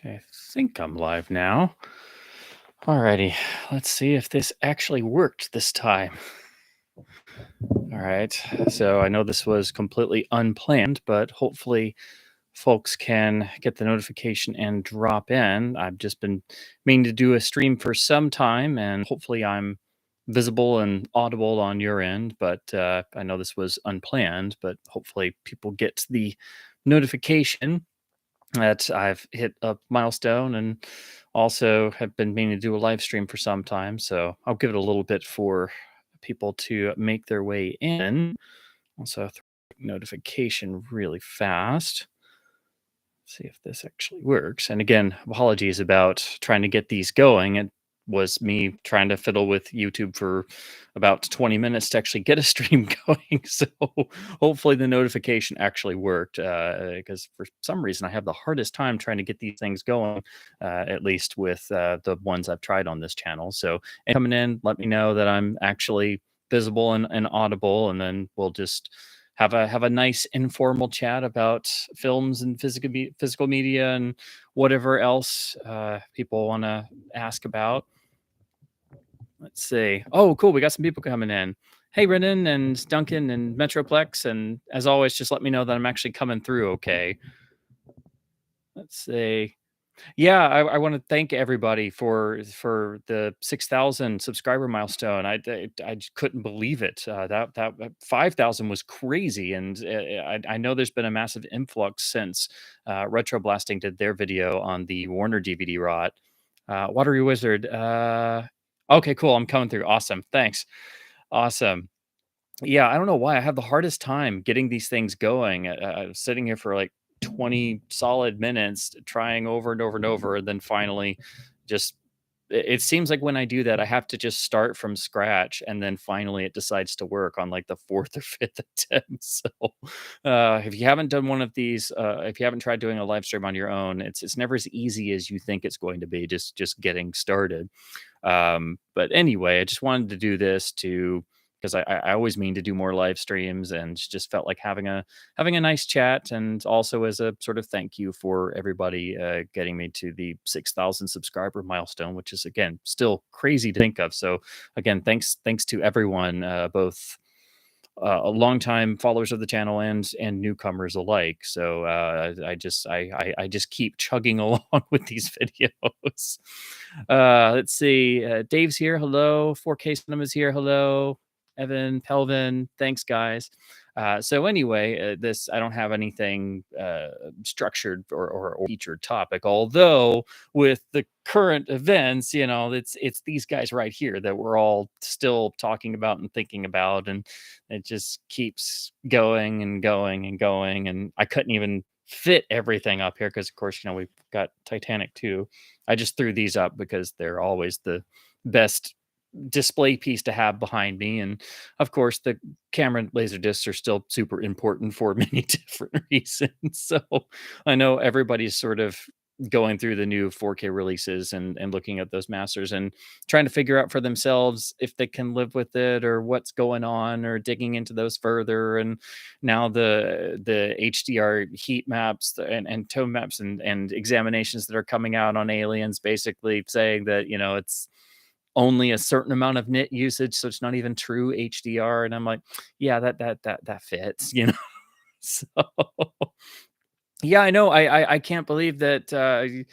Okay, I think I'm live now. Alrighty, let's see if this actually worked this time. All right, so I know this was completely unplanned, but hopefully folks can get the notification and drop in. I've just been meaning to do a stream for some time, and hopefully I'm visible and audible on your end. But I know this was unplanned, but hopefully people get the notification that I've hit a milestone and also have been meaning to do a live stream for some time. So I'll give it a little bit for people to make their way in. Also, notification really fast. See if this actually works. And again, apologies about trying to get these going. It was me trying to fiddle with YouTube for about 20 minutes to actually get a stream going. So hopefully the notification actually worked because for some reason I have the hardest time trying to get these things going, at least with the ones I've tried on this channel. So coming in, let me know that I'm actually visible and audible, and then we'll just have a nice informal chat about films and physical media and whatever else people want to ask about. Let's see. Oh, cool. We got some people coming in. Hey, Renan and Duncan and Metroplex. And as always, just let me know that I'm actually coming through okay. Let's see. Yeah, I want to thank everybody for the 6,000 subscriber milestone. I just couldn't believe it. That 5,000 was crazy, and I know there's been a massive influx since Retro Blasting did their video on the Warner DVD rot. Watery Wizard. Okay, cool. I'm coming through. Awesome. Thanks. Awesome. Yeah, I don't know why I have the hardest time getting these things going. I was sitting here for like 20 solid minutes trying over and over and over, and then finally just it seems like when I do that, I have to just start from scratch, and then finally it decides to work on like the fourth or fifth attempt. So, if you haven't done one of these, if you haven't tried doing a live stream on your own, it's never as easy as you think it's going to be. Just getting started. But anyway, I just wanted to do this to because I always mean to do more live streams and just felt like having a nice chat, and also as a sort of thank you for everybody getting me to the 6,000 subscriber milestone, which is again still crazy to think of. So again, thanks to everyone, both longtime followers of the channel and newcomers alike. So I just keep chugging along with these videos. Let's see. Dave's here. Hello. 4K Cinema's here. Hello. Evan, Pelvin. Thanks, guys. So anyway, this I don't have anything structured or featured topic. Although with the current events, it's these guys right here that we're all still talking about and thinking about, and it just keeps going and going and going. And I couldn't even fit everything up here because, of course, we've got Titanic too. I just threw these up because they're always the best display piece to have behind me. And of course, the camera laser discs are still super important for many different reasons. So I know everybody's sort of going through the new 4K releases and looking at those masters and trying to figure out for themselves if they can live with it or what's going on, or digging into those further. And now the HDR heat maps and tone maps and examinations that are coming out on Aliens, basically saying that it's only a certain amount of nit usage, so it's not even true HDR. And I'm like, yeah, that fits. So yeah, I know. I can't believe that.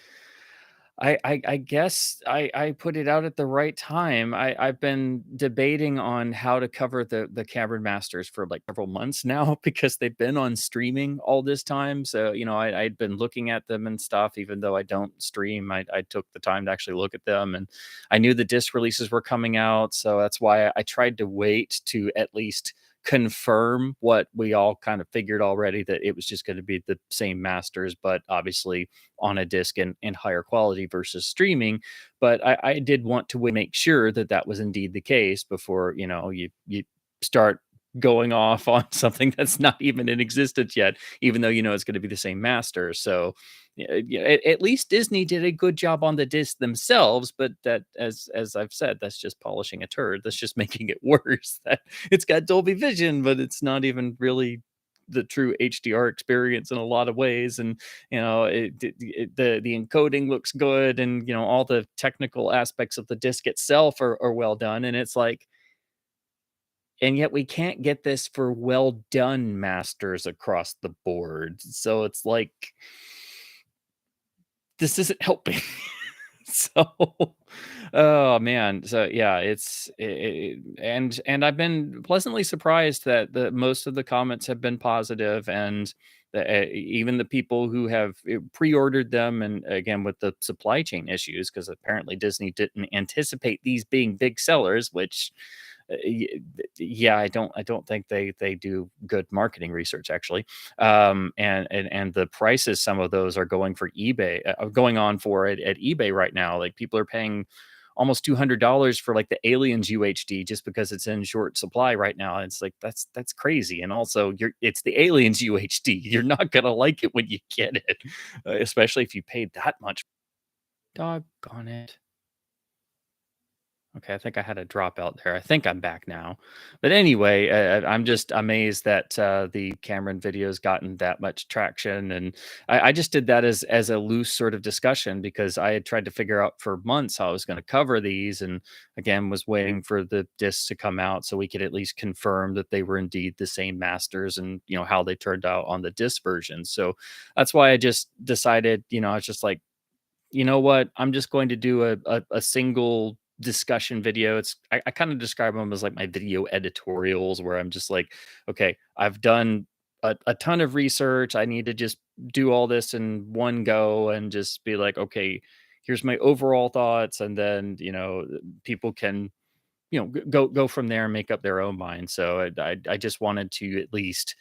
I guess I put it out at the right time. I've been debating on how to cover the Cavern Masters for like several months now because they've been on streaming all this time. So I'd been looking at them and stuff, even though I don't stream. I took the time to actually look at them, and I knew the disc releases were coming out, so that's why I tried to wait to at least confirm what we all kind of figured already, that it was just going to be the same masters, but obviously on a disc and higher quality versus streaming. But I did want to make sure that that was indeed the case before you start going off on something that's not even in existence yet, even though it's going to be the same master. So yeah, at least Disney did a good job on the disc themselves, but that, as I've said, that's just polishing a turd. That's just making it worse. That it's got Dolby Vision, but it's not even really the true HDR experience in a lot of ways, and the encoding looks good, and all the technical aspects of the disc itself are well done, and it's like, and yet we can't get this for well done masters across the board. So it's like, this isn't helping. So, oh man. So yeah, and I've been pleasantly surprised that the most of the comments have been positive, and even the people who have pre-ordered them, and again with the supply chain issues, because apparently Disney didn't anticipate these being big sellers, which yeah, I don't think they do good marketing research, actually. And the prices some of those are going for eBay, going on for it at eBay right now. Like, people are paying almost $200 for like the Aliens UHD just because it's in short supply right now. And it's like, that's crazy. And also, it's the Aliens UHD. You're not gonna like it when you get it, especially if you paid that much. Doggone it. Okay, I think I had a dropout there. I think I'm back now. But anyway, I'm just amazed that the Cameron video's gotten that much traction, and I just did that as a loose sort of discussion, because I had tried to figure out for months how I was going to cover these, and again was waiting for the discs to come out so we could at least confirm that they were indeed the same masters, and how they turned out on the disc version. So that's why I just decided, I was just like, you know what? I'm just going to do a single discussion video. I kind of describe them as like my video editorials, where I'm just like, okay, I've done a ton of research. I need to just do all this in one go and just be like, okay, here's my overall thoughts, and then people can go from there and make up their own mind. So I just wanted to at least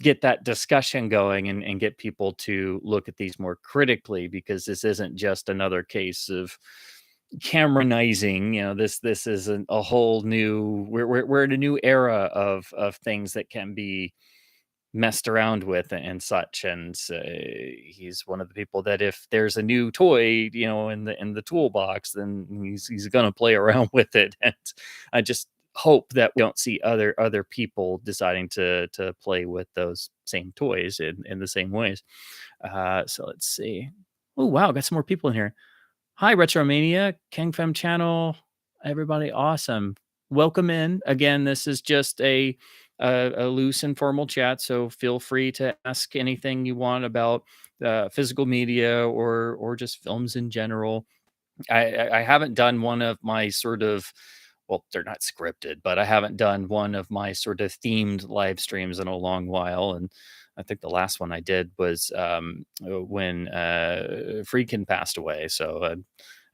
get that discussion going, and get people to look at these more critically, because this isn't just another case of Cameronizing. This is a whole new, we're in a new era of things that can be messed around with and such. And he's one of the people that if there's a new toy, in the toolbox, then he's gonna play around with it. And I just hope that we don't see other people deciding to play with those same toys in the same ways. So let's see. Oh wow, got some more people in here. Hi, Retromania, King Fem channel, everybody, awesome. Welcome in. Again, this is just a loose informal chat, so feel free to ask anything you want about physical media, or just films in general. I haven't done one of my sort of, well, they're not scripted, but I haven't done one of my sort of themed live streams in a long while. And I think the last one I did was when Friedkin passed away. So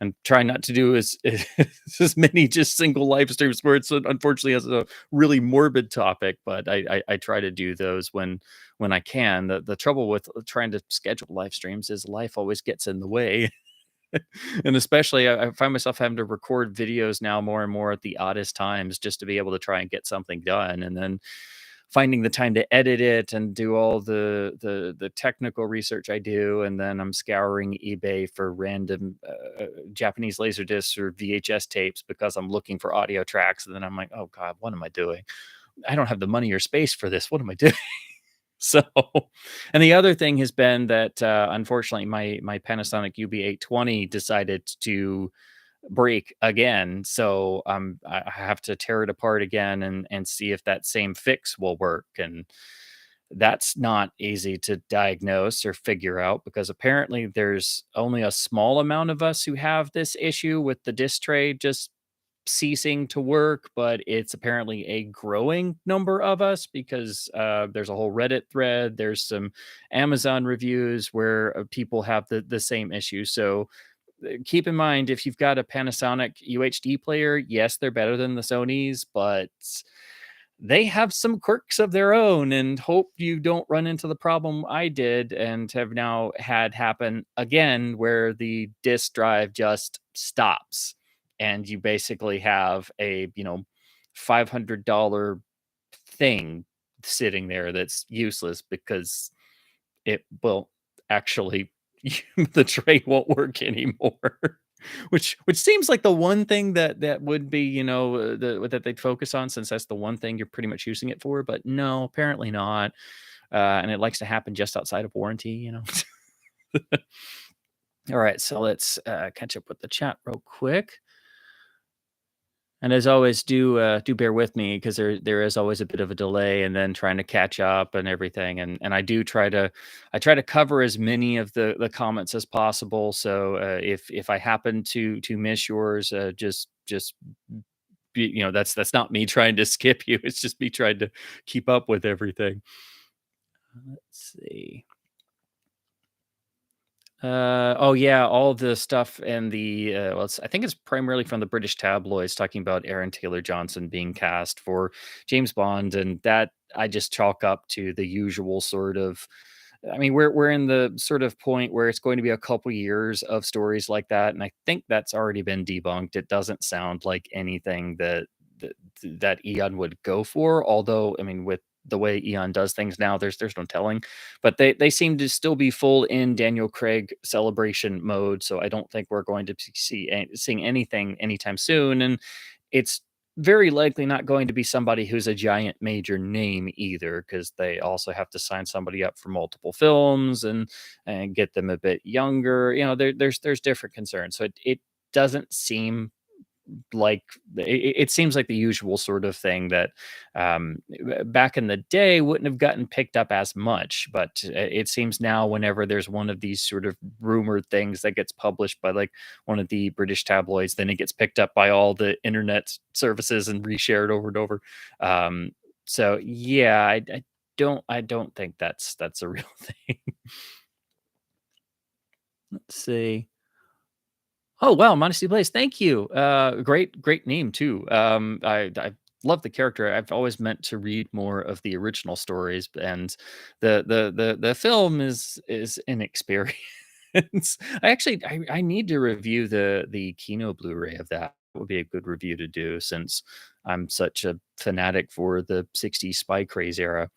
I'm trying not to do as many just single live streams where it's unfortunately as a really morbid topic, but I try to do those when I can. The trouble with trying to schedule live streams is life always gets in the way. And especially, I find myself having to record videos now more and more at the oddest times, just to be able to try and get something done, and then finding the time to edit it and do all the technical research I do. And then I'm scouring eBay for random Japanese laser discs or VHS tapes, because I'm looking for audio tracks. And then I'm like, oh god, what am I doing? I don't have the money or space for this. What am I doing? So, and the other thing has been that unfortunately my Panasonic UB820 decided to break again. So I have to tear it apart again, and see if that same fix will work. And that's not easy to diagnose or figure out, because apparently there's only a small amount of us who have this issue with the disc tray just ceasing to work, but it's apparently a growing number of us, because there's a whole Reddit thread, there's some Amazon reviews where people have the same issue. So keep in mind, if you've got a Panasonic UHD player, yes, they're better than the Sonys, but they have some quirks of their own, and hope you don't run into the problem I did and have now had happen again, where the disk drive just stops, and you basically have a $500 thing sitting there that's useless, because it will actually the tray won't work anymore. Which seems like the one thing that would be, that they'd focus on, since that's the one thing you're pretty much using it for, but no, apparently not. And it likes to happen just outside of warranty. All right, so let's catch up with the chat real quick. And as always, do bear with me, because there is always a bit of a delay, and then trying to catch up and everything. And I try to cover as many of the comments as possible. So if I happen to miss yours, just that's not me trying to skip you. It's just me trying to keep up with everything. Let's see. Oh yeah, all the stuff and I think it's primarily from the British tabloids, talking about Aaron Taylor Johnson being cast for James Bond, and that I just chalk up to the usual sort of. I mean, we're in the sort of point where it's going to be a couple years of stories like that, and I think that's already been debunked. It doesn't sound like anything that, that Eon would go for. Although, I mean, with the way Eon does things now, there's no telling. But they seem to still be full in Daniel Craig celebration mode, so I don't think we're going to seeing anything anytime soon. And it's very likely not going to be somebody who's a giant major name either, because they also have to sign somebody up for multiple films and get them a bit younger. There's different concerns. So it doesn't seem like it seems like the usual sort of thing that back in the day wouldn't have gotten picked up as much. But it seems now, whenever there's one of these sort of rumored things that gets published by like one of the British tabloids, then it gets picked up by all the internet services and reshared over and over. So yeah, I don't think that's a real thing. Let's see. Oh wow, Modesty Blaze, thank you. Great name too. I love the character. I've always meant to read more of the original stories, and the film is an experience. I need to review the Kino Blu-ray of that. Would be a good review to do, since I'm such a fanatic for the '60s spy craze era.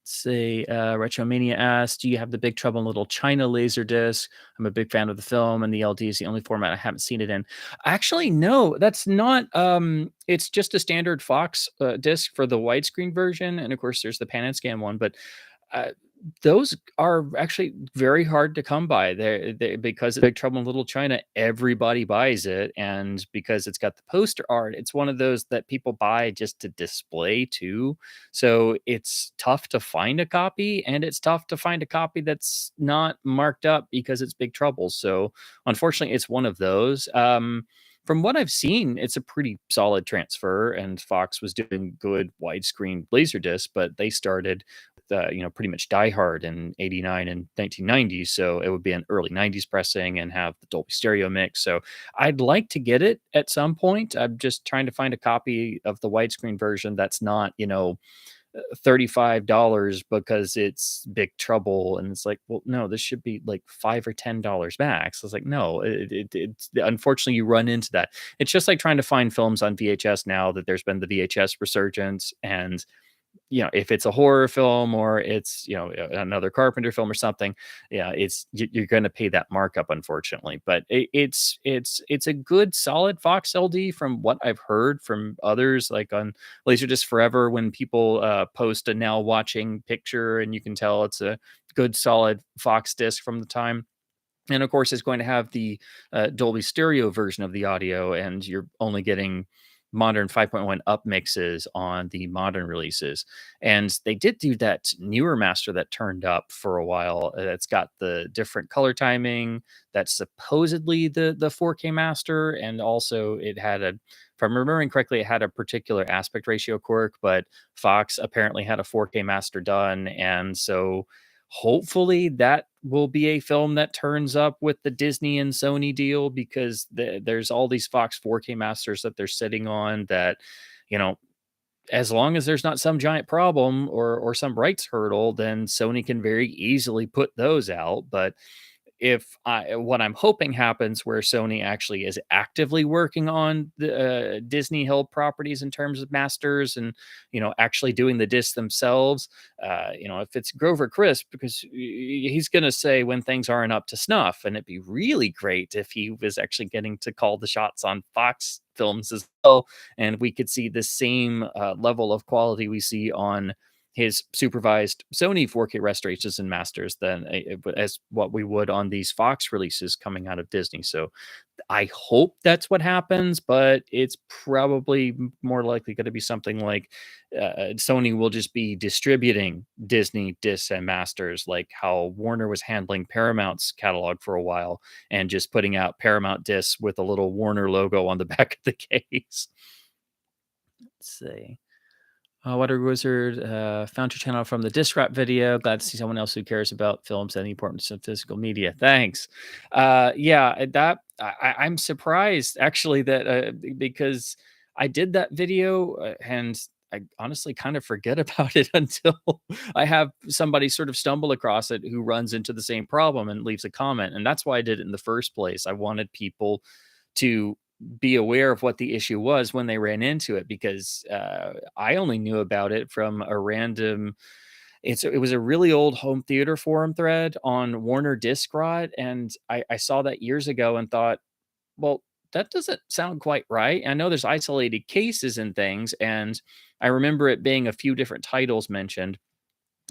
Say, Retromania asks, "Do you have the Big Trouble in Little China laser disc? I'm a big fan of the film, and the LD is the only format I haven't seen it in." Actually, no, that's not. It's just a standard Fox disc for the widescreen version, and of course, there's the Pan and Scan one. But uh, those are actually very hard to come by. Because of Big Trouble in Little China, everybody buys it, and because it's got the poster art, it's one of those that people buy just to display too. So it's tough to find a copy, and it's tough to find a copy that's not marked up because it's Big Trouble. So unfortunately, it's one of those. From what I've seen, it's a pretty solid transfer, and Fox was doing good widescreen laserdisc, but they started pretty much Die Hard in '89 and 1990. So it would be an early '90s pressing and have the Dolby Stereo mix. So I'd like to get it at some point. I'm just trying to find a copy of the widescreen version that's not, $35 because it's Big Trouble. And it's like, well, no, this should be like $5 or $10 max. I was like, no, it's unfortunately you run into that. It's just like trying to find films on VHS now that there's been the VHS resurgence. And if it's a horror film, or it's, another Carpenter film or something, yeah, you're going to pay that markup, unfortunately. But it's a good solid Fox LD from what I've heard from others, like on Laserdisc Forever, when people post a now watching picture, and you can tell it's a good solid Fox disc from the time. And of course, it's going to have the Dolby Stereo version of the audio, and you're only getting modern 5.1 up mixes on the modern releases. And they did do that newer master that turned up for a while. That's got the different color timing. That's supposedly the 4K master, and also it had a. If I'm remembering correctly, it had a particular aspect ratio quirk, but Fox apparently had a 4K master done, and so hopefully that will be a film that turns up with the Disney and Sony deal, because there's all these Fox 4K masters that they're sitting on that, you know, as long as there's not some giant problem or some rights hurdle, then Sony can very easily put those out. But if I what I'm hoping happens where Sony actually is actively working on the Disney held properties in terms of masters and actually doing the discs themselves. If it's Grover Crisp, because he's going to say when things aren't up to snuff, and it'd be really great if he was actually getting to call the shots on Fox films as well, and we could see the same level of quality we see on his supervised Sony 4K restorations and masters than as what we would on these Fox releases coming out of Disney. So I hope that's what happens, but it's probably more likely going to be something like Sony will just be distributing Disney discs and masters, like how Warner was handling Paramount's catalog for a while, and just putting out Paramount discs with a little Warner logo on the back of the case. Let's see. Water Wizard found your channel from the Disc Wrap video. Glad to see someone else who cares about films and the importance of physical media. Thanks. Yeah, I'm surprised actually that because I did that video and I honestly kind of forget about it until I have somebody sort of stumble across it who runs into the same problem and leaves a comment. And that's why I did it in the first place. I wanted people to be aware of what the issue was when they ran into it, because I only knew about it from a random. It was a really old home theater forum thread on Warner Disc Rot, and I saw that years ago and thought, well, that doesn't sound quite right. I know there's isolated cases and things, and I remember it being a few different titles mentioned.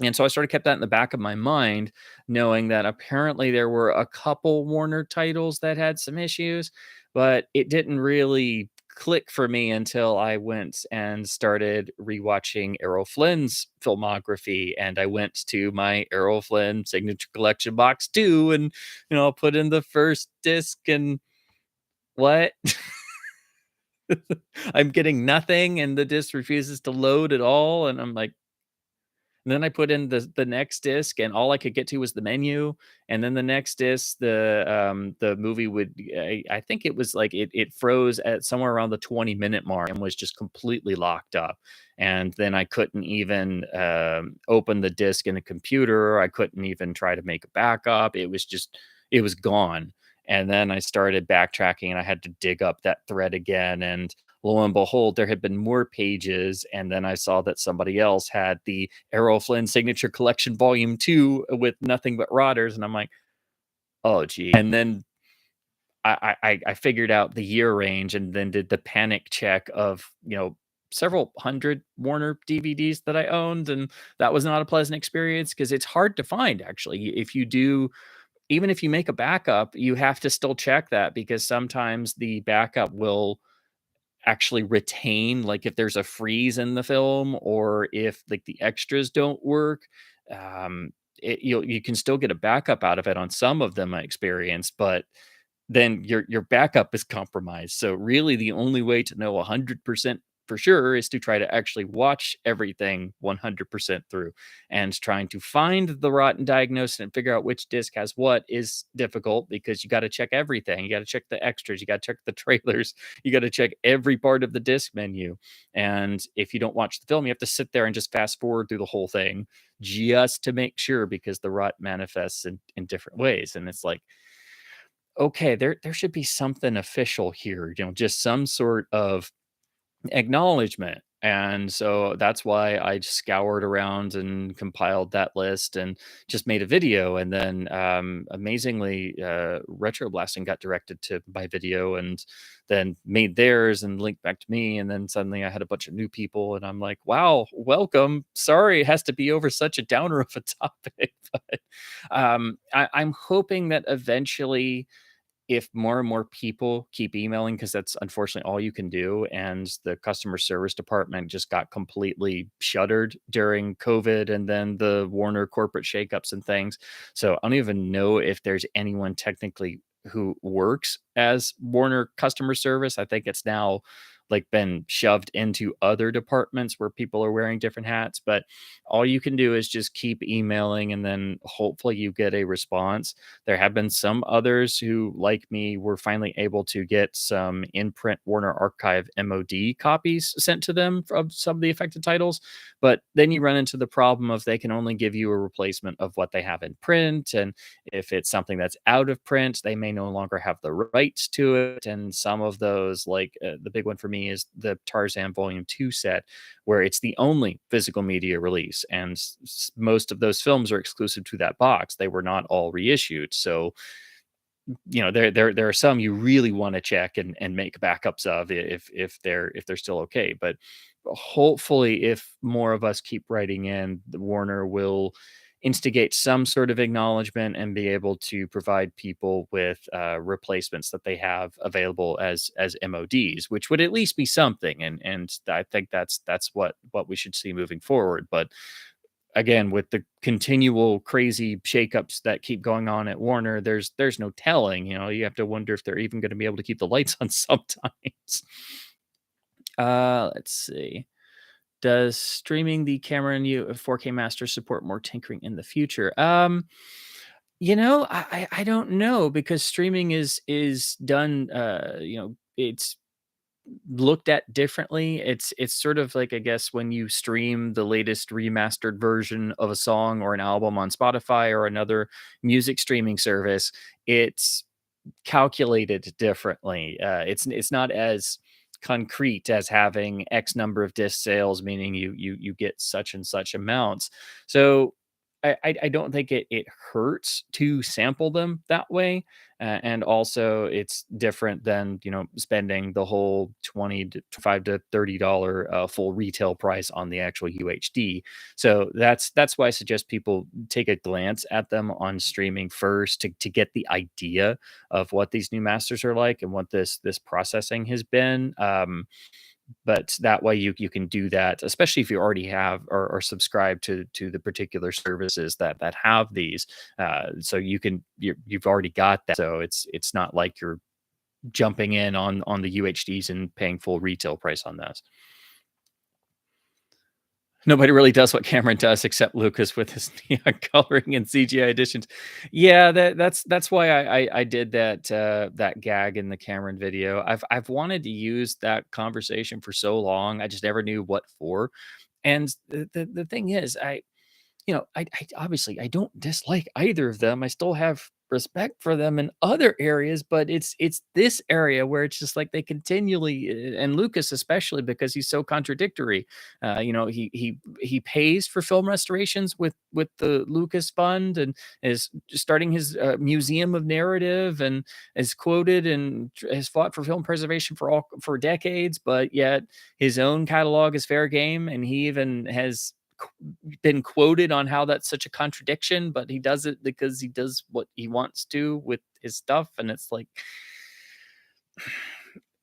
And so I sort of kept that in the back of my mind, knowing that apparently there were a couple Warner titles that had some issues, but it didn't really click for me until I went and started rewatching Errol Flynn's filmography. And I went to my Errol Flynn Signature Collection Box 2 and, put in the first disc and what? I'm getting nothing, and the disc refuses to load at all. And I'm like, and then I put in the next disc, and all I could get to was the menu. And then the next disc, the movie would, I think it was like it froze at somewhere around the 20-minute mark and was just completely locked up. And then I couldn't even open the disc in a computer. I couldn't even try to make a backup. It was gone. And then I started backtracking, and I had to dig up that thread again. And lo and behold, there had been more pages. And then I saw that somebody else had the Errol Flynn Signature Collection Volume 2 with nothing but rotters. And I'm like, oh, gee. And then I figured out the year range, and then did the panic check of, several hundred Warner DVDs that I owned. And that was not a pleasant experience, because it's hard to find, actually. If you do, even if you make a backup, you have to still check that, because sometimes the backup will actually retain, like if there's a freeze in the film, or if like the extras don't work, you can still get a backup out of it on some of them, I experienced, but then your backup is compromised. So really the only way to know 100% for sure is to try to actually watch everything 100% through. And trying to find the rotten diagnosis and figure out which disc has what is difficult, because you got to check everything. You got to check the extras, you got to check the trailers, you got to check every part of the disc menu. And if you don't watch the film, you have to sit there and just fast forward through the whole thing just to make sure, because the rot manifests in different ways. And it's like, okay, there should be something official here, just some sort of acknowledgement. And so that's why I scoured around and compiled that list and just made a video. And then amazingly, Retro Blasting got directed to my video, and then made theirs and linked back to me. And then suddenly I had a bunch of new people, and I'm like, wow, welcome. Sorry, it has to be over such a downer of a topic. But I'm hoping that eventually, if more and more people keep emailing, because that's unfortunately all you can do, and the customer service department just got completely shuttered during COVID and then the Warner corporate shakeups and things. So I don't even know if there's anyone technically who works as Warner customer service. I think it's now like been shoved into other departments where people are wearing different hats. But all you can do is just keep emailing, and then hopefully you get a response. There have been some others who, like me, were finally able to get some in print Warner Archive MOD copies sent to them of some of the affected titles. But then you run into the problem of they can only give you a replacement of what they have in print. And if it's something that's out of print, they may no longer have the rights to it. And some of those, like the big one for me is the Tarzan Volume 2 set, where it's the only physical media release. And most of those films are exclusive to that box. They were not all reissued. So, there are some you really want to check and make backups of if they're still okay. But hopefully, if more of us keep writing in, the Warner will instigate some sort of acknowledgement and be able to provide people with replacements that they have available as MODs, which would at least be something. And I think that's what we should see moving forward. But again, with the continual crazy shakeups that keep going on at Warner, there's no telling. You have to wonder if they're even going to be able to keep the lights on sometimes. Let's see. Does streaming the camera and 4K master support more tinkering in the future? I don't know, because streaming is done. It's looked at differently. It's sort of like, I guess, when you stream the latest remastered version of a song or an album on Spotify or another music streaming service, it's calculated differently. It's not as concrete as having X number of disc sales, meaning you get such and such amounts. So I don't think it hurts to sample them that way. And also it's different than spending the whole 25 to $30 full retail price on the actual UHD. So that's why I suggest people take a glance at them on streaming first to get the idea of what these new masters are like and what this processing has been. But that way you can do that, especially if you already have or subscribe to the particular services that have these. So you've already got that. So it's not like you're jumping in on the UHDs and paying full retail price on those. Nobody really does what Cameron does except Lucas with his neon coloring and CGI additions. Yeah, that's why I did that gag in the Cameron video. I've wanted to use that conversation for so long. I just never knew what for. And the thing is, I obviously I don't dislike either of them. I still have respect for them in other areas, but it's this area where it's just like they continually, and Lucas especially, because he's so contradictory. He pays for film restorations with the Lucas Fund, and is starting his museum of narrative, and is quoted and has fought for film preservation for decades, but yet his own catalog is fair game, and he even has been quoted on how that's such a contradiction, but he does it because he does what he wants to with his stuff. And it's like,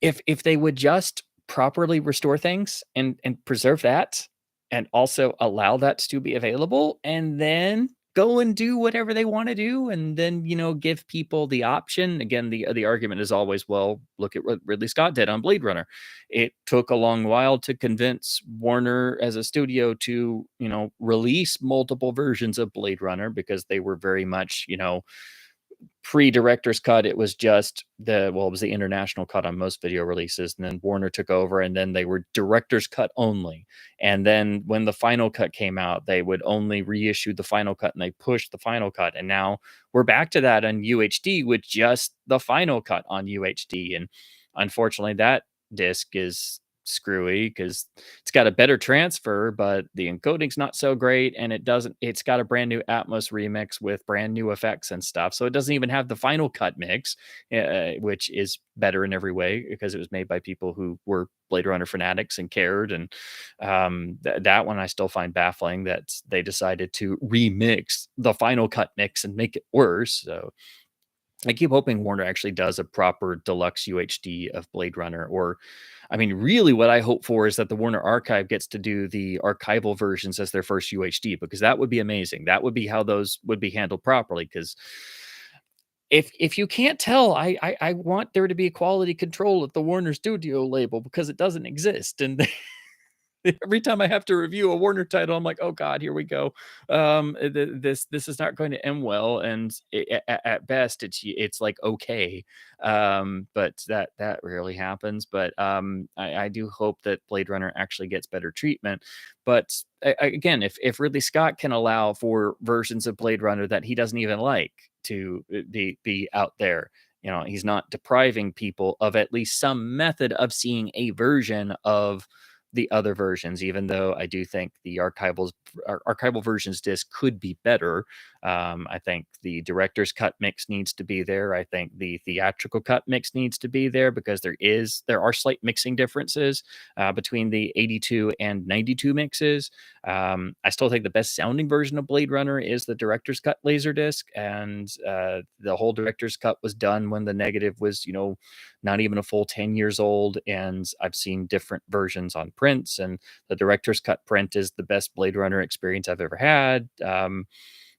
if they would just properly restore things and preserve that, and also allow that to be available, and then go and do whatever they want to do, and then give people the option. Again, the argument is always, well, look at what Ridley Scott did on Blade Runner. It took a long while to convince Warner as a studio to release multiple versions of Blade Runner, because they were very much pre-director's cut. It was just it was the international cut on most video releases, and then Warner took over, and then they were director's cut only. And then when the final cut came out, they would only reissue the final cut, and they pushed the final cut. And now we're back to that on UHD with just the final cut on UHD. And unfortunately, that disc is screwy because it's got a better transfer, but the encoding's not so great, and it's got a brand new Atmos remix with brand new effects and stuff, so it doesn't even have the final cut mix, which is better in every way because it was made by people who were Blade Runner fanatics and cared. And that one I still find baffling, that they decided to remix the final cut mix and make it worse. So I keep hoping Warner actually does a proper deluxe UHD of Blade Runner. Or, I mean, really what I hope for is that the Warner Archive gets to do the archival versions as their first UHD, because that would be amazing. That would be how those would be handled properly. Because if you can't tell, I want there to be quality control at the Warner Studio label because it doesn't exist, and every time I have to review a Warner title, I'm like, "Oh god, here we go." This is not going to end well, and at best, it's like okay, but that rarely happens. But I do hope that Blade Runner actually gets better treatment. But again, if Ridley Scott can allow for versions of Blade Runner that he doesn't even like to be out there. He's not depriving people of at least some method of seeing a version of the other versions, even though I do think the archival versions disc could be better. I think the director's cut mix needs to be there. I think the theatrical cut mix needs to be there because there are slight mixing differences between the 82 and 92 mixes. I still think the best sounding version of Blade Runner is the director's cut laserdisc, and the whole director's cut was done when the negative was, not even a full 10 years old. And I've seen different versions on prints, and the director's cut print is the best Blade Runner experience I've ever had.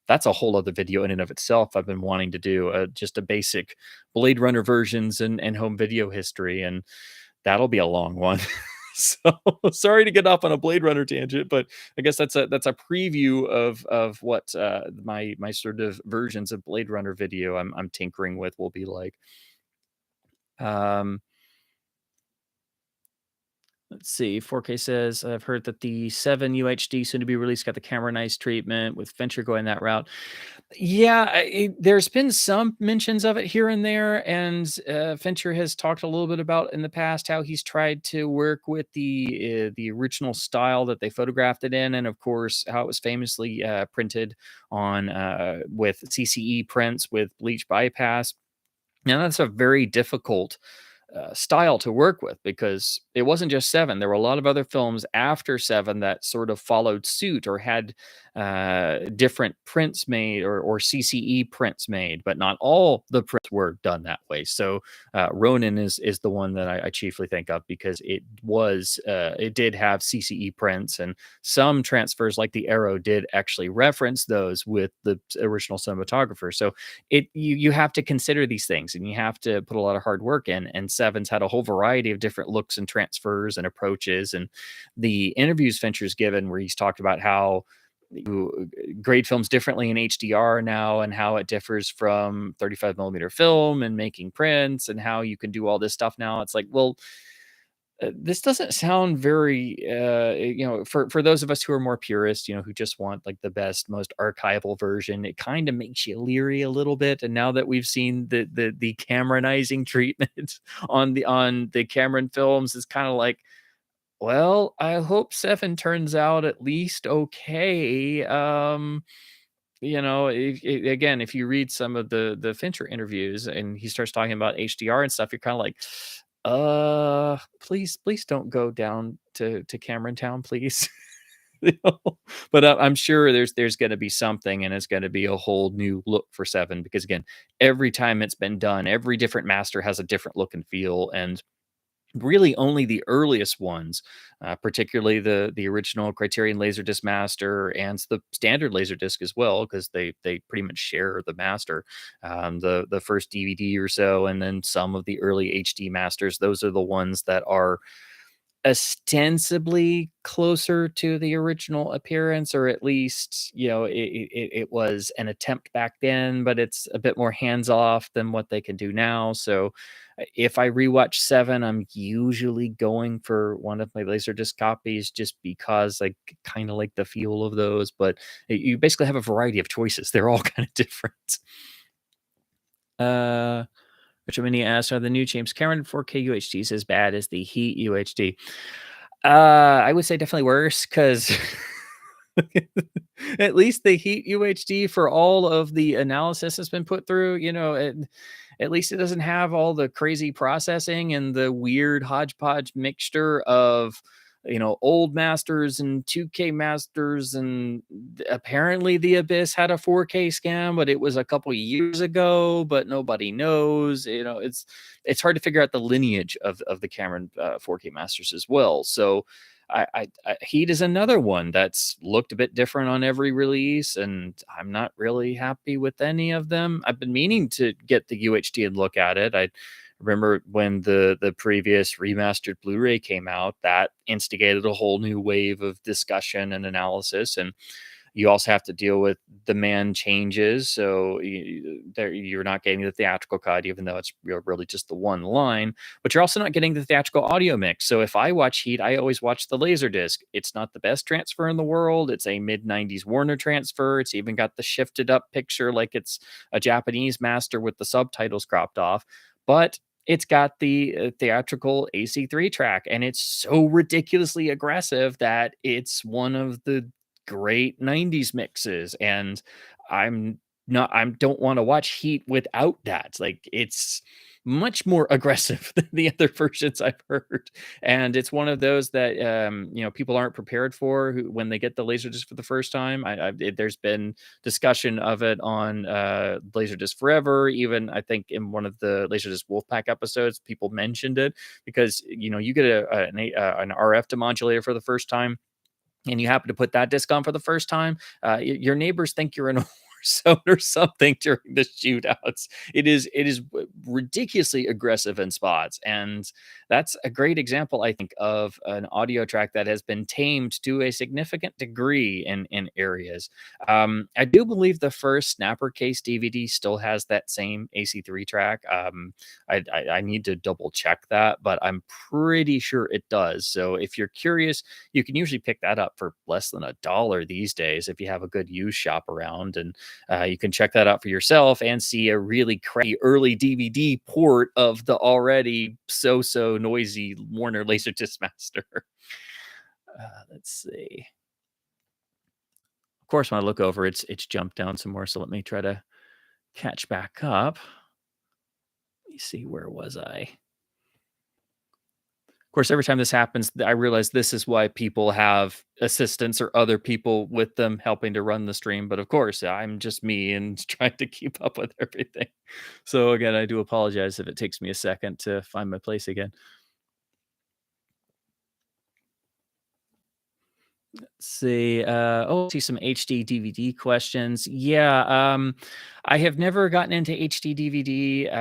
That's a whole other video in and of itself. I've been wanting to do just a basic Blade Runner versions and home video history, and that'll be a long one. So sorry to get off on a Blade Runner tangent, but I guess that's a preview of what my sort of versions of Blade Runner video I'm tinkering with will be like. Um, Let's see. 4K says, I've heard that the 7 UHD soon to be released got the camera nice treatment with Fincher going that route. Yeah, there's been some mentions of it here and there, and Fincher has talked a little bit about in the past how he's tried to work with the original style that they photographed it in, and of course how it was famously printed on with CCE prints with bleach bypass. Now that's a very difficult style to work with because it wasn't just Seven. There were a lot of other films after Seven that sort of followed suit or had different prints made or CCE prints made, but not all the prints were done that way. So Ronin is the one that I chiefly think of because it did have CCE prints, and some transfers like the Arrow did actually reference those with the original cinematographer. So you have to consider these things, and you have to put a lot of hard work in. And Seven's had a whole variety of different looks and transfers and approaches. And the interviews Fincher's given, where he's talked about how you grade films differently in HDR now, and how it differs from 35 millimeter film and making prints, and how you can do all this stuff now. It's like, well, this doesn't sound very for those of us who are more purist, who just want like the best, most archival version. It kind of makes you leery a little bit. And now that we've seen the Cameronizing treatment on the Cameron films, it's kind of like, well, I hope Seven turns out at least okay. Again, if you read some of the Fincher interviews and he starts talking about HDR and stuff, you're kind of like, please don't go down to Cameron Town, please. You know? But I'm sure there's going to be something, and it's going to be a whole new look for Seven, because again, every time it's been done, every different master has a different look and feel, and really only the earliest ones, particularly the original Criterion Laserdisc master and the standard Laserdisc as well, because they pretty much share the master. The first DVD or so, and then some of the early HD masters, those are the ones that are ostensibly closer to the original appearance, or at least it was an attempt back then, but it's a bit more hands off than what they can do now. So if I rewatch Seven, I'm usually going for one of my Laserdisc copies, just because I kind of like the feel of those. But you basically have a variety of choices. They're all kind of different. Richard Mini asks, are the new James Cameron 4K UHDs as bad as the Heat UHD? I would say definitely worse, because at least the Heat UHD, for all of the analysis that's been put through, at least it doesn't have all the crazy processing and the weird hodgepodge mixture of old masters and 2K masters. And apparently the Abyss had a 4K scan, but it was a couple years ago, but nobody knows. It's hard to figure out the lineage of the Cameron 4K masters as well. So Heat is another one that's looked a bit different on every release, and I'm not really happy with any of them. I've been meaning to get the UHD and look at it. I remember when the previous remastered Blu-ray came out, that instigated a whole new wave of discussion and analysis, and you also have to deal with demand changes. So you're not getting the theatrical cut, even though it's really just the one line, but you're also not getting the theatrical audio mix. So if I watch Heat, I always watch the Laserdisc. It's not the best transfer in the world. It's a mid 90s Warner transfer. It's even got the shifted up picture like it's a Japanese master with the subtitles cropped off. But it's got the theatrical AC3 track, and it's so ridiculously aggressive that it's one of the great 90s mixes. And I'm I don't want to watch Heat without that. Like, it's much more aggressive than the other versions I've heard. And it's one of those that people aren't prepared for when they get the Laserdisc for the first time. There's been discussion of it on Laserdisc Forever. Even I think in one of the Laserdisc Wolfpack episodes, people mentioned it because you get an RF demodulator for the first time, and you happen to put that disc on for the first time, your neighbors think you're in a war zone or something during the shootouts. It is ridiculously aggressive in spots, and that's a great example, I think, of an audio track that has been tamed to a significant degree in areas. I do believe the first Snapper Case DVD still has that same AC3 track. I need to double check that, but I'm pretty sure it does. So if you're curious, you can usually pick that up for less than $1 these days if you have a good used shop around, and you can check that out for yourself and see a really crappy early DVD port of the already so noisy Warner Laserdisc master. Let's see. Of course, when I look over, it's jumped down some more. So let me try to catch back up. Let me see, where was I? Of course, every time this happens, I realize this is why people have assistants or other people with them helping to run the stream. But of course, I'm just me and trying to keep up with everything. So again, I do apologize if it takes me a second to find my place again. See, see some HD DVD questions. Yeah, I have never gotten into HD DVD.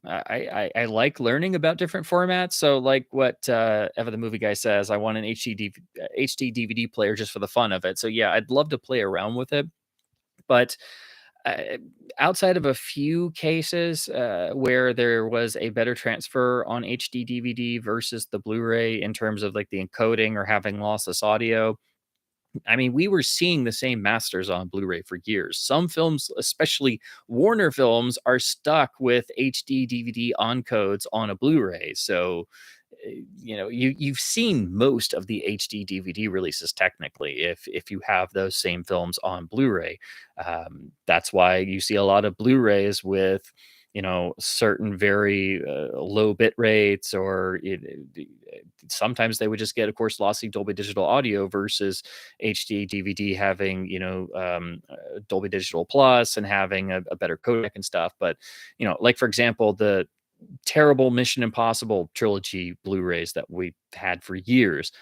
I like learning about different formats. So, like what Eva the Movie Guy says, I want an HD DVD player just for the fun of it. So, yeah, I'd love to play around with it. But uh, outside of a few cases where there was a better transfer on HD DVD versus the Blu-ray in terms of like the encoding or having lossless audio, I mean, we were seeing the same masters on Blu-ray for years. Some films, especially Warner films, are stuck with HD DVD encodes on a Blu-ray. So, you've seen most of the HD DVD releases technically if you have those same films on Blu-ray. That's why you see a lot of Blu-rays with certain very low bit rates, or sometimes they would just get, of course, lossy Dolby Digital audio versus HD DVD having Dolby Digital Plus and having a better codec and stuff. But like for example, the terrible Mission Impossible trilogy Blu-rays that we had for years,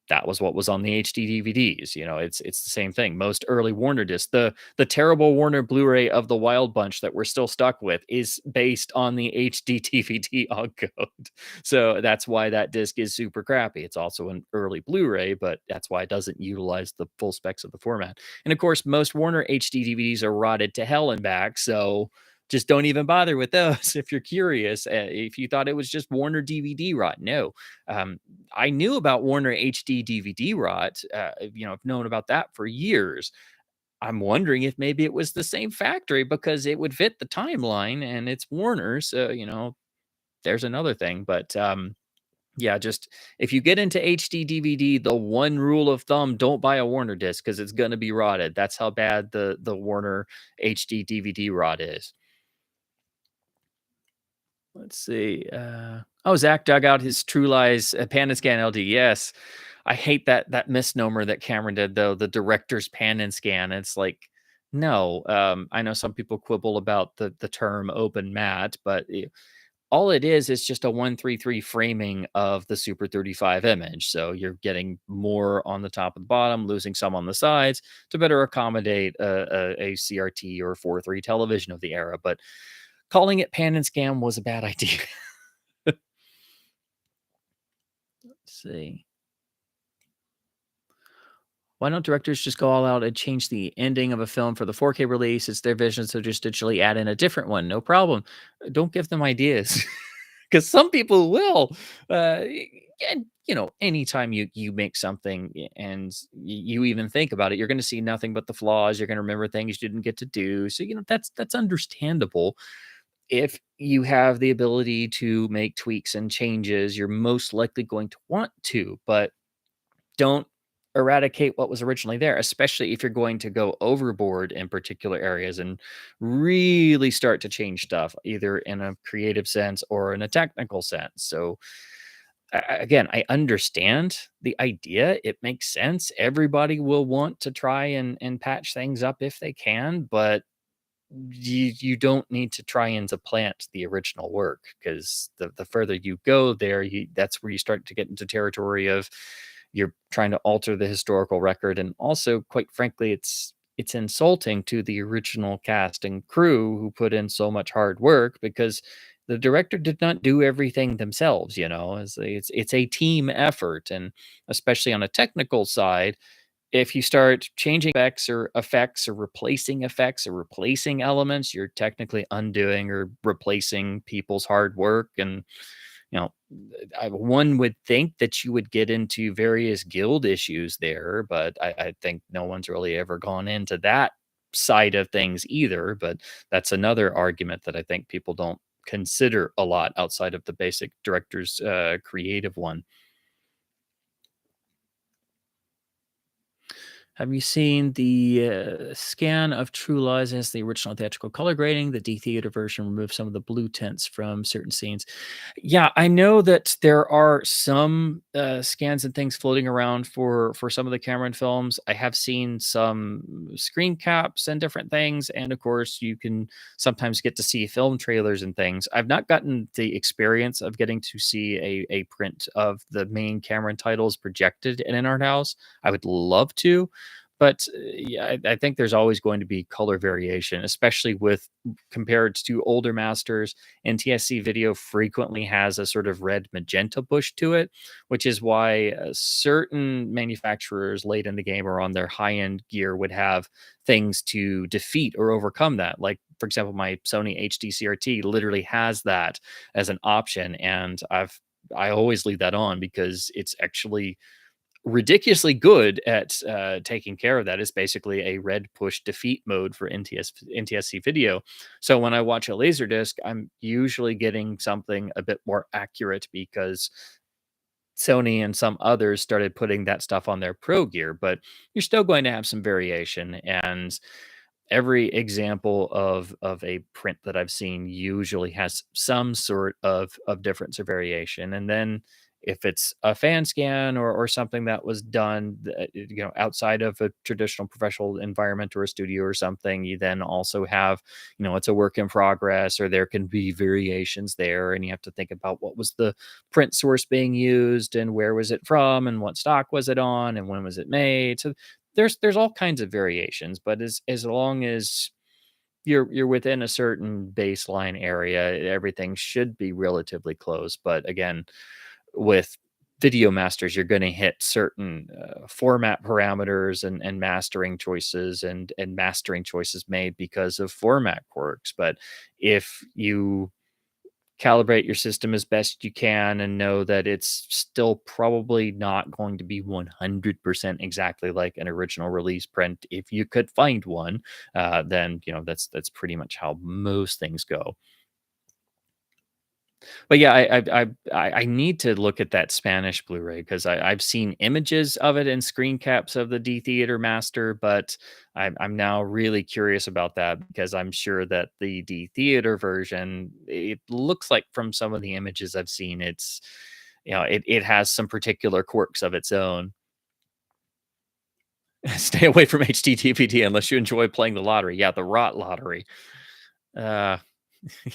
that was what was on the HD DVDs. It's the same thing. Most early Warner discs, the terrible Warner Blu-ray of the Wild Bunch that we're still stuck with, is based on the HD DVD encode. So that's why that disc is super crappy. It's also an early Blu-ray, but that's why it doesn't utilize the full specs of the format. And of course, most Warner HD DVDs are rotted to hell and back. So just don't even bother with those if you're curious. If you thought it was just Warner DVD rot, no. I knew about Warner HD DVD rot. I've known about that for years. I'm wondering if maybe it was the same factory because it would fit the timeline and it's Warner. So, there's another thing. But yeah, just if you get into HD DVD, the one rule of thumb, don't buy a Warner disc because it's going to be rotted. That's how bad the Warner HD DVD rot is. Let's see. Zach dug out his True Lies Pan and Scan LD. Yes, I hate that misnomer that Cameron did though. The director's Pan and Scan. It's like, no. I know some people quibble about the term open mat, but all it is just a 133 framing of the Super 35 image. So you're getting more on the top and bottom, losing some on the sides to better accommodate a CRT or 4:3 television of the era. But calling it pan and scan was a bad idea. Let's see. Why don't directors just go all out and change the ending of a film for the 4K release? It's their vision, so just digitally add in a different one. No problem. Don't give them ideas, because some people will. And anytime you make something and you even think about it, you're going to see nothing but the flaws. You're going to remember things you didn't get to do. So that's understandable. If you have the ability to make tweaks and changes, you're most likely going to want to, but don't eradicate what was originally there, especially if you're going to go overboard in particular areas and really start to change stuff, either in a creative sense or in a technical sense. So, again, I understand the idea. It makes sense. Everybody will want to try and patch things up if they can, but you don't need to try and supplant the original work, because the further you go there, that's where you start to get into territory of you're trying to alter the historical record. And also, quite frankly, it's insulting to the original cast and crew who put in so much hard work, because the director did not do everything themselves. It's a team effort. And especially on a technical side, if you start changing effects or replacing elements, you're technically undoing or replacing people's hard work. And you know, one would think that you would get into various guild issues there, but I think no one's really ever gone into that side of things either. But that's another argument that I think people don't consider a lot outside of the basic director's creative one. Have you seen the scan of True Lies as the original theatrical color grading? The D theater version removed some of the blue tints from certain scenes. Yeah, I know that there are some scans and things floating around for some of the Cameron films. I have seen some screen caps and different things, and of course, you can sometimes get to see film trailers and things. I've not gotten the experience of getting to see a print of the main Cameron titles projected in an art house. I would love to, but yeah, I think there's always going to be color variation, especially with compared to older masters. NTSC video frequently has a sort of red magenta push to it, which is why certain manufacturers late in the game or on their high end gear would have things to defeat or overcome that. Like, for example, my Sony HD CRT literally has that as an option, and I always leave that on because it's actually ridiculously good at taking care of that. Is basically a red push defeat mode for NTSC video. So when I watch a Laserdisc, I'm usually getting something a bit more accurate because Sony and some others started putting that stuff on their pro gear, but you're still going to have some variation. And every example of a print that I've seen usually has some sort of difference or variation. And then if it's a fan scan or something that was done, outside of a traditional professional environment or a studio or something, you then also have, it's a work in progress, or there can be variations there, and you have to think about what was the print source being used and where was it from and what stock was it on and when was it made. So there's all kinds of variations, but as long as you're within a certain baseline area, everything should be relatively close. But again, with video masters, you're going to hit certain format parameters and mastering choices and mastering choices made because of format quirks. But if you calibrate your system as best you can and know that it's still probably not going to be 100% exactly like an original release print, if you could find one, then that's pretty much how most things go. But yeah, I need to look at that Spanish Blu-ray, because I've seen images of it and screen caps of the D Theater Master, but I'm now really curious about that, because I'm sure that the D Theater version, it looks like from some of the images I've seen, it has some particular quirks of its own. Stay away from HD DVD unless you enjoy playing the lottery. Yeah, the rot lottery. Uh,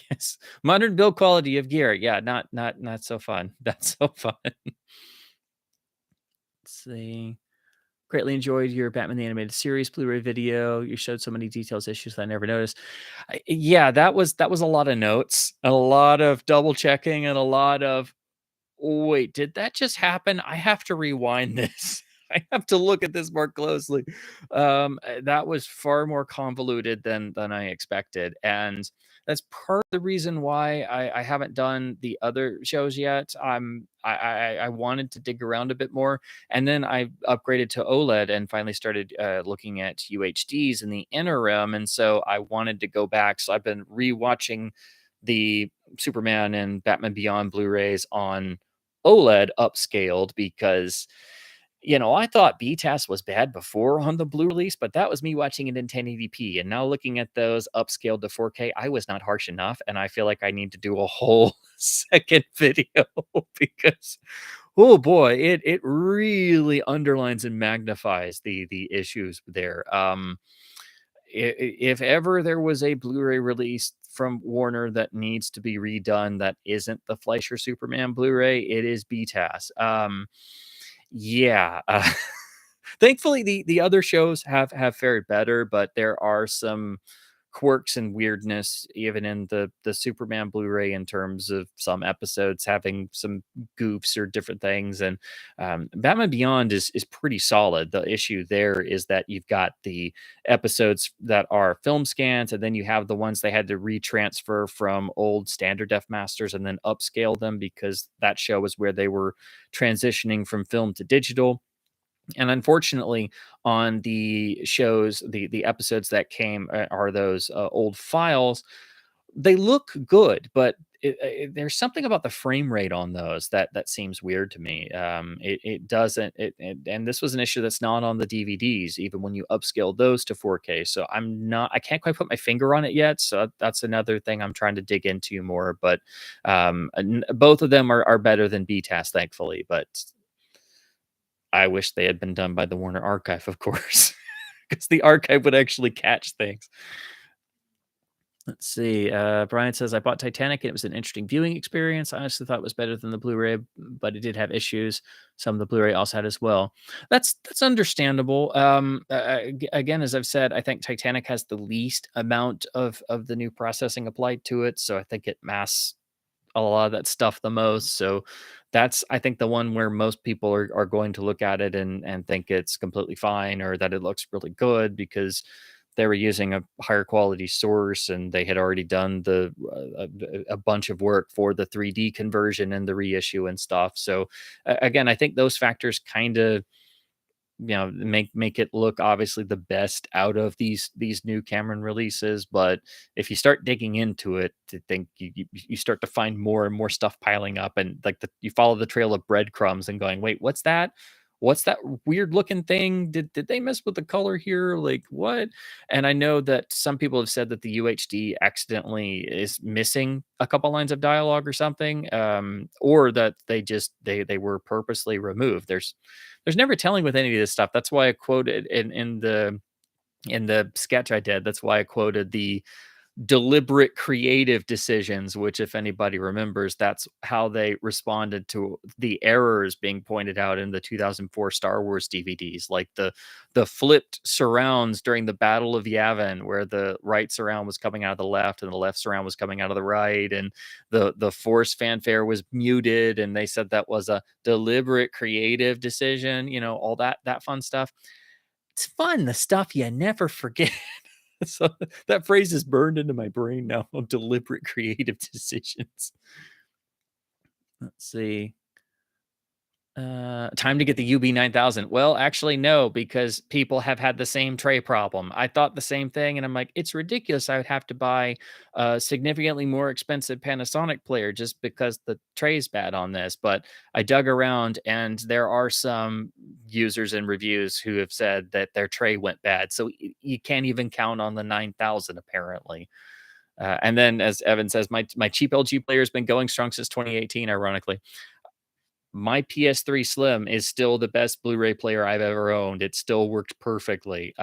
Yes, modern build quality of gear. Yeah, not so fun. That's so fun. Let's see. Greatly enjoyed your Batman the Animated Series Blu-ray video. You showed so many details, issues that I never noticed. Yeah, that was a lot of notes, a lot of double checking, and a lot of wait, did that just happen? I have to rewind this. I have to look at this more closely. That was far more convoluted than I expected, and that's part of the reason why I haven't done the other shows yet. I wanted to dig around a bit more, and then I upgraded to OLED and finally started looking at UHDs in the interim, and so I wanted to go back. So I've been rewatching the Superman and Batman Beyond Blu-rays on OLED upscaled because, I thought BTAS was bad before on the Blue release, but that was me watching it in 1080p. And now looking at those upscaled to 4K, I was not harsh enough. And I feel like I need to do a whole second video because, oh boy, it really underlines and magnifies the issues there. If ever there was a Blu-ray release from Warner that needs to be redone that isn't the Fleischer Superman Blu-ray, it is BTAS. Yeah. Thankfully, the other shows have fared better, but there are some quirks and weirdness even in the Superman Blu-ray in terms of some episodes having some goofs or different things. And Batman Beyond is pretty solid. The issue there is that you've got the episodes that are film scans, and then you have the ones they had to retransfer from old standard def masters and then upscale them because that show was where they were transitioning from film to digital. And unfortunately, on the shows, the episodes that came are those old files. They look good, but there's something about the frame rate on those that seems weird to me. It doesn't. And this was an issue that's not on the DVDs, even when you upscale those to 4K. So I can't quite put my finger on it yet. So that's another thing I'm trying to dig into more. But both of them are better than BTAS, thankfully. But I wish they had been done by the Warner Archive, of course, because the archive would actually catch things. Let's see. Brian says, I bought Titanic and it was an interesting viewing experience. I honestly thought it was better than the Blu-ray, but it did have issues. Some of the Blu-ray also had as well. That's understandable. Again, as I've said, I think Titanic has the least amount of the new processing applied to it, so I think it masks a lot of that stuff the most. So that's, I think, the one where most people are going to look at it and think it's completely fine or that it looks really good because they were using a higher quality source and they had already done a bunch of work for the 3D conversion and the reissue and stuff. So again, I think those factors kind of make it look obviously the best out of these new Cameron releases. But if you start digging into it, to think you start to find more and more stuff piling up, and like you follow the trail of breadcrumbs and going, wait, what's that weird looking thing? Did they mess with the color here? Like what? And I know that some people have said that the UHD accidentally is missing a couple lines of dialogue or something, or that they were purposely removed. There's never telling with any of this stuff. That's why I quoted in the sketch I did. That's why I quoted the deliberate creative decisions, which, if anybody remembers, that's how they responded to the errors being pointed out in the 2004 Star Wars DVDs, like the flipped surrounds during the Battle of Yavin, where the right surround was coming out of the left and the left surround was coming out of the right, and the force fanfare was muted, and they said that was a deliberate creative decision. All that fun stuff. It's fun, the stuff you never forget. So that phrase is burned into my brain now. Deliberate creative decisions. Let's see. Time to get the UB9000. Well, actually, no, because people have had the same tray problem. I thought the same thing, and I'm like, it's ridiculous. I would have to buy a significantly more expensive Panasonic player just because the tray is bad on this. But I dug around, and there are some users and reviews who have said that their tray went bad. So you can't even count on the 9000, apparently. And then, as Evan says, my cheap LG player has been going strong since 2018, ironically. My PS3 Slim is still the best Blu-ray player I've ever owned. It still worked perfectly.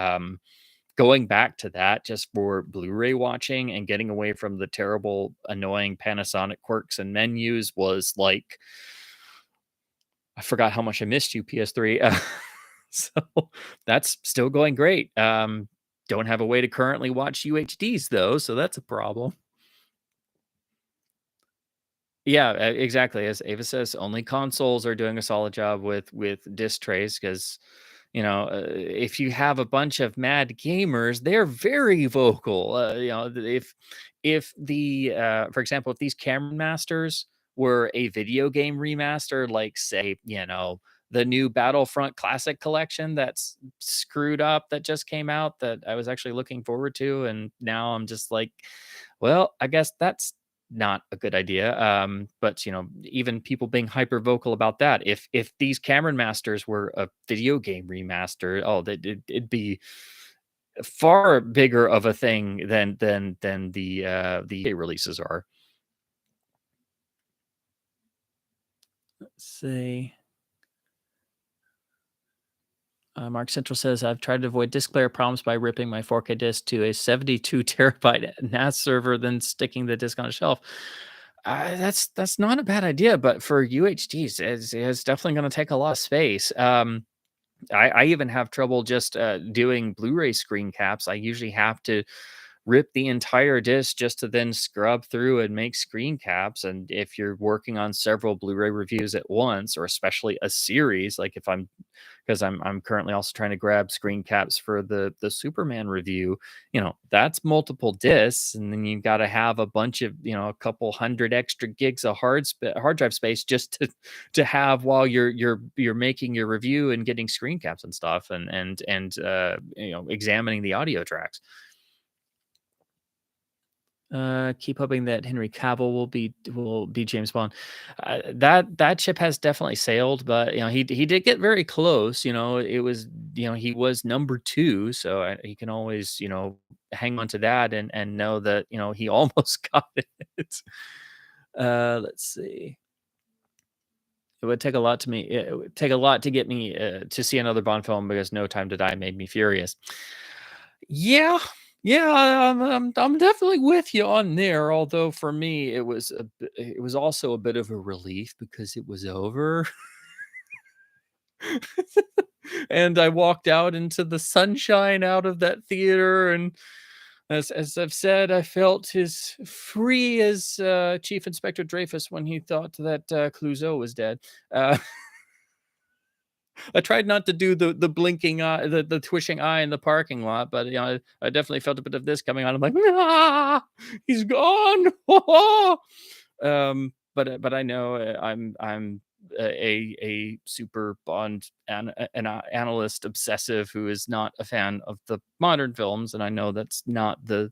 going back to that just for Blu-ray watching and getting away from the terrible, annoying Panasonic quirks and menus was like, I forgot how much I missed you, PS3. So that's still going great. Don't have a way to currently watch UHDs though, so that's a problem. Yeah, exactly. As Ava says, only consoles are doing a solid job with disc trays because if you have a bunch of mad gamers, they're very vocal. If the for example, if these camera masters were a video game remaster, like say the new Battlefront Classic Collection that's screwed up that just came out that I was actually looking forward to, and now I'm just like, well, I guess that's not a good idea. But even people being hyper vocal about that, if these Cameron Masters were a video game remaster, oh, it'd be far bigger of a thing than the releases are. Let's see. Mark Central says, I've tried to avoid disk player problems by ripping my 4K disc to a 72 terabyte NAS server, then sticking the disc on a shelf. That's not a bad idea, but for UHDs, it's definitely going to take a lot of space. I even have trouble just doing Blu-ray screen caps. I usually have to rip the entire disc just to then scrub through and make screen caps. And if you're working on several Blu-ray reviews at once, or especially a series, like if I'm because I'm currently also trying to grab screen caps for the Superman review, that's multiple discs, and then you've got to have a bunch of a couple hundred extra gigs of hard drive space just to have while you're making your review and getting screen caps and stuff and examining the audio tracks. Keep hoping that Henry Cavill will be James Bond. That ship has definitely sailed, but he did get very close. It was he was number two, so he can always hang on to that and know that he almost got it. Let's see. It would take a lot it would take a lot to get me to see another Bond film because No Time to Die made me furious. Yeah, yeah, I'm definitely with you on there. Although for me, it was also a bit of a relief because it was over, and I walked out into the sunshine out of that theater. And as I've said, I felt as free as Chief Inspector Dreyfus when he thought that Clouseau was dead. Uh, I tried not to do the blinking eye, the twitching eye in the parking lot, but I definitely felt a bit of this coming on. I'm like, ah, he's gone. But I know I'm a super Bond an analyst obsessive who is not a fan of the modern films, and I know that's not the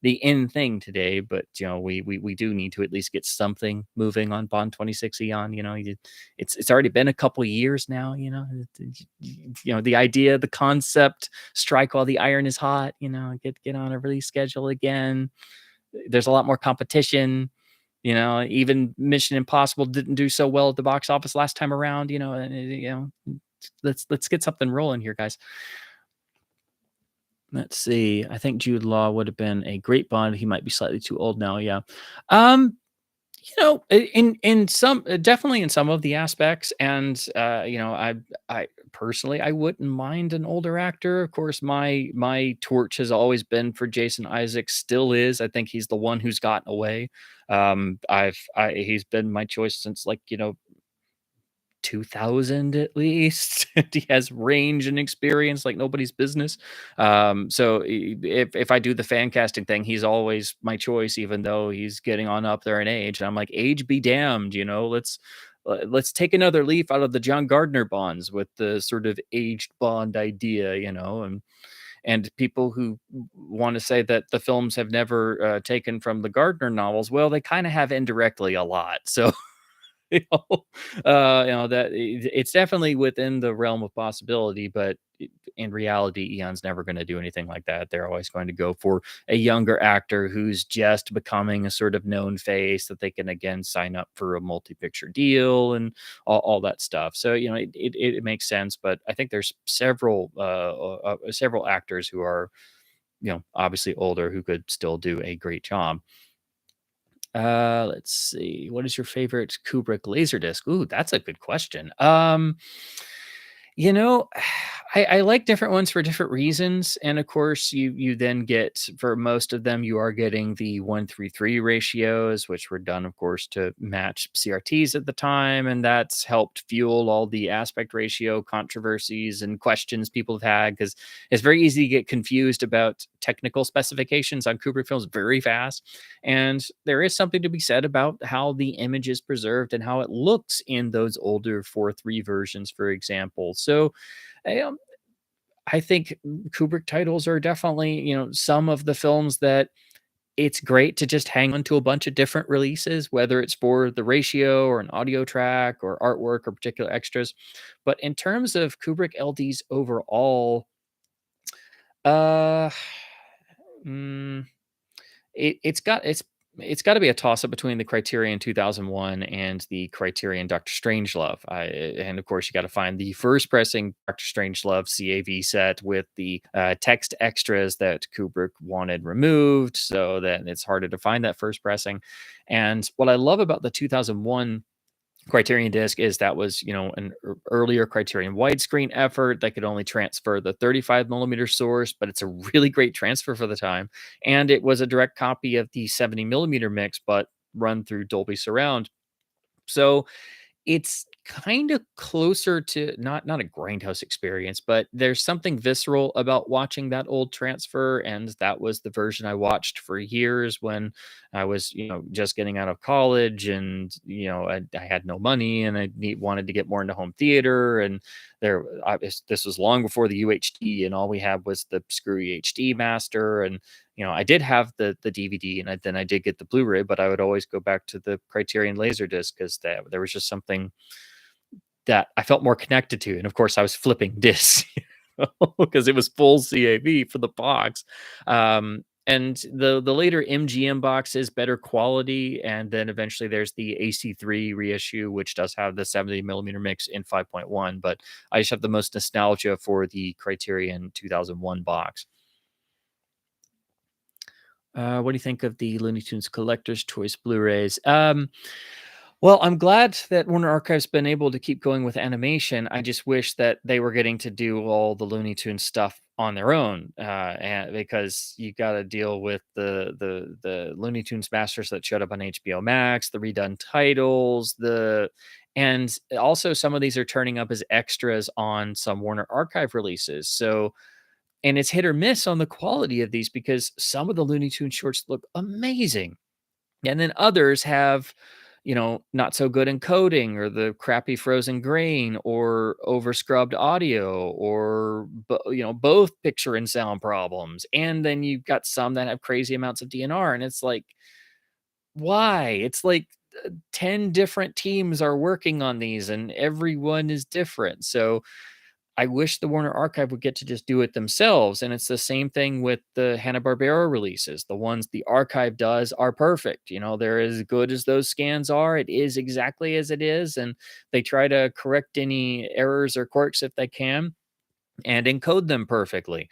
in thing today. But we do need to at least get something moving on Bond 26 Eon. It's already been a couple years now. The idea, the concept, strike while the iron is hot. Get on a release schedule again. There's a lot more competition. Even Mission Impossible didn't do so well at the box office last time around. Let's get something rolling here, guys. Let's see. I think Jude Law would have been a great Bond. He might be slightly too old now. Yeah. Um, in some definitely in some of the aspects, and I personally I wouldn't mind an older actor. Of course, my torch has always been for Jason Isaacs, still is. I think he's the one who's gotten away. He's been my choice since 2000 at least. And he has range and experience like nobody's business. So if I do the fan casting thing, he's always my choice, even though he's getting on up there in age. And I'm like, age be damned, let's take another leaf out of the John Gardner Bonds with the sort of aged Bond idea, and people who want to say that the films have never taken from the Gardner novels, well, they kind of have indirectly a lot. So you know, that it's definitely within the realm of possibility, but in reality, Eon's never going to do anything like that. They're always going to go for a younger actor who's just becoming a sort of known face that they can again sign up for a multi-picture deal and all that stuff. So it makes sense, but I think there's several actors who are obviously older, who could still do a great job. Let's see. What is your favorite Kubrick Laserdisc? Ooh, that's a good question. You know, I like different ones for different reasons, and of course, you then get, for most of them, you are getting the 1:3:3 ratios, which were done, of course, to match CRTs at the time, and that's helped fuel all the aspect ratio controversies and questions people have had, because it's very easy to get confused about technical specifications on Kubrick films very fast, and there is something to be said about how the image is preserved and how it looks in those older 4:3 versions, for example. So, um, I think Kubrick titles are definitely, some of the films that it's great to just hang on to a bunch of different releases, whether it's for the ratio or an audio track or artwork or particular extras. But in terms of Kubrick LDs overall, uh, mm, it's got to be a toss up between the Criterion 2001 and the Criterion Doctor Strangelove. And of course, you got to find the first pressing Doctor Strangelove CAV set with the text extras that Kubrick wanted removed, so that it's harder to find that first pressing. And what I love about the 2001 Criterion disc is that was, an earlier Criterion widescreen effort that could only transfer the 35 millimeter source, but it's a really great transfer for the time. And it was a direct copy of the 70 millimeter mix, but run through Dolby Surround. So it's kind of closer to, not a grindhouse experience, but there's something visceral about watching that old transfer, and that was the version I watched for years when I was, just getting out of college, and I had no money, and wanted to get more into home theater, and this was long before the UHD, and all we had was the screwy HD master, and I did have the DVD, and then I did get the Blu-ray, but I would always go back to the Criterion Laserdisc because there was just something that I felt more connected to. And of course, I was flipping discs because it was full CAV for the box. And the later MGM box is better quality, and then eventually there's the AC3 reissue, which does have the 70 millimeter mix in 5.1. But I just have the most nostalgia for the Criterion 2001 box. What do you think of the Looney Tunes Collector's Choice Blu-rays? Well, I'm glad that Warner Archive's been able to keep going with animation. I just wish that they were getting to do all the Looney Tunes stuff on their own, and because you got to deal with the Looney Tunes masters that showed up on HBO Max, the redone titles, and also some of these are turning up as extras on some Warner Archive releases. So, and it's hit or miss on the quality of these, because some of the Looney Tunes shorts look amazing. And then others have, not so good encoding, or the crappy frozen grain, or over scrubbed audio, or, both picture and sound problems. And then you've got some that have crazy amounts of DNR. And it's like, why? It's like 10 different teams are working on these, and everyone is different. So, I wish the Warner Archive would get to just do it themselves, and it's the same thing with the Hanna-Barbera releases. The ones the archive does are perfect. They're as good as those scans are. It is exactly as it is, and they try to correct any errors or quirks if they can and encode them perfectly.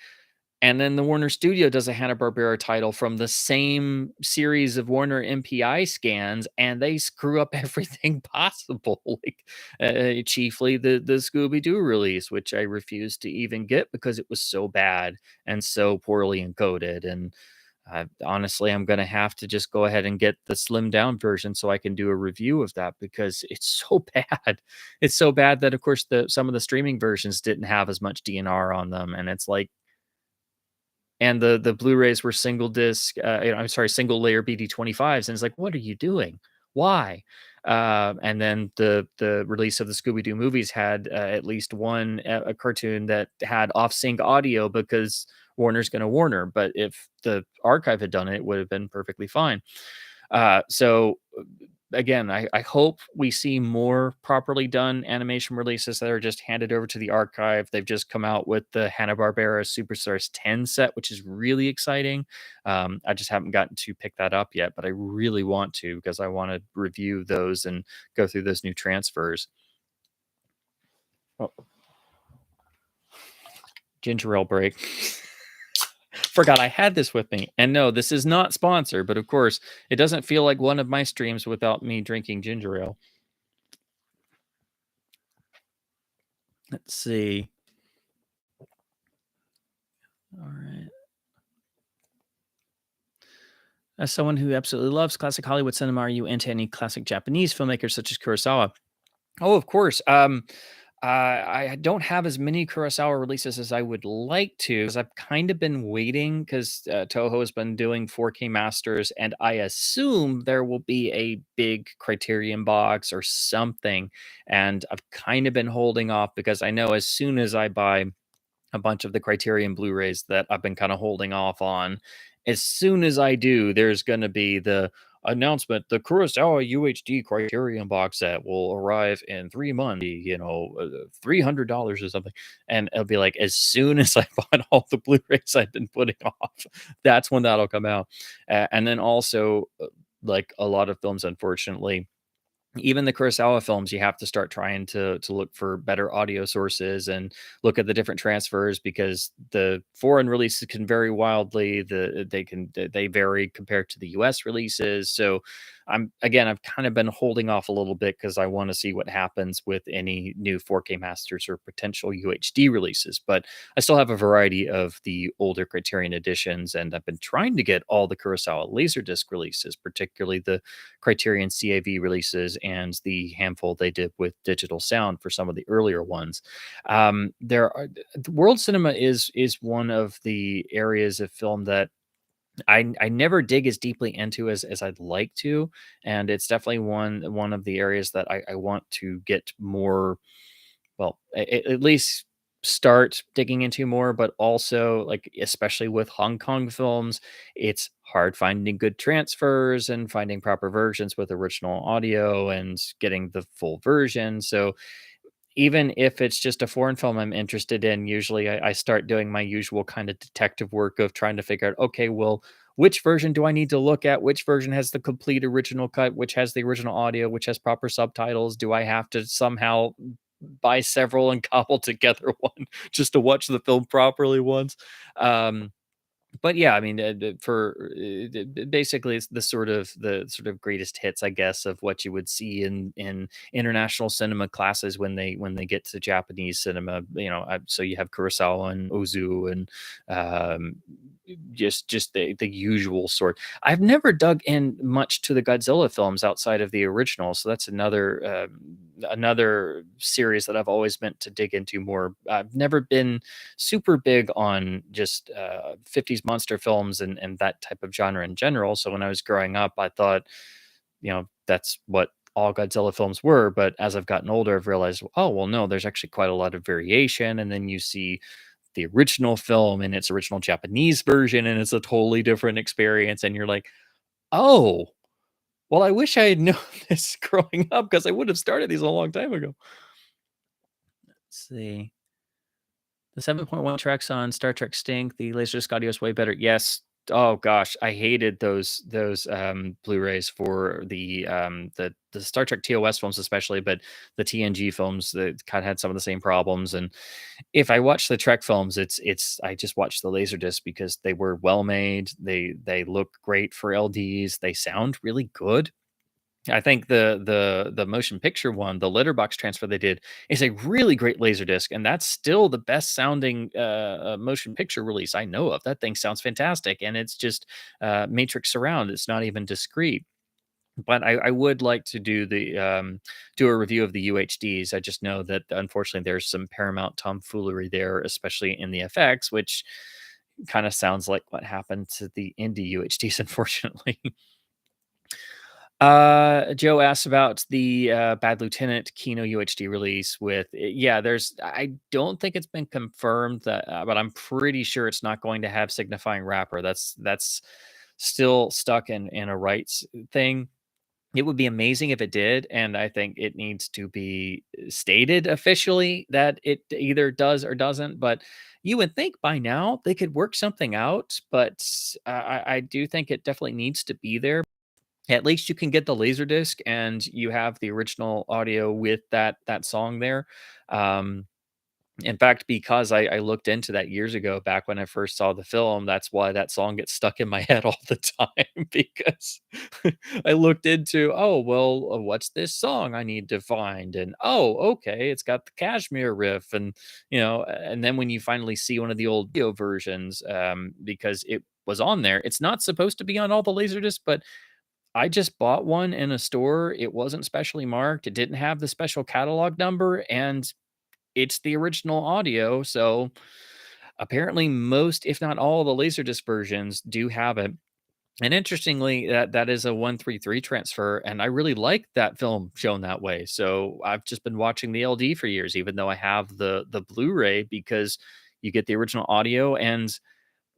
And then the Warner Studio does a Hanna-Barbera title from the same series of Warner MPI scans, and they screw up everything possible, like, chiefly the Scooby-Doo release, which I refused to even get because it was so bad and so poorly encoded. And honestly, I'm gonna have to just go ahead and get the slimmed down version so I can do a review of that, because it's so bad. It's so bad that, of course, some of the streaming versions didn't have as much DNR on them, and it's like, and the Blu-rays were single disc, I'm sorry, single layer BD25s, and it's like, "What are you doing? Why?" And then the release of the Scooby-Doo movies had, at least one, a cartoon that had off-sync audio, because Warner's gonna Warner, but if the archive had done it, it would have been perfectly fine. So again, I hope we see more properly done animation releases that are just handed over to the archive. They've just come out with the Hanna-Barbera Superstars 10 set, which is really exciting. I just haven't gotten to pick that up yet, but I really want to, because I want to review those and go through those new transfers. Oh, ginger ale break. Forgot I had this with me. And no, this is not sponsored, but of course, it doesn't feel like one of my streams without me drinking ginger ale. Let's see. All right. As someone who absolutely loves classic Hollywood cinema, are you into any classic Japanese filmmakers such as Kurosawa? Oh, of course. I don't have as many Kurosawa releases as I would like to, because I've kind of been waiting because Toho has been doing 4K masters, and I assume there will be a big Criterion box or something. And I've kind of been holding off because I know as soon as I buy a bunch of the Criterion Blu-rays that I've been kind of holding off on. As soon as I do, there's going to be the announcement: the Kurosawa UHD Criterion box set will arrive in 3 months. $300 or something, and it'll be like as soon as I bought all the Blu-rays I've been putting off, that's when that'll come out. And then also, like a lot of films, unfortunately, even the Kurosawa films, you have to start trying to look for better audio sources and look at the different transfers, because the foreign releases can vary wildly. They vary compared to the US releases. So I've kind of been holding off a little bit because I want to see what happens with any new 4K masters or potential UHD releases. But I still have a variety of the older Criterion editions, and I've been trying to get all the Kurosawa Laserdisc releases, particularly the Criterion CAV releases and the handful they did with digital sound for some of the earlier ones. There are World cinema is one of the areas of film that I never dig as deeply into as I'd like to, and it's definitely one of the areas that I want to get more, well, at least start digging into more. But also, like, especially with Hong Kong films, it's hard finding good transfers and finding proper versions with original audio and getting the full version. So even if it's just a foreign film I'm interested in, usually I start doing my usual kind of detective work of trying to figure out, okay, well, which version do I need to look at? Which version has the complete original cut? Which has the original audio? Which has proper subtitles? Do I have to somehow buy several and cobble together one just to watch the film properly once? Um, but yeah, I mean, basically, it's the sort of greatest hits, I guess, of what you would see in international cinema classes when they get to Japanese cinema. So you have Kurosawa and Ozu and um, just the usual sort. I've never dug in much to the Godzilla films outside of the original, so that's another series that I've always meant to dig into more. I've never been super big on just 50s monster films and that type of genre in general. So when I was growing up, I thought, that's what all Godzilla films were. But as I've gotten older, I've realized, oh, well, no, there's actually quite a lot of variation. And then you see the original film in its original Japanese version, and it's a totally different experience. And you're like, oh, well, I wish I had known this growing up, because I would have started these a long time ago. Let's see. The 7.1 tracks on Star Trek stink. The Laserdisc audio is way better. Yes. Oh gosh, I hated those Blu-rays for the Star Trek TOS films especially, but the TNG films that kind of had some of the same problems. And if I watch the Trek films, it's I just watch the Laserdisc because they were well made. They look great for LDs. They sound really good. I think the motion picture one, the letterbox transfer they did, is a really great Laserdisc, and that's still the best sounding motion picture release I know of. That thing sounds fantastic, and it's just matrix surround. It's not even discrete. But I would like to do a review of the UHDs. I just know that unfortunately there's some Paramount tomfoolery there, especially in the FX, which kind of sounds like what happened to the indie UHDs, unfortunately. Joe asked about the Bad Lieutenant Kino UHD release yeah, I don't think it's been confirmed that, but I'm pretty sure it's not going to have signifying wrapper. That's still stuck in a rights thing. It would be amazing if it did, and I think it needs to be stated officially that it either does or doesn't. But you would think by now they could work something out, but I do think it definitely needs to be there. At least you can get the Laserdisc and you have the original audio with that song there. Um, In fact, because I looked into that years ago, back when I first saw the film, that's why that song gets stuck in my head all the time because I looked into, oh, well, what's this song I need to find? And oh, okay, it's got the Kashmir riff. And, and then when you finally see one of the old video versions, because it was on there, it's not supposed to be on all the Laserdiscs, but I just bought one in a store. It wasn't specially marked. It didn't have the special catalog number. And it's the original audio, so apparently most, if not all, the Laserdisc versions do have it. And interestingly, that is a 133 transfer, and I really like that film shown that way. So I've just been watching the LD for years, even though I have the Blu-ray, because you get the original audio, and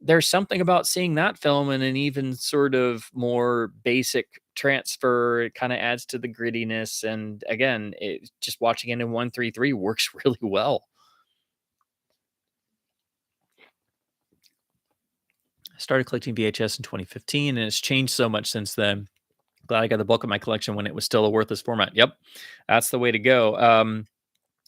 there's something about seeing that film in an even sort of more basic transfer. It kind of adds to the grittiness, and again, just watching it in 133 works really well. I started collecting VHS in 2015, and it's changed so much since then. Glad I got the bulk of my collection when it was still a worthless format. Yep, that's the way to go.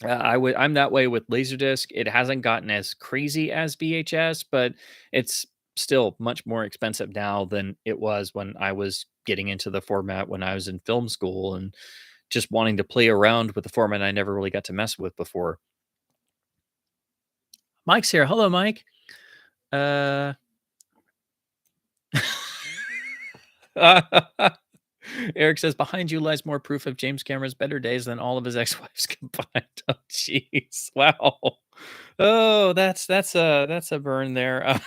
I'm that way with Laserdisc. It hasn't gotten as crazy as VHS, but it's still much more expensive now than it was when I was getting into the format when I was in film school and just wanting to play around with the format I never really got to mess with before. Mike's here. Hello, Mike. Uh, Eric says, behind you lies more proof of James Cameron's better days than all of his ex-wives combined. Oh, jeez. Wow. Oh, that's a burn there.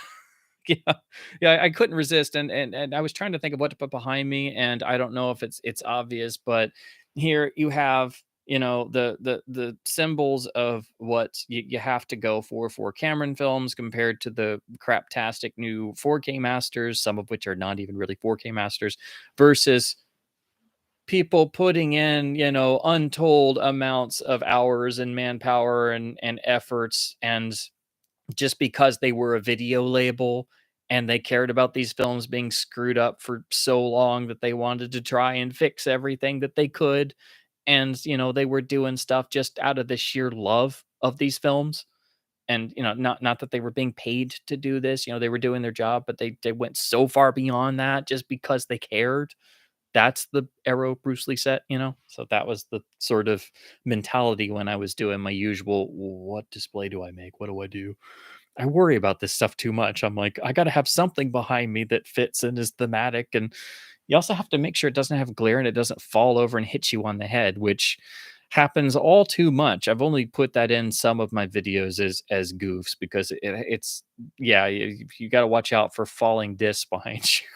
Yeah. Yeah, I couldn't resist, and I was trying to think of what to put behind me, and I don't know if it's obvious, but here you have, the symbols of what you have to go for Cameron films compared to the craptastic new 4K masters, some of which are not even really 4K masters, versus people putting in, untold amounts of hours and manpower and efforts, and just because they were a video label and they cared about these films being screwed up for so long that they wanted to try and fix everything that they could. And, they were doing stuff just out of the sheer love of these films. And, not that they were being paid to do this, they were doing their job, but they went so far beyond that just because they cared. That's the Arrow Bruce Lee set, So that was the sort of mentality when I was doing my usual, what display do I make? What do I do? I worry about this stuff too much. I'm like, I got to have something behind me that fits and is thematic. And you also have to make sure it doesn't have glare and it doesn't fall over and hit you on the head, which happens all too much. I've only put that in some of my videos as goofs because it's, yeah, you got to watch out for falling discs behind you.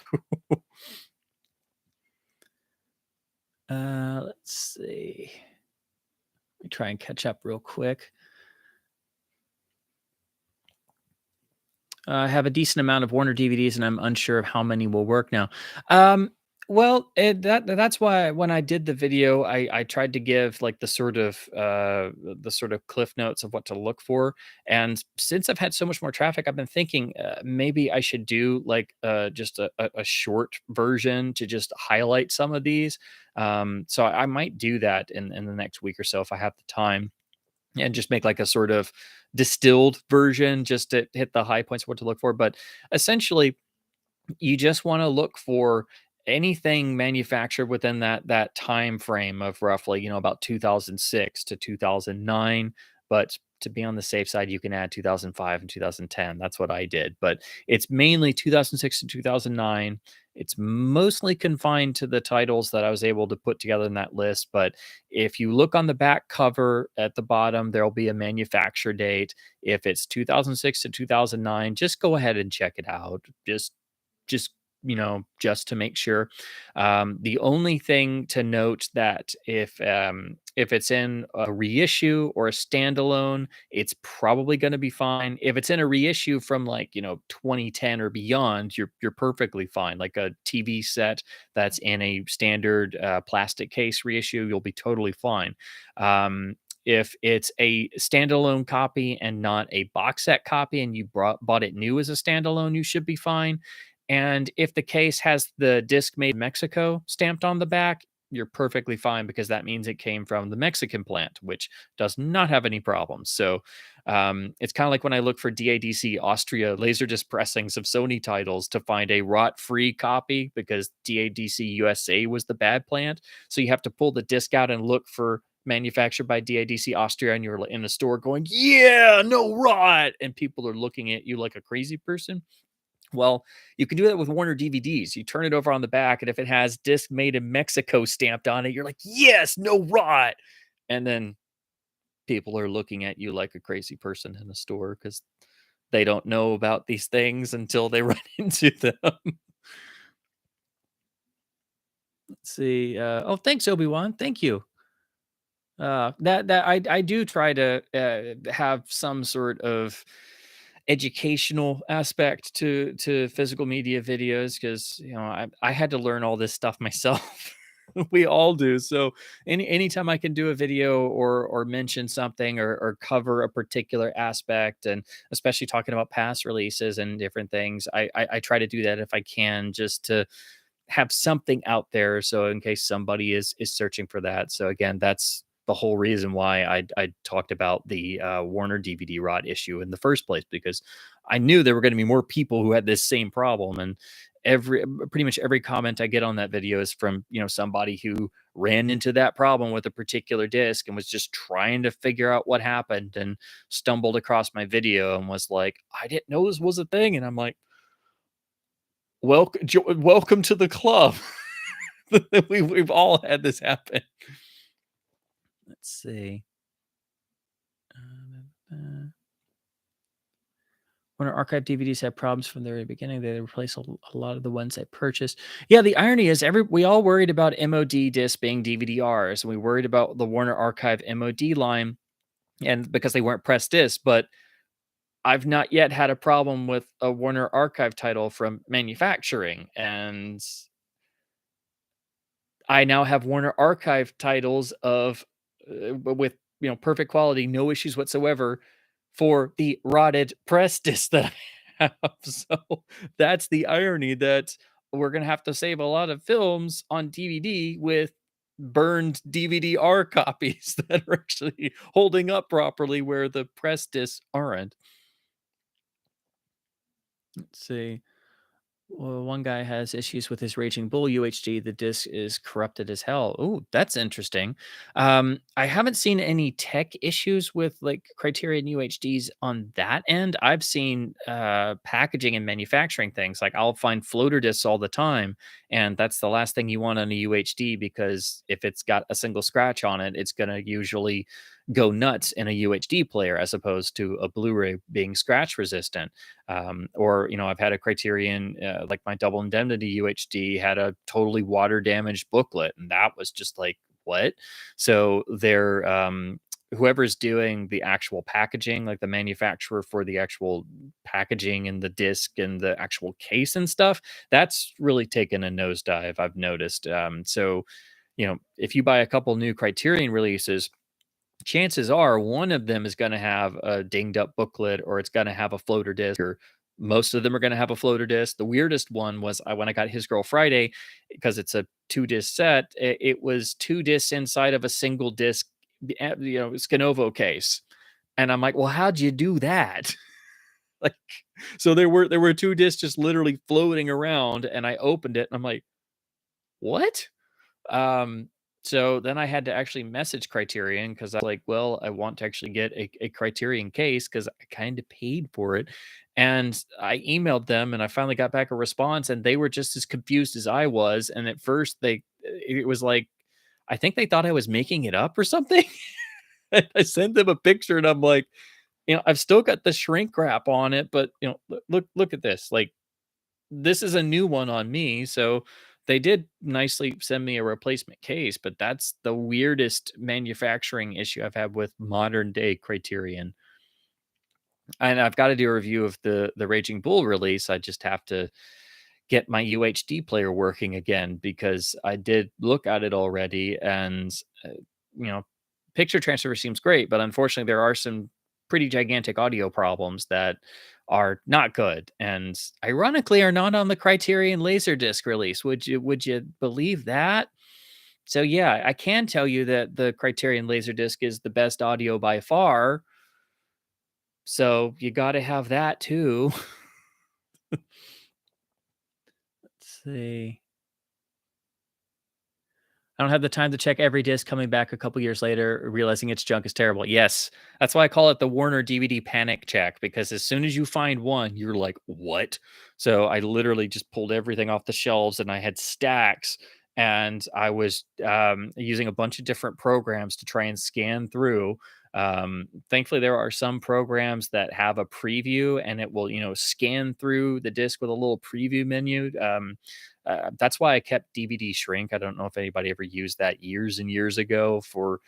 Let's see. Let me try and catch up real quick. I have a decent amount of Warner DVDs, and I'm unsure of how many will work now. Well, that's why when I did the video, I tried to give like the sort of cliff notes of what to look for. And since I've had so much more traffic, I've been thinking maybe I should do like just a short version to just highlight some of these. So I might do that in the next week or so if I have the time and just make like a sort of distilled version just to hit the high points of what to look for. But essentially, you just want to look for anything manufactured within that time frame of roughly, about 2006 to 2009. But to be on the safe side, you can add 2005 and 2010. That's what I did. But it's mainly 2006 to 2009. It's mostly confined to the titles that I was able to put together in that list. But if you look on the back cover at the bottom, there'll be a manufacture date. If it's 2006 to 2009, just go ahead and check it out. Just just to make sure. The only thing to note that if it's in a reissue or a standalone, it's probably going to be fine. If it's in a reissue from like 2010 or beyond, you're perfectly fine. Like a TV set that's in a standard plastic case reissue, you'll be totally fine. If it's a standalone copy and not a box set copy, and you bought it new as a standalone, you should be fine. And if the case has the disc made in Mexico stamped on the back, you're perfectly fine because that means it came from the Mexican plant, which does not have any problems. So it's kind of like when I look for DADC Austria laserdisc pressings of Sony titles to find a rot-free copy because DADC USA was the bad plant. So you have to pull the disc out and look for manufactured by DADC Austria, and you're in a store going, "Yeah, no rot," and people are looking at you like a crazy person. Well, you can do that with Warner DVDs. You turn it over on the back, and if it has disc made in Mexico stamped on it, you're like, "Yes, no rot." And then people are looking at you like a crazy person in the store because they don't know about these things until they run into them. Let's see. Oh, thanks, Obi-Wan. Thank you. That I do try to have some sort of educational aspect to physical media videos because I had to learn all this stuff myself. We all do. So anytime I can do a video or mention something or cover a particular aspect, and especially talking about past releases and different things, I try to do that if I can, just to have something out there, so in case somebody is searching for that. So again, that's the whole reason why I talked about the Warner DVD rot issue in the first place, because I knew there were going to be more people who had this same problem. And pretty much every comment I get on that video is from somebody who ran into that problem with a particular disc and was just trying to figure out what happened and stumbled across my video and was like, "I didn't know this was a thing," and I'm like, welcome to the club. We've all had this happen. Let's see. When our archive DVDs have problems from the very beginning, they replace a lot of the ones I purchased. Yeah, the irony is we all worried about MOD discs being DVD-Rs, and we worried about the Warner Archive MOD line, and because they weren't pressed discs, but I've not yet had a problem with a Warner Archive title from manufacturing, and I now have Warner Archive titles of with perfect quality, no issues whatsoever for the rotted press disc that I have. So that's the irony, that we're gonna have to save a lot of films on DVD with burned DVD-R copies that are actually holding up properly where the press discs aren't. Let's see. Well, one guy has issues with his Raging Bull UHD. The disc is corrupted as hell. Oh, that's interesting. I haven't seen any tech issues with like Criterion UHDs on that end. I've seen packaging and manufacturing things. Like I'll find floater discs all the time, and that's the last thing you want on a UHD, because if it's got a single scratch on it, it's going to usually go nuts in a UHD player as opposed to a Blu-ray being scratch resistant. Or I've had a Criterion, like my Double Indemnity UHD had a totally water damaged booklet, and that was just like, what? So they're whoever's doing the actual packaging, like the manufacturer for the actual packaging and the disc and the actual case and stuff, that's really taken a nosedive, I've noticed. So if you buy a couple new Criterion releases, chances are one of them is going to have a dinged up booklet, or it's going to have a floater disc, or most of them are going to have a floater disc. The weirdest one was when I got His Girl Friday, because it's a 2-disc set. It was 2 discs inside of a single disc, Skinovo case, and I'm like, well, how'd you do that? Like, so there were 2 discs just literally floating around, and I opened it, and I'm like, what? Um, so then I had to actually message Criterion, because I was like, well, I want to actually get a Criterion case because I kind of paid for it. And I emailed them, and I finally got back a response, and they were just as confused as I was. And at first it was like, I think they thought I was making it up or something. And I sent them a picture, and I'm like, I've still got the shrink wrap on it, but look at this. Like, this is a new one on me. So they did nicely send me a replacement case, but that's the weirdest manufacturing issue I've had with modern day Criterion. And I've got to do a review of the Raging Bull release. I just have to get my UHD player working again, because I did look at it already, and you know, picture transfer seems great, but unfortunately there are some pretty gigantic audio problems that are not good, and ironically are not on the Criterion Laserdisc release. Would you believe that? So yeah, I can tell you that the Criterion Laserdisc is the best audio by far. So you got to have that too. Let's see. I don't have the time to check every disc coming back a couple years later, realizing its junk is terrible. Yes, that's why I call it the Warner DVD panic check, because as soon as you find one, you're like, what? So I literally just pulled everything off the shelves and I had stacks and I was using a bunch of different programs to try and scan through. Thankfully, there are some programs that have a preview and it will, scan through the disc with a little preview menu. That's why I kept DVD Shrink. I don't know if anybody ever used that years and years ago for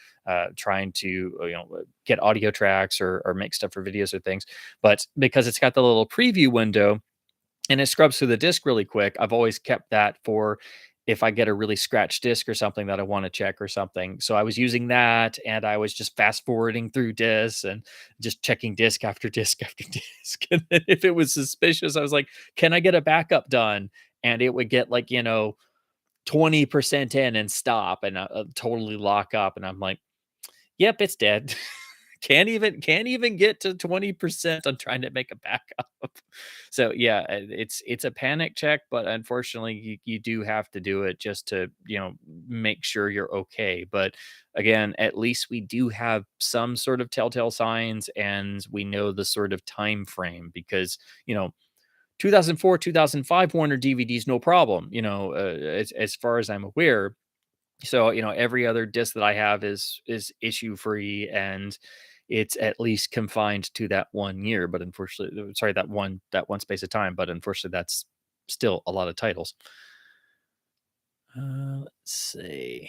trying to get audio tracks or make stuff for videos or things. But because it's got the little preview window and it scrubs through the disc really quick, I've always kept that for if I get a really scratched disc or something that I want to check or something. So I was using that and I was just fast forwarding through discs and just checking disc after disc after disc. And then if it was suspicious, I was like, can I get a backup done? And it would get like, 20% in and stop and totally lock up. And I'm like, yep, it's dead. Can't even get to 20% on trying to make a backup. So yeah, it's a panic check, but unfortunately you do have to do it just to, make sure you're okay. But again, at least we do have some sort of telltale signs and we know the sort of time frame because, 2004, 2005 Warner DVDs, no problem, as far as I'm aware. So, every other disc that I have is issue free and it's at least confined to that 1 year. But unfortunately, sorry, that one space of time. But unfortunately, that's still a lot of titles. Let's see.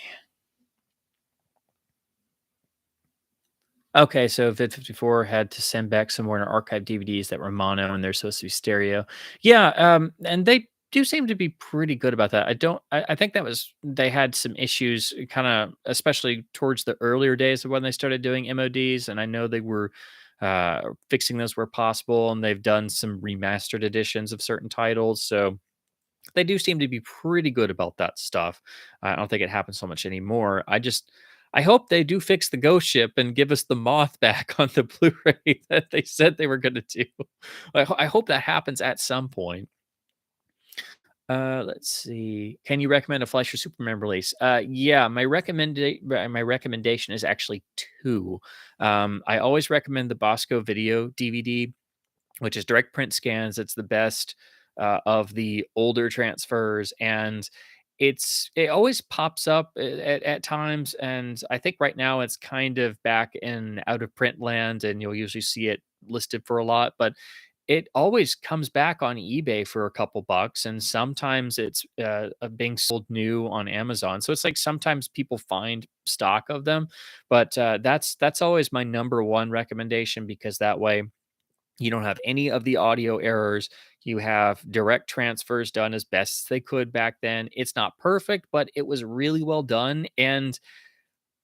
Okay, so Vid54 had to send back some Warner Archive DVDs that were mono and they're supposed to be stereo. Yeah, and they do seem to be pretty good about that. I think that was they had some issues kind of especially towards the earlier days of when they started doing MODs, and I know they were fixing those where possible, and they've done some remastered editions of certain titles. So they do seem to be pretty good about that stuff. I don't think it happens so much anymore. I hope they do fix the ghost ship and give us the moth back on the Blu-ray that they said they were going to do. I hope that happens at some point. Let's see. Can you recommend a Fleischer Superman release? Yeah, my recommendation is actually two. I always recommend the Bosco Video DVD, which is direct print scans. It's the best of the older transfers, and it always pops up at times. And I think right now it's kind of back in out of print land, and you'll usually see it listed for a lot, but it always comes back on eBay for a couple bucks, and sometimes it's being sold new on Amazon. So it's like sometimes people find stock of them, but that's always my number one recommendation because that way you don't have any of the audio errors. You have direct transfers done as best as they could back then. It's not perfect, but it was really well done. And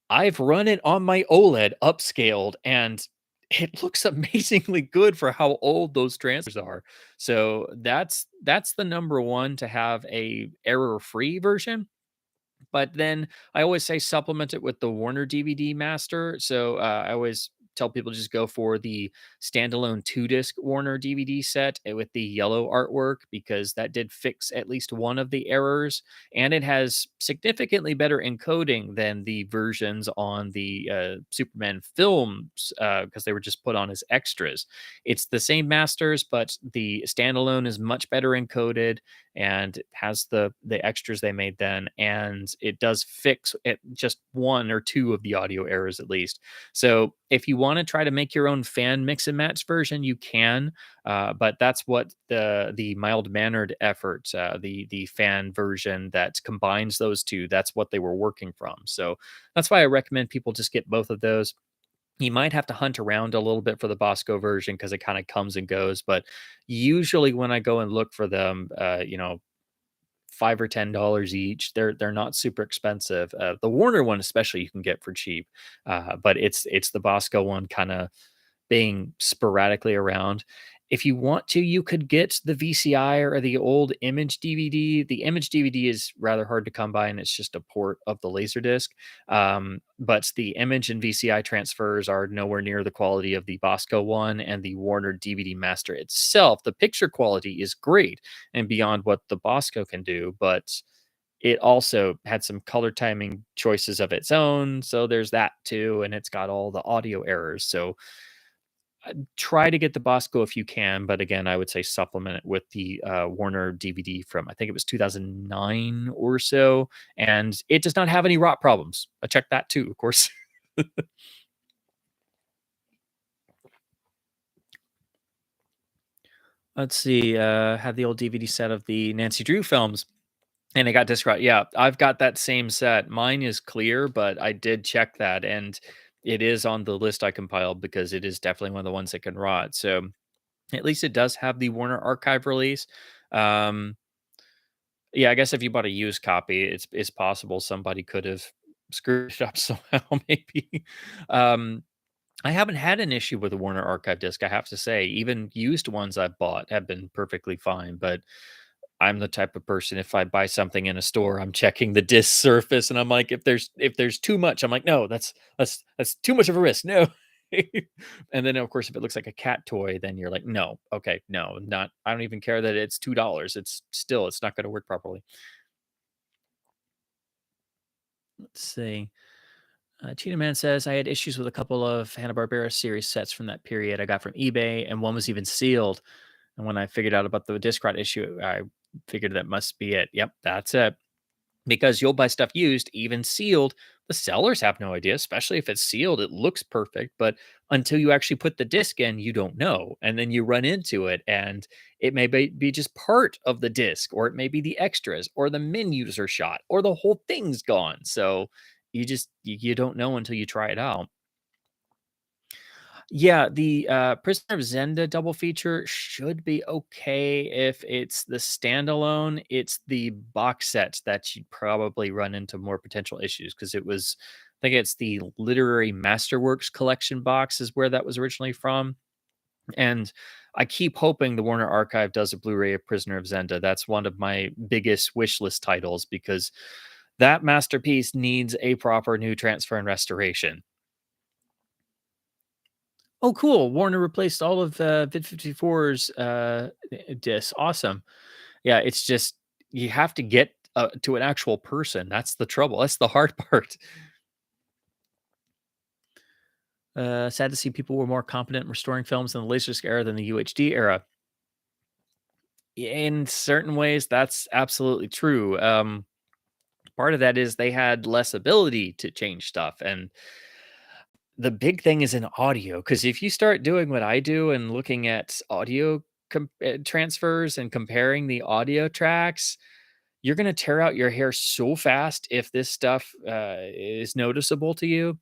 I've run it on my OLED upscaled and it looks amazingly good for how old those transfers are. So that's the number one to have a error-free version. But then I always say supplement it with the Warner DVD master. So I always tell people just go for the standalone 2-disc Warner DVD set with the yellow artwork because that did fix at least one of the errors, and it has significantly better encoding than the versions on the Superman films because they were just put on as extras. It's the same masters, but the standalone is much better encoded and it has the extras they made then, and it does fix it just one or two of the audio errors at least. So if you want to try to make your own fan mix and match version, you can, but that's what the mild mannered effort, the fan version that combines those two, that's what they were working from. So that's why I recommend people just get both of those. You might have to hunt around a little bit for the Bosco version because it kind of comes and goes. But usually, when I go and look for them, $5 or $10 each. They're not super expensive. The Warner one, especially, you can get for cheap. But it's the Bosco one kind of being sporadically around. If you want to, you could get the VCI or the old image DVD. The image DVD is rather hard to come by, and it's just a port of the Laserdisc. But the image and VCI transfers are nowhere near the quality of the Bosco one and the Warner DVD Master itself. The picture quality is great and beyond what the Bosco can do, but it also had some color timing choices of its own. So there's that too. And it's got all the audio errors. So try to get the Bosco if you can, but again, I would say supplement it with the Warner DVD from I think it was 2009 or so, and it does not have any rot problems. I checked that too, of course. Let's see. Had the old DVD set of the Nancy Drew films, and it got disc rot. Yeah, I've got that same set. Mine is clear, but I did check that, and it is on the list I compiled because it is definitely one of the ones that can rot. So at least it does have the Warner Archive release. Um, Yeah, I guess if you bought a used copy, it's possible somebody could have screwed it up somehow, maybe. Um, I haven't had an issue with a Warner Archive disc, I have to say. Even used ones I've bought have been perfectly fine, but I'm the type of person, if I buy something in a store, I'm checking the disc surface and I'm like, if there's too much, I'm like, no, that's too much of a risk. No. And then of course, if it looks like a cat toy, then you're like, no, okay, no, not I don't even care that it's $2. It's not gonna work properly. Let's see. Cheetah Man says I had issues with a couple of Hanna-Barbera series sets from that period I got from eBay, and one was even sealed. And when I figured out about the disc rot issue, I figured that must be it. Yep, that's it. Because you'll buy stuff used, even sealed. The sellers have no idea, especially if it's sealed. It looks perfect, but until you actually put the disc in, you don't know. And then you run into it, and it may be just part of the disc, or it may be the extras, or the menus are shot, or the whole thing's gone. So you don't know until you try it out. Yeah, the, Prisoner of Zenda double feature should be okay if it's the standalone. It's the box set that you'd probably run into more potential issues because I think it's the Literary Masterworks collection box is where that was originally from, and I keep hoping the Warner Archive does a Blu-ray of Prisoner of Zenda. That's one of my biggest wish list titles because that masterpiece needs a proper new transfer and restoration. Oh, cool. Warner replaced all of Vid54's discs. Awesome. Yeah, it's just you have to get to an actual person. That's the trouble. That's the hard part. Sad to see people were more competent in restoring films in the Laserdisc era than the UHD era. In certain ways, that's absolutely true. Part of that is they had less ability to change stuff, and the big thing is in audio, because if you start doing what I do and looking at audio transfers and comparing the audio tracks, you're gonna tear out your hair so fast if this stuff, is noticeable to you,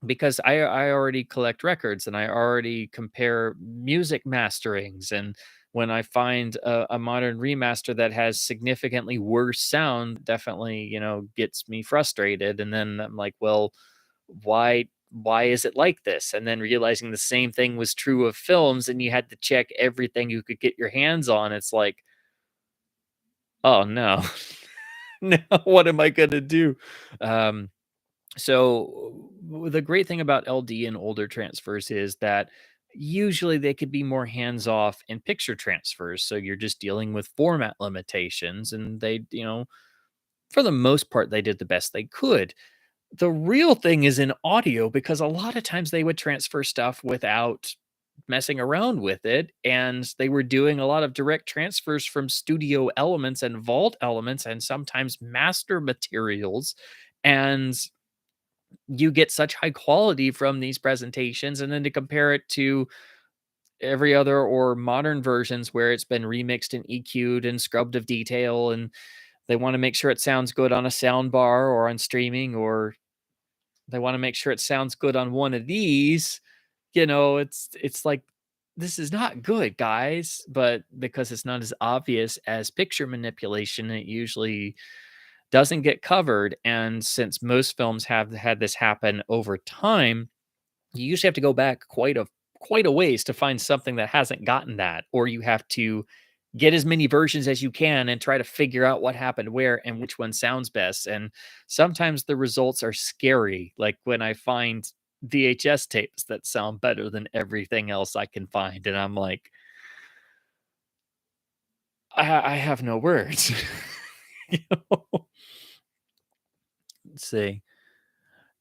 because I already collect records and I already compare music masterings, and when I find a modern remaster that has significantly worse sound, definitely, gets me frustrated, and then I'm like, "Well, why is it like this?" And then realizing the same thing was true of films and you had to check everything you could get your hands on, it's like, "Oh, no. Now what am I gonna do?" Um, the great thing about LD and older transfers is that usually they could be more hands off in picture transfers. So you're just dealing with format limitations, and for the most part, they did the best they could. The real thing is in audio because a lot of times they would transfer stuff without messing around with it, and they were doing a lot of direct transfers from studio elements and vault elements and sometimes master materials, and you get such high quality from these presentations, and then to compare it to every other or modern versions where it's been remixed and EQ'd and scrubbed of detail, and they want to make sure it sounds good on a sound bar or on streaming, or they want to make sure it sounds good on one of these. It's like, this is not good, guys. But because it's not as obvious as picture manipulation, it usually doesn't get covered. And since most films have had this happen over time, you usually have to go back quite a ways to find something that hasn't gotten that, or you have to get as many versions as you can and try to figure out what happened where and which one sounds best. And sometimes the results are scary, like when I find VHS tapes that sound better than everything else I can find, and I'm like, I have no words. You know? Let's see.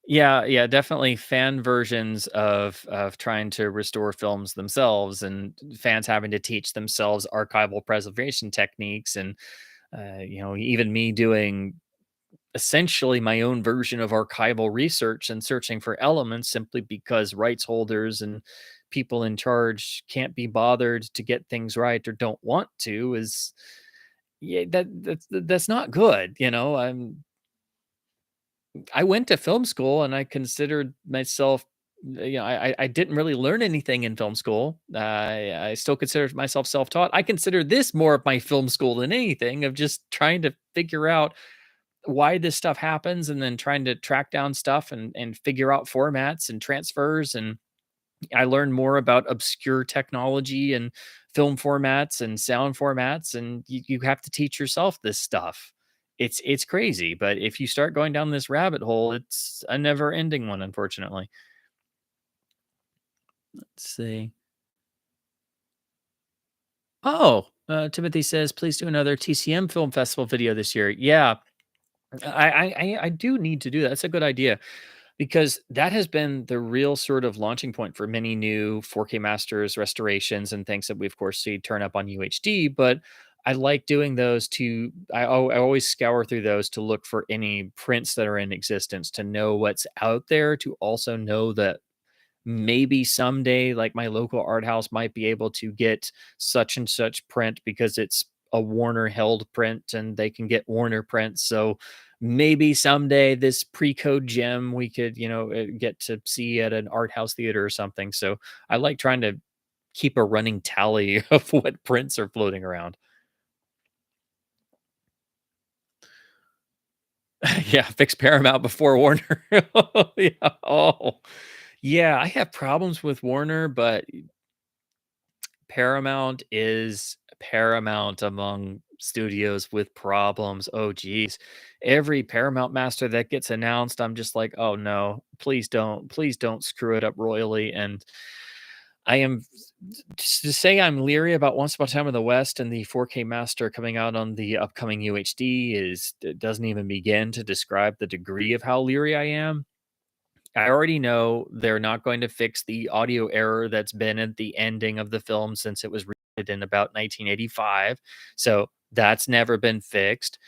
Yeah, yeah, definitely fan versions of trying to restore films themselves, and fans having to teach themselves archival preservation techniques, and even me doing essentially my own version of archival research and searching for elements simply because rights holders and people in charge can't be bothered to get things right or don't want to is yeah, that's not good. I went to film school and I considered myself, I didn't really learn anything in film school. I still consider myself self-taught. I consider this more of my film school than anything, of just trying to figure out why this stuff happens, and then trying to track down stuff and figure out formats and transfers. And I learned more about obscure technology and film formats and sound formats, and you have to teach yourself this stuff. It's crazy, but if you start going down this rabbit hole, it's a never ending one, unfortunately. Let's see. Oh, Timothy says, please do another TCM Film Festival video this year. Yeah, I do need to do that. That's a good idea, because that has been the real sort of launching point for many new 4K masters, restorations, and things that we of course see turn up on UHD. But I like doing those to I always scour through those to look for any prints that are in existence, to know what's out there, to also know that maybe someday, like, my local art house might be able to get such and such print because it's a Warner held print and they can get Warner prints. So maybe someday this pre-code gem we could, get to see at an art house theater or something. So I like trying to keep a running tally of what prints are floating around. Yeah, fix Paramount before Warner. Yeah. Oh, yeah. I have problems with Warner, but Paramount is paramount among studios with problems. Oh, geez. Every Paramount master that gets announced, I'm just like, oh no, please don't screw it up royally. And I am to say I'm leery about Once Upon a Time in the West and the 4K master coming out on the upcoming UHD is it doesn't even begin to describe the degree of how leery I am. I already know they're not going to fix the audio error that's been at the ending of the film since it was rated in about 1985. So that's never been fixed.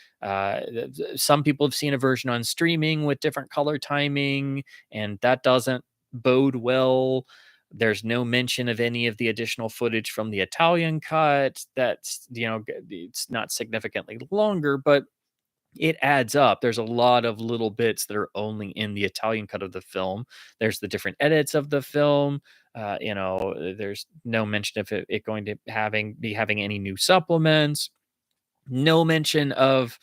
Some people have seen a version on streaming with different color timing, and that doesn't bode well. There's no mention of any of the additional footage from the Italian cut. That's, it's not significantly longer, but it adds up. There's a lot of little bits that are only in the Italian cut of the film. There's the different edits of the film. There's no mention of it going to having any new supplements. No mention of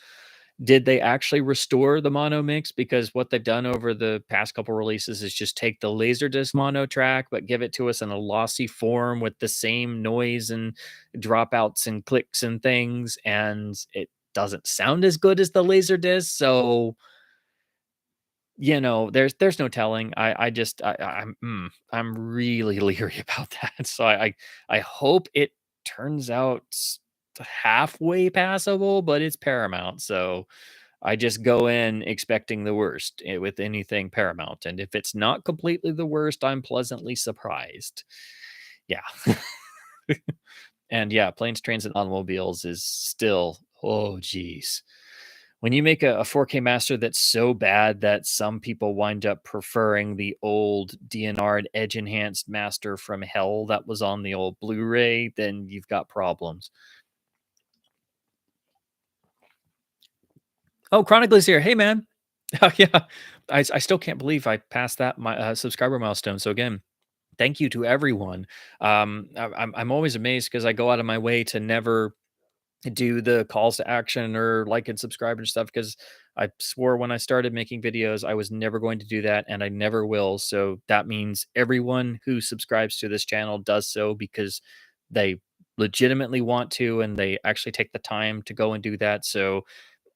did they actually restore the mono mix, because what they've done over the past couple releases is just take the Laserdisc mono track, but give it to us in a lossy form with the same noise and dropouts and clicks and things, and it doesn't sound as good as the Laserdisc. So, there's no telling. I'm really leery about that. So I hope it turns out halfway passable, but it's Paramount, so I just go in expecting the worst, with anything Paramount, and if it's not completely the worst, I'm pleasantly surprised. Yeah. And yeah, planes, trains, and automobiles is still, oh geez. When you make a 4K master that's so bad that some people wind up preferring the old DNR and edge enhanced master from hell that was on the old Blu-ray, then you've got problems. Oh, Chronicles here. Hey, man. Oh, yeah. I still can't believe I passed that my subscriber milestone. So again, thank you to everyone. I'm always amazed because I go out of my way to never do the calls to action or like and subscribe and stuff, because I swore when I started making videos I was never going to do that, and I never will. So that means everyone who subscribes to this channel does so because they legitimately want to, and they actually take the time to go and do that. So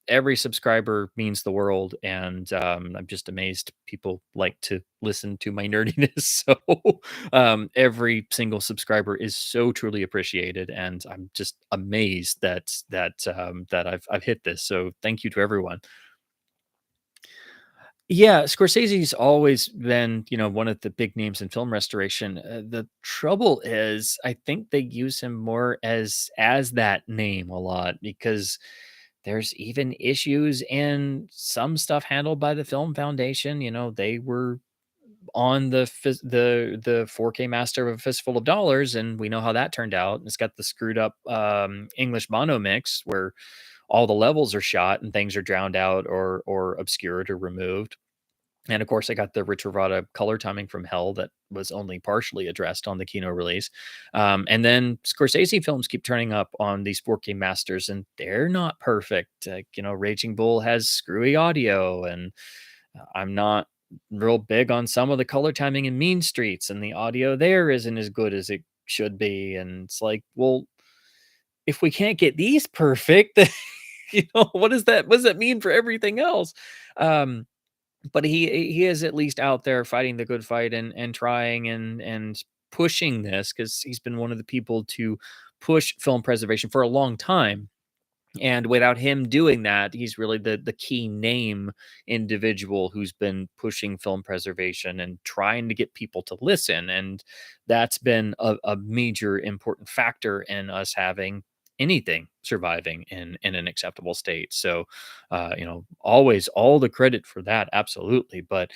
every subscriber means the world, and I'm just amazed people like to listen to my nerdiness. So every single subscriber is so truly appreciated, and I'm just amazed that I've hit this. So thank you to everyone. Yeah, Scorsese's always been, one of the big names in film restoration. The trouble is, I think they use him more as that name a lot, because there's even issues in some stuff handled by the Film Foundation. They were on the 4K master of a fistful of dollars, and we know how that turned out. It's got the screwed up English mono mix where all the levels are shot and things are drowned out or obscured or removed. And of course, I got the Rich Rivada color timing from hell that was only partially addressed on the Kino release. And then Scorsese films keep turning up on these 4K masters, and they're not perfect. Raging Bull has screwy audio, and I'm not real big on some of the color timing in Mean Streets, and the audio there isn't as good as it should be. And it's like, well, if we can't get these perfect, then, what does that mean for everything else? Um, but he is at least out there fighting the good fight, and trying and pushing this, because he's been one of the people to push film preservation for a long time. And without him doing that, he's really the key name individual who's been pushing film preservation and trying to get people to listen. And that's been a major important factor in us having anything surviving in an acceptable state. So always all the credit for that, absolutely. But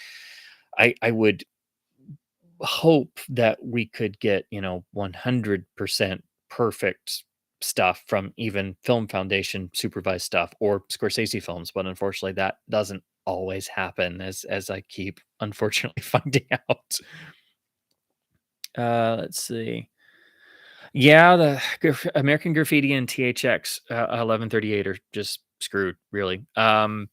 I would hope that we could get 100% perfect stuff from even Film Foundation supervised stuff or Scorsese films, but unfortunately that doesn't always happen, as I keep unfortunately finding out. Let's see. Yeah, the American Graffiti and THX 1138 are just screwed, really. Eh,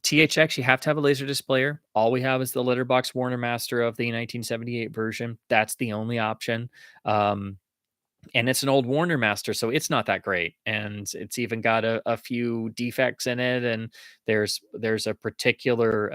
THX, you have to have a Laserdisc player. All we have is the letterbox Warner Master of the 1978 version. That's the only option. Um, and it's an old Warner Master, so it's not that great. And it's even got a few defects in it. And there's a particular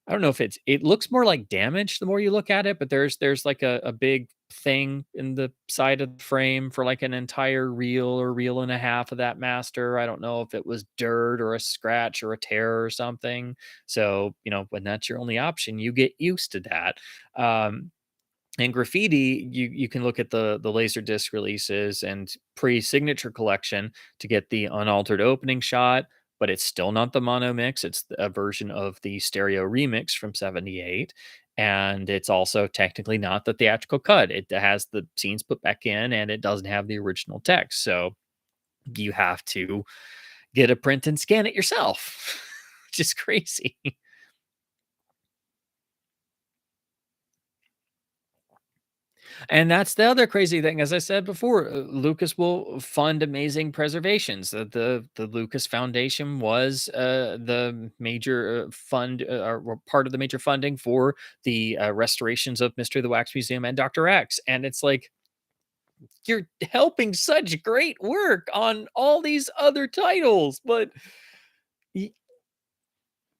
I don't know if it looks more like damage the more you look at it, but there's like a big thing in the side of the frame for like an entire reel or reel and a half of that master. I don't know if it was dirt or a scratch or a tear or something. So, when that's your only option, you get used to that. And Graffiti, you can look at the Laserdisc releases and pre-signature collection to get the unaltered opening shot, but it's still not the mono mix. It's a version of the stereo remix from '78. And it's also technically not the theatrical cut. It has the scenes put back in, and it doesn't have the original text. So you have to get a print and scan it yourself, which is crazy. And that's the other crazy thing. As I said before, Lucas will fund amazing preservations. The Lucas Foundation was the major fund, or part of the major funding for the restorations of Mystery of the Wax Museum and Dr. X. And it's like, you're helping such great work on all these other titles, but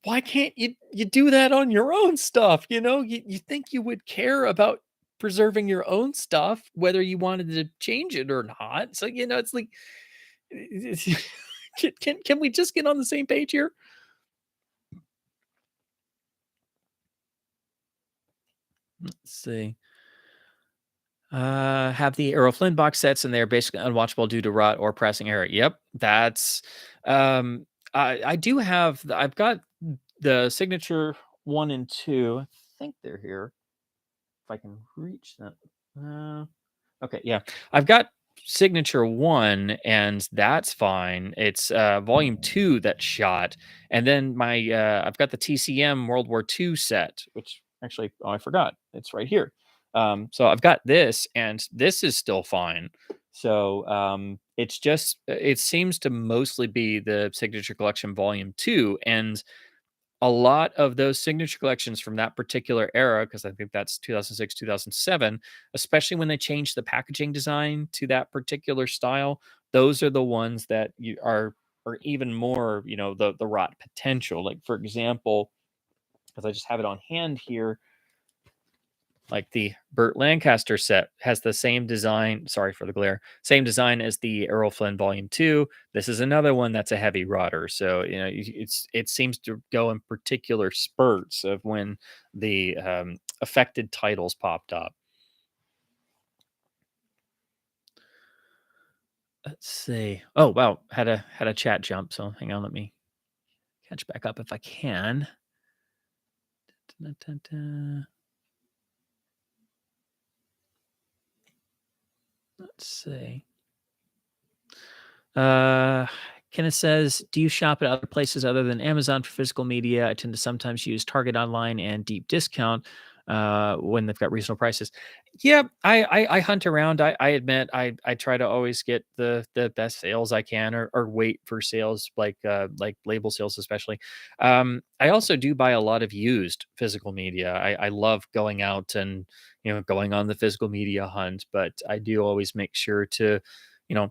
why can't you do that on your own stuff? You think you would care about preserving your own stuff, whether you wanted to change it or not. So, it's like, can we just get on the same page here? Let's see. Have the Errol Flynn box sets, and they're basically unwatchable due to rot or pressing error. Yep, that's. I do have. I've got the signature 1 and 2. I think they're here. If I can reach that. Okay, yeah. I've got signature 1, and that's fine. It's volume 2 that's shot. And then I've got the TCM World War II set, which actually, oh, I forgot. It's right here. So I've got this, and this is still fine. So it's just it seems to mostly be the Signature Collection Volume 2, and a lot of those signature collections from that particular era, because I think that's 2006, 2007, especially when they changed the packaging design to that particular style, those are the ones that you are even more, the rot potential. Like for example, because I just have it on hand here, like the Burt Lancaster set has the same design. Sorry for the glare. Same design as the Errol Flynn Volume 2. This is another one that's a heavy rotter. So, it seems to go in particular spurts of when the affected titles popped up. Let's see. Oh, wow. Had a chat jump. So hang on. Let me catch back up if I can. Dun, dun, dun. Let's see. Uh, Kenneth says, "Do you shop at other places other than Amazon for physical media? I tend to sometimes use Target online and deep discount when they've got reasonable prices." Yeah, I hunt around. I admit I try to always get the best sales I can, or wait for sales like label sales especially. I also do buy a lot of used physical media. I love going out and going on the physical media hunt, but I do always make sure to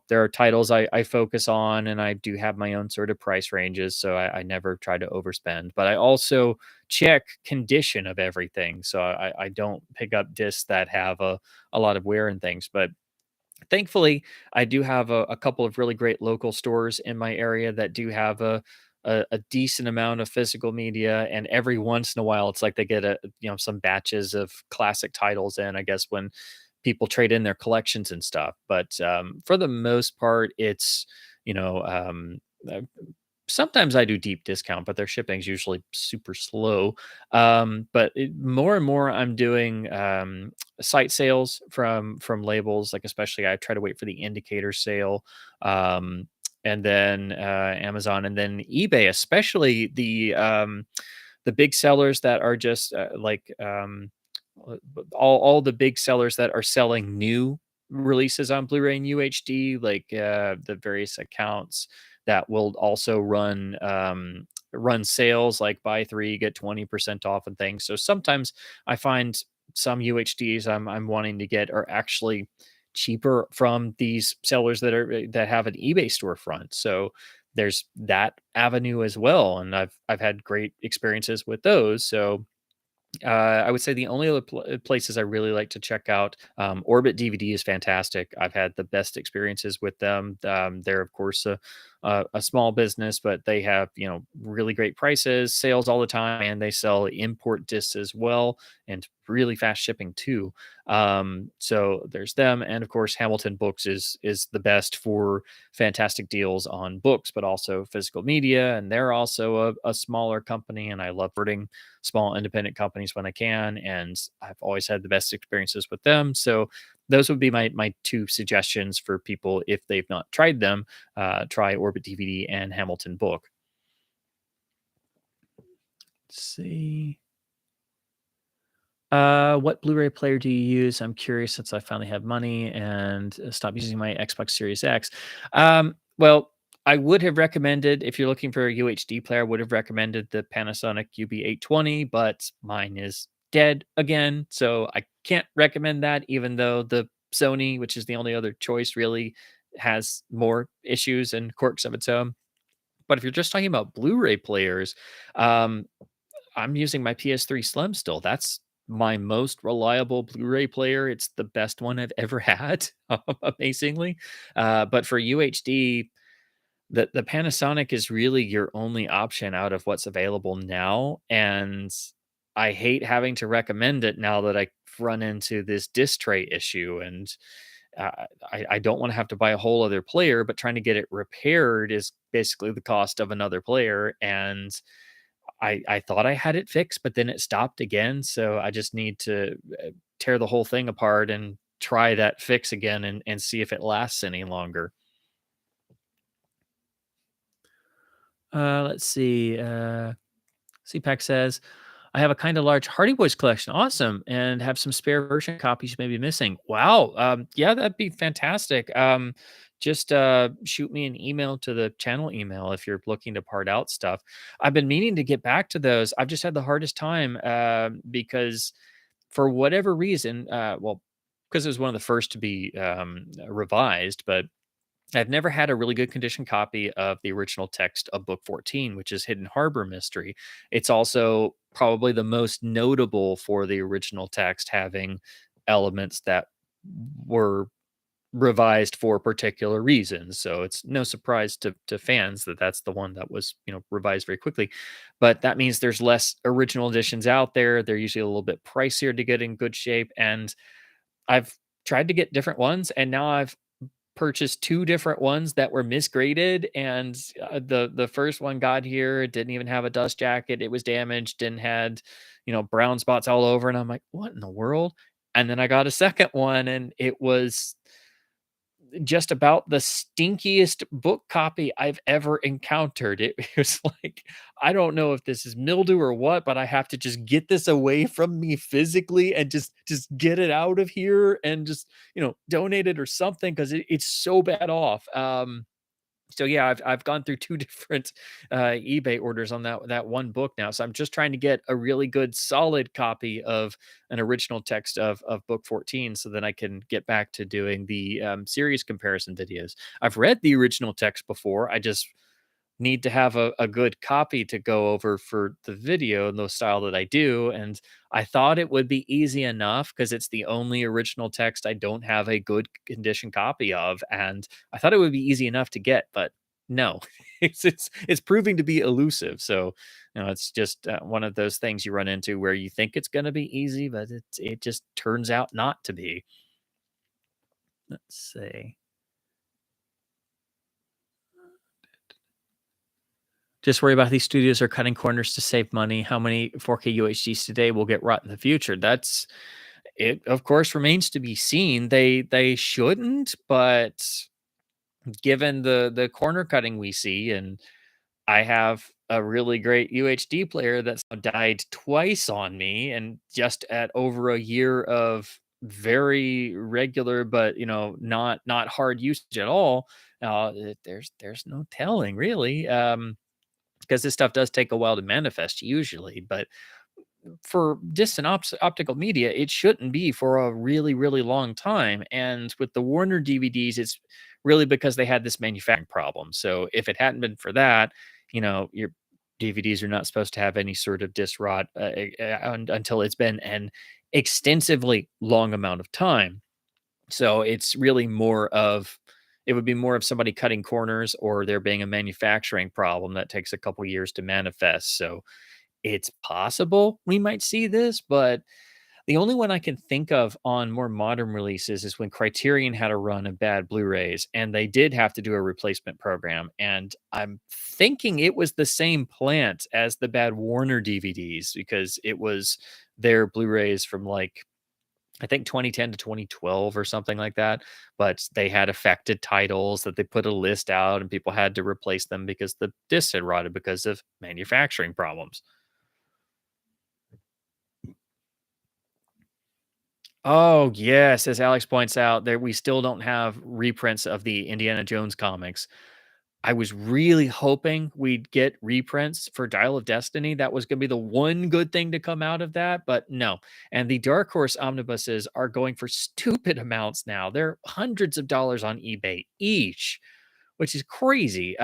there are titles I focus on, and I do have my own sort of price ranges. So I never try to overspend, but I also check condition of everything. So I don't pick up discs that have a lot of wear and things. But thankfully, I do have a couple of really great local stores in my area that do have a decent amount of physical media, and every once in a while it's like they get some batches of classic titles in, I guess, when people trade in their collections and stuff. But for the most part, it's you know uh, sometimes I do deep discount, but their shipping's usually super slow. But more and more, I'm doing site sales from labels. Like especially, I try to wait for the indicator sale, and then Amazon, and then eBay. Especially the big sellers that are just all the big sellers that are selling new releases on Blu-ray and UHD, like the various accounts that will also run sales like buy three get 20% off and things. So sometimes I find some UHDs I'm wanting to get are actually cheaper from these sellers that have an eBay storefront. So there's that avenue as well, and I've had great experiences with those. So I would say the only other places I really like to check out, Orbit DVD is fantastic. I've had the best experiences with them. They're of course a small business, but they have really great prices, sales all the time, and they sell import discs as well, and really fast shipping too. So there's them, and of course Hamilton Books is the best for fantastic deals on books, but also physical media, and they're also a smaller company, and I love supporting small independent companies when I can, and I've always had the best experiences with them. So those would be my two suggestions for people if they've not tried them. Try Orbit DVD and Hamilton Book. Let's see. What Blu-ray player do you use? I'm curious since I finally have money and stopped using my Xbox Series X. Well, I would have recommended, if you're looking for a UHD player, I would have recommended the Panasonic UB820, but mine is dead again, so I can't recommend that. Even though the Sony, which is the only other choice, really has more issues and quirks of its own. But if you're just talking about Blu-ray players, um, I'm using my PS3 Slim still. That's my most reliable Blu-ray player. It's the best one I've ever had, amazingly. But for UHD, the Panasonic is really your only option out of what's available now, and I hate having to recommend it now that I run into this disc tray issue, and I don't want to have to buy a whole other player, but trying to get it repaired is basically the cost of another player, and I thought I had it fixed, but then it stopped again. So I just need to tear the whole thing apart and try that fix again, and see if it lasts any longer. Let's see. CPAC says, I have a kind of large Hardy Boys collection. Awesome. And have some spare version copies you may be missing. Wow. Yeah, that'd be fantastic. Just shoot me an email to the channel email if you're looking to part out stuff. I've been meaning to get back to those. I've just had the hardest time because for whatever reason, well, because it was one of the first to be revised, but I've never had a really good condition copy of the original text of Book 14, which is Hidden Harbor Mystery. It's also probably the most notable for the original text having elements that were revised for particular reasons. So it's no surprise to fans that that's the one that was, revised very quickly. But that means there's less original editions out there. They're usually a little bit pricier to get in good shape. And I've tried to get different ones, and now I've purchased 2 different ones that were misgraded, and, the first one got here, it didn't even have a dust jacket, it was damaged and had, brown spots all over, and I'm like, "What in the world?" And then I got a second one, and it was just about the stinkiest book copy I've ever encountered. It was like, I don't know if this is mildew or what, but I have to just get this away from me physically and just get it out of here and just, donate it or something because it's so bad off. So yeah, I've gone through 2 different, eBay orders on that one book now, so I'm just trying to get a really good solid copy of an original text of book 14 so that I can get back to doing the, series comparison videos. I've read the original text before, I just need to have a good copy to go over for the video in the style that I do. And I thought it would be easy enough because it's the only original text I don't have a good condition copy of. And I thought it would be easy enough to get, but no, it's proving to be elusive. So, it's just one of those things you run into where you think it's going to be easy, but it just turns out not to be. Let's see. Just worry about these studios are cutting corners to save money. How many 4K UHDs today will get rot in the future? That's it. Of course, remains to be seen. They shouldn't, but given the corner cutting we see, and I have a really great UHD player that's now died twice on me, and just at over a year of very regular, but not hard usage at all. There's no telling really. Because this stuff does take a while to manifest usually, but for distant optical media, it shouldn't be for a really, really long time. And with the Warner DVDs, it's really because they had this manufacturing problem. So if it hadn't been for that, your DVDs are not supposed to have any sort of disc rot until it's been an extensively long amount of time. So it's really more of it would be more of somebody cutting corners or there being a manufacturing problem that takes a couple years to manifest. So it's possible we might see this, but the only one I can think of on more modern releases is when Criterion had a run of bad Blu-rays and they did have to do a replacement program. And I'm thinking it was the same plant as the bad Warner DVDs because it was their Blu-rays from like I think 2010 to 2012 or something like that, but they had affected titles that they put a list out and people had to replace them because the discs had rotted because of manufacturing problems. Oh, yes, as Alex points out, there we still don't have reprints of the Indiana Jones comics. I was really hoping we'd get reprints for Dial of Destiny. That was gonna be the one good thing to come out of that, but no. And the Dark Horse omnibuses are going for stupid amounts now. They're hundreds of dollars on eBay each, which is crazy.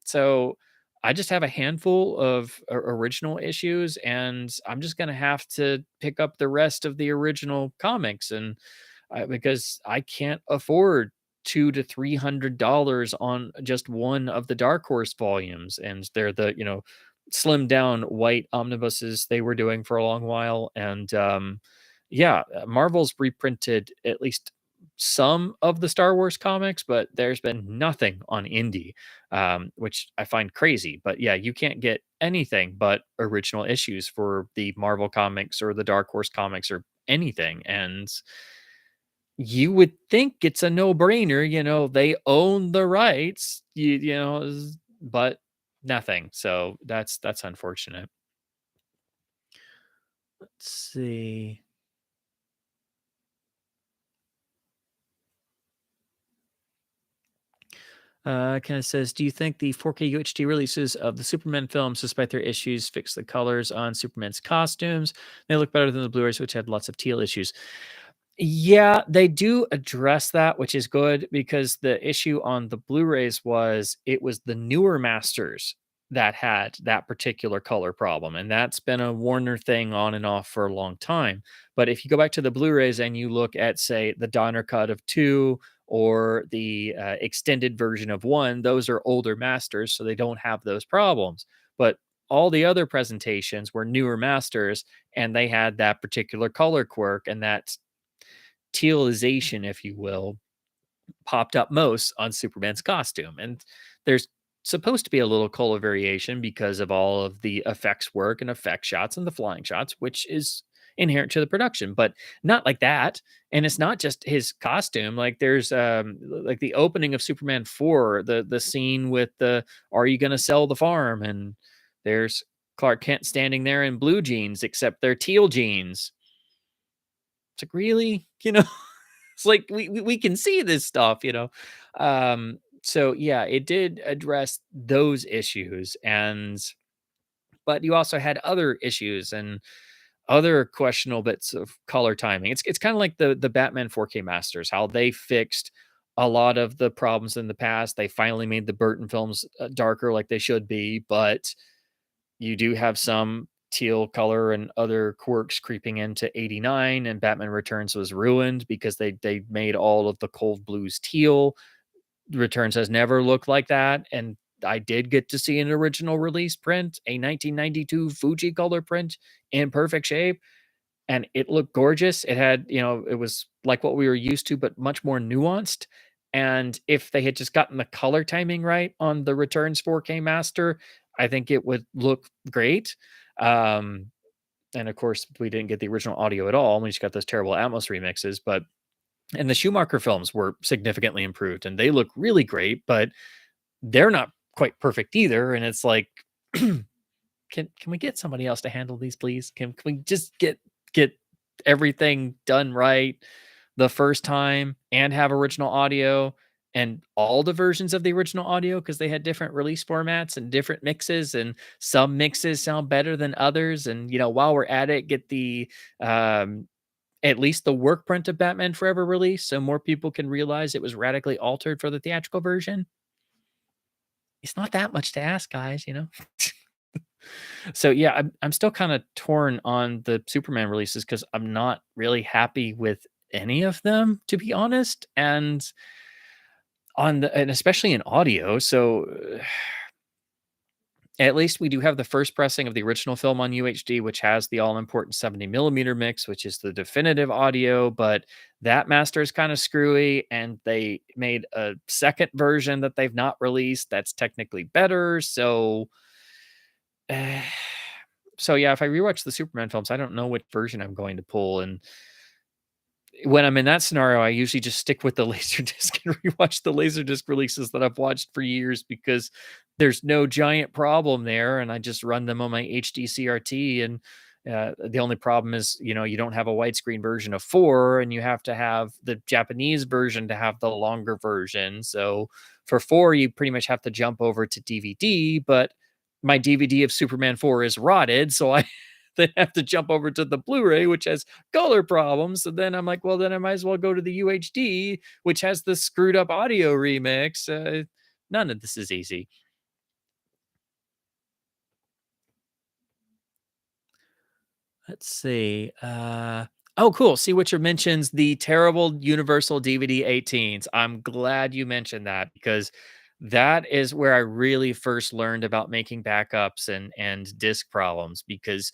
So I just have a handful of original issues, and I'm just gonna have to pick up the rest of the original comics, and because I can't afford $200 to $300 on just one of the Dark Horse volumes, and they're the slimmed down white omnibuses they were doing for a long while, and yeah, Marvel's reprinted at least some of the Star Wars comics, but there's been nothing on indie, which I find crazy. But yeah, you can't get anything but original issues for the Marvel comics or the Dark Horse comics or anything. And you would think it's a no-brainer, they own the rights, but nothing. So that's unfortunate. Let's see. Kind of says, do you think the 4K UHD releases of the Superman films, despite their issues, fix the colors on Superman's costumes? They look better than the Blu-rays, which had lots of teal issues. Yeah, they do address that, which is good because the issue on the Blu-rays was it was the newer masters that had that particular color problem, and that's been a Warner thing on and off for a long time. But if you go back to the Blu-rays and you look at, say, the Donner cut of 2 or the extended version of 1, those are older masters, so they don't have those problems. But all the other presentations were newer masters, and they had that particular color quirk, and that tealization, if you will, popped up most on Superman's costume. And there's supposed to be a little color variation because of all of the effects work and effect shots and the flying shots, which is inherent to the production, but not like that. And it's not just his costume. Like there's like the opening of Superman 4, the scene with the are you gonna sell the farm? And there's Clark Kent standing there in blue jeans, except they're teal jeans. It's like, really? It's like we can see this stuff. So yeah, it did address those issues, and but you also had other issues and other questionable bits of color timing. It's kind of like the Batman 4K masters, how they fixed a lot of the problems in the past. They finally made the Burton films darker like they should be, but you do have some teal color and other quirks creeping into 89, and Batman Returns was ruined because they made all of the cold blues teal. Returns has never looked like that, and I did get to see an original release print, a 1992 Fuji color print in perfect shape, and it looked gorgeous. It had, it was like what we were used to, but much more nuanced. And if they had just gotten the color timing right on the Returns 4K Master, I think it would look great. Um, and of course, we didn't get the original audio at all. We just got those terrible Atmos remixes. But and the Schumacher films were significantly improved, and they look really great, but they're not quite perfect either. And it's like, can we get somebody else to handle these, please? Can we just get everything done right the first time and have original audio and all the versions of the original audio because they had different release formats and different mixes, and some mixes sound better than others. And while we're at it, get the at least the work print of Batman Forever release so more people can realize it was radically altered for the theatrical version. It's not that much to ask, guys. So yeah, I'm still kind of torn on the Superman releases because I'm not really happy with any of them, to be honest, and especially in audio. So at least we do have the first pressing of the original film on UHD, which has the all important 70 millimeter mix, which is the definitive audio. But that master is kind of screwy, and they made a second version that they've not released that's technically better. So uh, so yeah, if I rewatch the Superman films, I don't know which version I'm going to pull. And when I'm in that scenario, I usually just stick with the Laserdisc and rewatch the Laserdisc releases that I've watched for years because there's no giant problem there, and I just run them on my HD CRT. And the only problem is, you don't have a widescreen version of 4, and you have to have the Japanese version to have the longer version. So for 4, you pretty much have to jump over to DVD, but my DVD of Superman 4 is rotted, so I then have to jump over to the Blu-ray, which has color problems. So then I'm like, well, then I might as well go to the UHD, which has the screwed up audio remix. None of this is easy. Let's see. Oh, cool. See Witcher mentions the terrible Universal DVD 18s. I'm glad you mentioned that because that is where I really first learned about making backups and disk problems because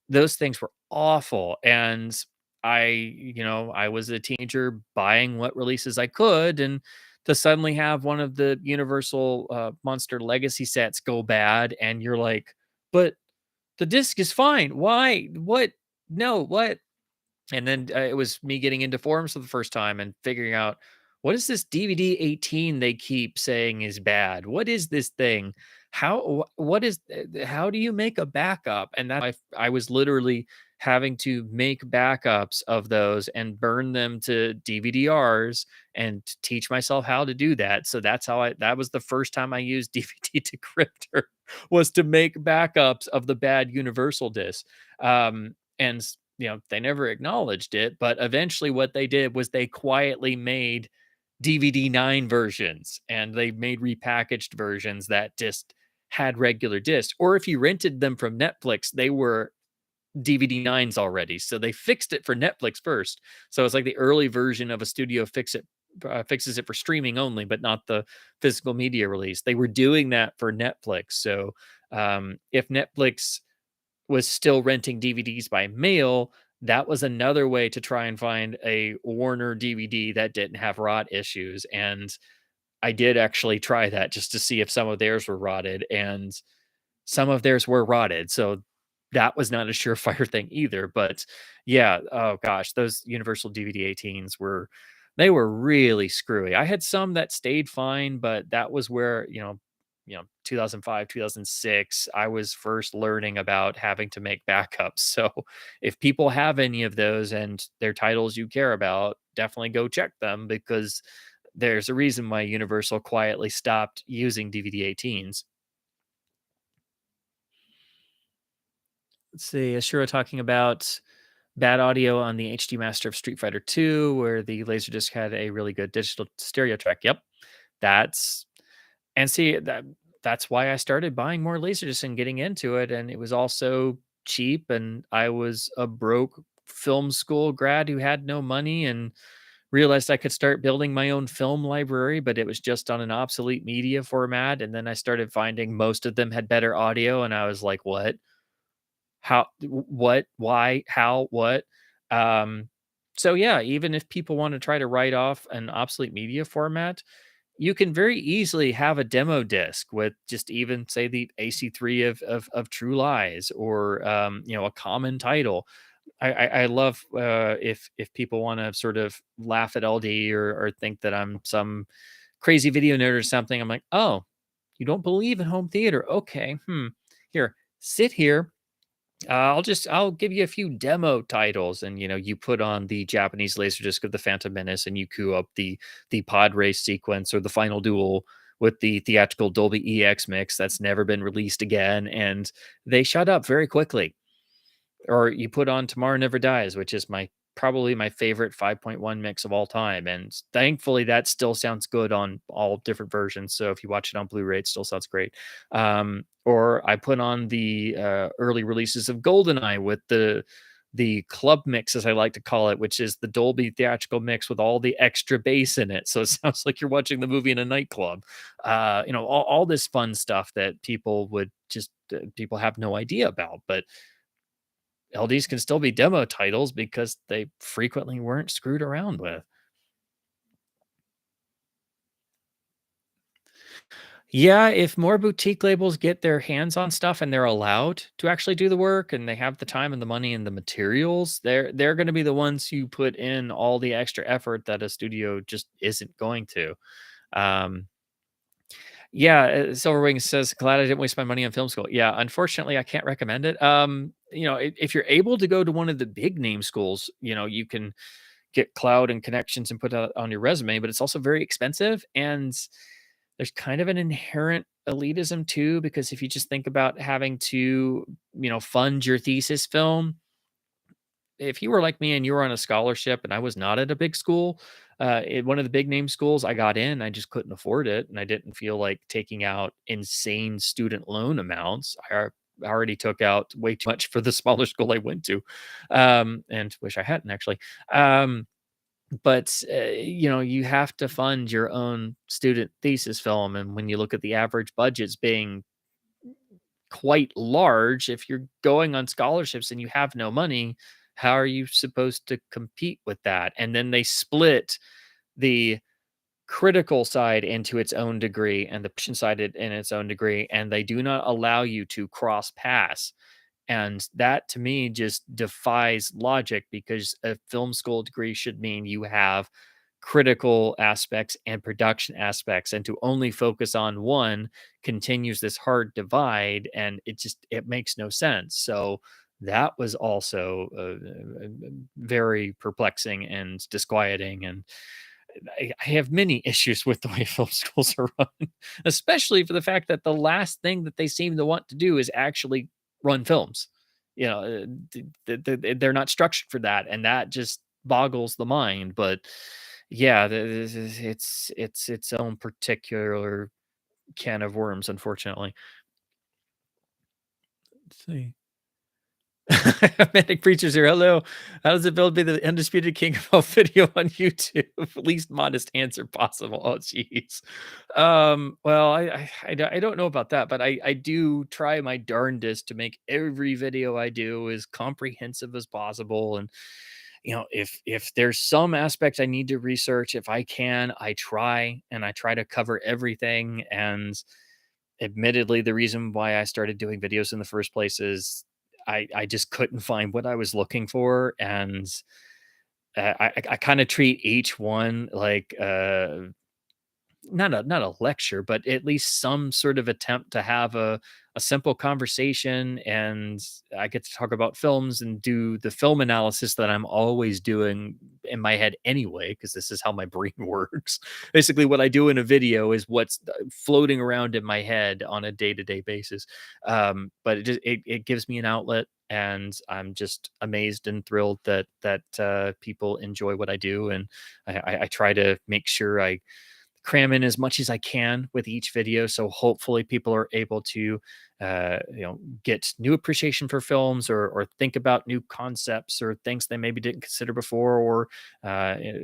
those things were awful. And I was a teenager buying what releases I could, and to suddenly have one of the Universal Monster Legacy sets go bad, and you're like, but the disc is fine. Why? What? No, what? And then it was me getting into forums for the first time and figuring out what is this DVD 18 they keep saying is bad? What is this thing? How what is how do you make a backup? And that I was literally having to make backups of those and burn them to DVD-Rs and teach myself how to do that. So that's how that was the first time I used DVD decryptor was to make backups of the bad Universal disc. They never acknowledged it, but eventually what they did was they quietly made DVD 9 versions, and they made repackaged versions that just had regular discs. Or if you rented them from Netflix, they were DVD 9s already. So they fixed it for Netflix first. So it's like the early version of a studio fixes it for streaming only, but not the physical media release. They were doing that for Netflix. So if Netflix was still renting DVDs by mail, that was another way to try and find a Warner DVD that didn't have rot issues. And I did actually try that just to see if some of theirs were rotted, and some of theirs were rotted. So that was not a surefire thing either. But yeah, oh gosh, those Universal DVD 18s were really screwy. I had some that stayed fine, but that was where, 2005, 2006, I was first learning about having to make backups. So if people have any of those and they're titles you care about, definitely go check them, because there's a reason why Universal quietly stopped using DVD 18s. Let's see. Ashura talking about bad audio on the HD Master of Street Fighter 2, where the Laserdisc had a really good digital stereo track. Yep. That's and see that's why I started buying more Laserdiscs and getting into it. And it was also cheap, and I was a broke film school grad who had no money and realized I could start building my own film library, but it was just on an obsolete media format. And then I started finding most of them had better audio, and I was like, what? How, what, why, how, what? Um, so yeah, even if people want to try to write off an obsolete media format, you can very easily have a demo disc with just even say the AC3 of True Lies, or a common title. I love if people want to sort of laugh at LD, or think that I'm some crazy video nerd or something. I'm like, oh, you don't believe in home theater? Okay, here, sit here. I'll give you a few demo titles, and you put on the Japanese laserdisc of the Phantom Menace, and you cue up the pod race sequence or the final duel with the theatrical Dolby EX mix that's never been released again, and they shut up very quickly. Or you put on Tomorrow Never Dies, which is probably my favorite 5.1 mix of all time, and thankfully that still sounds good on all different versions. So if you watch it on Blu-ray, it still sounds great. Or I put on the early releases of GoldenEye with the club mix, as I like to call it, which is the Dolby theatrical mix with all the extra bass in it. So it sounds like you're watching the movie in a nightclub. All this fun stuff that people have no idea about, but LDs can still be demo titles because they frequently weren't screwed around with. Yeah, if more boutique labels get their hands on stuff and they're allowed to actually do the work, and they have the time and the money and the materials, they're going to be the ones who put in all the extra effort that a studio just isn't going to. Um, yeah, Silverwing says, "Glad I didn't waste my money on film school." Yeah, unfortunately, I can't recommend it. If you're able to go to one of the big name schools, you can get cloud and connections and put that on your resume, but it's also very expensive, and there's kind of an inherent elitism too, because if you just think about having to, fund your thesis film, if you were like me and you were on a scholarship and I was not at a big school, one of the big name schools I got in, I just couldn't afford it, and I didn't feel like taking out insane student loan amounts. I already took out way too much for the smaller school I went to, and wish I hadn't actually. But you have to fund your own student thesis film, and when you look at the average budgets being quite large, if you're going on scholarships and you have no money, how are you supposed to compete with that? And then they split the critical side into its own degree and the patient side in its own degree, and they do not allow you to cross pass. And that to me just defies logic, because a film school degree should mean you have critical aspects and production aspects, and to only focus on one continues this hard divide, and it makes no sense. So that was also very perplexing and disquieting. And I have many issues with the way film schools are run, especially for the fact that the last thing that they seem to want to do is actually run films. You know, they're not structured for that, and that just boggles the mind. But yeah, it's its own particular can of worms, unfortunately. Let's see. Manic Preachers here. Hello. How does it feel to be the undisputed king of all video on YouTube? Least modest answer possible. Oh, jeez. Well, I don't know about that, but I do try my darndest to make every video I do as comprehensive as possible. And if there's some aspect I need to research, if I can, I try to cover everything. And admittedly, the reason why I started doing videos in the first place is I just couldn't find what I was looking for. And I kind of treat each one like not a lecture, but at least some sort of attempt to have a simple conversation. And I get to talk about films and do the film analysis that I'm always doing in my head anyway, because this is how my brain works. Basically, what I do in a video is what's floating around in my head on a day-to-day basis. But it gives me an outlet, and I'm just amazed and thrilled that people enjoy what I do. And I try to make sure I cram in as much as I can with each video. So hopefully people are able to, get new appreciation for films, or think about new concepts or things they maybe didn't consider before, or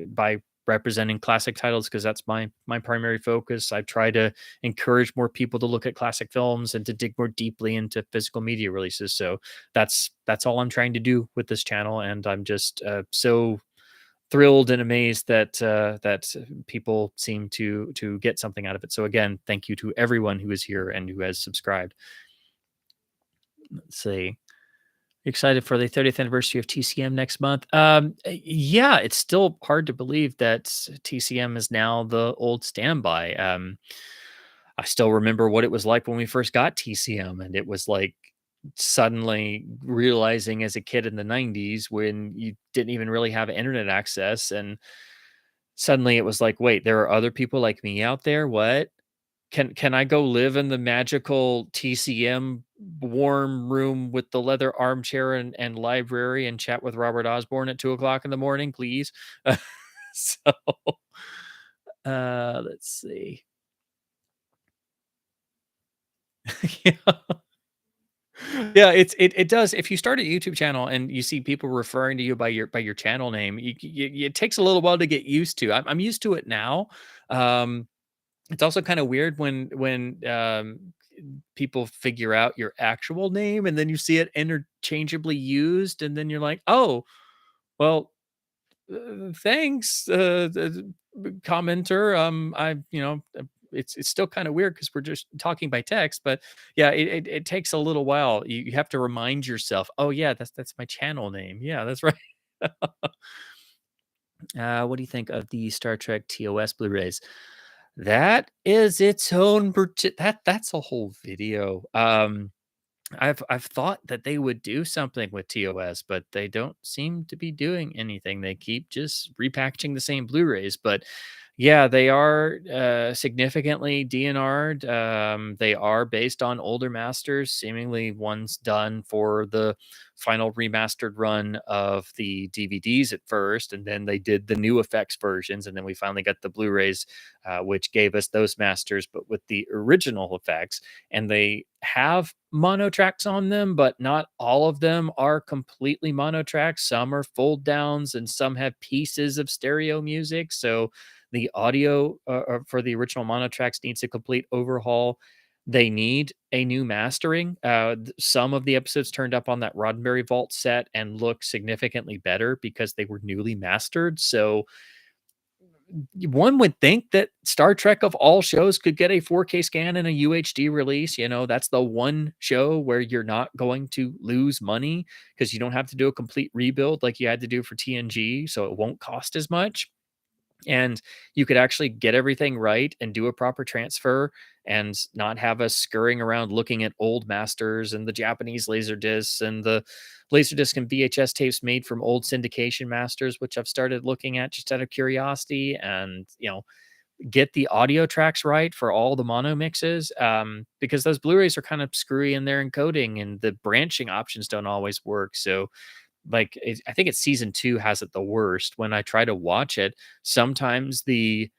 by representing classic titles, because that's my primary focus. I try to encourage more people to look at classic films and to dig more deeply into physical media releases. So that's all I'm trying to do with this channel, and I'm just so thrilled and amazed that people seem to get something out of it. So again, thank you to everyone who is here and who has subscribed. Let's see. Excited for the 30th anniversary of TCM next month. Yeah, it's still hard to believe that TCM is now the old standby. I still remember what it was like when we first got TCM, and it was like suddenly realizing as a kid in the 90s, when you didn't even really have internet access, and suddenly it was like, wait, there are other people like me out there. What? Can I go live in the magical TCM warm room with the leather armchair and library and chat with Robert Osborne at 2 o'clock in the morning, please? So let's see. Yeah. Yeah, it does. If you start a YouTube channel and you see people referring to you by your channel name, it takes a little while to get used to. I'm used to it now. Um, it's also kind of weird when people figure out your actual name, and then you see it interchangeably used, and then you're like, oh, well, thanks, commenter. It's still kind of weird because we're just talking by text, but yeah, it takes a little while. You have to remind yourself, oh yeah, that's my channel name. Yeah, that's right. What do you think of the Star Trek TOS Blu-rays? That is its own that's a whole video. I've thought that they would do something with TOS, but they don't seem to be doing anything. They keep just repackaging the same Blu-rays. But yeah, they are significantly DNR'd. They are based on older masters, seemingly ones done for the final remastered run of the DVDs at first, and then they did the new effects versions, and then we finally got the Blu-rays, which gave us those masters, but with the original effects. And they have mono tracks on them, but not all of them are completely mono tracks. Some are fold downs, and some have pieces of stereo music. So the audio for the original mono tracks needs a complete overhaul. They need a new mastering. Some of the episodes turned up on that Roddenberry Vault set and look significantly better because they were newly mastered. So one would think that Star Trek of all shows could get a 4K scan and a UHD release. That's the one show where you're not going to lose money because you don't have to do a complete rebuild like you had to do for TNG, so it won't cost as much. and you could actually get everything right and do a proper transfer and not have us scurrying around looking at old masters and the Japanese laser discs and the laserdisc and VHS tapes made from old syndication masters, which I've started looking at just out of curiosity, and get the audio tracks right for all the mono mixes, because those Blu-rays are kind of screwy in their encoding and the branching options don't always work. So like I think it's season 2 has it the worst. When I try to watch it, sometimes the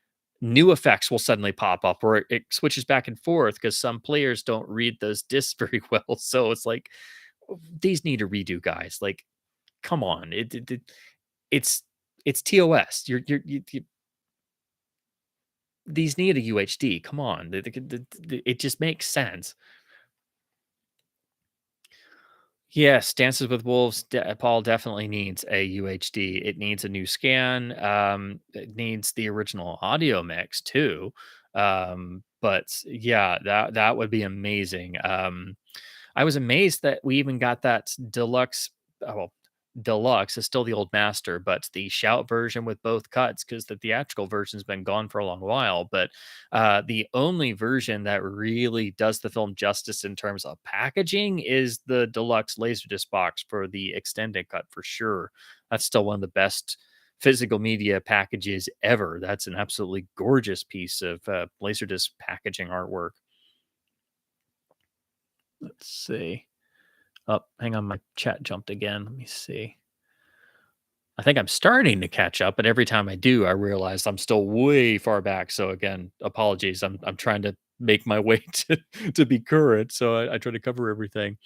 new effects will suddenly pop up, or it switches back and forth because some players don't read those discs very well. So it's like, these need a redo, guys. Like, come on, it's it's TOS. These need a UHD. Come on, it just makes sense. Yes, Dances with Wolves, Paul definitely needs a UHD. It needs a new scan. It needs the original audio mix too. But yeah, that would be amazing. I was amazed that we even got that deluxe. Well, deluxe is still the old master, but the shout version with both cuts, because the theatrical version's been gone for a long while. But the only version that really does the film justice in terms of packaging is the deluxe laserdisc box for the extended cut, for sure. That's still one of the best physical media packages ever. That's an absolutely gorgeous piece of laserdisc packaging artwork. Let's see. Oh, hang on, my chat jumped again. Let me see. I think I'm starting to catch up, but every time I do, I realize I'm still way far back. So again, apologies. I'm trying to make my way to be current. So I try to cover everything.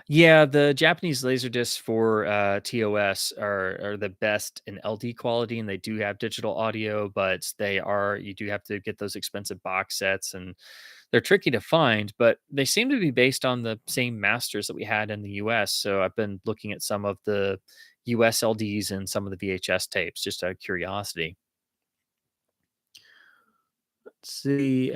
Yeah, the Japanese laser discs for TOS are the best in LD quality, and they do have digital audio, but you do have to get those expensive box sets, and they're tricky to find. But they seem to be based on the same masters that we had in the US. So I've been looking at some of the US LDs and some of the VHS tapes just out of curiosity. Let's see.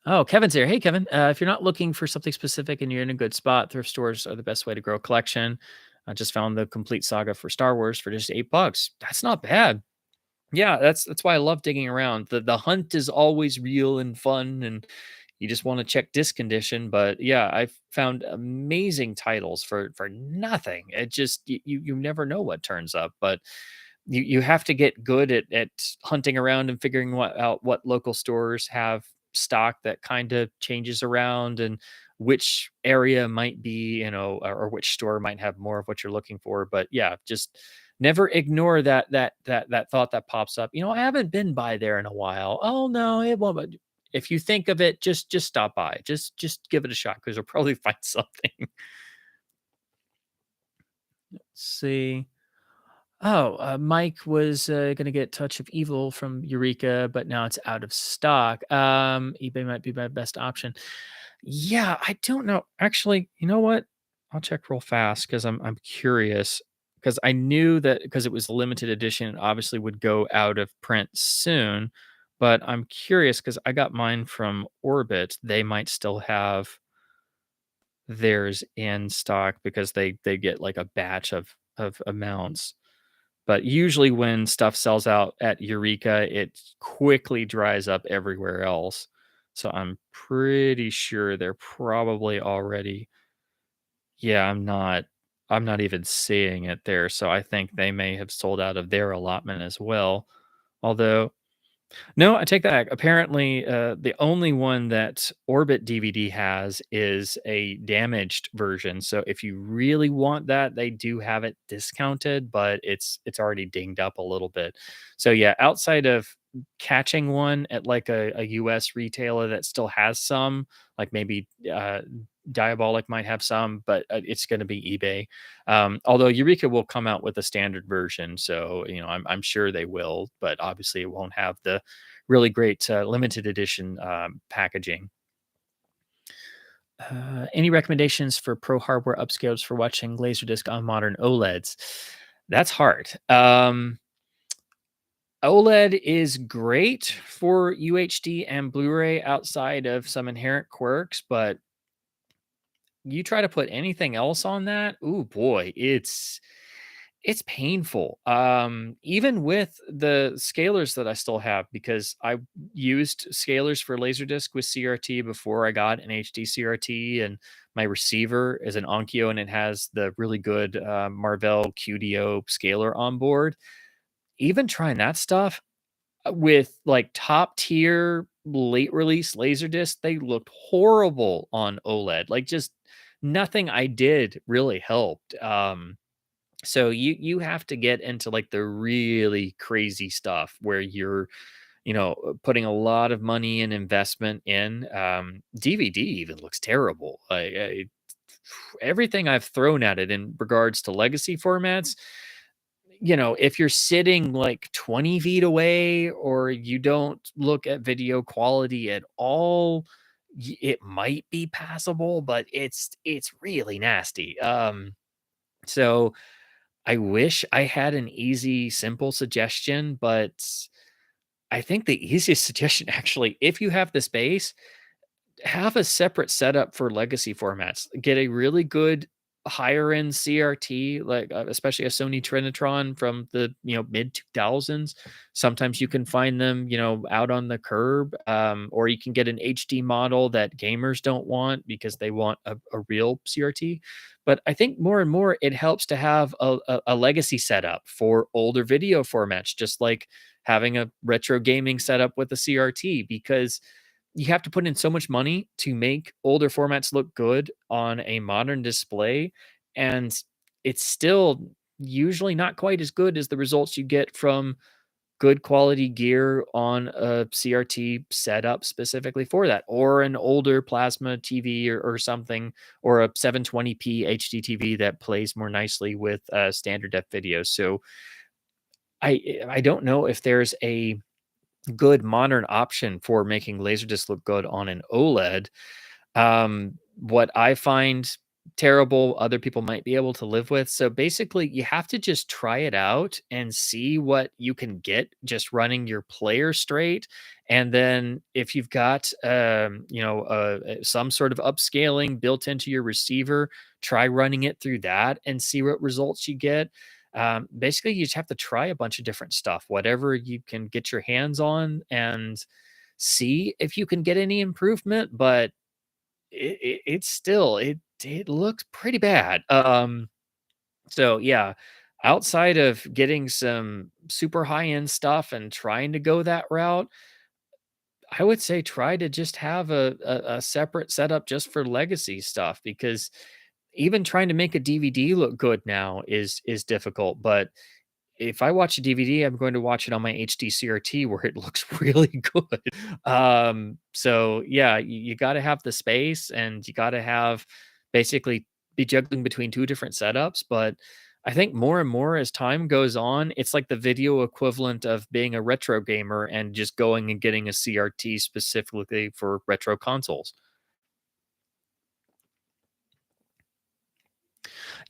Oh, Kevin's here. Hey, Kevin. If you're not looking for something specific and you're in a good spot, thrift stores are the best way to grow a collection. I just found the complete saga for Star Wars for just $8. That's not bad. Yeah, that's why I love digging around. The hunt is always real and fun, and you just want to check disc condition. But yeah, I've found amazing titles for nothing. It just you never know what turns up, but you have to get good at hunting around and figuring out what local stores have stock that kind of changes around, and which area might be, or which store might have more of what you're looking for. But yeah, just never ignore that thought that pops up. I haven't been by there in a while. Oh no, it won't. But if you think of it, just stop by. Just give it a shot, because you'll probably find something. Let's see. Oh, Mike was going to get Touch of Evil from Eureka, but now it's out of stock. eBay might be my best option. Yeah, I don't know. Actually, you know what? I'll check real fast because I'm curious, because I knew that because it was a limited edition, it obviously would go out of print soon. But I'm curious because I got mine from Orbit. They might still have theirs in stock because they get like a batch of amounts. But usually when stuff sells out at Eureka, it quickly dries up everywhere else. So I'm pretty sure they're probably already. Yeah, I'm not even seeing it there. So I think they may have sold out of their allotment as well. Although no, I take that back. Apparently, the only one that Orbit DVD has is a damaged version. So if you really want that, they do have it discounted, but it's already dinged up a little bit. So yeah, outside of catching one at like a US retailer that still has some, like maybe Diabolic might have some, but it's going to be eBay. Although Eureka will come out with a standard version, so I'm sure they will, but obviously it won't have the really great limited edition packaging. Any recommendations for pro hardware upscales for watching Laserdisc on modern OLEDs? That's hard. OLED is great for UHD and Blu-ray outside of some inherent quirks, but you try to put anything else on that, ooh boy, it's painful. Even with the scalers that I still have, because I used scalers for Laserdisc with CRT before I got an HD CRT, and my receiver is an Onkyo and it has the really good Marvell QDO scaler on board. Even trying that stuff with like top tier late release Laserdisc, they looked horrible on OLED. Like just nothing I did really helped. So you have to get into like the really crazy stuff where you're, putting a lot of money and investment in. DVD even looks terrible. Everything I've thrown at it in regards to legacy formats, if you're sitting like 20 feet away or you don't look at video quality at all, it might be passable, but it's really nasty. So I wish I had an easy, simple suggestion, but I think the easiest suggestion actually, if you have the space, have a separate setup for legacy formats. Get a really good higher end CRT, like especially a Sony Trinitron from the mid 2000s. Sometimes you can find them out on the curb, or you can get an HD model that gamers don't want because they want a real CRT. But I think more and more it helps to have a legacy setup for older video formats, just like having a retro gaming setup with a CRT, because you have to put in so much money to make older formats look good on a modern display, and it's still usually not quite as good as the results you get from good quality gear on a CRT setup specifically for that, or an older plasma TV or something, or a 720p HD TV that plays more nicely with standard def videos. So I don't know if there's a good modern option for making Laserdisc look good on an OLED. What I find terrible, other people might be able to live with. So basically, you have to just try it out and see what you can get just running your player straight. And then if you've got, some sort of upscaling built into your receiver, try running it through that and see what results you get. Basically, you just have to try a bunch of different stuff, whatever you can get your hands on, and see if you can get any improvement. But it's still it looks pretty bad. So yeah, outside of getting some super high end stuff and trying to go that route, I would say try to just have a separate setup just for legacy stuff, because even trying to make a DVD look good now is difficult. But if I watch a DVD, I'm going to watch it on my HD CRT where it looks really good. So yeah, you got to have the space, and you got to have basically be juggling between two different setups. But I think more and more as time goes on, it's like the video equivalent of being a retro gamer and just going and getting a CRT specifically for retro consoles.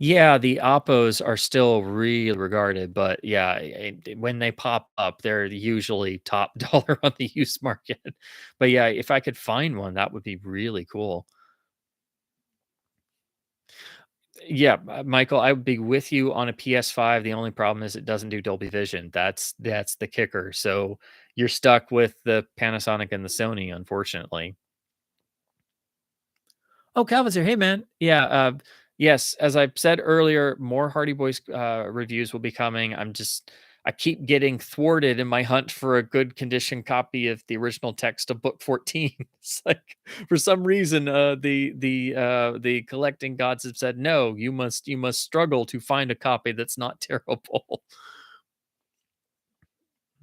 Yeah, the Oppos are still really regarded, but yeah, when they pop up, they're usually top dollar on the used market. But yeah, if I could find one, that would be really cool. Yeah, Michael, I would be with you on a PS5. The only problem is it doesn't do Dolby Vision. That's the kicker. So you're stuck with the Panasonic and the Sony, unfortunately. Oh, Calvin's here. Hey, man. Yeah. Yes. As I said earlier, more Hardy Boys reviews will be coming. I keep getting thwarted in my hunt for a good condition copy of the original text of book 14. It's like, for some reason, the collecting gods have said, no, you must struggle to find a copy that's not terrible.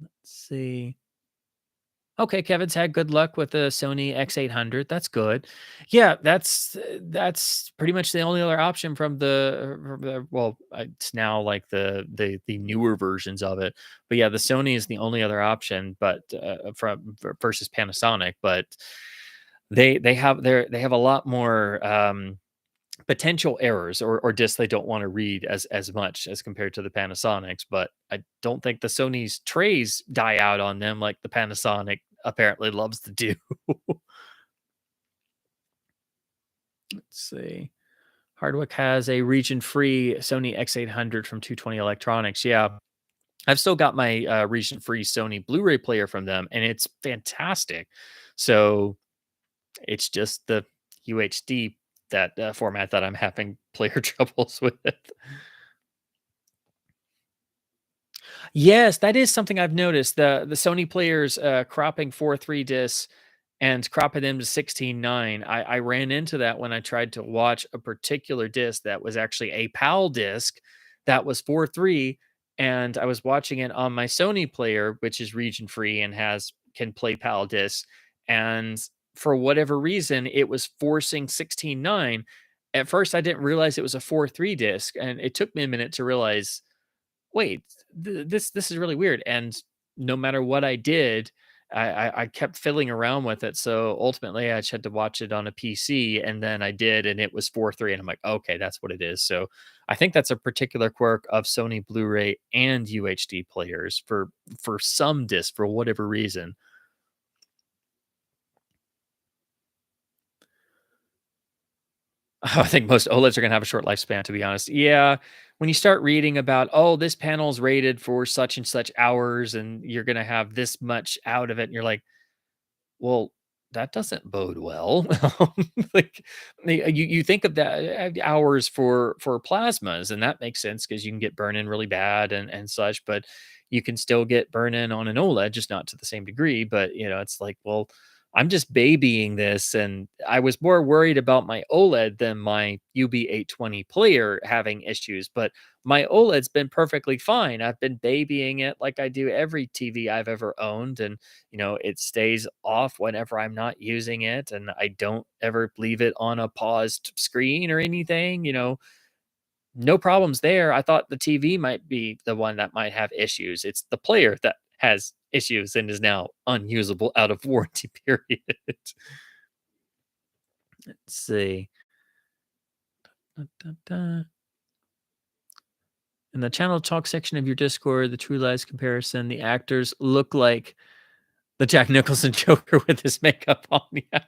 Let's see. Okay, Kevin's had good luck with the Sony X800. That's good. Yeah, that's pretty much the only other option well, it's now like the newer versions of it. But yeah, the Sony is the only other option, but versus Panasonic. But they have a lot more potential errors, or discs they don't want to read as much as compared to the Panasonics. But I don't think the Sony's trays die out on them like the Panasonic apparently loves to do. Let's see. Hardwick has a region-free Sony X800 from 220 Electronics. Yeah, I've still got my region-free Sony Blu-ray player from them, and it's fantastic. So it's just the UHD that format that I'm having player troubles with. Yes, that is something I've noticed. The Sony players cropping 4:3 discs and cropping them to 16:9. I ran into that when I tried to watch a particular disc that was actually a PAL disc that was 4:3, and I was watching it on my Sony player, which is region free and has can play PAL discs, and for whatever reason, it was forcing 16:9. At first, I didn't realize it was a 4:3 disc, and it took me a minute to realize, wait, this is really weird. And no matter what I did, I kept fiddling around with it. So ultimately, I just had to watch it on a PC, and then I did, and it was 4:3, and I'm like, okay, that's what it is. So I think that's a particular quirk of Sony Blu-ray and UHD players for some disc for whatever reason. I think most OLEDs are gonna have a short lifespan, to be honest. Yeah, when you start reading about, "Oh, this panel's rated for such and such hours, and you're gonna have this much out of it," and you're like, "Well, that doesn't bode well." Like, you think of that, hours for plasmas, and that makes sense because you can get burn-in really bad and such, but you can still get burn-in on an OLED, just not to the same degree. But, it's like, well, I'm just babying this, and I was more worried about my OLED than my UB820 player having issues, but my OLED's been perfectly fine. I've been babying it like I do every TV I've ever owned, and it stays off whenever I'm not using it, and I don't ever leave it on a paused screen or anything. No problems there. I thought the TV might be the one that might have issues. It's the player that has issues and is now unusable out of warranty period. Let's see. Dun, dun, dun. In the channel talk section of your Discord, the True Lies comparison, the actors look like the Jack Nicholson Joker with his makeup on. Yeah,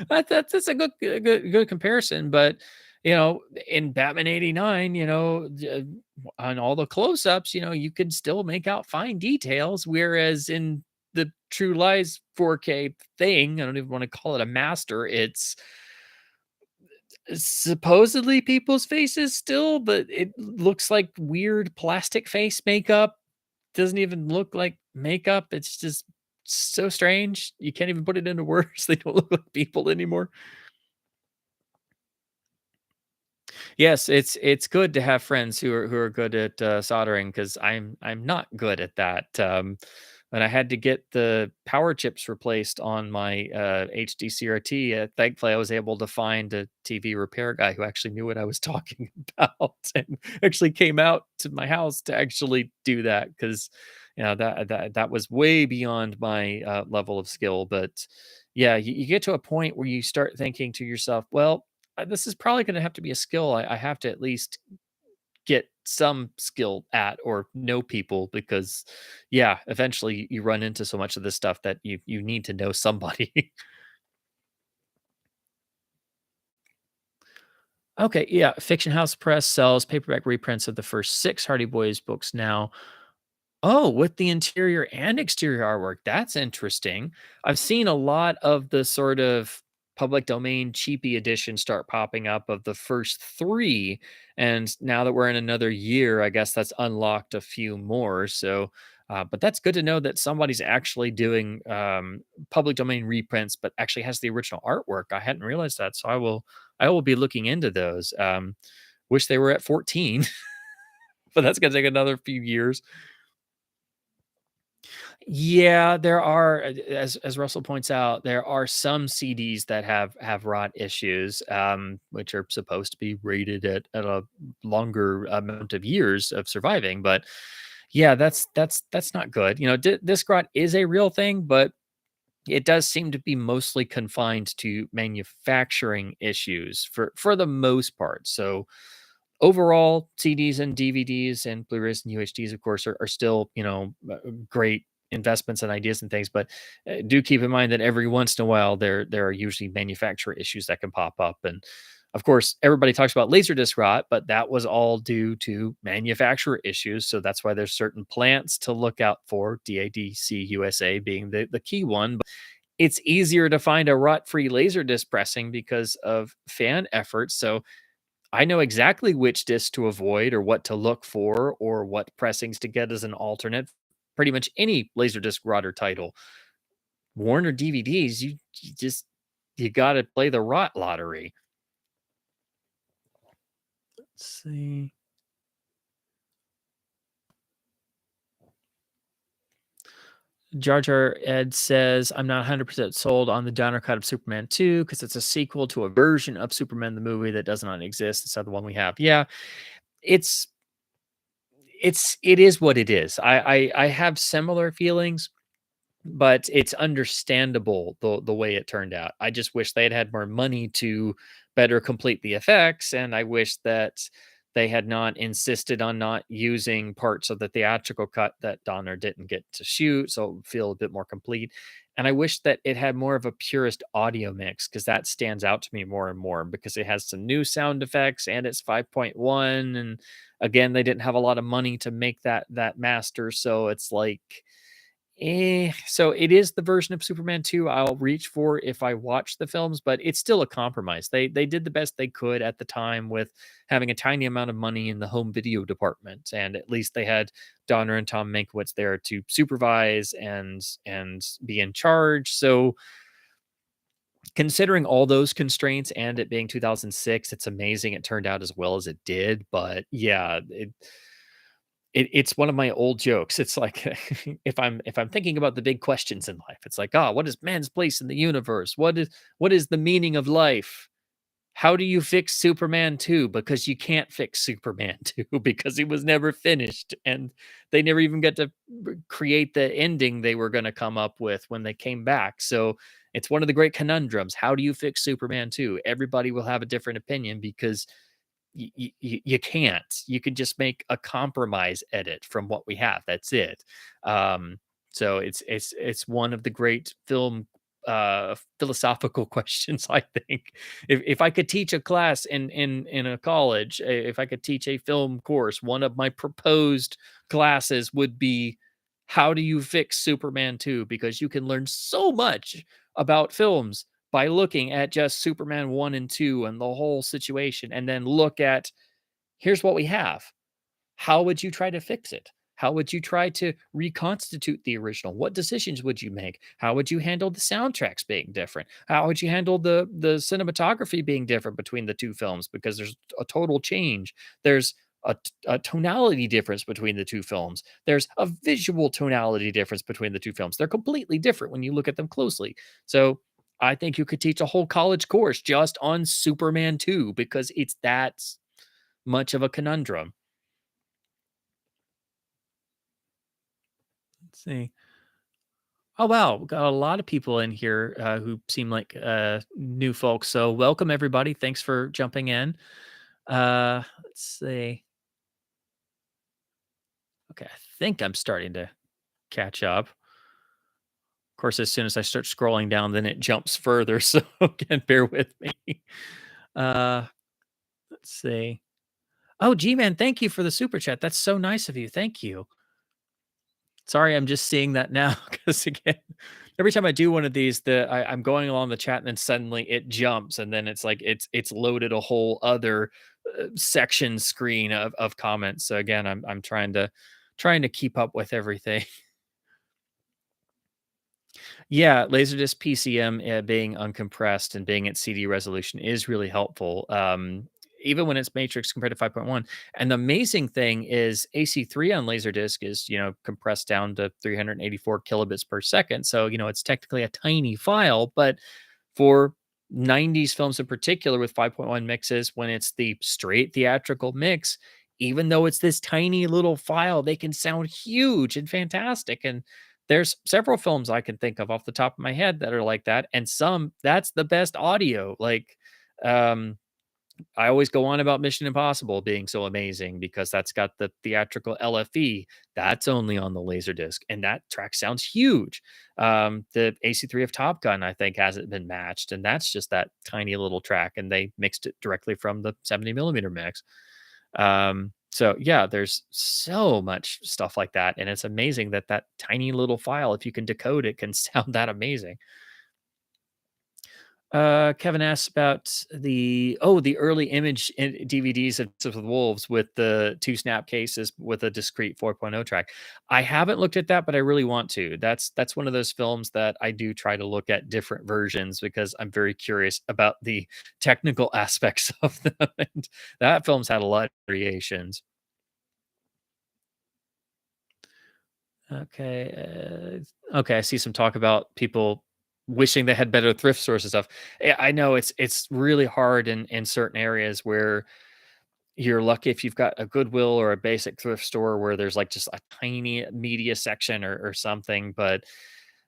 that's a good comparison. But in Batman '89, on all the close-ups, you can still make out fine details. Whereas in the True Lies 4K thing, I don't even want to call it a master. It's supposedly people's faces still, but it looks like weird plastic face makeup. Doesn't even look like makeup. It's just so strange. You can't even put it into words. They don't look like people anymore. Yes, it's good to have friends who are good at soldering, because I'm not good at that. When I had to get the power chips replaced on my HD CRT, thankfully I was able to find a TV repair guy who actually knew what I was talking about, and actually came out to my house to actually do that, because that was way beyond my level of skill. But yeah, you get to a point where you start thinking to yourself, well, this is probably going to have to be a skill I have to at least get some skill at or know people, because yeah, eventually you run into so much of this stuff that you need to know somebody. Okay, yeah, Fiction House Press sells paperback reprints of the first 6 Hardy Boys books now. Oh, with the interior and exterior artwork. That's interesting. I've seen a lot of the sort of public domain cheapy editions start popping up of the first 3. And now that we're in another year, I guess that's unlocked a few more. So, but that's good to know that somebody's actually doing public domain reprints, but actually has the original artwork. I hadn't realized that. So I will be looking into those. Wish they were at 14, but that's going to take another few years. Yeah, there are, as Russell points out, there are some CDs that have rot issues, which are supposed to be rated at a longer amount of years of surviving. But yeah, that's not good. Disc rot is a real thing, but it does seem to be mostly confined to manufacturing issues for the most part. So overall, CDs and DVDs and Blu-rays and UHDs, of course, are still, great investments and ideas and things. But do keep in mind that every once in a while there are usually manufacturer issues that can pop up, and Of course, everybody talks about Laserdisc rot, but that was all due to manufacturer issues. So that's why there's certain plants to look out for, DADC USA being the key one. But it's easier to find a rot-free Laserdisc pressing because of fan efforts. So I know exactly which disc to avoid or what to look for or what pressings to get as an alternate. Pretty much any Laserdisc rotter title. Warner DVDs, you just you got to play the rot lottery. Let's see. Jar Jar Ed says, I'm not 100% sold on the Donner cut of Superman 2 because it's a sequel to a version of Superman the movie that does not exist instead of the one we have. Yeah, it's it is what it is. I have similar feelings, but it's understandable the way it turned out. I just wish they had more money to better complete the effects, and I wish that they had not insisted on not using parts of the theatrical cut that Donner didn't get to shoot, so it would feel a bit more complete. And I wish that it had more of a purist audio mix because that stands out to me more and more because it has some new sound effects and it's 5.1. And again, they didn't have a lot of money to make that master, so it's like so it is the version of Superman 2 I'll reach for if I watch the films, but it's still a compromise. They did the best they could at the time with having a tiny amount of money in the home video department, and at least they had Donner and Tom Mankiewicz there to supervise and be in charge. So considering all those constraints and it being 2006, it's amazing it turned out as well as it did. But yeah, it's one of my old jokes. It's like if I'm thinking about the big questions in life, it's like, what is man's place in the universe? What is the meaning of life? How do you fix Superman 2? Because you can't fix Superman 2 because he was never finished. And they never even got to create the ending they were going to come up with when they came back. So it's one of the great conundrums. How do you fix Superman 2? Everybody will have a different opinion because you can't. You can just make a compromise edit from what we have. That's it. So it's one of the great film philosophical questions. I think if I could teach a class in a college, if I could teach a film course, one of my proposed classes would be how do you fix Superman 2? Because you can learn so much about films by looking at just Superman 1 and 2 and the whole situation, and then look at here's what we have. How would you try to fix it? How would you try to reconstitute the original? What decisions would you make? How would you handle the soundtracks being different? How would you handle the cinematography being different between the two films? Because there's a total change. There's a tonality difference between the two films. There's a visual tonality difference between the two films. They're completely different when you look at them closely. So I think you could teach a whole college course just on Superman 2 because it's that much of a conundrum. Let's see. Oh wow, we got a lot of people in here who seem like new folks. So welcome everybody. Thanks for jumping in. Let's see. Okay, I think I'm starting to catch up. Of course, as soon as I start scrolling down, then it jumps further. So again, bear with me. Uh, let's see. Oh, G man, thank you for the super chat. That's so nice of you. Thank you. Sorry, I'm just seeing that now because again, every time I do one of these, I'm going along the chat and then suddenly it jumps and then it's like it's loaded a whole other section screen of comments. So again, I'm trying to keep up with everything. Yeah, Laserdisc PCM being uncompressed and being at CD resolution is really helpful. Even when it's matrix compared to 5.1. And the amazing thing is AC3 on Laserdisc is, compressed down to 384 kilobits per second. So, it's technically a tiny file, but for 90s films in particular with 5.1 mixes, when it's the straight theatrical mix, even though it's this tiny little file, they can sound huge and fantastic. And there's several films I can think of off the top of my head that are like that. And some that's the best audio. Like, um, I always go on about Mission Impossible being so amazing because that's got the theatrical LFE. That's only on the Laserdisc, and that track sounds huge. The AC3 of Top Gun, I think, hasn't been matched, and that's just that tiny little track, and they mixed it directly from the 70 millimeter mix. So yeah, there's so much stuff like that, and it's amazing that that tiny little file, if you can decode it, can sound that amazing. Kevin asks about the early image DVDs of Dances with Wolves with the two snap cases with a discrete 4.0 track. I haven't looked at that, but I really want to. That's one of those films that I do try to look at different versions because I'm very curious about the technical aspects of them. And that film's had a lot of variations. Okay. Okay. I see some talk about people wishing they had better thrift stores and stuff. I know it's really hard in certain areas where you're lucky if you've got a Goodwill or a basic thrift store where there's like just a tiny media section or something. But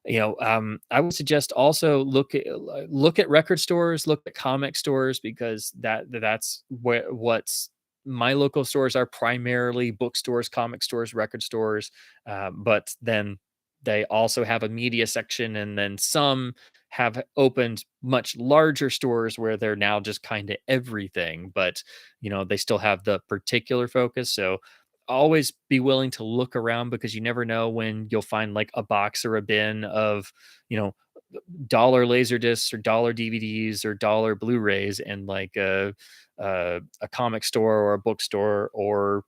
I would suggest also look at record stores, look at comic stores because that's what's my local stores are primarily bookstores, comic stores, record stores, but then they also have a media section, and then some have opened much larger stores where they're now just kind of everything, but they still have the particular focus. So always be willing to look around because you never know when you'll find like a box or a bin of, you know, dollar laser discs or dollar DVDs or dollar Blu-rays and like a comic store or a bookstore. Or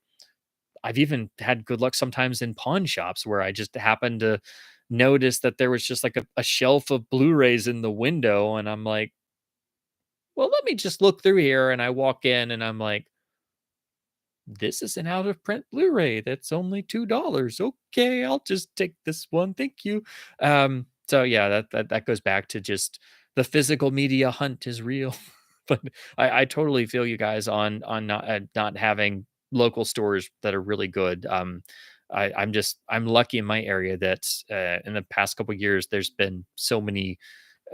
I've even had good luck sometimes in pawn shops where I just happened to notice that there was just like a shelf of Blu-rays in the window, and I'm like, well, let me just look through here. And I walk in and I'm like, this is an out of print Blu-ray that's only $2. Okay, I'll just take this one. Thank you. So yeah, that goes back to just the physical media hunt is real. But I totally feel you guys on not having local stores that are really good. I'm lucky in my area that in the past couple years there's been so many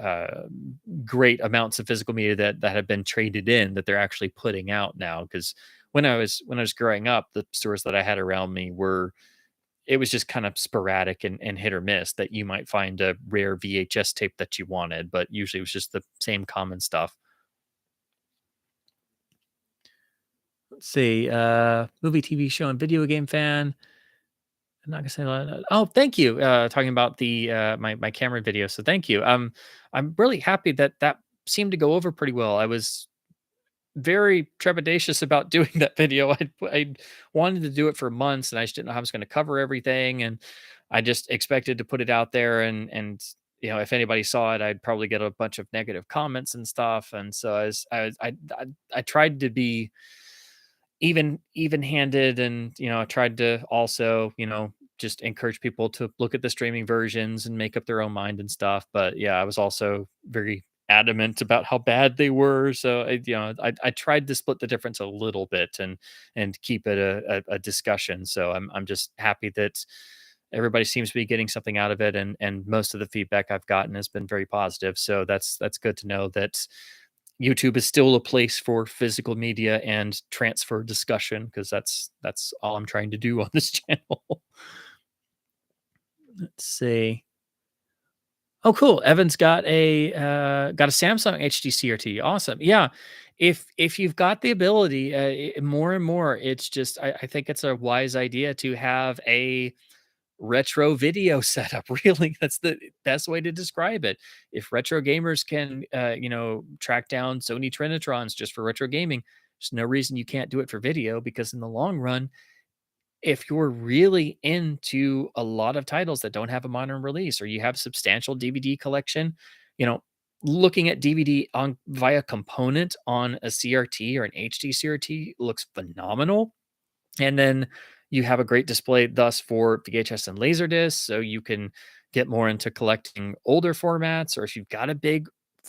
uh, great amounts of physical media that have been traded in that they're actually putting out now. Because when I was growing up, the stores that I had around me were it was just kind of sporadic and hit or miss that you might find a rare VHS tape that you wanted, but usually it was just the same common stuff. Let's see, movie, TV show, and video game fan. I'm not gonna say a lot. Oh, thank you. Talking about the my camera video. So thank you. I'm really happy that that seemed to go over pretty well. I was very trepidatious about doing that video. I wanted to do it for months, and I just didn't know how I was going to cover everything, and I just expected to put it out there, and if anybody saw it, I'd probably get a bunch of negative comments and stuff. And so I tried to be even-handed, and I tried to also just encourage people to look at the streaming versions and make up their own mind and stuff. But yeah, I was also very adamant about how bad they were. So I tried to split the difference a little bit and keep it a discussion. So I'm just happy that everybody seems to be getting something out of it, and most of the feedback I've gotten has been very positive. So that's good to know that YouTube is still a place for physical media and transfer discussion, because that's all I'm trying to do on this channel. Let's see. Oh, cool. Evan's got a Samsung HD CRT. Awesome. Yeah. If you've got the ability, more and more, it's just I think it's a wise idea to have a retro video setup. Really, that's the best way to describe it. If retro gamers can track down Sony Trinitrons just for retro gaming, there's no reason you can't do it for video, because in the long run, if you're really into a lot of titles that don't have a modern release, or you have substantial DVD collection, you know looking at DVD on via component on a CRT or an HD CRT looks phenomenal. And then you have a great display thus for VHS and Laserdisc, so you can get more into collecting older formats. Or if you've got a big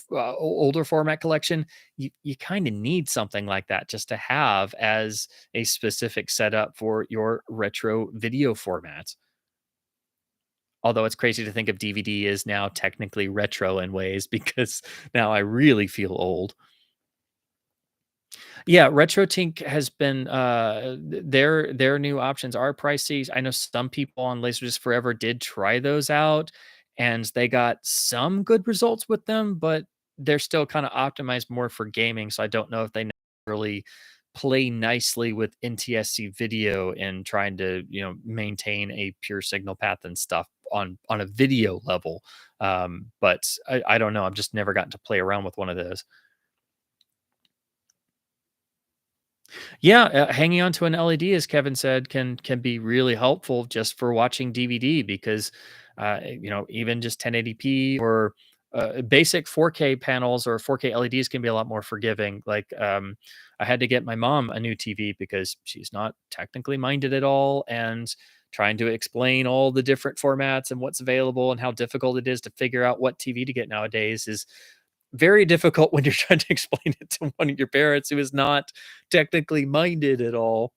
older format collection, you kind of need something like that just to have as a specific setup for your retro video format. Although it's crazy to think of DVD is now technically retro in ways, because now I really feel old. Yeah, RetroTink has been their new options are pricey. I know some people on Laserdisc Forever did try those out and they got some good results with them, but they're still kind of optimized more for gaming. So I don't know if they necessarily play nicely with NTSC video and trying to, maintain a pure signal path and stuff on a video level. But I don't know. I've just never gotten to play around with one of those. Yeah, hanging on to an LED, as Kevin said, can be really helpful just for watching DVD because, even just 1080p or basic 4K panels or 4K LEDs can be a lot more forgiving. Like, I had to get my mom a new TV because she's not technically minded at all, and trying to explain all the different formats and what's available and how difficult it is to figure out what TV to get nowadays is very difficult when you're trying to explain it to one of your parents who is not technically minded at all.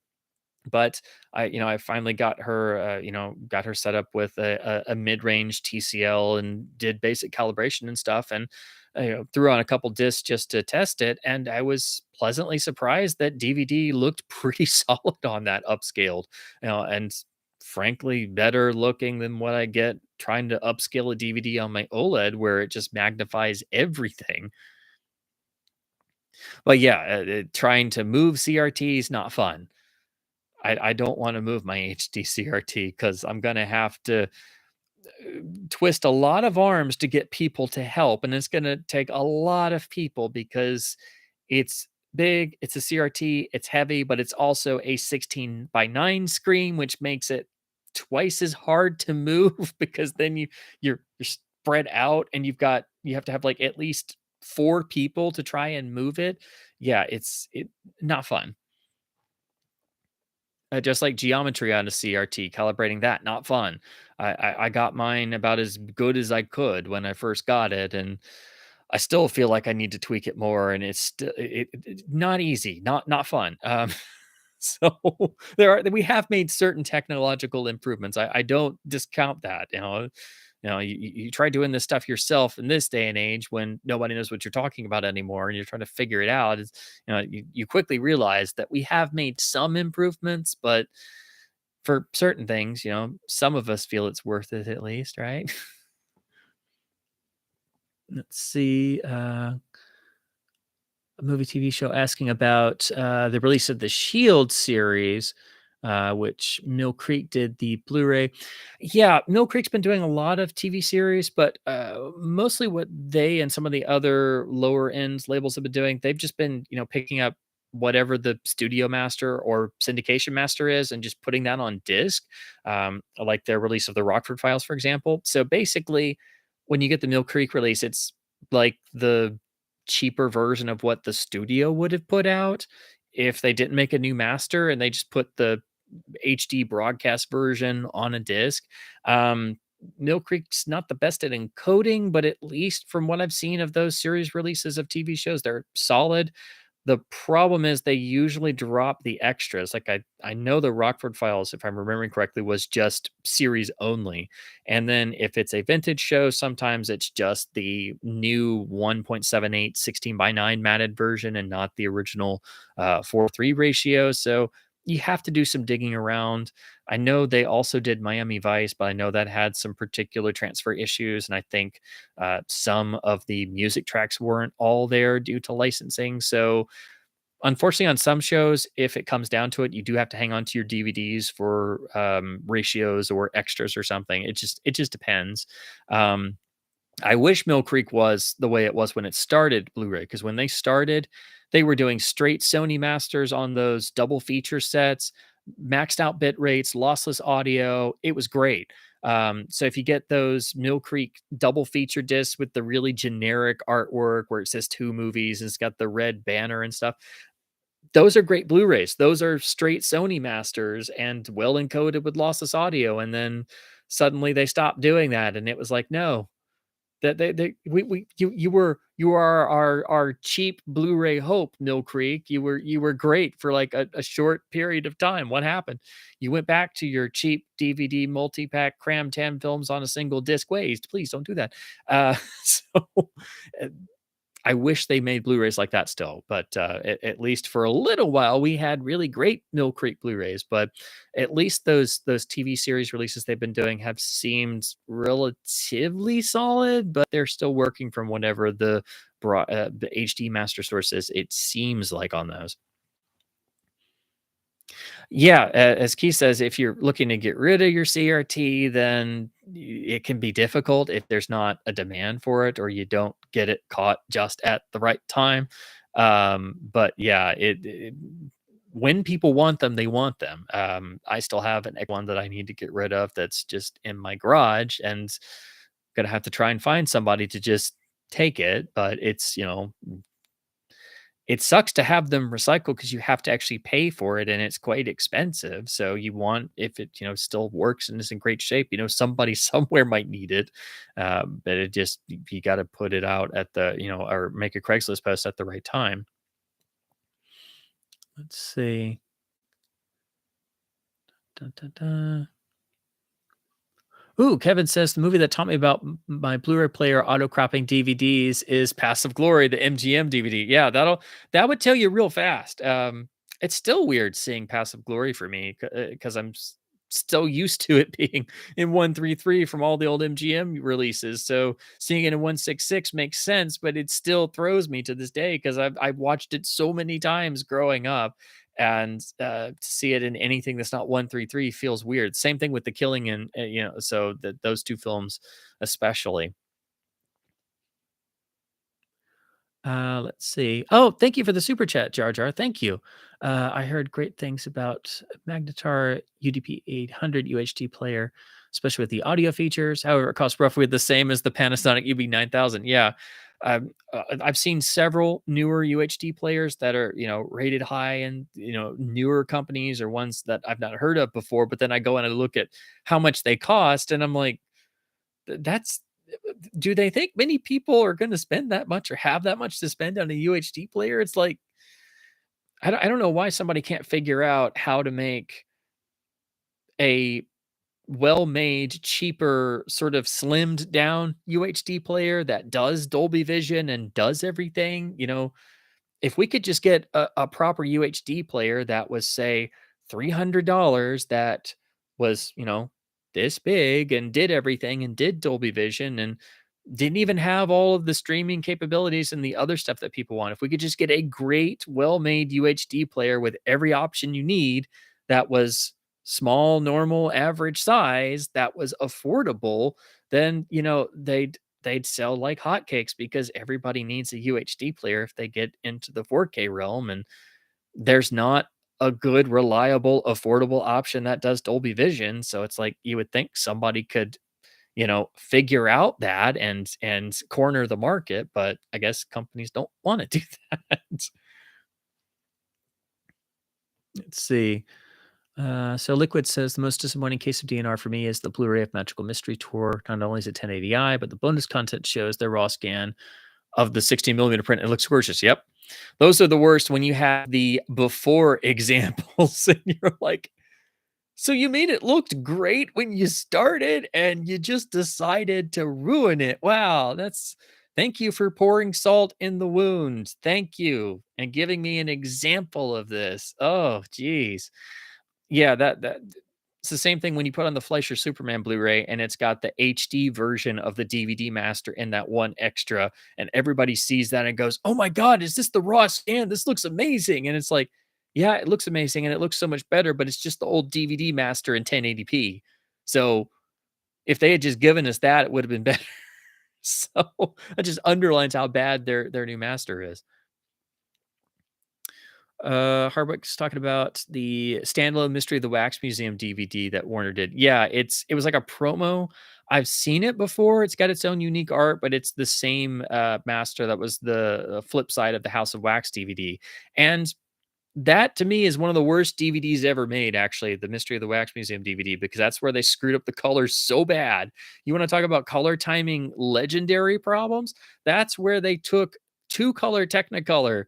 But I finally got her set up with a mid-range TCL and did basic calibration and stuff, and threw on a couple discs just to test it, and I was pleasantly surprised that DVD looked pretty solid on that upscaled, and frankly better looking than what I get trying to upscale a DVD on my OLED, where it just magnifies everything. But yeah, trying to move CRT is not fun. I don't want to move my HD CRT because I'm gonna have to twist a lot of arms to get people to help, and it's gonna take a lot of people because it's big, it's a CRT, it's heavy, but it's also a 16 by 9 screen, which makes it twice as hard to move because then you're spread out and you have to have like at least 4 people to try and move it. Yeah, it not fun. Just like geometry on a CRT, calibrating that, not fun. I got mine about as good as I could when I first got it, and I still feel like I need to tweak it more, and it's still it's not easy, not fun. So we have made certain technological improvements. I don't discount that. You try doing this stuff yourself in this day and age when nobody knows what you're talking about anymore, and you're trying to figure it out. You quickly realize that we have made some improvements, but for certain things, some of us feel it's worth it at least, right? Let's see. A movie TV show asking about the release of the Shield series, which Mill Creek did the Blu-ray. Yeah, Mill Creek's been doing a lot of TV series, but mostly what they and some of the other lower end labels have been doing, they've just been picking up whatever the studio master or syndication master is and just putting that on disc, like their release of the Rockford Files, for example. So basically, when you get the Mill Creek release, it's like the cheaper version of what the studio would have put out if they didn't make a new master and they just put the HD broadcast version on a disc. Um, Mill Creek's not the best at encoding, but at least from what I've seen of those series releases of TV shows, they're solid. The problem is they usually drop the extras. Like I know the Rockford Files, if I'm remembering correctly, was just series only. And then if it's a vintage show, sometimes it's just the new 1.78 16 by 9 matted version and not the original 4:3 ratio. So you have to do some digging around. I know they also did Miami Vice, but I know that had some particular transfer issues. And I think some of the music tracks weren't all there due to licensing. So unfortunately, on some shows, if it comes down to it, you do have to hang on to your DVDs for ratios or extras or something. It just depends. Um, I wish Mill Creek was the way it was when it started Blu-ray, because when they started, they were doing straight Sony masters on those double feature sets, maxed out bit rates, lossless audio. It was great. So if you get those Mill Creek double feature discs with the really generic artwork where it says two movies and it's got the red banner and stuff, those are great Blu-rays. Those are straight Sony masters and well encoded with lossless audio. And then suddenly they stopped doing that, and it was like, no, that they we you are our cheap Blu-ray hope, Mill Creek. You were great for like a short period of time. What happened? You went back to your cheap DVD multi-pack cram 10 films on a single disc waste. Please don't do that. So I wish they made Blu-rays like that still, but at least for a little while we had really great Mill Creek Blu-rays. But at least those TV series releases they've been doing have seemed relatively solid, but they're still working from whatever the HD master source is. It seems like on those. Yeah, as Keith says, if you're looking to get rid of your CRT, then it can be difficult if there's not a demand for it or you don't get it caught just at the right time. But yeah, when people want them, they want them. I still have an egg one that I need to get rid of that's just in my garage, and gonna have to try and find somebody to just take it. But it's it sucks to have them recycled because you have to actually pay for it and it's quite expensive. So you want, if it, still works and is in great shape, somebody somewhere might need it. But it just, you got to put it out at the, or make a Craigslist post at the right time. Let's see. Dun, dun, dun. Ooh, Kevin says the movie that taught me about my Blu-ray player auto cropping DVDs is Passive Glory, the MGM DVD. Yeah, that would tell you real fast. It's still weird seeing Passive Glory for me because I'm still used to it being in 133 from all the old MGM releases. So seeing it in 166 makes sense, but it still throws me to this day because I've watched it so many times growing up, and to see it in anything that's not 133 feels weird. Same thing with The Killing, and so those two films especially. Let's see. Oh, thank you for the super chat, Jar Jar. Thank you. I heard great things about Magnetar UDP 800 UHD player, especially with the audio features. However, it costs roughly the same as the Panasonic UB 9000. Yeah. I've seen several newer UHD players that are, rated high, and, newer companies or ones that I've not heard of before. But then I go and I look at how much they cost, and I'm like, that's do they think many people are going to spend that much or have that much to spend on a UHD player? It's like, I don't know why somebody can't figure out how to make a well-made, cheaper, sort of slimmed down UHD player that does Dolby Vision and does everything. If we could just get a proper UHD player that was, say, $300, that was, this big and did everything and did Dolby Vision and didn't even have all of the streaming capabilities and the other stuff that people want. If we could just get a great, well-made UHD player with every option you need, that was small, normal, average size, that was affordable, then they'd sell like hotcakes because everybody needs a UHD player if they get into the 4K realm, and there's not a good, reliable, affordable option that does Dolby Vision. So it's like you would think somebody could figure out that and corner the market, but I guess companies don't want to do that. Let's see. So Liquid says the most disappointing case of DNR for me is the Blu-ray of Magical Mystery Tour. Not only is it 1080i, but the bonus content shows their raw scan of the 16 millimeter print. It looks gorgeous. Yep. Those are the worst when you have the before examples and you're like, so you made it looked great when you started and you just decided to ruin it. Wow, thank you for pouring salt in the wound. Thank you. And giving me an example of this. Oh, geez. Yeah, that it's the same thing when you put on the Fleischer Superman Blu-ray and it's got the HD version of the DVD master in that one extra, and everybody sees that and goes, "Oh my God, is this the raw scan? This looks amazing!" And it's like, yeah, it looks amazing and it looks so much better, but it's just the old DVD master in 1080p. So if they had just given us that, it would have been better. So that just underlines how bad their new master is. Hardwick's talking about the standalone Mystery of the Wax Museum DVD that Warner did. Yeah, it was like a promo. I've seen it before. It's got its own unique art, but it's the same master that was the flip side of the House of Wax DVD. And that to me is one of the worst DVDs ever made, actually, the Mystery of the Wax Museum DVD, because that's where they screwed up the colors so bad. You want to talk about color timing legendary problems? That's where they took two color Technicolor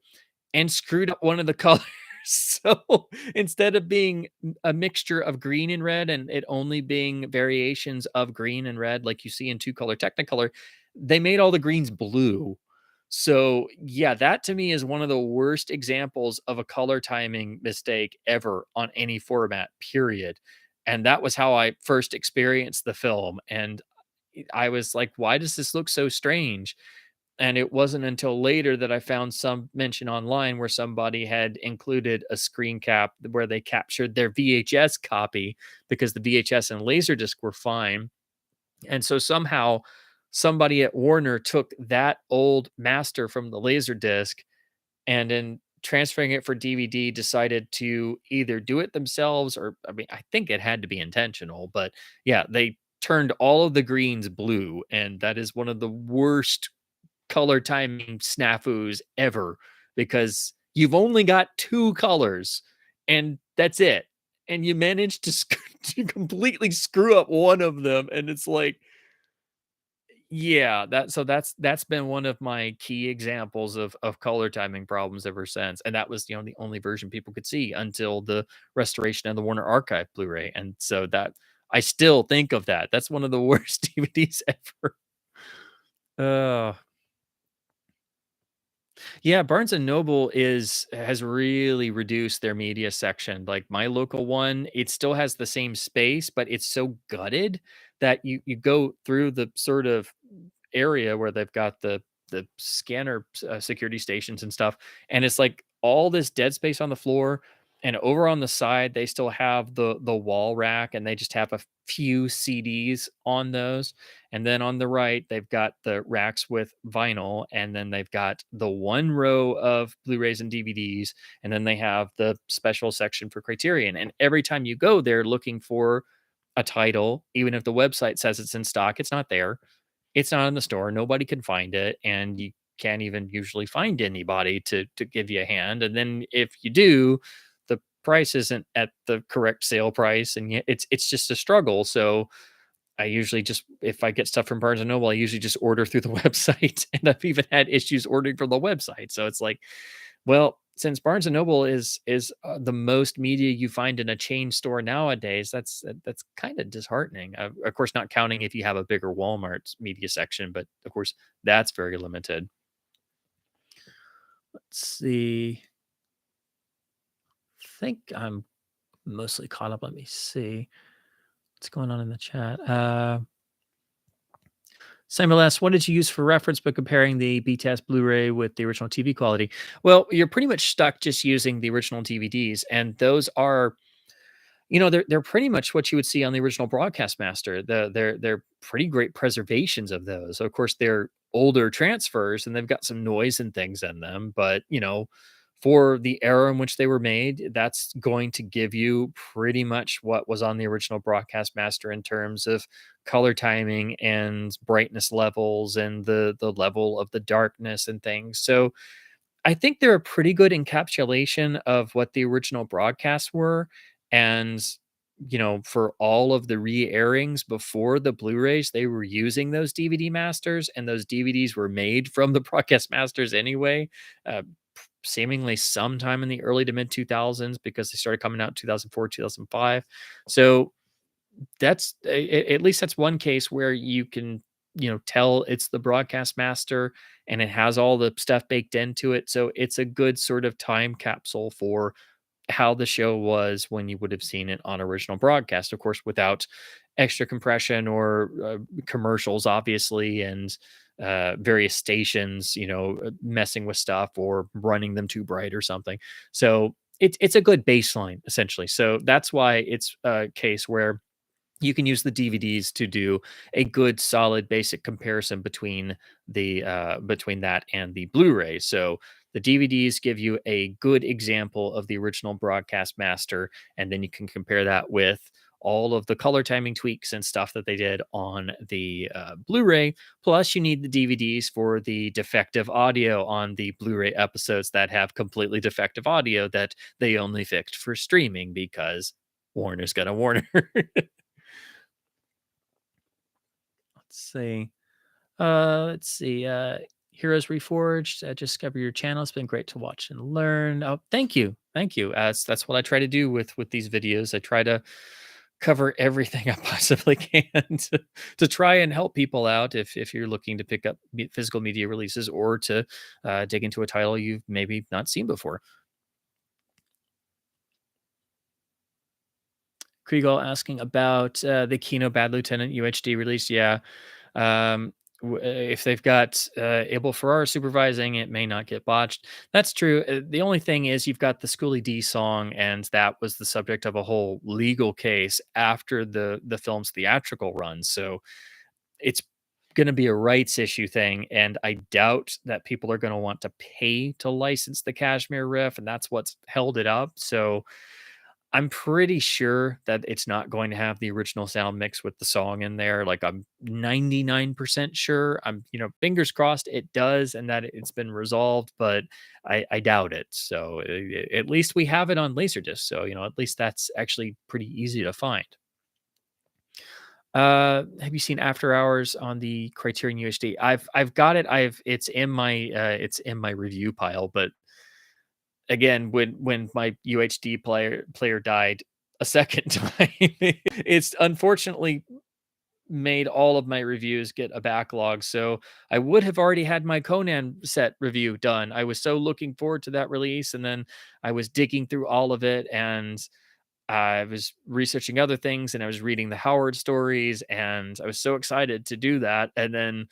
and screwed up one of the colors. So instead of being a mixture of green and red and it only being variations of green and red like you see in two color Technicolor, they made all the greens blue. So, yeah, that to me is one of the worst examples of a color timing mistake ever on any format, period. And that was how I first experienced the film. And I was like, why does this look so strange? And it wasn't until later that I found some mention online where somebody had included a screen cap where they captured their VHS copy because the VHS and Laserdisc were fine. And so somehow somebody at Warner took that old master from the Laserdisc and in transferring it for DVD decided to either do it themselves or I mean I think it had to be intentional, but yeah, they turned all of the greens blue and that is one of the worst color timing snafus ever because you've only got 2 colors and that's it. And you managed to to completely screw up one of them and it's like yeah, that's been one of my key examples of color timing problems ever since, and that was, the only version people could see until the restoration of the Warner Archive Blu-ray, and so that I still think of that. That's one of the worst DVDs ever. Uh, yeah, Barnes& and Noble has really reduced their media section. Like, my local one, it still has the same space, but it's so gutted that you go through the sort of area where they've got the scanner security stations and stuff, and it's like all this dead space on the floor. And over on the side, they still have the wall rack, and they just have a few CDs on those. And then on the right, they've got the racks with vinyl, and then they've got the one row of Blu-rays and DVDs, and then they have the special section for Criterion. And every time you go there looking for a title, even if the website says it's in stock, it's not there. It's not in the store, nobody can find it, and you can't even usually find anybody to give you a hand, and then if you do, the price isn't at the correct sale price, and it's just a struggle, so I usually just if I get stuff from Barnes& and Noble, I usually just order through the website, and I've even had issues ordering from the website, so it's like, well, since Barnes& and Noble is the most media you find in a chain store nowadays, that's kinda disheartening. Of course, not counting if you have a bigger Walmart's media section, but, of course, that's very limited. Let's see. I think I'm mostly caught up. Let me see what's going on in the chat. Samuel asks, "What did you use for reference but comparing the BTS Blu-ray with the original TV quality?" Well, you're pretty much stuck just using the original DVDs, and those are they're pretty much what you would see on the original broadcast master. They're pretty great preservations of those. Of course, they're older transfers and they've got some noise and things in them, but for the era in which they were made, that's going to give you pretty much what was on the original broadcast master in terms of color timing and brightness levels and the level of the darkness and things. So I think they're a pretty good encapsulation of what the original broadcasts were, and, for all of the re-airings before the Blu-rays, they were using those DVD masters, and those DVDs were made from the broadcast masters anyway, uh, seemingly sometime in the early to mid-2000s because they started coming out in 2004, 2005. So that's at least that's one case where you can tell it's the broadcast master and it has all the stuff baked into it, so it's a good sort of time capsule for how the show was when you would have seen it on original broadcast, of course without extra compression or commercials obviously, and various stations messing with stuff or running them too bright or something. So it's a good baseline essentially, so that's why it's a case where you can use the DVDs to do a good solid basic comparison between that and the Blu-ray. So the DVDs give you a good example of the original broadcast master, and then you can compare that with all of the color timing tweaks and stuff that they did on the Blu-ray. Plus, you need the DVDs for the defective audio on the Blu-ray episodes that have completely defective audio that they only fixed for streaming because Warner's got a Warner. See. Let's see. Heroes Reforged. Discover your channel. It's been great to watch and learn. Oh, thank you, thank you. That's what I try to do with these videos. I try to cover everything I possibly can to try and help people out if you're looking to pick up physical media releases or to dig into a title you've maybe not seen before. Kriegel asking about the Kino Bad Lieutenant UHD release. Yeah, um, if they've got Abel Ferrara supervising, it may not get botched. That's true. The only thing is, you've got the Schoolie D song, and that was the subject of a whole legal case after the film's theatrical run. So it's going to be a rights issue thing, and I doubt that people are going to want to pay to license the Kashmir riff, and that's what's held it up. So I'm pretty sure that it's not going to have the original sound mix with the song in there. Like, I'm 99% sure. Fingers crossed it does and that it's been resolved, but I doubt it. So at least we have it on Laserdisc. So, at least that's actually pretty easy to find. Have you seen After Hours on the Criterion UHD? I've got it. It's in my review pile, but again, when my UHD player died a second time, it's unfortunately made all of my reviews get a backlog. So I would have already had my Conan set review done. I was so looking forward to that release, and then I was digging through all of it, and I was researching other things, and I was reading the Howard stories, and I was so excited to do that. And then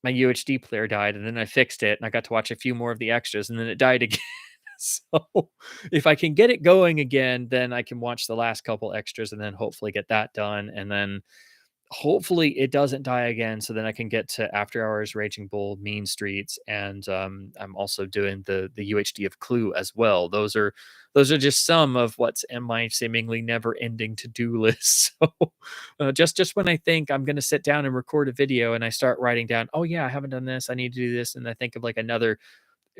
my UHD player died, and then I fixed it, and I got to watch a few more of the extras, and then it died again. So if I can get it going again, then I can watch the last couple extras and then hopefully get that done. And then hopefully it doesn't die again. So then I can get to After Hours, Raging Bull, Mean Streets. And I'm also doing the UHD of Clue as well. Those are just some of what's in my seemingly never ending to-do list. So just when I think I'm going to sit down and record a video and I start writing down, oh yeah, I haven't done this, I need to do this. And I think of like another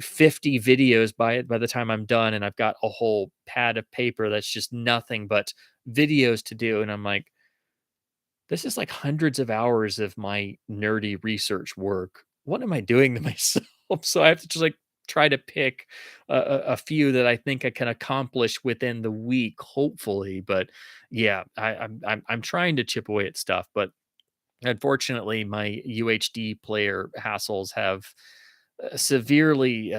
50 videos by the time I'm done, and I've got a whole pad of paper that's just nothing but videos to do, and I'm like, this is like hundreds of hours of my nerdy research work. What am I doing to myself? So I have to just like try to pick a few that I think I can accomplish within the week, hopefully. But yeah, I'm trying to chip away at stuff, but unfortunately, my UHD player hassles have severely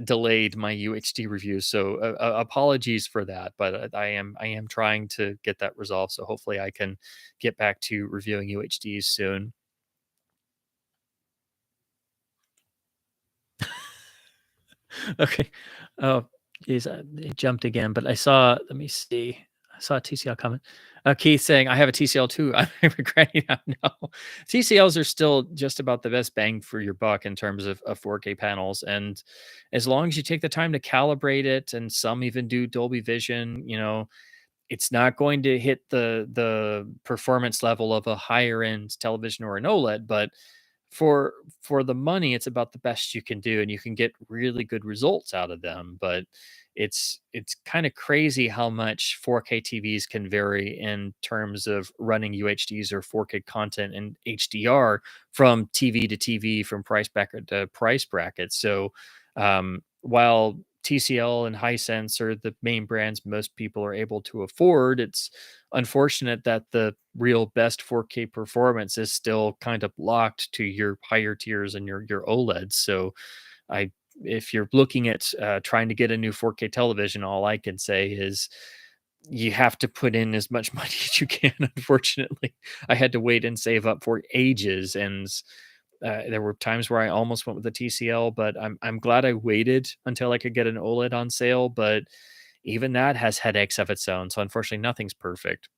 delayed my UHD reviews. So apologies for that, but I am trying to get that resolved. So hopefully I can get back to reviewing UHDs soon. Okay. Oh, geez, it jumped again, but I saw. Let me see. I saw a TCL comment. Keith saying, "I have a TCL too. I'm regretting that now." TCLs are still just about the best bang for your buck in terms of 4K panels, and as long as you take the time to calibrate it, and some even do Dolby Vision, it's not going to hit the performance level of a higher end television or an OLED, but for the money, it's about the best you can do, and you can get really good results out of them. But it's kind of crazy how much 4K TVs can vary in terms of running UHDs or 4K content in HDR from TV to TV, from price bracket to price bracket. So while TCL and Hisense are the main brands most people are able to afford, it's unfortunate that the real best 4K performance is still kind of locked to your higher tiers and your OLEDs. So I if you're looking at trying to get a new 4K television, all I can say is you have to put in as much money as you can. Unfortunately, I had to wait and save up for ages, and there were times where I almost went with the TCL, but I'm glad I waited until I could get an OLED on sale. But even that has headaches of its own. So unfortunately, nothing's perfect.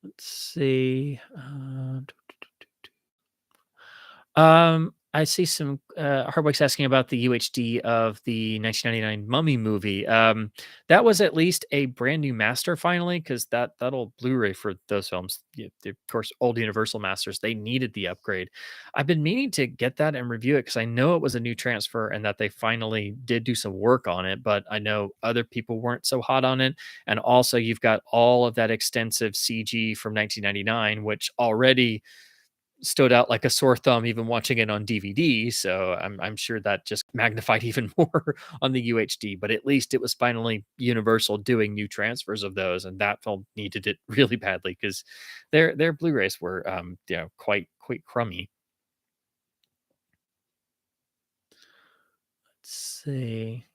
Let's see. I see some Hardwick's asking about the UHD of the 1999 Mummy movie. That was at least a brand new master finally, because that old Blu-ray for those films, of course, old Universal masters, they needed the upgrade. I've been meaning to get that and review it because I know it was a new transfer and that they finally did do some work on it, but I know other people weren't so hot on it. And also, you've got all of that extensive CG from 1999, which already stood out like a sore thumb even watching it on DVD. So I'm sure that just magnified even more on the UHD. But at least it was finally Universal doing new transfers of those, and that film needed it really badly because their Blu-rays were quite crummy. Let's see.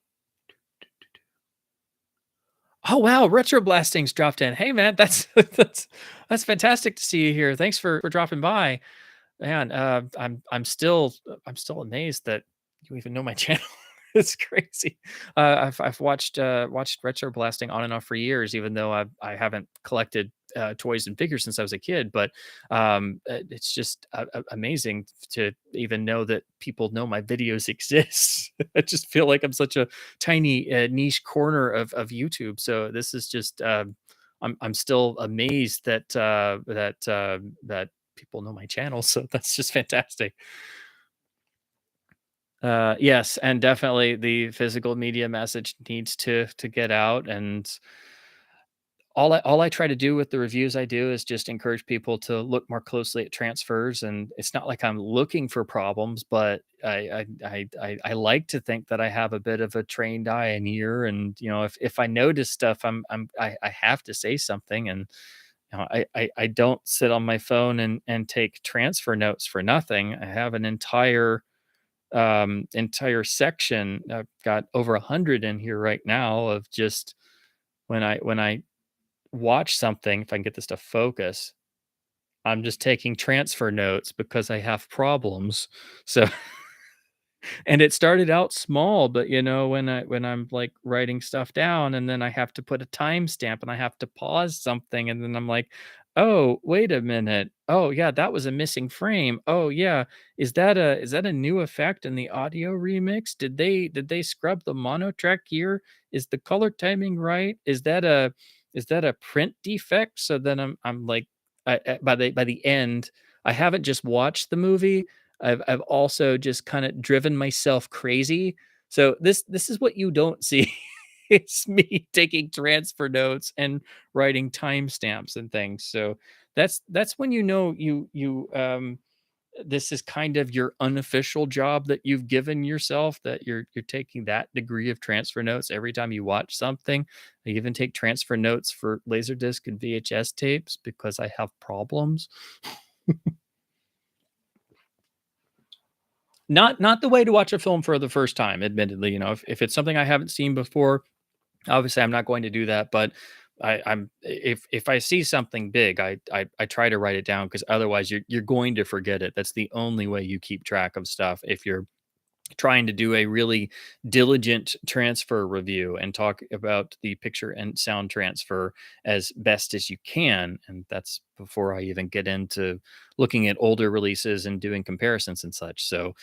Oh wow, retro blasting's dropped in. Hey man, that's that's fantastic to see you here. Thanks for dropping by. Man, I'm still amazed that you even know my channel. It's crazy. I've watched retro blasting on and off for years, even though I haven't collected toys and figures since I was a kid. But it's just amazing to even know that people know my videos exist. I just feel like I'm such a tiny niche corner of YouTube. So this is just I'm still amazed that people know my channel, so that's just fantastic. Yes, and definitely the physical media message needs to get out, and all I try to do with the reviews I do is just encourage people to look more closely at transfers, and it's not like I'm looking for problems, but I like to think that I have a bit of a trained eye and ear, and if I notice stuff, I have to say something, and I don't sit on my phone and take transfer notes for nothing. I have an entire section. I've got over 100 in here right now of just when I watch something, if I can get this to focus, I'm just taking transfer notes because I have problems. So and it started out small, but when I'm like writing stuff down and then I have to put a timestamp and I have to pause something and then I'm like, oh, wait a minute. Oh yeah, that was a missing frame. Oh yeah. Is that a new effect in the audio remix? Did they scrub the mono track here? Is the color timing right? Is that a print defect? So then I'm like by the end, I haven't just watched the movie. I've also just kind of driven myself crazy. So this is what you don't see. It's me taking transfer notes and writing timestamps and things. So that's when you this is kind of your unofficial job that you've given yourself, that you're taking that degree of transfer notes every time you watch something. I even take transfer notes for Laserdisc and VHS tapes because I have problems. Not the way to watch a film for the first time, admittedly. If it's something I haven't seen before, obviously I'm not going to do that. But I'm if I see something big, I try to write it down because otherwise you're going to forget it. That's the only way you keep track of stuff. If you're trying to do a really diligent transfer review and talk about the picture and sound transfer as best as you can, and that's before I even get into looking at older releases and doing comparisons and such. So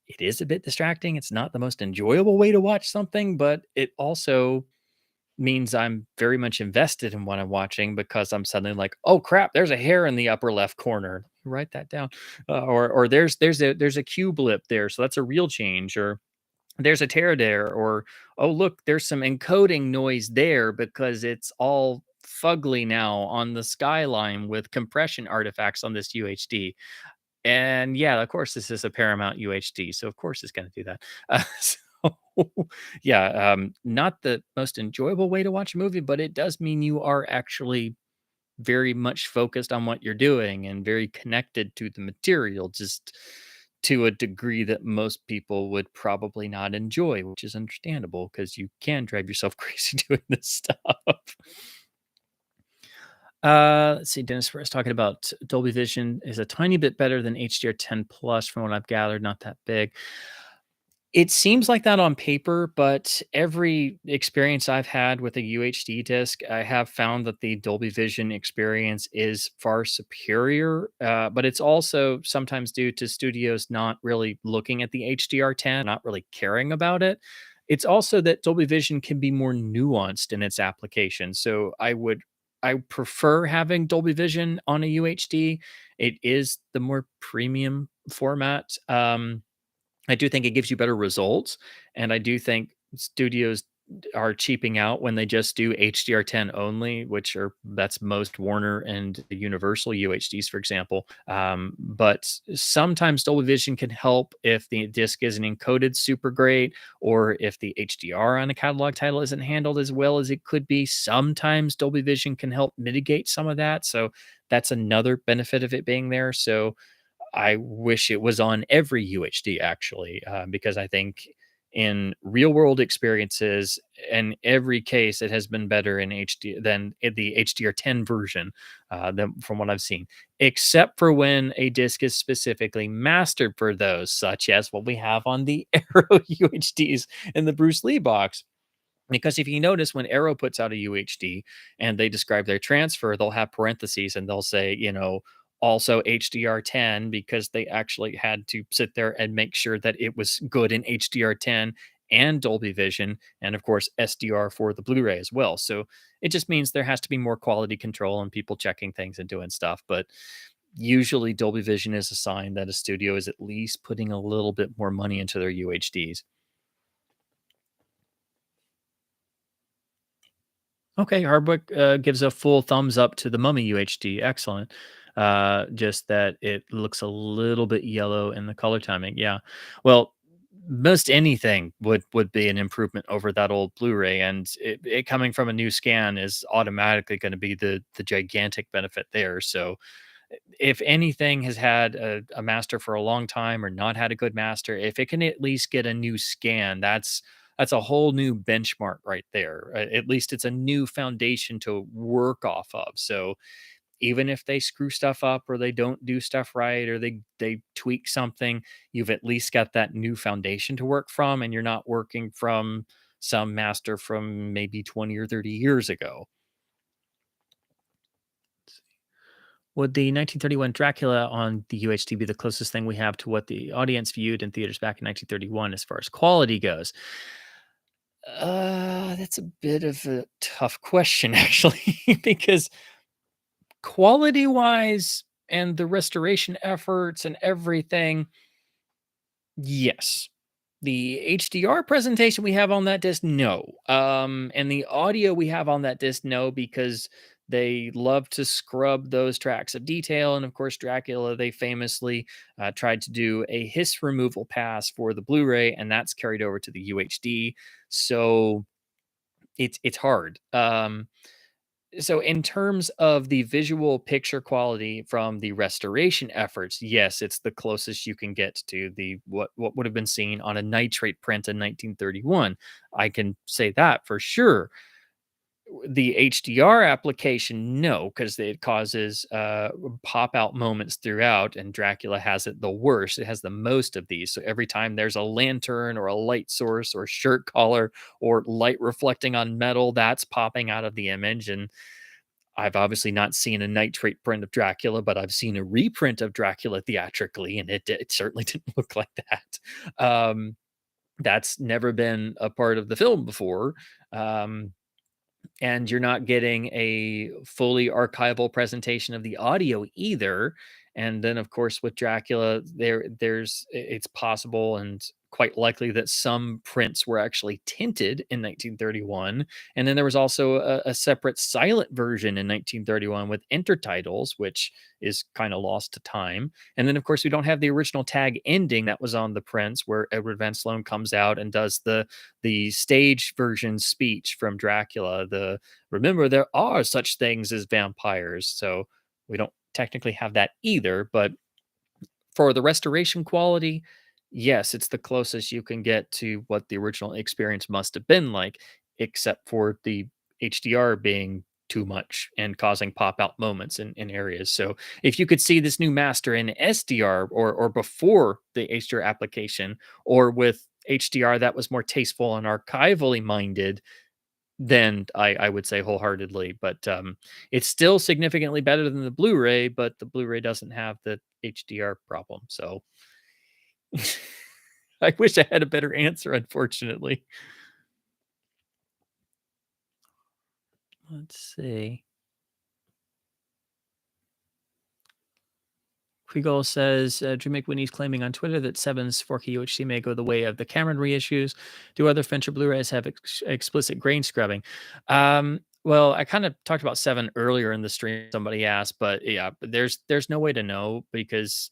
it is a bit distracting. It's not the most enjoyable way to watch something, but it also means I'm very much invested in what I'm watching because I'm suddenly like, "Oh crap, there's a hair in the upper left corner. Write that down." Or there's a cue blip there, so that's a real change. Or there's a tear there. Or oh look, there's some encoding noise there because it's all fugly now on the skyline with compression artifacts on this UHD. And yeah, of course, this is a Paramount UHD, so of course it's going to do that. So yeah, not the most enjoyable way to watch a movie, but it does mean you are actually very much focused on what you're doing and very connected to the material, just to a degree that most people would probably not enjoy, which is understandable because you can drive yourself crazy doing this stuff. Let's see. Dennis Ferris talking about Dolby Vision is a tiny bit better than HDR10 Plus, from what I've gathered. Not that big. It seems like that on paper, but every experience I've had with a UHD disc, I have found that the Dolby Vision experience is far superior. But it's also sometimes due to studios not really looking at the HDR10, not really caring about it. It's also that Dolby Vision can be more nuanced in its application. So I prefer having Dolby Vision on a UHD. It is the more premium format. I do think it gives you better results, and I do think studios are cheaping out when they just do HDR10 only, which are that's most Warner and Universal UHDs, for example. But sometimes Dolby Vision can help if the disc isn't encoded super great, or if the HDR on a catalog title isn't handled as well as it could be. Sometimes Dolby Vision can help mitigate some of that. So that's another benefit of it being there. So I wish it was on every UHD actually, because I think in real world experiences, in every case, it has been better in HD than in the HDR10 version, than from what I've seen, except for when a disc is specifically mastered for those, such as what we have on the Arrow UHDs in the Bruce Lee box. Because if you notice when Arrow puts out a UHD and they describe their transfer, they'll have parentheses and they'll say, also HDR10, because they actually had to sit there and make sure that it was good in HDR10 and Dolby Vision, and of course SDR for the Blu-ray as well. So it just means there has to be more quality control and people checking things and doing stuff. But usually Dolby Vision is a sign that a studio is at least putting a little bit more money into their UHDs. Okay, Hardwick gives a full thumbs up to the Mummy UHD. Excellent. Just that it looks a little bit yellow in the color timing. Yeah. Well, most anything would be an improvement over that old Blu-ray, and it coming from a new scan is automatically going to be the gigantic benefit there. So if anything has had a master for a long time or not had a good master, if it can at least get a new scan, that's a whole new benchmark right there. At least it's a new foundation to work off of. So even if they screw stuff up or they don't do stuff right or they tweak something, you've at least got that new foundation to work from, and you're not working from some master from maybe 20 or 30 years ago. Would the 1931 Dracula on the UHD be the closest thing we have to what the audience viewed in theaters back in 1931 as far as quality goes? That's a bit of a tough question, actually, because quality wise and the restoration efforts and everything, yes. The HDR presentation we have on that disc, no. And the audio we have on that disc, no, because they love to scrub those tracks of detail. And of course, Dracula, they famously tried to do a hiss removal pass for the Blu-ray, and that's carried over to the UHD. So it's hard. So in terms of the visual picture quality from the restoration efforts, yes, it's the closest you can get to the what would have been seen on a nitrate print in 1931. I can say that for sure. The HDR application, no, because it causes pop out moments throughout, and Dracula has it the worst. It has the most of these. So every time there's a lantern or a light source or shirt collar or light reflecting on metal, that's popping out of the image. And I've obviously not seen a nitrate print of Dracula, but I've seen a reprint of Dracula theatrically, and it certainly didn't look like that. That's never been a part of the film before. Um, and you're not getting a fully archival presentation of the audio either. And then of course with Dracula, it's possible and quite likely that some prints were actually tinted in 1931, and then there was also a separate silent version in 1931 with intertitles, which is kind of lost to time. And then of course we don't have the original tag ending that was on the prints, where Edward Van Sloan comes out and does the stage version speech from Dracula. The remember there are such things as vampires. So we don't technically have that either, but for the restoration quality, yes, it's the closest you can get to what the original experience must have been like, except for the HDR being too much and causing pop out moments in areas. So if you could see this new master in SDR or before the HDR application, or with HDR that was more tasteful and archivally minded, then I would say wholeheartedly. But it's still significantly better than the Blu-ray, but the Blu-ray doesn't have the HDR problem. So I wish I had a better answer, unfortunately. Let's see. Kriegel says, Drew McWhinney's claiming on Twitter that Seven's 4K UHD may go the way of the Cameron reissues. Do other Fincher Blu-rays have explicit grain scrubbing? Well, I kind of talked about Seven earlier in the stream. Somebody asked, but yeah, but there's no way to know because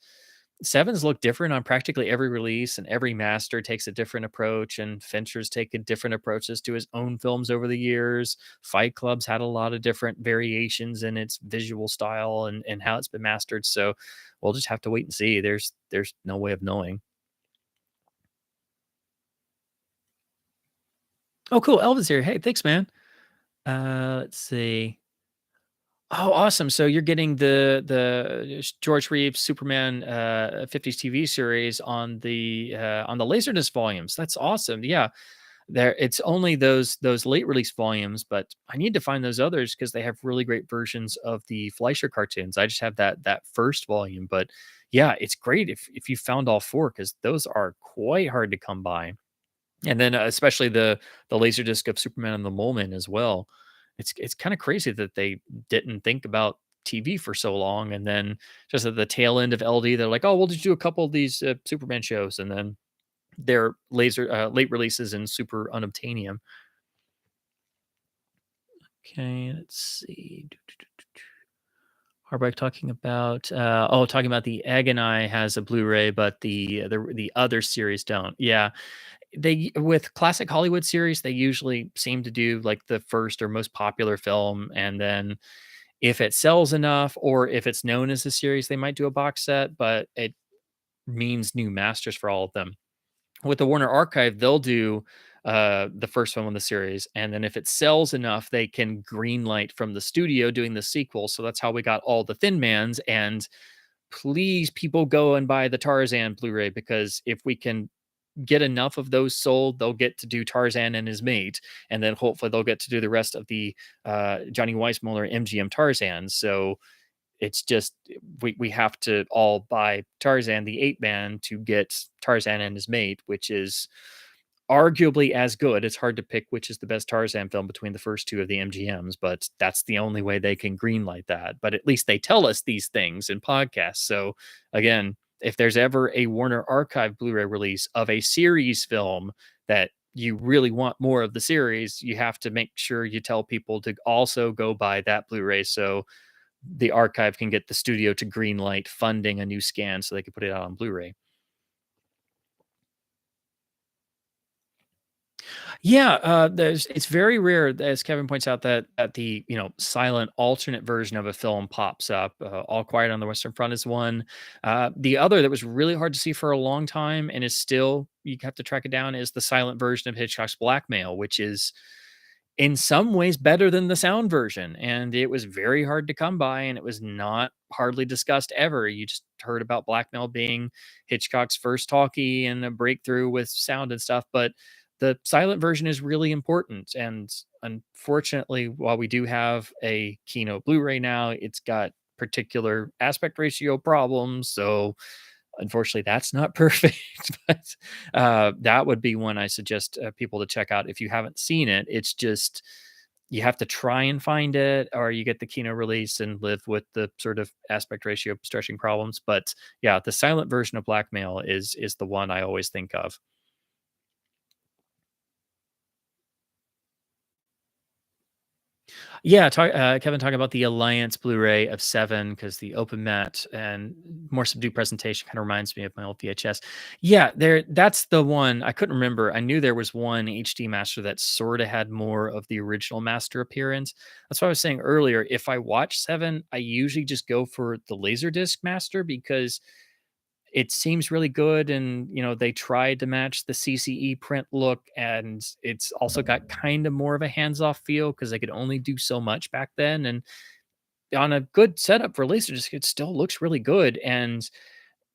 Sevens look different on practically every release, and every master takes a different approach, and Fincher's taken different approaches to his own films over the years. Fight Club's had a lot of different variations in its visual style and how it's been mastered. So we'll just have to wait and see. There's no way of knowing. Oh, cool. Elvis here. Hey, thanks, man. Let's see. Oh, awesome. So you're getting the George Reeves Superman 50s TV series on the Laserdisc volumes. That's awesome. Yeah. There it's only those late release volumes, but I need to find those others because they have really great versions of the Fleischer cartoons. I just have that first volume, but yeah, it's great if you found all four because those are quite hard to come by. And then, especially the Laserdisc of Superman and the Mole Men as well. It's kinda crazy that they didn't think about TV for so long, and then just at the tail end of LD, they're like, "Oh, we'll just do a couple of these, Superman shows," and then their late releases in Super Unobtainium. Okay, let's see. Harbeck talking about, talking about the Egg and I has a Blu-ray, but the other series don't. Yeah. They with classic Hollywood series, they usually seem to do like the first or most popular film, and then if it sells enough or if it's known as a series, they might do a box set, but it means new masters for all of them. With the Warner Archive, they'll do the first film in the series, and then if it sells enough, they can greenlight from the studio doing the sequel. So that's how we got all the Thin Mans. And please, people go and buy the Tarzan Blu-ray because if we can get enough of those sold, they'll get to do Tarzan and his mate, and then hopefully they'll get to do the rest of the Johnny Weissmuller MGM Tarzan. So it's just we have to all buy Tarzan the 8 man to get Tarzan and his mate, which is arguably as good. It's hard to pick which is the best Tarzan film between the first two of the MGMs, but that's the only way they can greenlight that. But at least they tell us these things in podcasts. So again, if there's ever a Warner Archive Blu-ray release of a series film that you really want more of the series, you have to make sure you tell people to also go buy that Blu-ray so the archive can get the studio to greenlight funding a new scan so they can put it out on Blu-ray. Yeah, there's it's very rare, as Kevin points out, that the silent alternate version of a film pops up. All Quiet on the Western Front is one. The other that was really hard to see for a long time and is still you have to track it down is the silent version of Hitchcock's Blackmail, which is in some ways better than the sound version. And it was very hard to come by, and it was not hardly discussed ever. You just heard about Blackmail being Hitchcock's first talkie and a breakthrough with sound and stuff, but the silent version is really important. And unfortunately, while we do have a Keynote Blu-ray now, it's got particular aspect ratio problems. So unfortunately, that's not perfect, but that would be one I suggest people to check out if you haven't seen it. It's just you have to try and find it, or you get the Kino release and live with the sort of aspect ratio stretching problems. But yeah, the silent version of Blackmail is the one I always think of. Yeah, Kevin talking about the Alliance Blu-ray of Seven because the open matte and more subdued presentation kind of reminds me of my old VHS. Yeah, there. That's the one I couldn't remember. I knew there was one HD master that sort of had more of the original master appearance. That's what I was saying earlier. If I watch Seven, I usually just go for the Laserdisc master because it seems really good, and they tried to match the CCE print look, and it's also got kind of more of a hands-off feel because they could only do so much back then. And on a good setup for Laserdisc, it still looks really good. And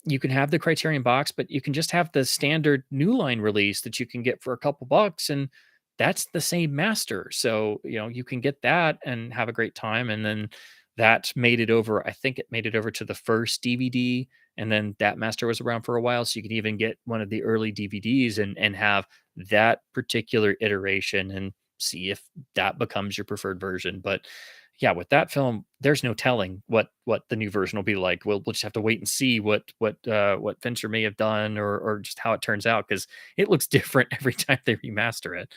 you can have the Criterion box, but you can just have the standard New Line release that you can get for a couple bucks, and that's the same master. So, you can get that and have a great time. And then that made it over. I think it made it over to the first DVD, and then that master was around for a while. So you can even get one of the early DVDs and have that particular iteration and see if that becomes your preferred version. But yeah, with that film, there's no telling what the new version will be like. We'll just have to wait and see what Fincher may have done, or just how it turns out, because it looks different every time they remaster it.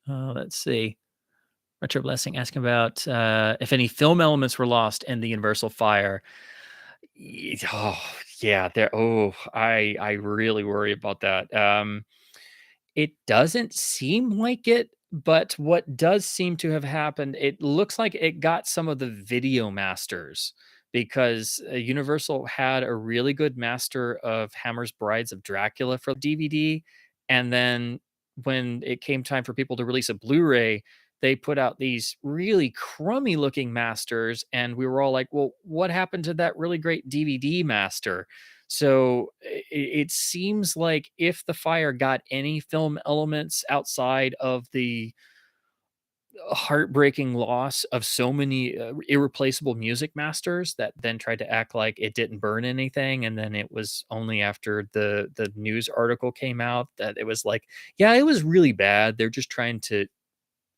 Let's see. Retro Blessing asking about if any film elements were lost in the Universal fire. Oh, yeah, there. Oh, I really worry about that. It doesn't seem like it, but what does seem to have happened, it looks like it got some of the video masters, because Universal had a really good master of Hammer's Brides of Dracula for DVD. And then when it came time for people to release a Blu ray, they put out these really crummy looking masters. And we were all like, well, what happened to that really great DVD master? So it seems like if the fire got any film elements outside of the heartbreaking loss of so many irreplaceable music masters that then tried to act like it didn't burn anything, and then it was only after the news article came out that it was like, yeah, it was really bad. They're just trying to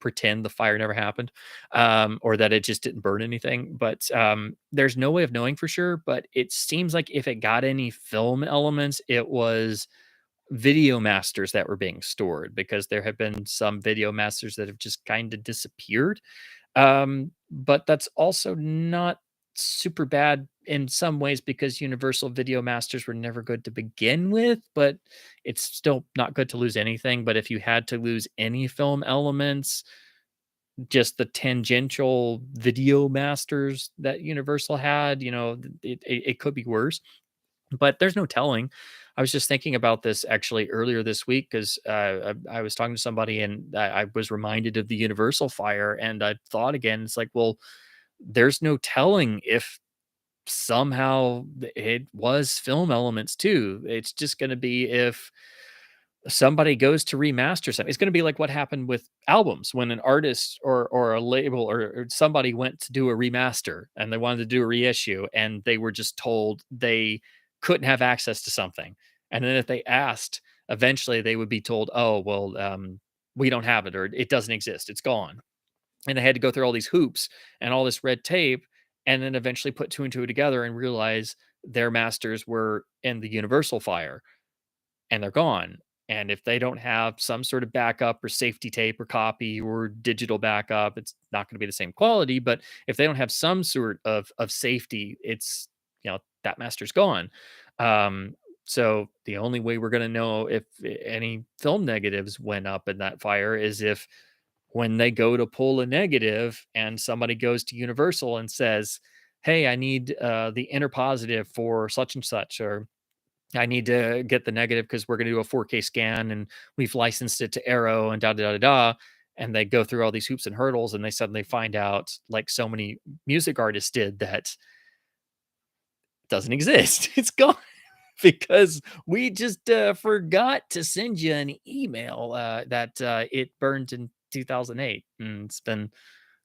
pretend the fire never happened, or that it just didn't burn anything. But there's no way of knowing for sure. But it seems like if it got any film elements, it was video masters that were being stored, because there have been some video masters that have just kind of disappeared. But that's also not super bad in some ways, because Universal Video Masters were never good to begin with, but it's still not good to lose anything. But if you had to lose any film elements, just the tangential video masters that Universal had, it could be worse, but there's no telling. I was just thinking about this actually earlier this week, because I was talking to somebody, and I was reminded of the Universal fire, and I thought again, it's like, well, there's no telling if somehow it was film elements too. It's just going to be if somebody goes to remaster something. It's going to be like what happened with albums when an artist or a label or somebody went to do a remaster and they wanted to do a reissue, and they were just told they couldn't have access to something. And then if they asked, eventually they would be told, oh, well, we don't have it, or it doesn't exist. It's gone. And they had to go through all these hoops and all this red tape, and then eventually put two and two together and realize their masters were in the Universal fire, and they're gone. And if they don't have some sort of backup or safety tape or copy or digital backup, it's not going to be the same quality. But if they don't have some sort of safety, it's, that master's gone. Um, so the only way we're going to know if any film negatives went up in that fire is if, when they go to pull a negative and somebody goes to Universal and says, "Hey, I need the inner positive for such and such," or I need to get the negative because we're going to do a 4K scan and we've licensed it to Arrow and da da da da. And they go through all these hoops and hurdles, and they suddenly find out, like so many music artists did, that it doesn't exist. It's gone because we just forgot to send you an email that it burned in 2008, and it's been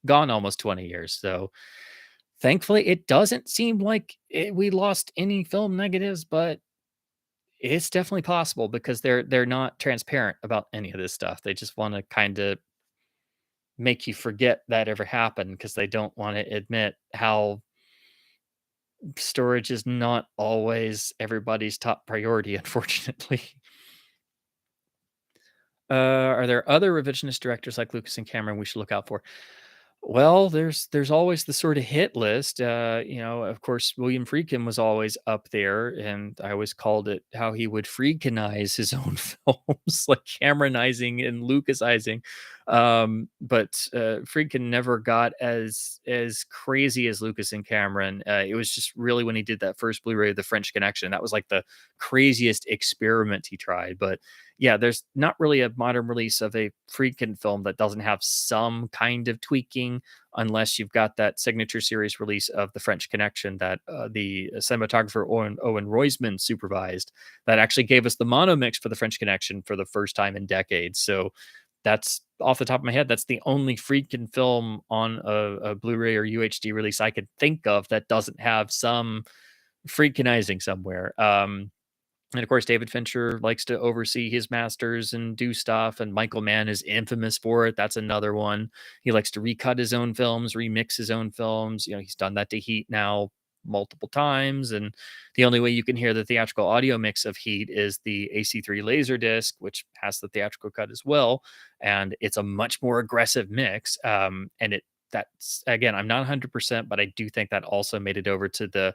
gone almost 20 years. So thankfully, it doesn't seem like we lost any film negatives, but it's definitely possible, because they're not transparent about any of this stuff. They just wanna kinda make you forget that ever happened, because they don't wanna admit how storage is not always everybody's top priority, unfortunately. Are there other revisionist directors like Lucas and Cameron we should look out for? Well, there's always the sort of hit list. Of course, William Friedkin was always up there, and I always called it how he would Friedkinize his own films, like Cameronizing and Lucasizing. But Friedkin never got as crazy as Lucas and Cameron. It was just really when he did that first Blu-ray of The French Connection, that was like the craziest experiment he tried. But yeah, there's not really a modern release of a Friedkin film that doesn't have some kind of tweaking, unless you've got that signature series release of The French Connection that the cinematographer Owen Roisman supervised, that actually gave us the mono mix for The French Connection for the first time in decades. So that's, off the top of my head, that's the only Friedkin film on a Blu-ray or UHD release I could think of that doesn't have some Friedkinizing somewhere. And of course, David Fincher likes to oversee his masters and do stuff. And Michael Mann is infamous for it. That's another one. He likes to recut his own films, remix his own films. He's done that to Heat now multiple times. And the only way you can hear the theatrical audio mix of Heat is the AC3 Laserdisc, which has the theatrical cut as well. And it's a much more aggressive mix. And that's again, I'm not 100%, but I do think that also made it over to the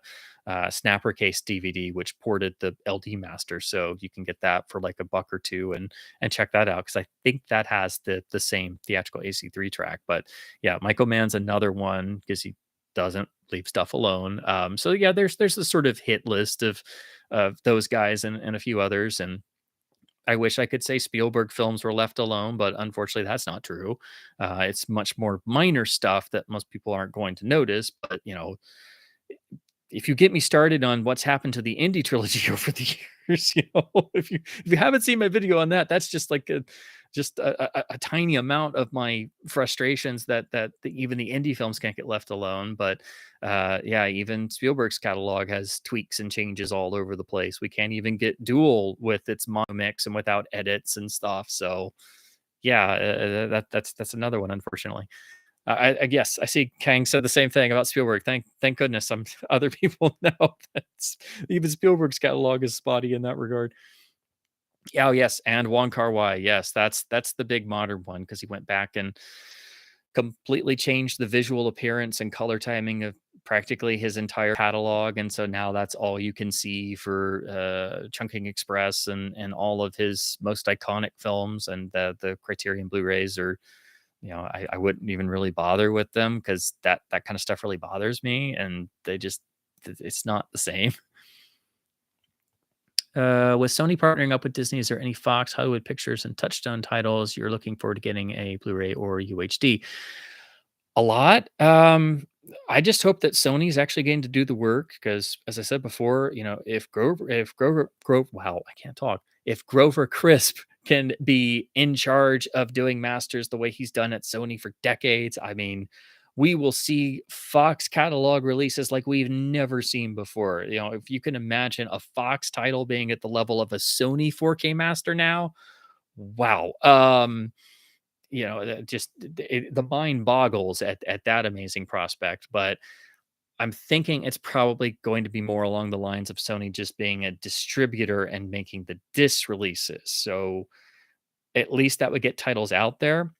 snapper case DVD, which ported the LD master, so you can get that for like a buck or two and check that out because I think that has the same theatrical AC3 track. But yeah, Michael Mann's another one because he doesn't leave stuff alone. So yeah, there's a sort of hit list of those guys and a few others, and I wish I could say Spielberg films were left alone, but unfortunately, that's not true. It's much more minor stuff that most people aren't going to notice. But if you get me started on what's happened to the indie trilogy over the years, if you haven't seen my video on that, that's just like a tiny amount of my frustrations even the indie films can't get left alone. But yeah, even Spielberg's catalog has tweaks and changes all over the place. We can't even get Duel with its mono mix and without edits and stuff. So yeah, that's another one, unfortunately. I guess I see Kang said the same thing about Spielberg. Thank goodness some other people know that even Spielberg's catalog is spotty in that regard. Yeah, oh, yes, and Wong Kar-wai. Yes, that's the big modern one because he went back and completely changed the visual appearance and color timing of practically his entire catalog, and so now that's all you can see for Chungking Express and all of his most iconic films, and the Criterion Blu-rays are I wouldn't even really bother with them because that kind of stuff really bothers me, and it's not the same. With Sony partnering up with Disney, is there any Fox, Hollywood Pictures, and Touchstone titles you're looking forward to getting a Blu-ray or UHD? A lot. I just hope that Sony's actually getting to do the work because, as I said before, wow, I can't talk. If Grover Crisp can be in charge of doing masters the way he's done at Sony for decades, I mean, we will see Fox catalog releases like we've never seen before. If you can imagine a Fox title being at the level of a Sony 4K master now, wow. The mind boggles at that amazing prospect. But I'm thinking it's probably going to be more along the lines of Sony just being a distributor and making the disc releases. So at least that would get titles out there.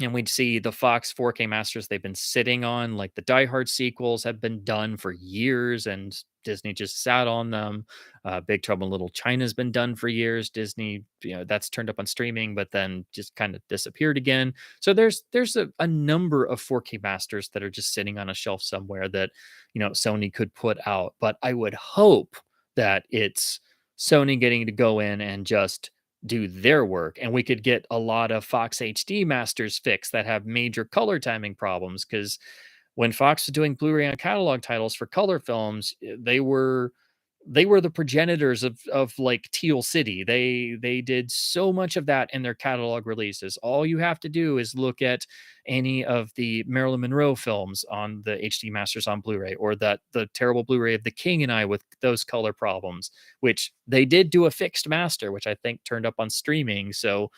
And we'd see the Fox 4K masters they've been sitting on, like the Die Hard sequels have been done for years, and Disney just sat on them. Big Trouble in Little China's been done for years. Disney, that's turned up on streaming, but then just kind of disappeared again. So there's a number of 4K masters that are just sitting on a shelf somewhere that Sony could put out. But I would hope that it's Sony getting to go in and just do their work, and we could get a lot of Fox HD masters fixed that have major color timing problems. Because when Fox was doing Blu-ray and catalog titles for color films, they were the progenitors of like Teal City. They did so much of that in their catalog releases. All you have to do is look at any of the Marilyn Monroe films on the HD masters on Blu-ray, or the terrible Blu-ray of The King and I with those color problems, which they did do a fixed master, which I think turned up on streaming. So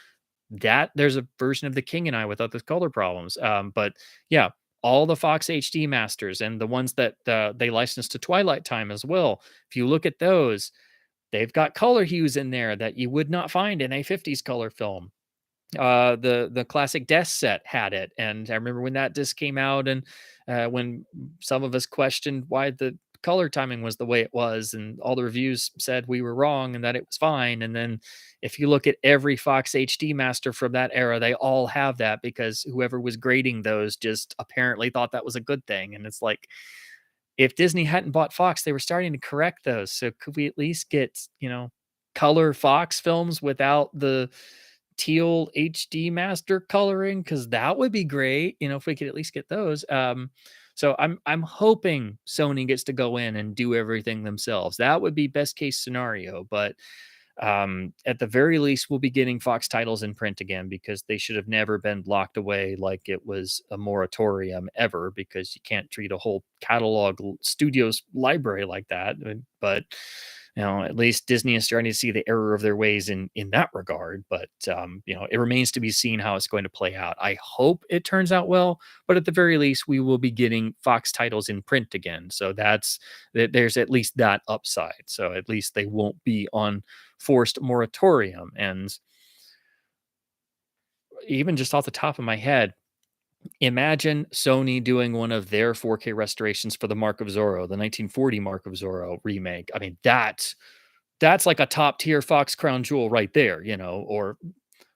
that there's a version of The King and I without the color problems. But yeah, all the Fox HD masters and the ones that they licensed to Twilight Time as well. If you look at those, they've got color hues in there that you would not find in a 50s color film. The classic Death set had it, and I remember when that disc came out, and when some of us questioned why the color timing was the way it was, and all the reviews said we were wrong and that it was fine. And then if you look at every Fox HD master from that era, they all have that because whoever was grading those just apparently thought that was a good thing. And it's like, if Disney hadn't bought Fox, they were starting to correct those. So could we at least get, color Fox films without the Teal HD master coloring? Because that would be great, if we could at least get those. So I'm hoping Sony gets to go in and do everything themselves. That would be best case scenario. But at the very least, we'll be getting Fox titles in print again, because they should have never been locked away like it was a moratorium ever, because you can't treat a whole catalog studio's library like that. But At least Disney is starting to see the error of their ways in that regard. But it remains to be seen how it's going to play out. I hope it turns out well, but at the very least, we will be getting Fox titles in print again. So there's at least that upside. So at least they won't be on forced moratorium. And even just off the top of my head, imagine Sony doing one of their 4K restorations for the Mark of Zorro, the 1940 Mark of Zorro remake. I mean, that's like a top tier Fox crown jewel right there, or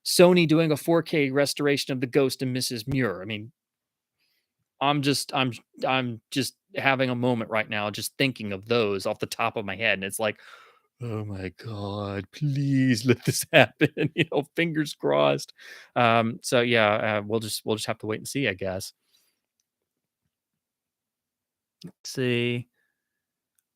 Sony doing a 4K restoration of The Ghost and Mrs. Muir. I mean, I'm just having a moment right now, just thinking of those off the top of my head, and it's like, oh my god, please let this happen. Fingers crossed. So yeah, we'll just have to wait and see, I guess. Let's see.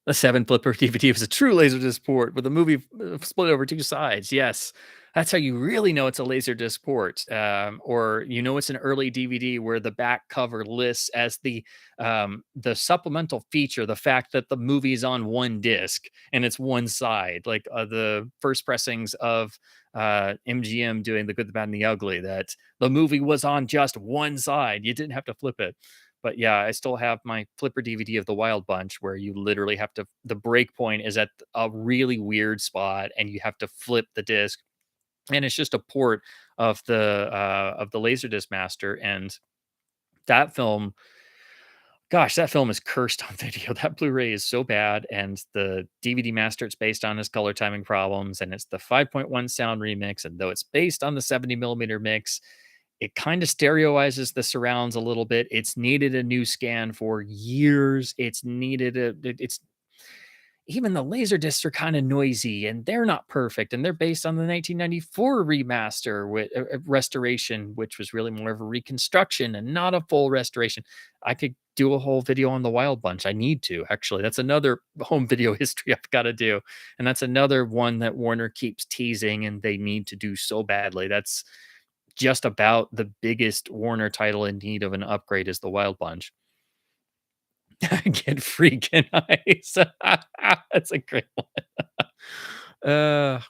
The 7 flipper DVD was a true Laserdisc port with a movie split over two sides. Yes, that's how you really know it's a Laserdisc port, or it's an early DVD where the back cover lists as the supplemental feature the fact that the movie is on one disc and it's one side, like the first pressings of MGM doing The Good, the Bad, and the Ugly. That the movie was on just one side; you didn't have to flip it. But yeah, I still have my flipper DVD of The Wild Bunch where you literally have to the break point is at a really weird spot and you have to flip the disc. And it's just a port of the Laserdisc master. And that film, gosh, that film is cursed on video. That Blu-ray is so bad. And the DVD master it's based on is color timing problems. And it's the 5.1 sound remix. And though it's based on the 70 millimeter mix, it kind of stereoizes the surrounds a little bit. It's needed a new scan for years. It's even the laser discs are kind of noisy and they're not perfect. And they're based on the 1994 remaster with restoration, which was really more of a reconstruction and not a full restoration. I could do a whole video on the Wild Bunch. I need to actually. That's another home video history I've got to do. And that's another one that Warner keeps teasing and they need to do so badly. That's just about the biggest Warner title in need of an upgrade is the Wild Bunch. Get freaking nice. That's a great one. Uh,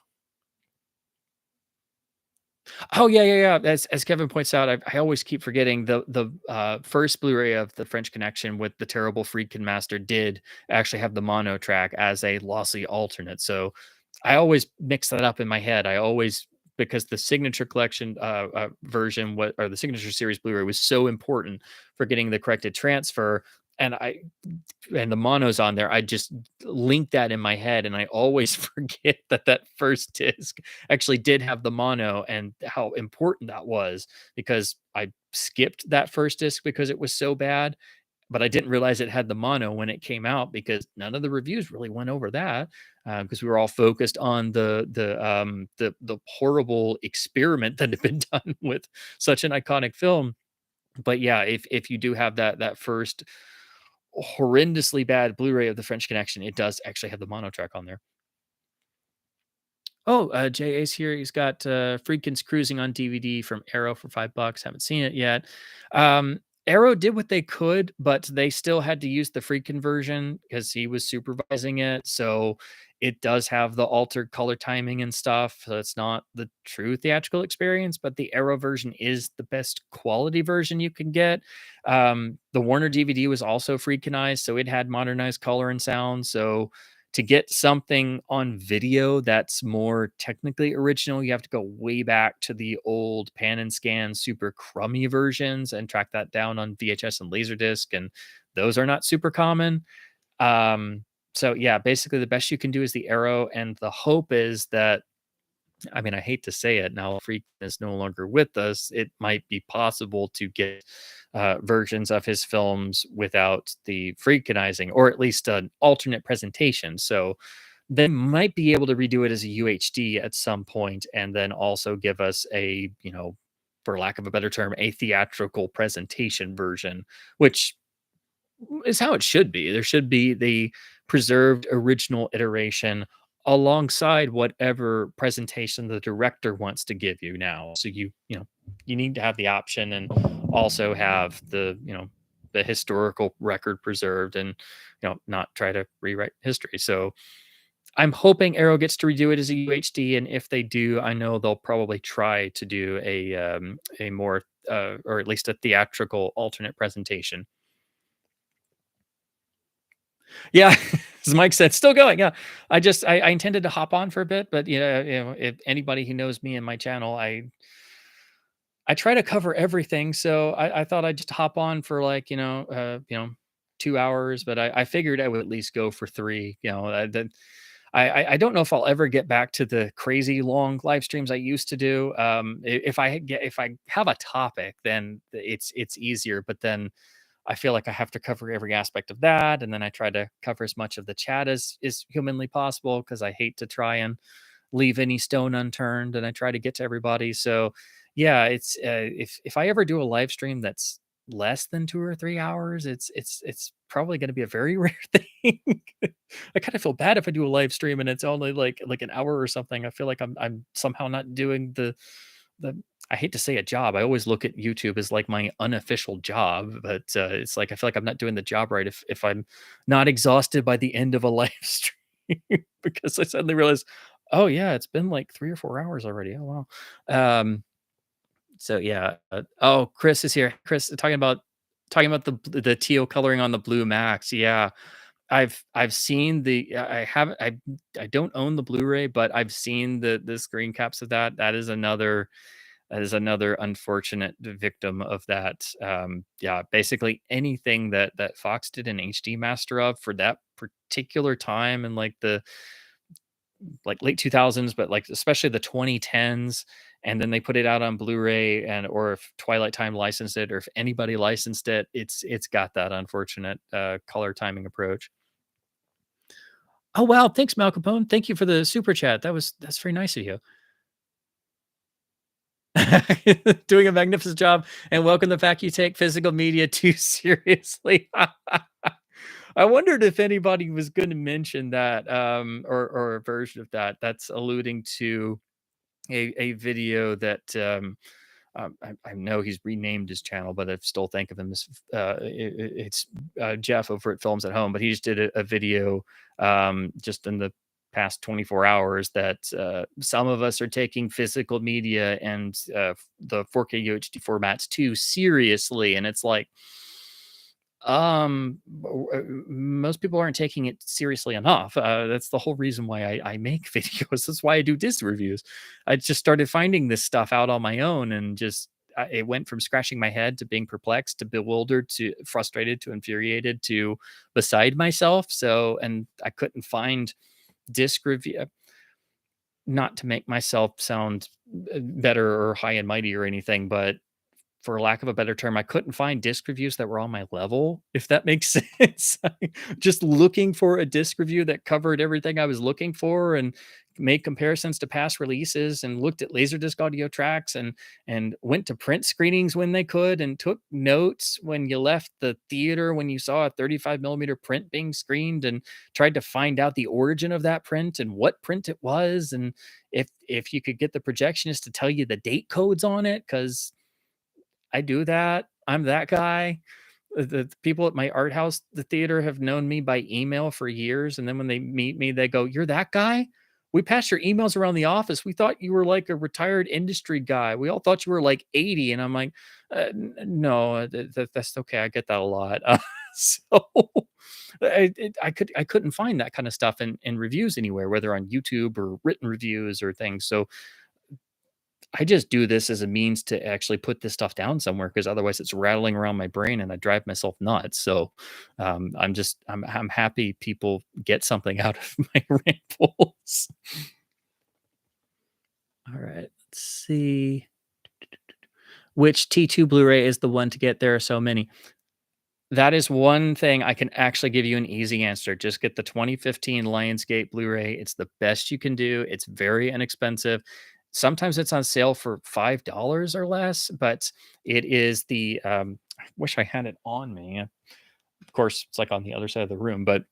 oh yeah, yeah, yeah. As Kevin points out, I always keep forgetting the first Blu-ray of the French Connection with the terrible Friedkin master did actually have the mono track as a lossy alternate. So I always mix that up in my head. I always because the signature collection version, or the signature series Blu-ray was so important for getting the corrected transfer, and the monos on there. I just link that in my head, and I always forget that first disc actually did have the mono and how important that was because I skipped that first disc because it was so bad, but I didn't realize it had the mono when it came out because none of the reviews really went over that because we were all focused on the horrible experiment that had been done with such an iconic film. But yeah, if you do have that first horrendously bad Blu-ray of the French Connection, it does actually have the mono track on there. Oh, Jay Ace here. He's got Freakin's Cruising on DVD from Arrow for $5. Haven't seen it yet. Arrow did what they could, but they still had to use the Freakin version because he was supervising it. So it does have the altered color timing and stuff. So it's not the true theatrical experience, but the Arrow version is the best quality version you can get. The Warner DVD was also Freakinized, so it had modernized color and sound. So to get something on video that's more technically original, you have to go way back to the old pan and scan super crummy versions and track that down on VHS and Laserdisc, and those are not super common. So yeah, basically the best you can do is the Arrow, and the hope is that I mean, I hate to say it now, Freak is no longer with us. It might be possible to get versions of his films without the freakinizing, or at least an alternate presentation. So they might be able to redo it as a UHD at some point, and then also give us for lack of a better term, a theatrical presentation version, which is how it should be. There should be the preserved original iteration alongside whatever presentation the director wants to give you now. So you need to have the option and also have the historical record preserved and not try to rewrite history. So I'm hoping Arrow gets to redo it as a UHD, and if they do, I know they'll probably try to do a more or at least a theatrical alternate presentation. Yeah, as Mike said, still going. Yeah, I intended to hop on for a bit, but if anybody who knows me and my channel, I try to cover everything. So I thought I'd just hop on for like 2 hours, but I figured I would at least go for three. I don't know if I'll ever get back to the crazy long live streams I used to do. If I have a topic, then it's easier. But then I feel like I have to cover every aspect of that, and then I try to cover as much of the chat as is humanly possible because I hate to try and leave any stone unturned, and I try to get to everybody. So, yeah, it's if I ever do a live stream that's less than 2 or 3 hours, it's probably going to be a very rare thing. I kind of feel bad if I do a live stream and it's only like an hour or something. I feel like I'm somehow not doing the I hate to say a job. I always look at YouTube as like my unofficial job, but it's like I feel like I'm not doing the job right if I'm not exhausted by the end of a live stream because I suddenly realize, oh yeah, it's been like 3 or 4 hours already. Oh wow. So yeah. Oh, Chris is here. Chris talking about the teal coloring on the blue max. Yeah, I've seen I haven't I don't own the Blu-ray, but I've seen the screen caps of that. That is another unfortunate victim of that. Yeah, basically anything that Fox did an HD master of for that particular time and like the late 2000s, but like especially the 2010s, and then they put it out on Blu-ray, and or if Twilight Time licensed it, or if anybody licensed it, it's got that unfortunate color timing approach. Oh wow, thanks Mal Capone. Thank you for the super chat. That's very nice of you. Doing a magnificent job, and welcome the fact you take physical media too seriously. I wondered if anybody was going to mention that, or a version of that. That's alluding to a video that I know he's renamed his channel, but I still think of him as it's Jeff over at Films at Home. But he just did a video just in the past 24 hours that some of us are taking physical media and the 4K UHD formats too seriously, and it's like most people aren't taking it seriously enough. That's the whole reason why I make videos. That's why I do disc reviews. I just started finding this stuff out on my own, and just it went from scratching my head to being perplexed to bewildered to frustrated to infuriated to beside myself. So, and I couldn't find disc review, not to make myself sound better or high and mighty or anything, but for lack of a better term, I couldn't find disc reviews that were on my level, if that makes sense. Just looking for a disc review that covered everything I was looking for and made comparisons to past releases and looked at Laserdisc audio tracks and went to print screenings when they could and took notes when you left the theater when you saw a 35 millimeter print being screened and tried to find out the origin of that print and what print it was and if you could get the projectionist to tell you the date codes on it, because I do that. I'm that guy. The people at my art house, the theater, have known me by email for years, and then when they meet me, they go, "You're that guy? We passed your emails around the office. We thought you were like a retired industry guy. We all thought you were like 80." And I'm like, "No, that's okay. I get that a lot." So I couldn't find that kind of stuff in reviews anywhere, whether on YouTube or written reviews or things. So I just do this as a means to actually put this stuff down somewhere because otherwise it's rattling around my brain and I drive myself nuts. So I'm happy people get something out of my rambles. All right, let's see. Which T2 Blu-ray is the one to get? There are so many. That is one thing I can actually give you an easy answer. Just get the 2015 Lionsgate Blu-ray. It's the best you can do. It's very inexpensive. Sometimes it's on sale for $5 or less, but it is I wish I had it on me. Of course, it's like on the other side of the room, but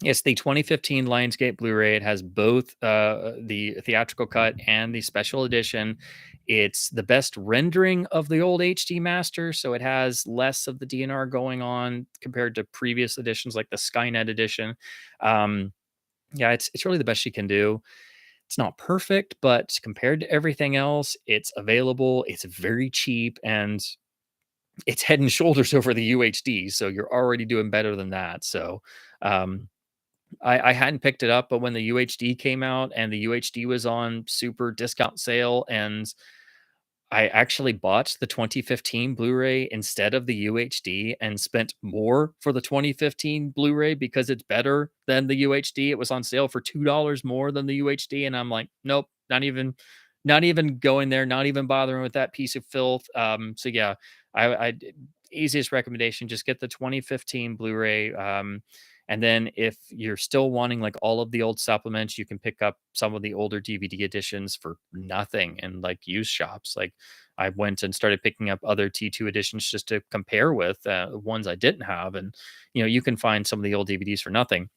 it's the 2015 Lionsgate Blu-ray. It has both the theatrical cut and the special edition. It's the best rendering of the old HD master, so it has less of the DNR going on compared to previous editions like the Skynet edition. Um, Yeah, it's really the best she can do. It's not perfect, but compared to everything else, it's available, it's very cheap, and it's head and shoulders over the UHD, so you're already doing better than that. So, um, I hadn't picked it up, but when the UHD came out and the UHD was on super discount sale, and I actually bought the 2015 Blu-ray instead of the UHD and spent more for the 2015 Blu-ray because it's better than the UHD. It was on sale for $2 more than the UHD, and I'm like, nope, not even going there, not even bothering with that piece of filth. So yeah, easiest recommendation, just get the 2015 Blu-ray. And then if you're still wanting like all of the old supplements, you can pick up some of the older DVD editions for nothing in like used shops. Like I went and started picking up other T2 editions just to compare with ones I didn't have. And, you can find some of the old DVDs for nothing.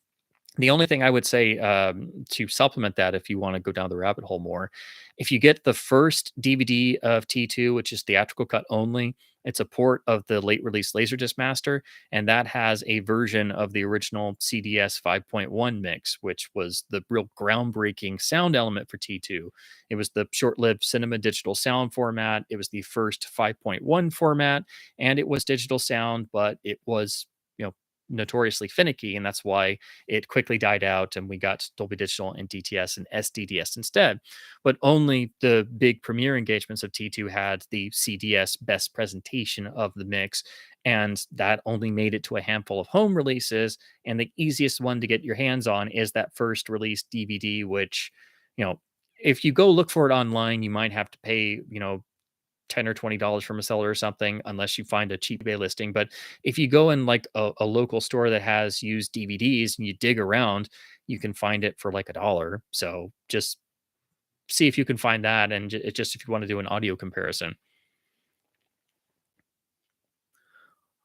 The only thing I would say, to supplement that, if you wanna go down the rabbit hole more, if you get the first DVD of T2, which is theatrical cut only, it's a port of the late release Laserdisc master, and that has a version of the original CDS 5.1 mix, which was the real groundbreaking sound element for T2. It was the short-lived cinema digital sound format, it was the first 5.1 format, and it was digital sound, but it was, you know, notoriously finicky, and that's why it quickly died out and we got Dolby Digital and DTS and SDDS instead. But only the big premiere engagements of T2 had the CDS best presentation of the mix. And that only made it to a handful of home releases. And the easiest one to get your hands on is that first release DVD, which, you know, if you go look for it online, you might have to pay, 10 or $20 from a seller or something, unless you find a cheap eBay listing. But if you go in like a local store that has used DVDs and you dig around, you can find it for like $1. So just see if you can find that. And just if you want to do an audio comparison.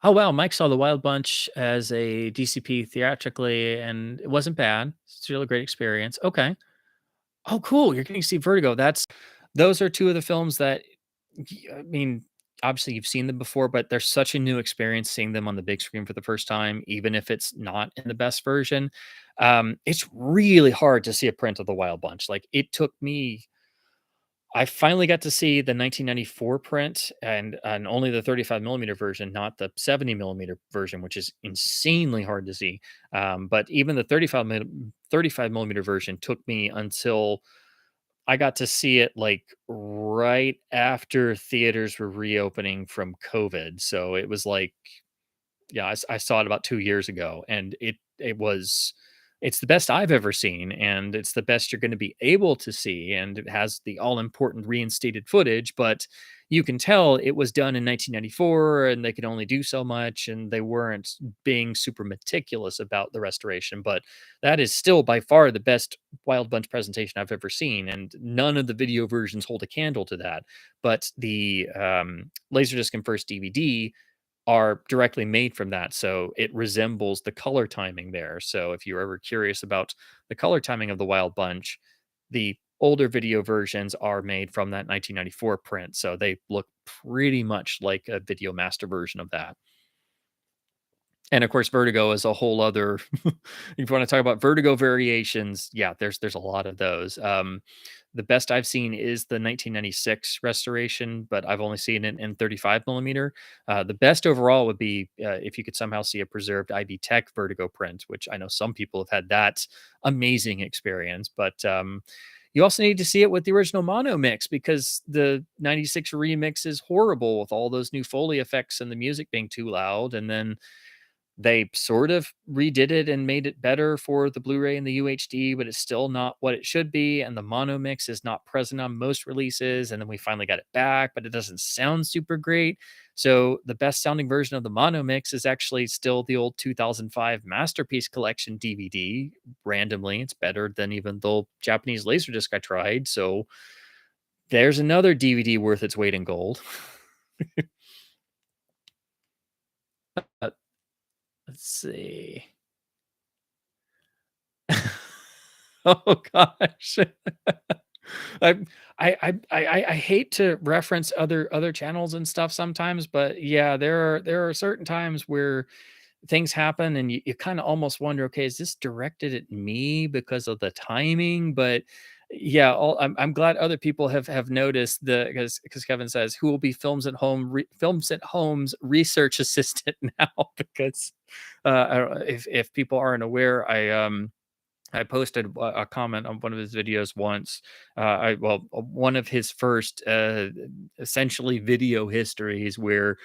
Oh, wow. Mike saw The Wild Bunch as a DCP theatrically, and it wasn't bad. It's a really great experience. Okay. Oh, cool. You're getting to see Vertigo. Those are two of the films that I mean, obviously you've seen them before, but they're such a new experience seeing them on the big screen for the first time, even if it's not in the best version. It's really hard to see a print of the Wild Bunch. Like it took me, I finally got to see the 1994 print and only the 35 millimeter version, not the 70 millimeter version, which is insanely hard to see. But even the 35 millimeter version took me until I got to see it, like, right after theaters were reopening from COVID, so it was like yeah, I saw it about 2 years ago, and it's the best I've ever seen, and it's the best you're gonna be able to see, and it has the all-important reinstated footage, but you can tell it was done in 1994, and they could only do so much, and they weren't being super meticulous about the restoration, but that is still by far the best Wild Bunch presentation I've ever seen, and none of the video versions hold a candle to that, but the, Laserdisc and first DVD are directly made from that, so it resembles the color timing there. So if you're ever curious about the color timing of the Wild Bunch, the older video versions are made from that 1994 print, so they look pretty much like a video master version of that. And of course, Vertigo is a whole other if you wanna talk about Vertigo variations, yeah, there's a lot of those. The best I've seen is the 1996 restoration, but I've only seen it in 35 millimeter. The best overall would be, if you could somehow see a preserved IB Tech Vertigo print, which I know some people have had that amazing experience, but, you also need to see it with the original mono mix because the 96 remix is horrible with all those new Foley effects and the music being too loud, and then they sort of redid it and made it better for the Blu-ray and the UHD, but it's still not what it should be, and the mono mix is not present on most releases, and then we finally got it back, but it doesn't sound super great. So the best sounding version of the mono mix is actually still the old 2005 Masterpiece Collection DVD. Randomly, it's better than even the Japanese Laserdisc I tried, so there's another DVD worth its weight in gold. Uh, let's see. Oh gosh. I I hate to reference other channels and stuff sometimes, but yeah, there are certain times where things happen and you kind of almost wonder, okay, is this directed at me because of the timing? But yeah, I'm glad other people have noticed the because Kevin says who will be films at home's research assistant now because I don't, if people aren't aware, I posted a comment on one of his videos once. One of his first essentially video histories where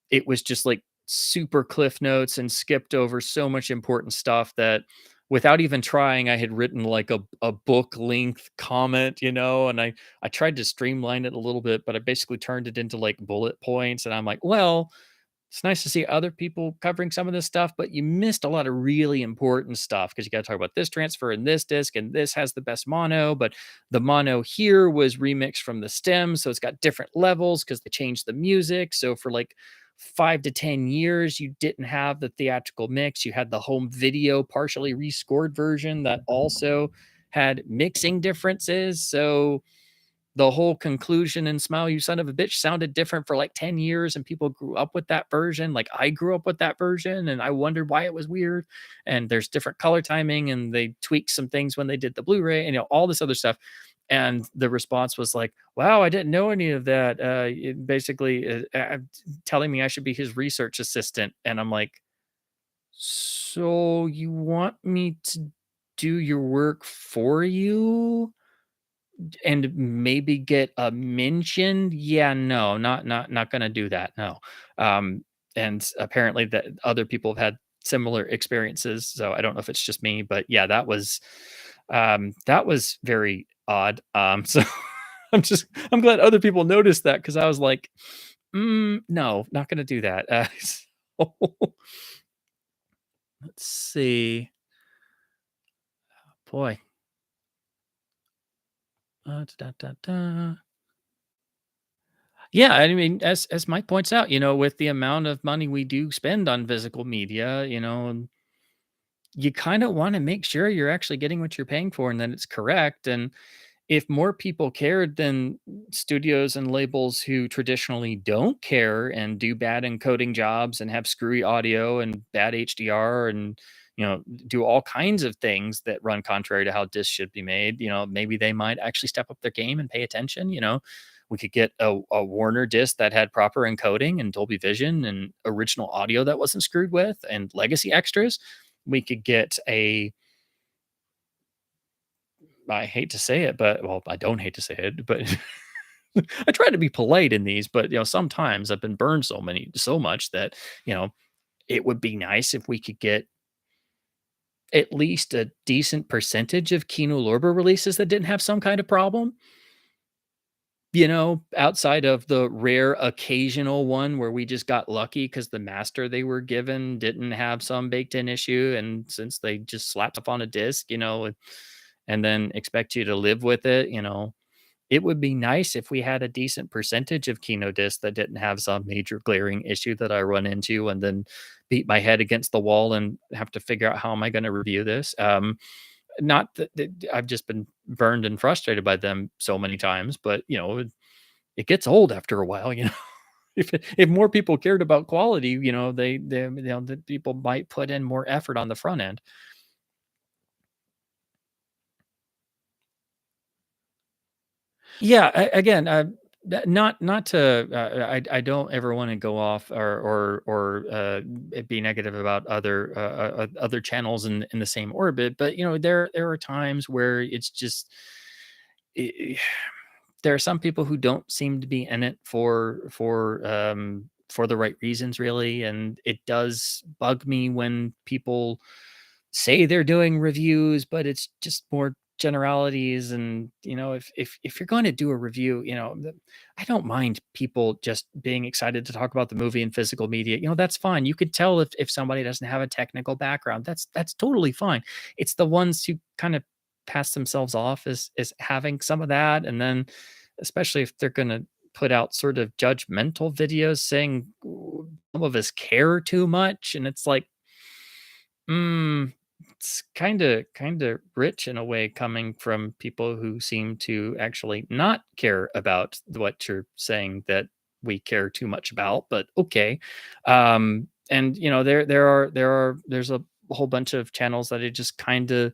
it was just like super cliff notes and skipped over so much important stuff that without even trying, I had written like a book length comment, and I tried to streamline it a little bit, but I basically turned it into like bullet points. And I'm like, well, it's nice to see other people covering some of this stuff, but you missed a lot of really important stuff because you got to talk about this transfer and this disc, and this has the best mono, but the mono here was remixed from the stem, so it's got different levels because they changed the music. So for like 5 to 10 years, you didn't have the theatrical mix. You had the home video, partially rescored version that also had mixing differences. So the whole conclusion and smile you son of a bitch sounded different for like 10 years and people grew up with that version. Like I grew up with that version and I wondered why it was weird. And there's different color timing and they tweaked some things when they did the Blu-ray and all this other stuff. And the response was like, wow, I didn't know any of that. Basically telling me I should be his research assistant. And I'm like, so you want me to do your work for you? And maybe get a mention? Yeah, no, not gonna do that, no. Um, and apparently that other people have had similar experiences, so I don't know if it's just me, but yeah, that was very odd. So I'm glad other people noticed that because I was like, no, not gonna do that." So let's see. Boy, da, da, da. Yeah, I mean, as Mike points out, with the amount of money we do spend on physical media, you kind of want to make sure you're actually getting what you're paying for and that it's correct. And if more people cared than studios and labels who traditionally don't care and do bad encoding jobs and have screwy audio and bad HDR and do all kinds of things that run contrary to how discs should be made, maybe they might actually step up their game and pay attention. We could get a Warner disc that had proper encoding and Dolby Vision and original audio that wasn't screwed with and legacy extras. We could get I hate to say it, but well, I don't hate to say it, but I try to be polite in these, but sometimes I've been burned so much that, you know, it would be nice if we could get at least a decent percentage of Kino Lorber releases that didn't have some kind of problem. Outside of the rare occasional one where we just got lucky because the master they were given didn't have some baked in issue. And since they just slapped up on a disc, and then expect you to live with it, it would be nice if we had a decent percentage of Kino discs that didn't have some major glaring issue that I run into and then beat my head against the wall and have to figure out how am I going to review this. Not that I've just been burned and frustrated by them so many times, but it gets old after a while. If more people cared about quality, the people might put in more effort on the front end. Yeah, again, not to I don't ever want to go off or be negative about other channels in the same orbit, but there are times where it's just i- there are some people who don't seem to be in it for the right reasons really, and it does bug me when people say they're doing reviews, but it's just more generalities. And if you're going to do a review, I don't mind people just being excited to talk about the movie in physical media. That's fine. You could tell if somebody doesn't have a technical background. That's totally fine. It's the ones who kind of pass themselves off as having some of that, and then especially if they're going to put out sort of judgmental videos saying some of us care too much, and it's like, Mm, it's kinda rich in a way coming from people who seem to actually not care about what you're saying that we care too much about, but okay. And there's a whole bunch of channels that I just kind of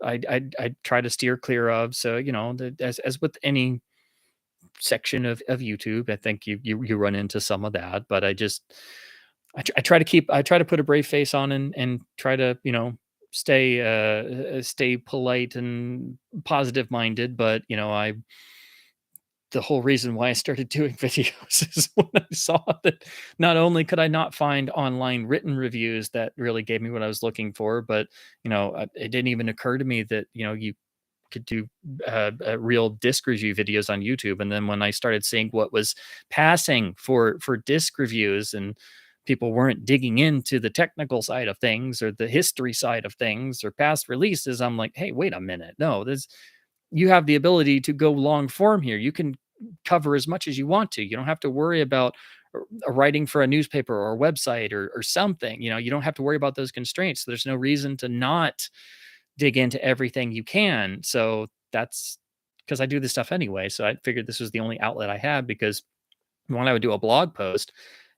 I try to steer clear of. So as with any section of YouTube, I think you run into some of that. But I try to I try to put a brave face on and try to stay polite and positive minded. But I the whole reason why I started doing videos is when I saw that not only could I not find online written reviews that really gave me what I was looking for, but it didn't even occur to me that you could do real disc review videos on YouTube. And then when I started seeing what was passing for disc reviews, and people weren't digging into the technical side of things or the history side of things or past releases, I'm like, hey, wait a minute, no, this you have the ability to go long form here. You can cover as much as you want to. You don't have to worry about writing for a newspaper or a website or something. You don't have to worry about those constraints. There's no reason to not dig into everything you can. So that's because I do this stuff anyway. So I figured this was the only outlet I had, because when I would do a blog post,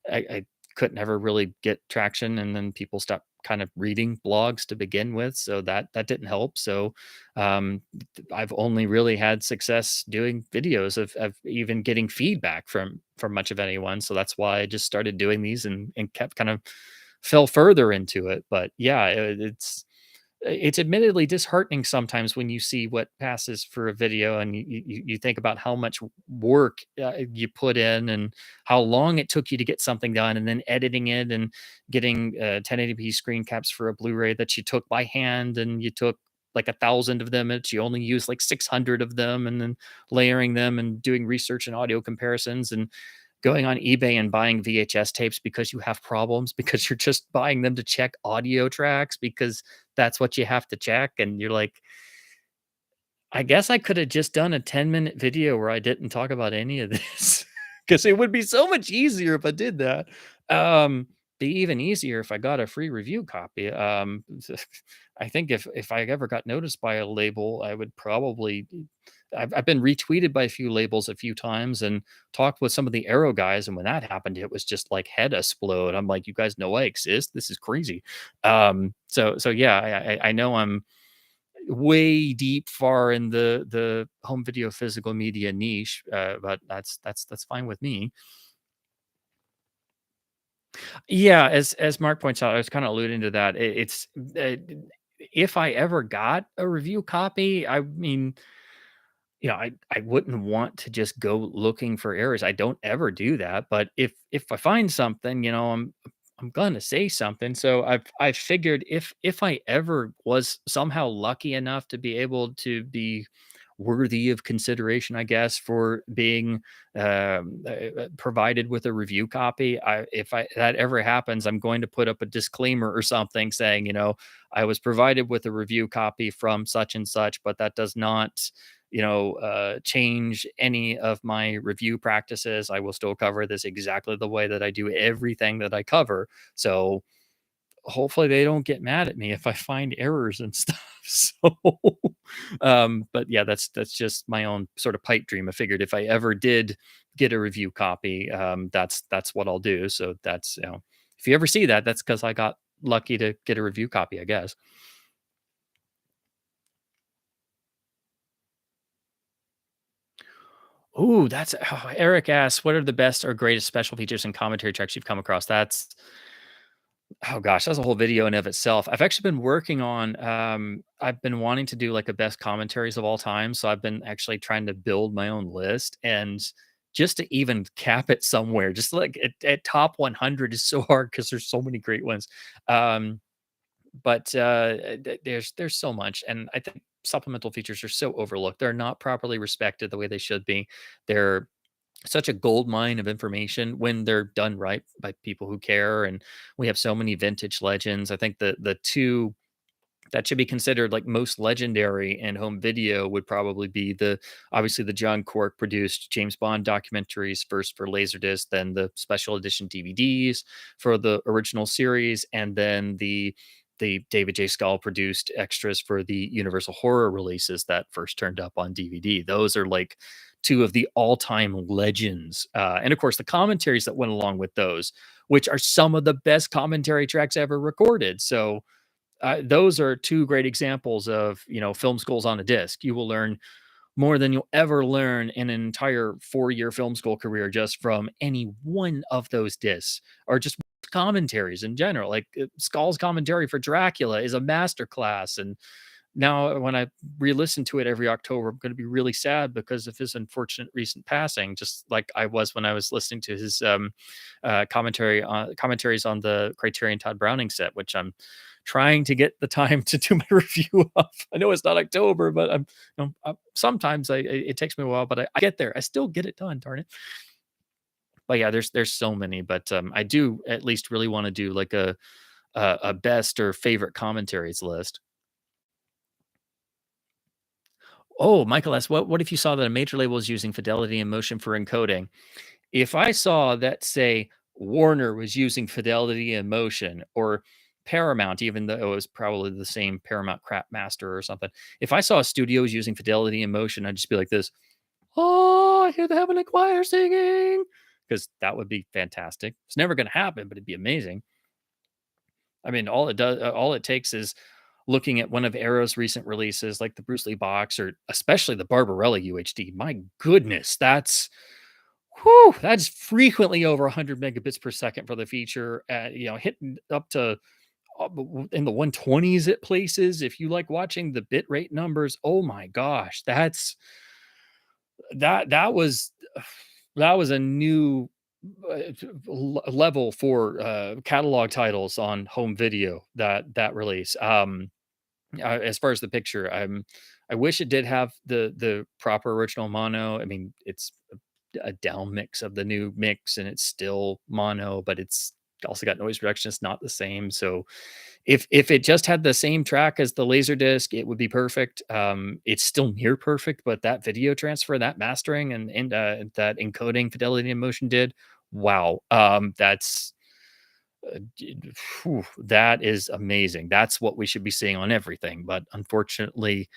I could never really get traction, and then people stopped kind of reading blogs to begin with, so that didn't help. So I've only really had success doing videos of even getting feedback from much of anyone. So that's why I just started doing these and kept kind of fell further into it. But yeah, it's admittedly disheartening sometimes when you see what passes for a video, and you think about how much work you put in and how long it took you to get something done, and then editing it and getting 1080p screen caps for a Blu-ray that you took by hand, and you took like 1,000 of them, and you only used like 600 of them, and then layering them and doing research and audio comparisons, and going on eBay and buying VHS tapes because you have problems, because you're just buying them to check audio tracks because that's what you have to check. And you're like, I guess I could have just done a 10-minute video where I didn't talk about any of this, because it would be so much easier if I did that. Um, be even easier if I got a free review copy. I think if I ever got noticed by a label, I would probably. I've been retweeted by a few labels a few times and talked with some of the Arrow guys, and when that happened, it was just like head explode. I'm like, you guys know I exist. This is crazy. So yeah, I know I'm way deep far in the home video physical media niche, but that's fine with me. Yeah, as Mark points out, I was kind of alluding to that. It's if I ever got a review copy, I mean, I wouldn't want to just go looking for errors. I don't ever do that. But if I find something, I'm gonna say something. So I've figured if I ever was somehow lucky enough to be able to be worthy of consideration, I guess, for being provided with a review copy. If that ever happens, I'm going to put up a disclaimer or something saying, I was provided with a review copy from such and such, but that does not, change any of my review practices. I will still cover this exactly the way that I do everything that I cover. So hopefully they don't get mad at me if I find errors and stuff. So, but yeah, that's just my own sort of pipe dream. I figured if I ever did get a review copy, that's what I'll do. So that's if you ever see that, that's because I got lucky to get a review copy, I guess. Ooh, Eric asks, what are the best or greatest special features and commentary tracks you've come across? Oh gosh, that's a whole video in of itself. I've actually been working on I've been wanting to do like a best commentaries of all time. So I've been actually trying to build my own list, and just to even cap it somewhere, just like at top 100 is so hard because there's so many great ones. Um but there's so much, and I think supplemental features are so overlooked. They're not properly respected the way they should be. They're such a gold mine of information when they're done right by people who care. And we have so many vintage legends. I think the two that should be considered like most legendary in home video would probably be the obviously the John Cork produced James Bond documentaries, first for Laserdisc, then the special edition DVDs for the original series, and then the David J. Scull produced extras for the Universal horror releases that first turned up on DVD. Those are like two of the all-time legends. And of course, the commentaries that went along with those, which are some of the best commentary tracks ever recorded. So those are two great examples of film schools on a disc. You will learn more than you'll ever learn in an entire 4-year film school career just from any one of those discs, or just commentaries in general. Like Skull's commentary for Dracula is a masterclass, and now when I re-listen to it every October, I'm going to be really sad because of his unfortunate recent passing. Just like I was when I was listening to his commentaries on the Criterion Todd Browning set, which I'm trying to get the time to do my review of. I know it's not October, but sometimes it takes me a while, but I get there. I still get it done. Darn it. But yeah, there's so many, but I do at least really want to do like a best or favorite commentaries list. Oh, Michael asks, what if you saw that a major label is using fidelity and motion for encoding? If I saw that, say, Warner was using fidelity and motion, or Paramount, even though it was probably the same Paramount crap master or something, if I saw a studio was using fidelity and motion, I'd just be like this, oh, I hear the heavenly choir singing, because that would be fantastic. It's never going to happen, but it'd be amazing. I mean, all it takes is looking at one of Arrow's recent releases, like the Bruce Lee box, or especially the Barbarella UHD. My goodness, that's frequently over 100 megabits per second for the feature. Hitting up to in the 120s at places. If you like watching the bit rate numbers, oh my gosh, that was that was a new level for catalog titles on home video, that release. As far as the picture, I wish it did have the proper original mono. I mean, it's a down mix of the new mix, and it's still mono, but it's also got noise reduction. It's not the same. So if it just had the same track as the Laserdisc, it would be perfect. It's still near perfect, but that video transfer, that mastering, and that encoding fidelity and motion did, wow. That's that is amazing. That's what we should be seeing on everything. But unfortunately,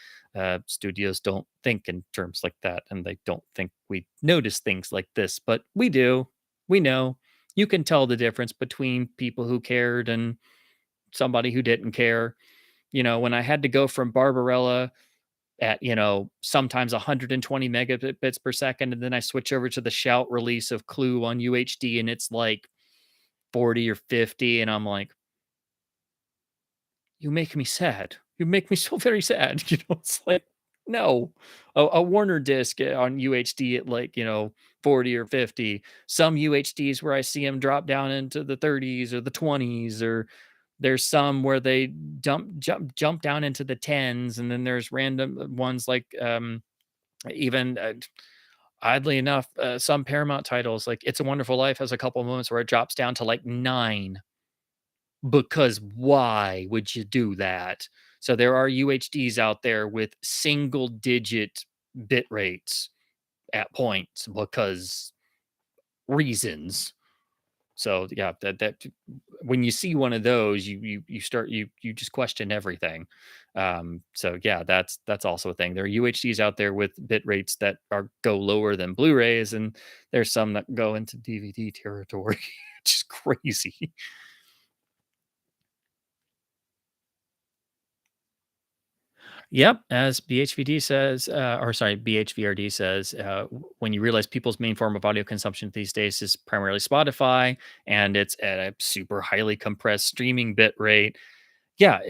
studios don't think in terms like that, and they don't think we notice things like this. But we do. We know. You can tell the difference between people who cared and somebody who didn't care. When I had to go from Barbarella at sometimes 120 megabits per second, and then I switch over to the Shout release of Clue on UHD, and it's like 40 or 50, and I'm like, you make me sad. You make me so very sad. It's like, no, a Warner disc on UHD at like 40 or 50. Some UHDs where I see them drop down into the 30s or the 20s, or there's some where they jump down into the 10s, and then there's random ones like even oddly enough, some Paramount titles like It's a Wonderful Life has a couple moments where it drops down to like 9, because why would you do that? So there are UHDs out there with single digit bit rates at points because reasons. So yeah, that when you see one of those, you start you just question everything. So yeah, that's also a thing. There are UHDs out there with bit rates that are go lower than Blu-rays, and there's some that go into DVD territory, which is crazy. Yep, as BHVD says, or sorry, BHVRD says, when you realize people's main form of audio consumption these days is primarily Spotify, and it's at a super highly compressed streaming bit rate. Yeah,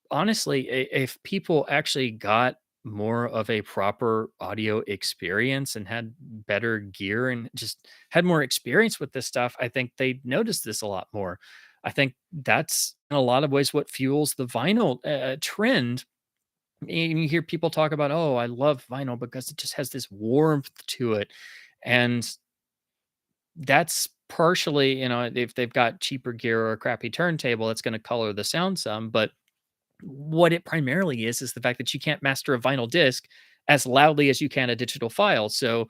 honestly, if people actually got more of a proper audio experience and had better gear and just had more experience with this stuff, I think they'd notice this a lot more. I think that's in a lot of ways what fuels the vinyl trend. And you hear people talk about, oh, I love vinyl because it just has this warmth to it. And that's partially, if they've got cheaper gear or a crappy turntable, it's going to color the sound some. But what it primarily is the fact that you can't master a vinyl disc as loudly as you can a digital file. So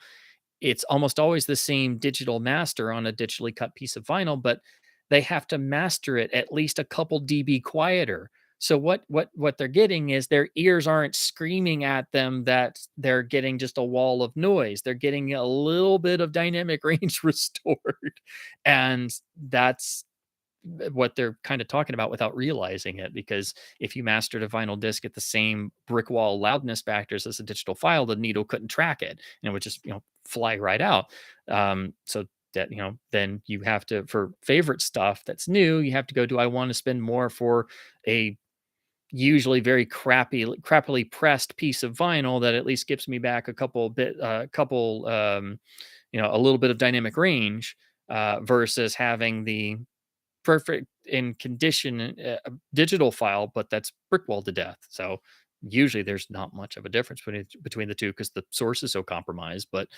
it's almost always the same digital master on a digitally cut piece of vinyl, but they have to master it at least a couple dB quieter. So what they're getting is their ears aren't screaming at them that they're getting just a wall of noise. They're getting a little bit of dynamic range restored. And that's what they're kind of talking about without realizing it. Because if you mastered a vinyl disc at the same brick wall loudness factors as a digital file, the needle couldn't track it and it would just, fly right out. So that, then you have to, for favorite stuff that's new, you have to go, do I want to spend more for a usually very crappily pressed piece of vinyl that at least gives me back a little bit of dynamic range, versus having the perfect in condition digital file, but that's brick walled to death. So usually there's not much of a difference between the two because the source is so compromised. But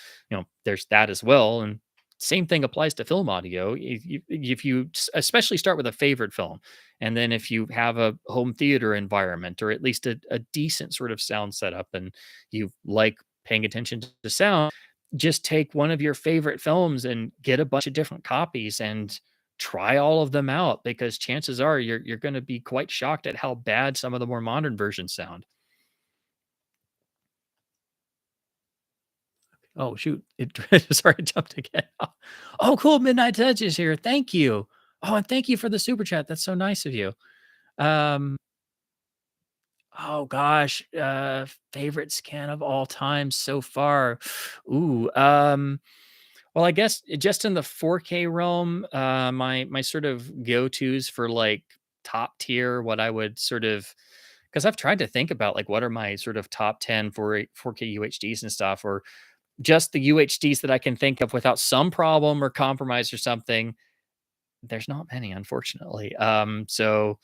there's that as well. And same thing applies to film audio. If you especially start with a favorite film, and then if you have a home theater environment or at least a decent sort of sound setup, and you like paying attention to sound, just take one of your favorite films and get a bunch of different copies and try all of them out, because chances are you're going to be quite shocked at how bad some of the more modern versions sound. Oh shoot! It sorry, I jumped again. Oh, cool! Midnight Touch is here. Thank you. Oh, and thank you for the super chat. That's so nice of you. Um, oh gosh, favorite scan of all time so far. Ooh, well, I guess just in the 4K realm, my sort of go-tos for like top tier, what I would sort of, because I've tried to think about like what are my sort of top 10 for 4K UHDs and stuff, or just the UHDs that I can think of without some problem or compromise or something. There's not many, unfortunately. So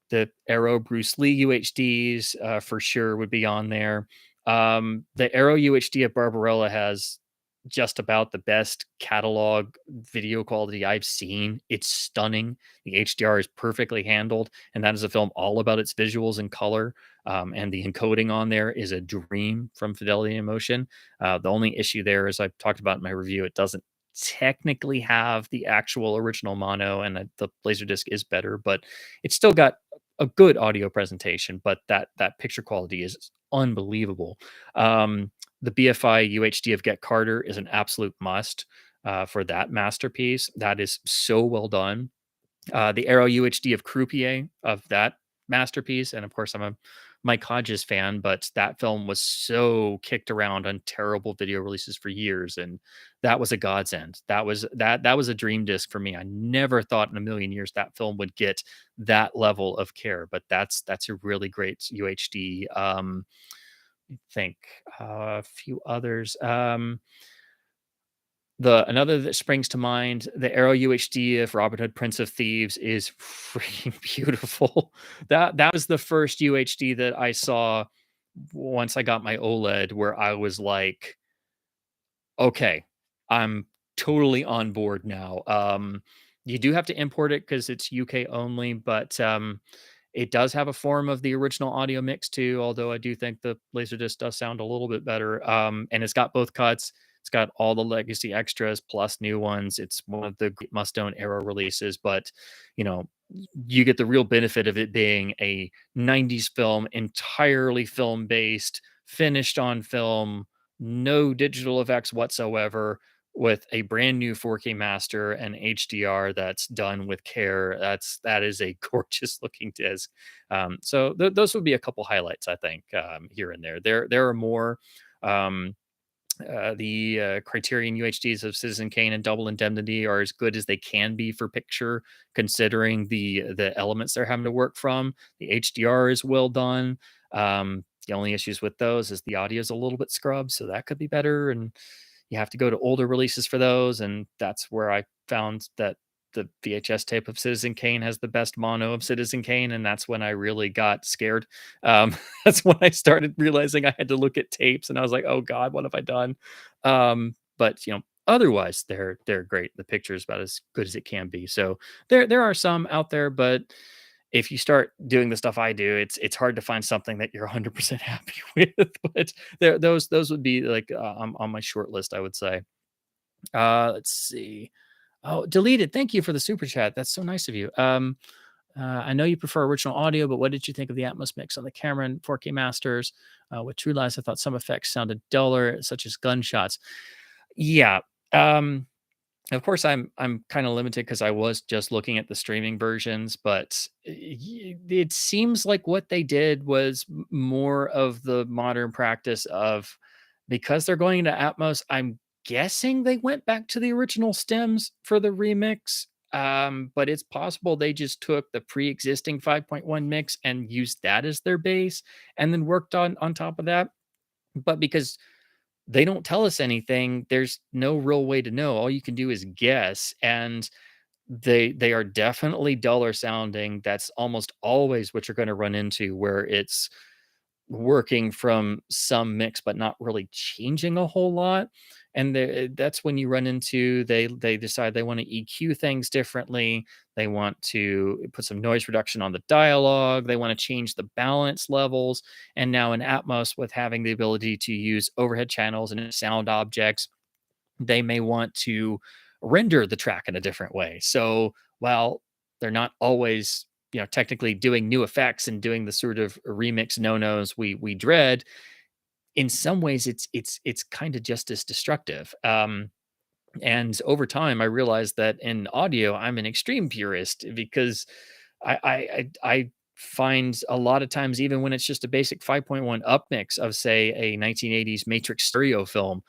the Arrow Bruce Lee UHDs for sure would be on there. The Arrow UHD of Barbarella has just about the best catalog video quality I've seen. It's stunning. The HDR is perfectly handled, and that is a film all about its visuals and color. And the encoding on there is a dream from Fidelity and Motion. The only issue there, as I've talked about in my review, it doesn't technically have the actual original mono, and the Laserdisc is better, but it's still got a good audio presentation. But that picture quality is unbelievable. The BFI UHD of Get Carter is an absolute must for that masterpiece. That is so well done. The Arrow UHD of Croupier of that masterpiece, and of course I'm a Mike Hodges fan, but that film was so kicked around on terrible video releases for years, and that was a godsend. That was a dream disc for me. I never thought in a million years that film would get that level of care, but that's a really great UHD. Think a few others. The another that springs to mind, the Arrow UHD of Robin Hood, Prince of Thieves is freaking beautiful. That was the first UHD that I saw once I got my OLED, where I was like, okay, I'm totally on board now. You do have to import it because it's UK only, but it does have a form of the original audio mix too, although I do think the Laserdisc does sound a little bit better. And it's got both cuts. It's got all the legacy extras plus new ones. It's one of the great Mustone era releases, but you know, you get the real benefit of it being a 90s film, entirely film based, finished on film, no digital effects whatsoever, with a brand new 4K master and HDR that's done with care. That is a gorgeous looking disc. So those would be a couple highlights, I think, here and there. There are more. Um, the Criterion UHDs of Citizen Kane and Double Indemnity are as good as they can be for picture, considering the elements they're having to work from. The HDR is well done. The only issues with those is the audio is a little bit scrubbed, so that could be better. And you have to go to older releases for those. And that's where I found that the VHS tape of Citizen Kane has the best mono of Citizen Kane, and that's when I really got scared. That's when I started realizing I had to look at tapes, and I was like, "Oh God, what have I done?" But otherwise, they're great. The picture is about as good as it can be. So there are some out there, but if you start doing the stuff I do, it's hard to find something that you're 100% happy with. But those would be like on my short list, I would say. Let's see. Oh, deleted. Thank you for the super chat. That's so nice of you. I know you prefer original audio, but what did you think of the Atmos mix on the camera and 4K masters? With True Lies, I thought some effects sounded duller, such as gunshots. Yeah. Um, of course, I'm kind of limited because I was just looking at the streaming versions, but it seems like what they did was more of the modern practice of, because they're going into Atmos. I'm guessing they went back to the original stems for the remix. But it's possible they just took the pre-existing 5.1 mix and used that as their base, and then worked on top of that. But because they don't tell us anything, there's no real way to know. All you can do is guess, and they are definitely duller sounding. That's almost always what you're going to run into, where it's working from some mix but not really changing a whole lot. And that's when you run into, they decide they want to EQ things differently. They want to put some noise reduction on the dialogue. They want to change the balance levels. And now in Atmos, with having the ability to use overhead channels and sound objects, they may want to render the track in a different way. So while they're not always, technically doing new effects and doing the sort of remix no-nos we dread, in some ways it's kind of just as destructive. And over time, I realized that in audio, I'm an extreme purist, because I find a lot of times, even when it's just a basic 5.1 upmix of, say, a 1980s Matrix stereo film,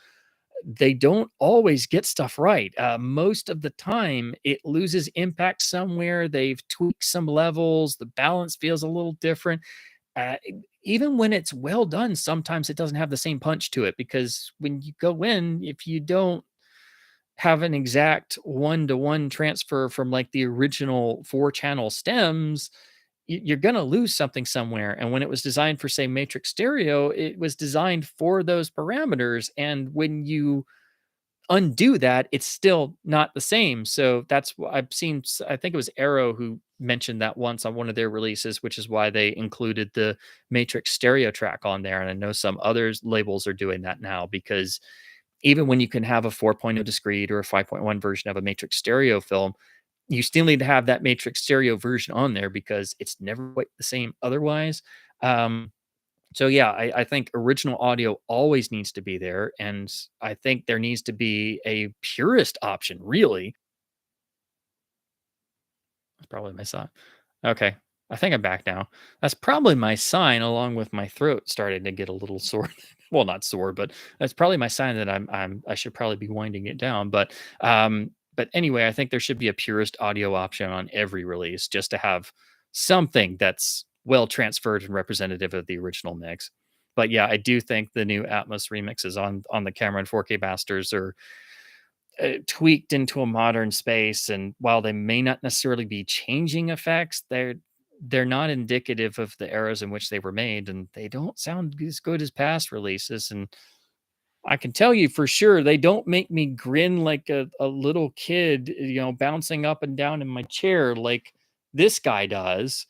they don't always get stuff right. Most of the time, it loses impact somewhere. They've tweaked some levels. The balance feels a little different. Even when it's well done, sometimes it doesn't have the same punch to it, because when you go in, if you don't have an exact one-to-one transfer from like the original four-channel stems, you're going to lose something somewhere. And when it was designed for, say, Matrix Stereo, it was designed for those parameters. And when you undo that, it's still not the same. So that's what I've seen. I think it was Arrow who mentioned that once on one of their releases, which is why they included the Matrix Stereo track on there. And I know some others labels are doing that now, because even when you can have a 4.0 discrete or a 5.1 version of a Matrix Stereo film, you still need to have that Matrix Stereo version on there, because it's never quite the same otherwise. Um, so yeah, I think original audio always needs to be there, and I think there needs to be a purist option. Really, that's probably my sign. Okay, I think I'm back now. That's probably my sign, along with my throat starting to get a little sore. Well, not sore, but that's probably my sign that I should probably be winding it down. But anyway, I think there should be a purist audio option on every release, just to have something that's well transferred and representative of the original mix. But yeah, I do think the new Atmos remixes on the camera and 4K masters are tweaked into a modern space. And while they may not necessarily be changing effects, they're not indicative of the eras in which they were made, and they don't sound as good as past releases. And I can tell you for sure, they don't make me grin like a little kid, bouncing up and down in my chair like this guy does.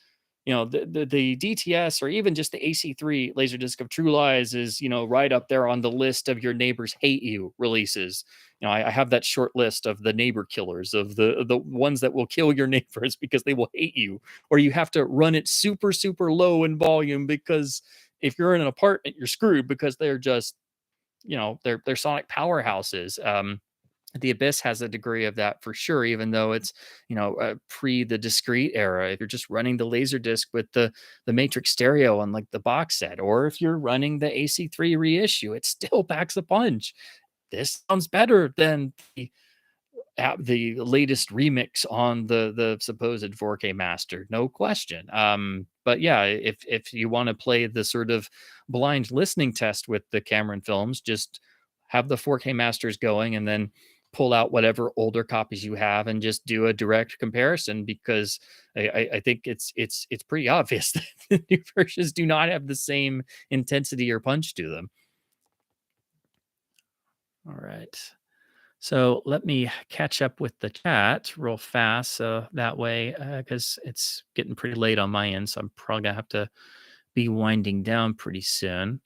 The DTS, or even just the AC3 Laserdisc of True Lies, is, right up there on the list of your neighbors hate you releases. I have that short list of the neighbor killers, of the ones that will kill your neighbors because they will hate you, or you have to run it super, super low in volume, because if you're in an apartment, you're screwed, because they're just, they're sonic powerhouses. The Abyss has a degree of that for sure, even though it's, pre the discrete era. If you're just running the Laserdisc with the Matrix Stereo on like the box set, or if you're running the AC3 reissue, it still packs a punch. This sounds better than the latest remix on the supposed 4K master, no question. But yeah, if you want to play the sort of blind listening test with the Cameron films, just have the 4K masters going, and then pull out whatever older copies you have and just do a direct comparison, because I think it's pretty obvious that the new versions do not have the same intensity or punch to them. All right. So let me catch up with the chat real fast. So that way, because it's getting pretty late on my end, so I'm probably gonna have to be winding down pretty soon.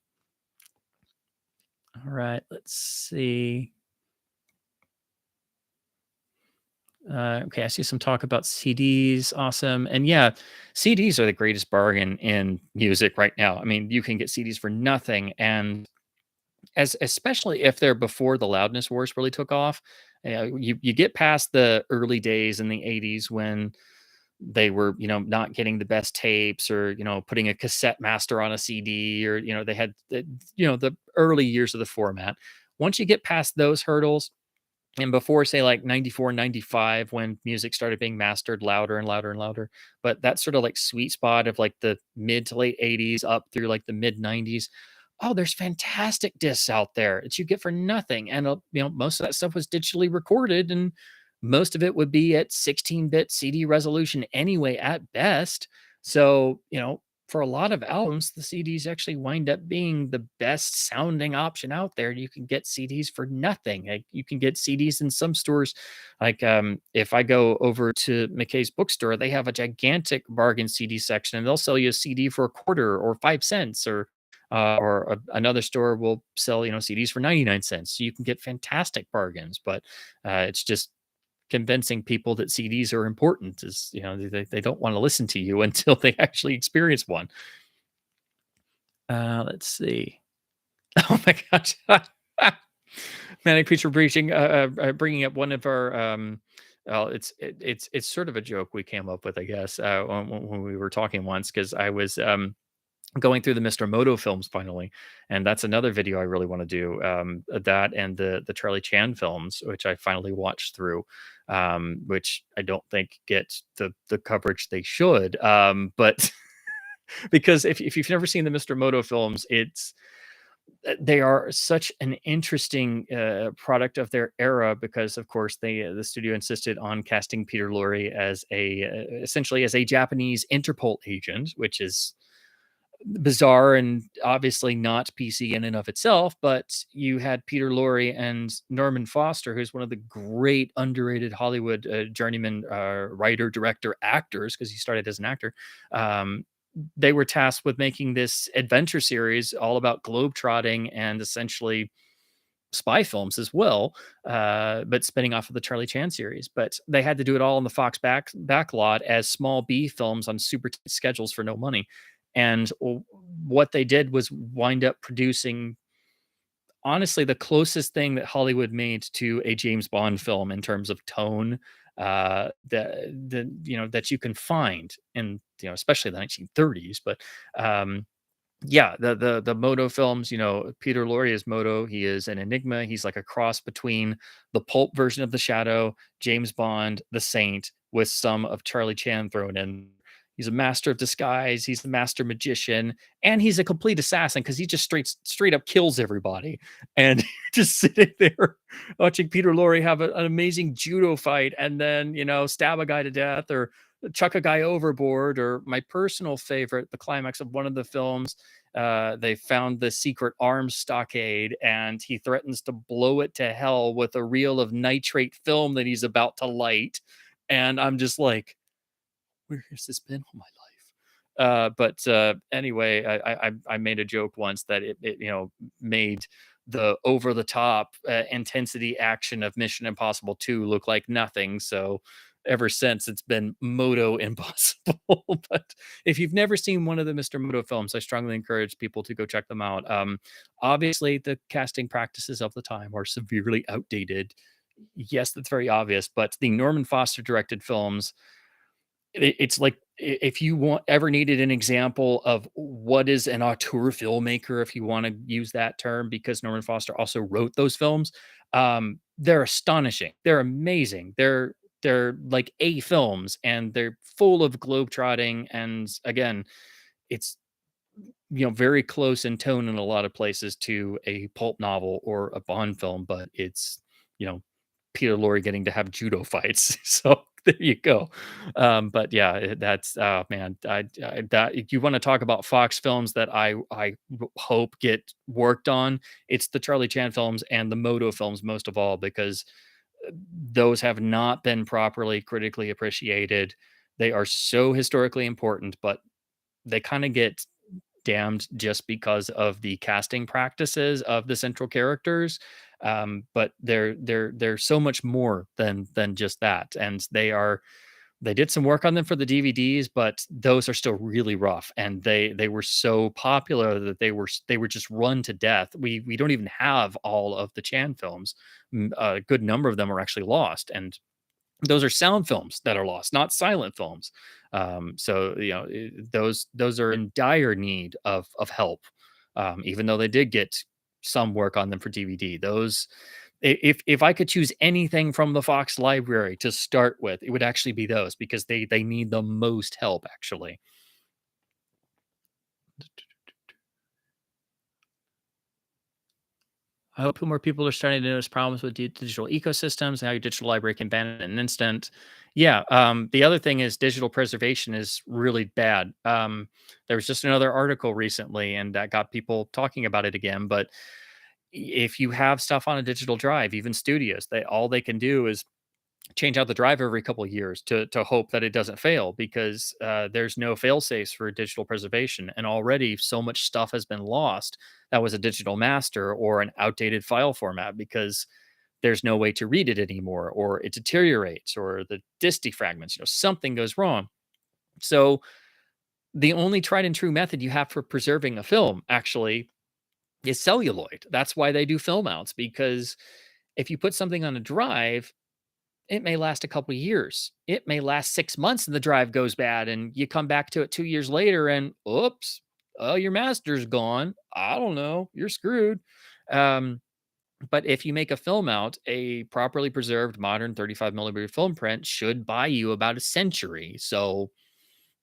All right, let's see. Okay, I see some talk about CDs. Awesome. And yeah, CDs are the greatest bargain in music right now. I mean, you can get CDs for nothing. And as especially if they're before the loudness wars really took off, you get past the early days in the 80s when they were, not getting the best tapes, or, putting a cassette master on a CD, or, they had the early years of the format. Once you get past those hurdles, and before, say, like 94, 95, when music started being mastered louder and louder and louder, but that sort of like sweet spot of like the mid to late 80s up through like the mid 90s, oh, there's fantastic discs out there that you get for nothing. And most of that stuff was digitally recorded, and most of it would be at 16-bit CD resolution anyway at best. So for a lot of albums, the CDs actually wind up being the best sounding option out there. You can get CDs for nothing. Like, you can get CDs in some stores. Like, if I go over to McKay's bookstore, they have a gigantic bargain CD section, and they'll sell you a CD for a quarter or 5 cents, or another store will sell CDs for 99 cents. So you can get fantastic bargains, but it's just convincing people that CDs are important. Is they don't want to listen to you until they actually experience one. Let's see. Oh my gosh. Manic Preacher Preaching, bringing up one of our, well, it's sort of a joke we came up with, I guess, when we were talking once, because I was going through the Mr. Moto films finally, and that's another video I really want to do. That and the Charlie Chan films, which I finally watched through, which I don't think get the coverage they should. But because if you've never seen the Mr. Moto films, they are such an interesting product of their era, because of course the studio insisted on casting Peter Lorre as essentially as a Japanese Interpol agent, which is bizarre and obviously not PC in and of itself. But you had Peter Lorre and Norman Foster, who's one of the great underrated Hollywood journeyman writer, director, actors, because he started as an actor. They were tasked with making this adventure series all about globetrotting and essentially spy films as well, but spinning off of the Charlie Chan series. But they had to do it all in the Fox backlot as small B films on super tight schedules for no money. And what they did was wind up producing, honestly, the closest thing that Hollywood made to a James Bond film in terms of tone, that you can find in, especially the 1930s. But yeah, the Moto films, Peter Lorre is Moto. He is an enigma. He's like a cross between the pulp version of The Shadow, James Bond, The Saint, with some of Charlie Chan thrown in. He's a master of disguise. He's the master magician, and he's a complete assassin, because he just straight up kills everybody. And just sitting there watching Peter Lorre have an amazing judo fight, and then stab a guy to death, or chuck a guy overboard. Or my personal favorite, the climax of one of the films, they found the secret arms stockade, and he threatens to blow it to hell with a reel of nitrate film that he's about to light. And I'm just like, where has this been all my life? But anyway, I made a joke once that it made the over the top intensity action of Mission Impossible 2 look like nothing. So ever since, it's been Moto Impossible. But if you've never seen one of the Mr. Moto films, I strongly encourage people to go check them out. Obviously, the casting practices of the time are severely outdated. Yes, that's very obvious. But the Norman Foster directed films, it's like, if you ever needed an example of what is an auteur filmmaker, if you want to use that term, because Norman Foster also wrote those films, they're astonishing. They're amazing. They're like A films, and they're full of globetrotting. And again, it's very close in tone in a lot of places to a pulp novel or a Bond film, but it's you know Peter Lorre getting to have judo fights. So there you go. But yeah, that's man, that you want to talk about Fox films that I hope get worked on. It's the Charlie Chan films and the Moto films most of all, because those have not been properly critically appreciated. They are so historically important, but they kind of get damned just because of the casting practices of the central characters. But they're so much more than just that, and they did some work on them for the DVDs, but those are still really rough, and they were so popular that they were just run to death. We don't even have all of the Chan films. A good number of them are actually lost, and those are sound films that are lost, not silent films. So those are in dire need of help. Even though they did get some work on them for DVD, those if I could choose anything from the Fox library to start with, it would actually be those because they need the most help actually. I hope more people are starting to notice problems with digital ecosystems and how your digital library can ban in an instant. Yeah. The other thing is digital preservation is really bad. There was just another article recently, and that got people talking about it again. But if you have stuff on a digital drive, even studios, they all they can do is change out the drive every couple of years to hope that it doesn't fail because there's no fail safes for digital preservation, and already so much stuff has been lost that was a digital master or an outdated file format because there's no way to read it anymore, or it deteriorates, or the disk defragments. Something goes wrong. So the only tried and true method you have for preserving a film actually is celluloid. That's why they do film outs, because if you put something on a drive, it may last a couple of years. It may last 6 months and the drive goes bad and you come back to it 2 years later and oops, oh, your master's gone. I don't know. You're screwed. Um, but if you make a film out, a properly preserved modern 35 millimeter film print should buy you about a century. So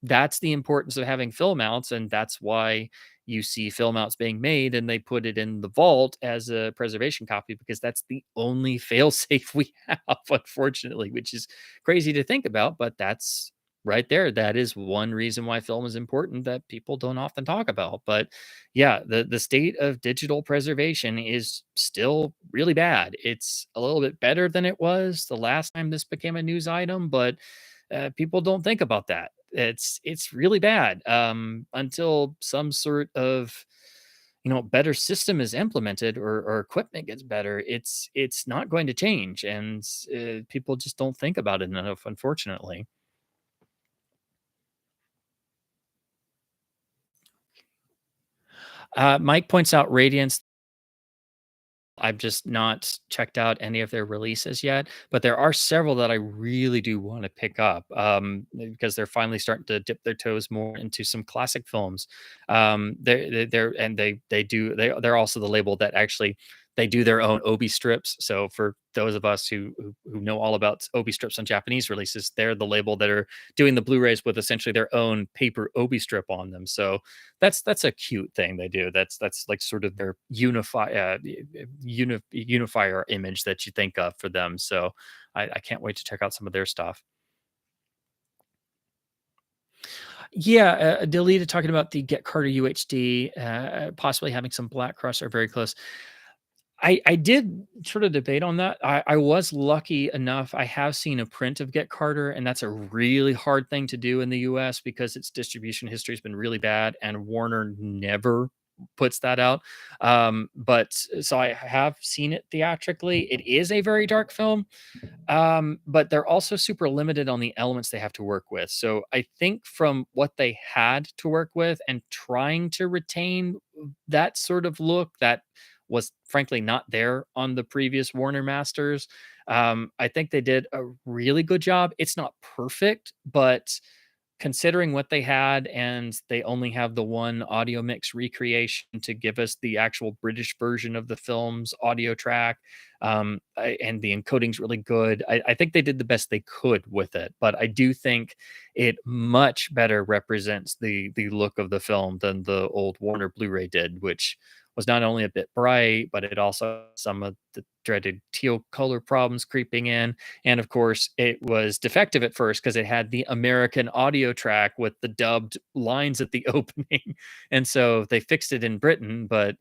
that's the importance of having film outs, and that's why you see film outs being made and they put it in the vault as a preservation copy because that's the only fail safe we have, unfortunately, which is crazy to think about, but that's right there. That is one reason why film is important that people don't often talk about. But yeah, the state of digital preservation is still really bad. It's a little bit better than it was the last time this became a news item, but people don't think about that. It's really bad until some sort of better system is implemented, or equipment gets better. It's not going to change, and people just don't think about it enough, unfortunately. Mike points out Radiance. I've just not checked out any of their releases yet, but there are several that I really do want to pick up because they're finally starting to dip their toes more into some classic films. They're and they're also the label that actually they do their own obi strips. So for those of us who know all about obi strips on Japanese releases, they're the label that are doing the Blu-rays with essentially their own paper obi strip on them. So that's a cute thing they do. That's like sort of their unifier image that you think of for them. So I can't wait to check out some of their stuff. Yeah, deleted talking about the Get Carter UHD, possibly having some black crust or very close. I did sort of debate on that. I was lucky enough. I have seen a print of Get Carter, and that's a really hard thing to do in the US because its distribution history has been really bad, and Warner never puts that out. But so I have seen it theatrically. It is a very dark film, but they're also super limited on the elements they have to work with. So I think from what they had to work with and trying to retain that sort of look that was frankly not there on the previous Warner Masters, I think they did a really good job. It's not perfect, but considering what they had, and they only have the one audio mix recreation to give us the actual British version of the film's audio track, and the encoding's really good. I think they did the best they could with it, but I do think it much better represents the look of the film than the old Warner Blu-ray did, which was not only a bit bright, but it also had some of the dreaded teal color problems creeping in. And of course, it was defective at first because it had the American audio track with the dubbed lines at the opening. And so they fixed it in Britain, but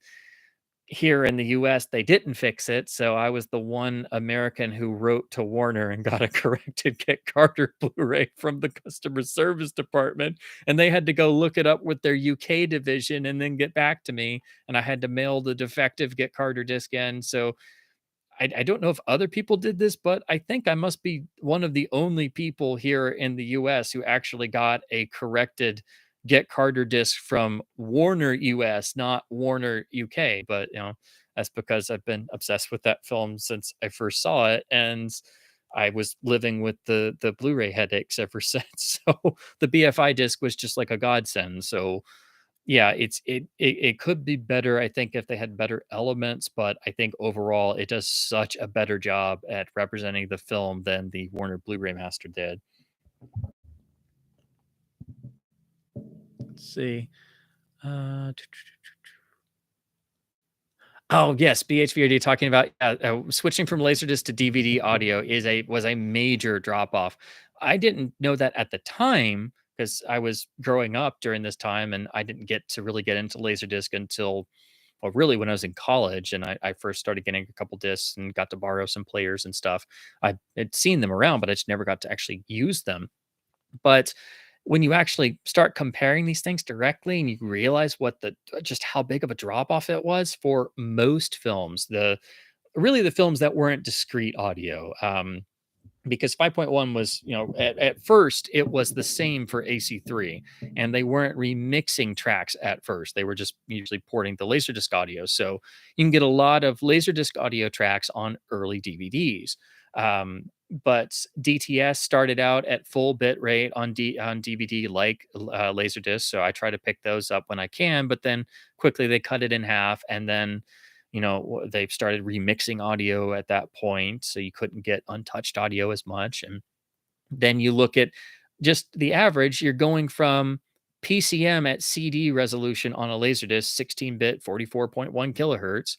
here in the US, they didn't fix it, so I was the one American who wrote to Warner and got a corrected Get Carter Blu-ray from the customer service department, and they had to go look it up with their UK division and then get back to me, and I had to mail the defective Get Carter disc in, so I don't know if other people did this, but I think I must be one of the only people here in the US who actually got a corrected Get Carter disc from Warner US, not Warner UK. But that's because I've been obsessed with that film since I first saw it, and I was living with the Blu-ray headaches ever since. So the BFI disc was just like a godsend. So yeah, it could be better, I think, if they had better elements, but I think overall it does such a better job at representing the film than the Warner Blu-ray Master did. Let's see. Uh, oh yes, BHVRD talking about switching from Laserdisc to DVD audio was a major drop off. I didn't know that at the time because I was growing up during this time, and I didn't get to really get into Laserdisc until well, really when I was in college and I first started getting a couple discs and got to borrow some players and stuff. I had seen them around, but I just never got to actually use them. But when you actually start comparing these things directly and you realize what the just how big of a drop off it was for most films, the really the films that weren't discrete audio. Because 5.1 was, at first it was the same for AC3, and they weren't remixing tracks at first. They were just usually porting the Laserdisc audio. So you can get a lot of Laserdisc audio tracks on early DVDs. But DTS started out at full bit rate on DVD like Laserdisc. So I try to pick those up when I can, but then quickly they cut it in half, and then they've started remixing audio at that point, so you couldn't get untouched audio as much. And then you look at just the average, you're going from PCM at CD resolution on a Laserdisc, 16-bit, 44.1 kilohertz,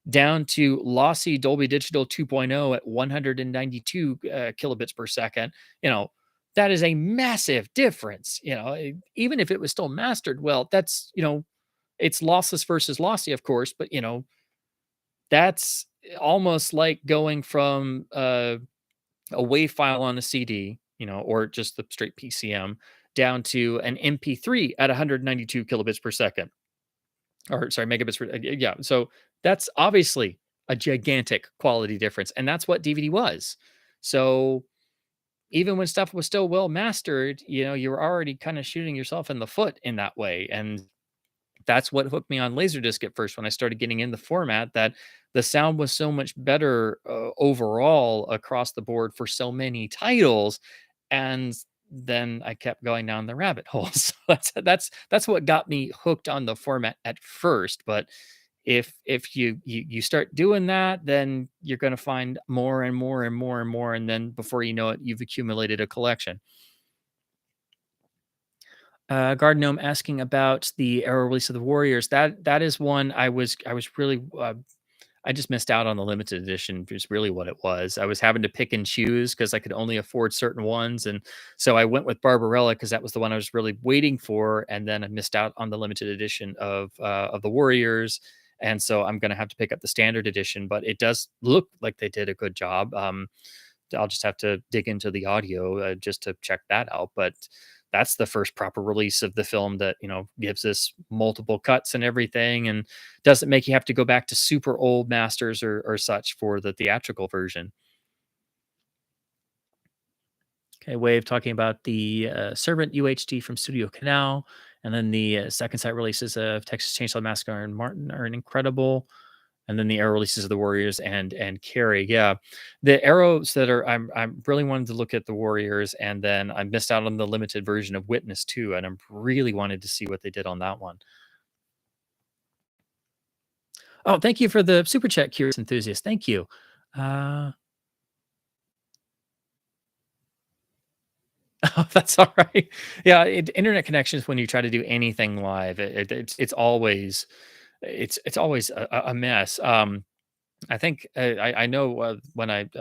down to lossy Dolby Digital 2.0 at 192 kilobits per second. That is a massive difference. Even if it was still mastered well, that's it's lossless versus lossy, of course, but that's almost like going from a WAV file on a CD, or just the straight PCM, down to an MP3 at 192 kilobits per second, or sorry, megabits per. Yeah, so that's obviously a gigantic quality difference, and that's what DVD was. So even when stuff was still well mastered, you were already kind of shooting yourself in the foot in that way, and that's what hooked me on Laserdisc at first when I started getting in the format, that the sound was so much better overall across the board for so many titles. And then I kept going down the rabbit hole. So that's what got me hooked on the format at first. But if you start doing that, then you're going to find more and more and more and more, and then before you know it, you've accumulated a collection. Garden Gnome asking about the Arrow release of the Warriors. That is one I was really I just missed out on the limited edition. Is really what it was. I was having to pick and choose because I could only afford certain ones, and so I went with Barbarella because that was the one I was really waiting for. And then I missed out on the limited edition of the Warriors, and so I'm going to have to pick up the standard edition. But it does look like they did a good job. I'll just have to dig into the audio just to check that out. But that's the first proper release of the film that gives us multiple cuts and everything, and doesn't make you have to go back to super old masters or such for the theatrical version. Okay, Wave talking about the Servant UHD from Studio Canal, and then the second site releases of Texas Chainsaw Massacre and Martin are incredible. And then the arrow releases of the Warriors and Carrie. Yeah, the arrows that are I'm really wanted to look at the Warriors, and then I missed out on the limited version of Witness too, and I'm really wanted to see what they did on that one. Oh, thank you for the super chat, Curious Enthusiast. Thank you. Uh, oh, that's all right. Yeah, internet connections when you try to do anything live, it's always a mess. I think I know when I've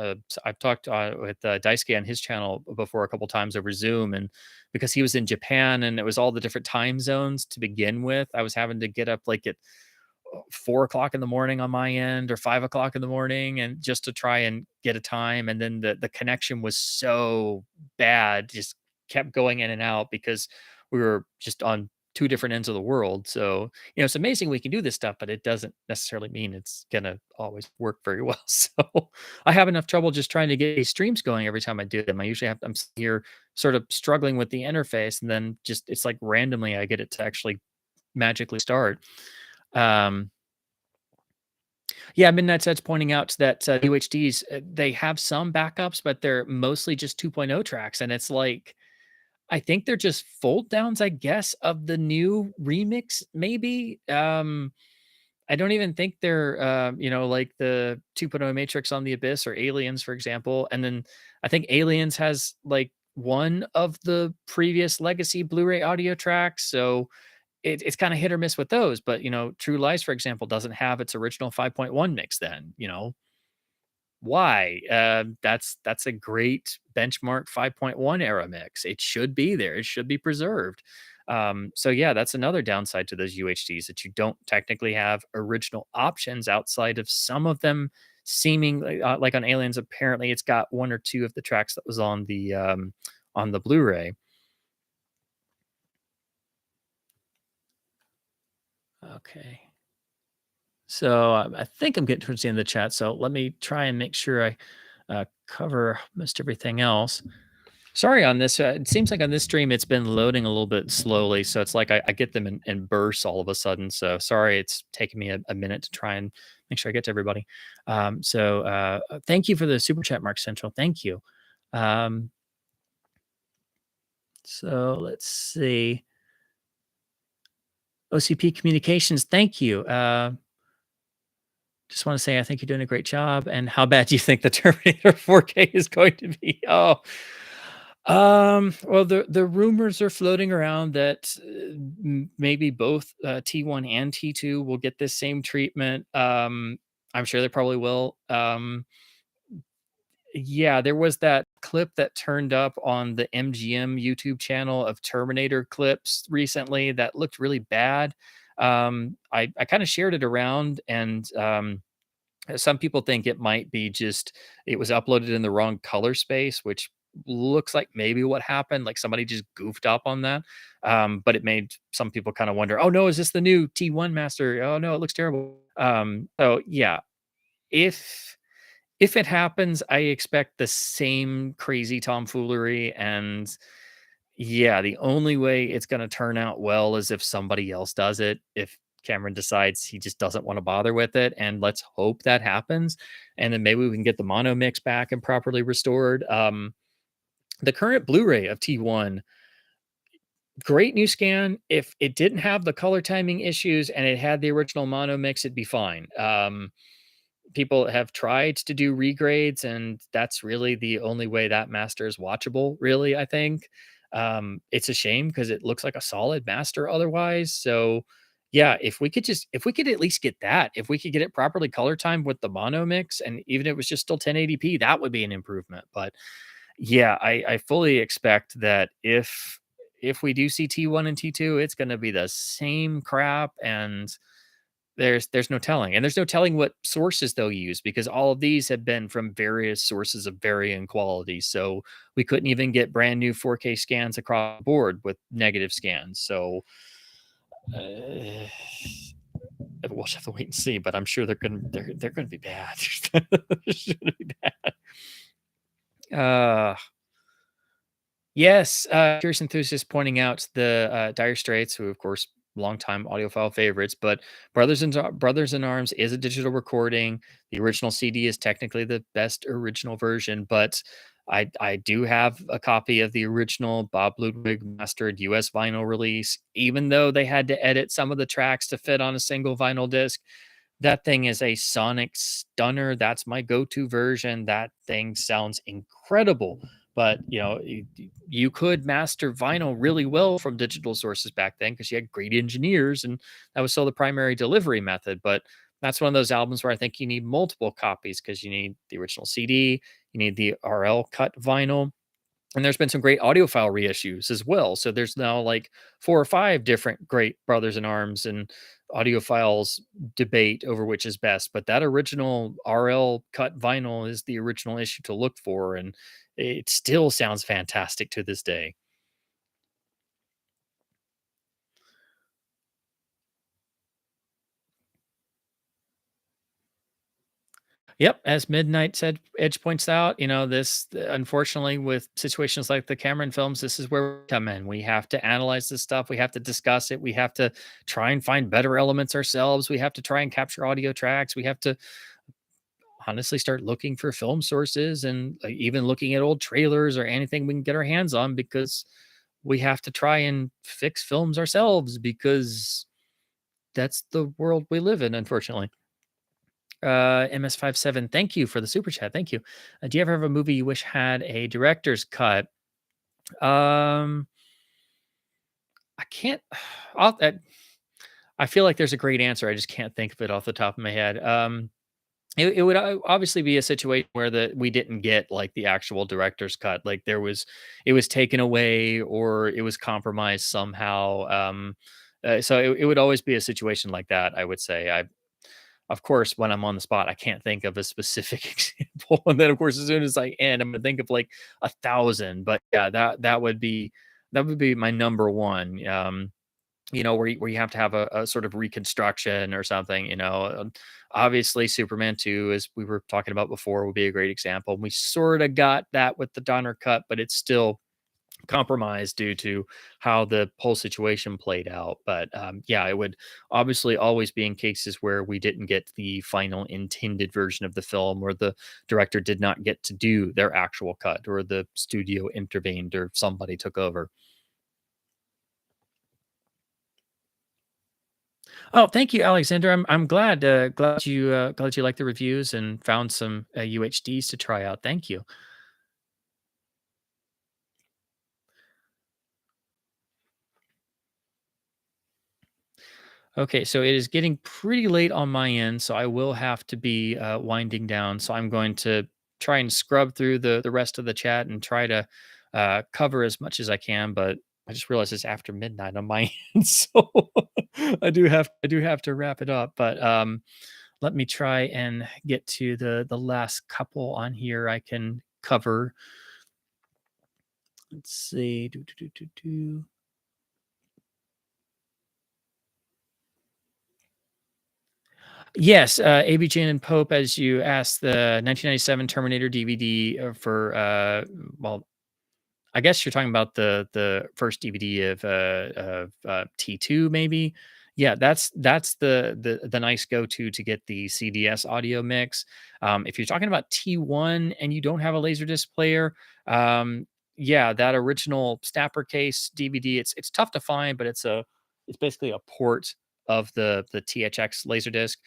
talked with Daisuke on his channel before a couple times over Zoom, and because he was in Japan and it was all the different time zones to begin with, I was having to get up like at 4 o'clock in the morning on my end or 5 o'clock in the morning, and just to try and get a time. And then the connection was so bad, just kept going in and out because we were just on two different ends of the world. So, it's amazing we can do this stuff, but it doesn't necessarily mean it's gonna always work very well. So I have enough trouble just trying to get these streams going every time I do them. I usually I'm sitting here sort of struggling with the interface, and then just it's like randomly I get it to actually magically start. Um, yeah, Midnight Suns pointing out that UHDs, they have some backups, but they're mostly just 2.0 tracks, and it's like I think they're just fold downs, I guess, of the new remix, maybe. I don't even think they're, like the 2.0 Matrix on the Abyss or Aliens, for example. And then I think Aliens has like one of the previous legacy Blu-ray audio tracks. So it's kind of hit or miss with those. But, True Lies, for example, doesn't have its original 5.1 mix then, why? That's a great benchmark 5.1 era mix. It should be there. It should be preserved. So yeah, that's another downside to those UHDs, that you don't technically have original options outside of some of them seeming like on Aliens. Apparently, it's got one or two of the tracks that was on the Blu-ray. Okay. So I think I'm getting towards the end of the chat. So let me try and make sure I cover most everything else. Sorry on this. It seems like on this stream it's been loading a little bit slowly, so it's like I get them in bursts all of a sudden. So sorry, it's taking me a minute to try and make sure I get to everybody. Thank you for the super chat, Mark Central. Thank you. Um, so let's see. OCP Communications, thank you. Just want to say I think you're doing a great job. And how bad do you think the Terminator 4K is going to be? Oh, well, the rumors are floating around that maybe both T1 and T2 will get this same treatment. I'm sure they probably will. Yeah, there was that clip that turned up on the MGM YouTube channel of Terminator clips recently that looked really bad. I kind of shared it around, and some people think it might be just it was uploaded in the wrong color space, which looks like maybe what happened. Like somebody just goofed up on that. But it made some people kind of wonder, oh no, is this the new T1 master? Oh no, it looks terrible. So yeah, if if it happens, I expect the same crazy tomfoolery. And yeah, the only way it's going to turn out well is if somebody else does it. If Cameron decides he just doesn't want to bother with it, and let's hope that happens. And then maybe we can get the mono mix back and properly restored. The current Blu-ray of T1, great new scan. If it didn't have the color timing issues and it had the original mono mix, it'd be fine. People have tried to do regrades, and that's really the only way that master is watchable, really, I think. It's a shame because it looks like a solid master otherwise. So yeah, if we could at least get that, if we could get it properly color timed with the mono mix, and even if it was just still 1080p, that would be an improvement. But yeah, I fully expect that if we do see T1 and T2, it's going to be the same crap. And there's no telling. And there's no telling what sources they'll use, because all of these have been from various sources of varying quality. So we couldn't even get brand new 4K scans across the board with negative scans. So uh, we'll just have to wait and see. But I'm sure they're gonna be bad. They're gonna be bad. Yes, Curious Enthusiast pointing out the Dire Straits, who of course longtime audiophile favorites, but Brothers in Arms is a digital recording. The original CD is technically the best original version, but I do have a copy of the original Bob Ludwig mastered US vinyl release, even though they had to edit some of the tracks to fit on a single vinyl disc. That thing is a sonic stunner. That's my go-to version. That thing sounds incredible. But you could master vinyl really well from digital sources back then because you had great engineers, and that was still the primary delivery method. But that's one of those albums where I think you need multiple copies, because you need the original CD, you need the RL cut vinyl, and there's been some great audiophile reissues as well. So there's now like 4 or 5 different great Brothers in Arms and audiophiles debate over which is best, but that original RL cut vinyl is the original issue to look for, and it still sounds fantastic to this day. Yep, as Midnight said, Edge points out, this unfortunately with situations like the Cameron films, this is where we come in. We have to analyze this stuff. We have to discuss it. We have to try and find better elements ourselves. We have to try and capture audio tracks. We have to honestly start looking for film sources and even looking at old trailers or anything we can get our hands on because we have to try and fix films ourselves because that's the world we live in, unfortunately. MS57, thank you for the super chat. Thank you. Do you ever have a movie you wish had a director's cut? Um, I can't. I'll, I feel like there's a great answer. I just can't think of it off the top of my head. It would obviously be a situation where we didn't get like the actual director's cut. Like it was taken away or it was compromised somehow. So it would always be a situation like that. I would say. Of course, when I'm on the spot, I can't think of a specific example. And then, of course, as soon as I end, I'm gonna think of like 1,000. But yeah, that would be my number one. Where you have to have a sort of reconstruction or something. Obviously, Superman 2, as we were talking about before, would be a great example. We sort of got that with the Donner cut, but it's still compromised due to how the whole situation played out. But yeah, it would obviously always be in cases where we didn't get the final intended version of the film, or the director did not get to do their actual cut, or the studio intervened, or somebody took over. Oh, thank you, Alexander. I'm glad you liked the reviews and found some UHDs to try out. Thank you. Okay, so it is getting pretty late on my end, so I will have to be winding down. So I'm going to try and scrub through the rest of the chat and try to cover as much as I can. But I just realized it's after midnight on my end, so I do have to wrap it up. But let me try and get to the last couple on here I can cover. Let's see. Do. Yes, ABJ and Pope, as you asked, the 1997 Terminator DVD for well, I guess you're talking about the first DVD of T2 maybe. Yeah, that's the nice go-to get the CDS audio mix. If you're talking about T1 and you don't have a Laserdisc player, yeah, that original Snapper case DVD, it's tough to find, but it's basically a port of the THX Laserdisc.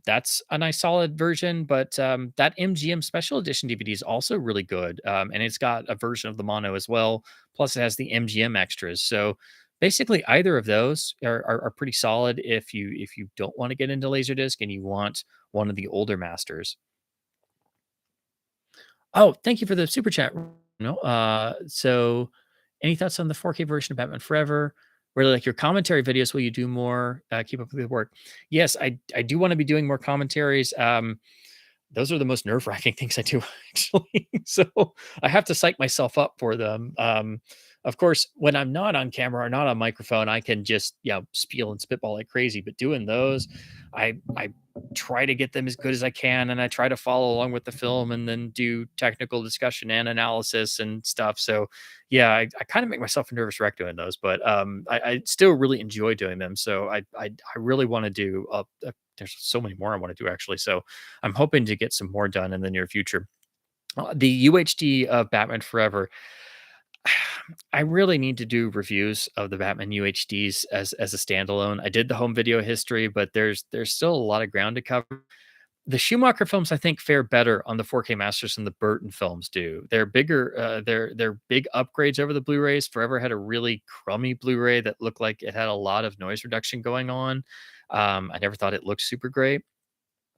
That's a nice solid version, but that MGM Special Edition DVD is also really good, and it's got a version of the mono as well. Plus, it has the MGM extras. So basically, either of those are pretty solid if you don't want to get into Laserdisc and you want one of the older masters. Oh, thank you for the super chat. No, so any thoughts on the 4K version of Batman Forever? Really like your commentary videos. Will you do more? Keep up with the work. Yes, I do want to be doing more commentaries. Those are the most nerve wracking things I do, actually. So I have to psych myself up for them. Of course, when I'm not on camera or not on microphone, I can just spiel and spitball like crazy. But doing those, I try to get them as good as I can, and I try to follow along with the film, and then do technical discussion and analysis and stuff. So yeah, I kind of make myself a nervous wreck doing those, but I still really enjoy doing them. So I really want to do. There's so many more I want to do, actually. So I'm hoping to get some more done in the near future. The UHD of Batman Forever. I really need to do reviews of the Batman UHDs as a standalone. I did the home video history, but there's still a lot of ground to cover. The Schumacher films, I think, fare better on the 4K masters than the Burton films do. They're bigger. They're big upgrades over the Blu-rays. Forever had a really crummy Blu-ray that looked like it had a lot of noise reduction going on. I never thought it looked super great.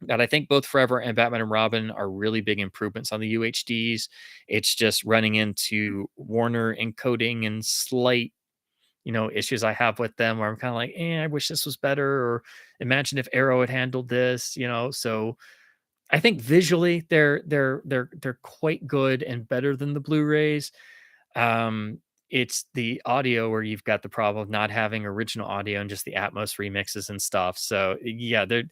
But I think both Forever and Batman and Robin are really big improvements on the UHDs. It's just running into Warner encoding and slight issues I have with them where I'm kind of like, I wish this was better, or imagine if Arrow had handled this. So I think visually they're quite good and better than the Blu-rays. Um, it's the audio where you've got the problem of not having original audio and just the Atmos remixes and stuff. So yeah, they're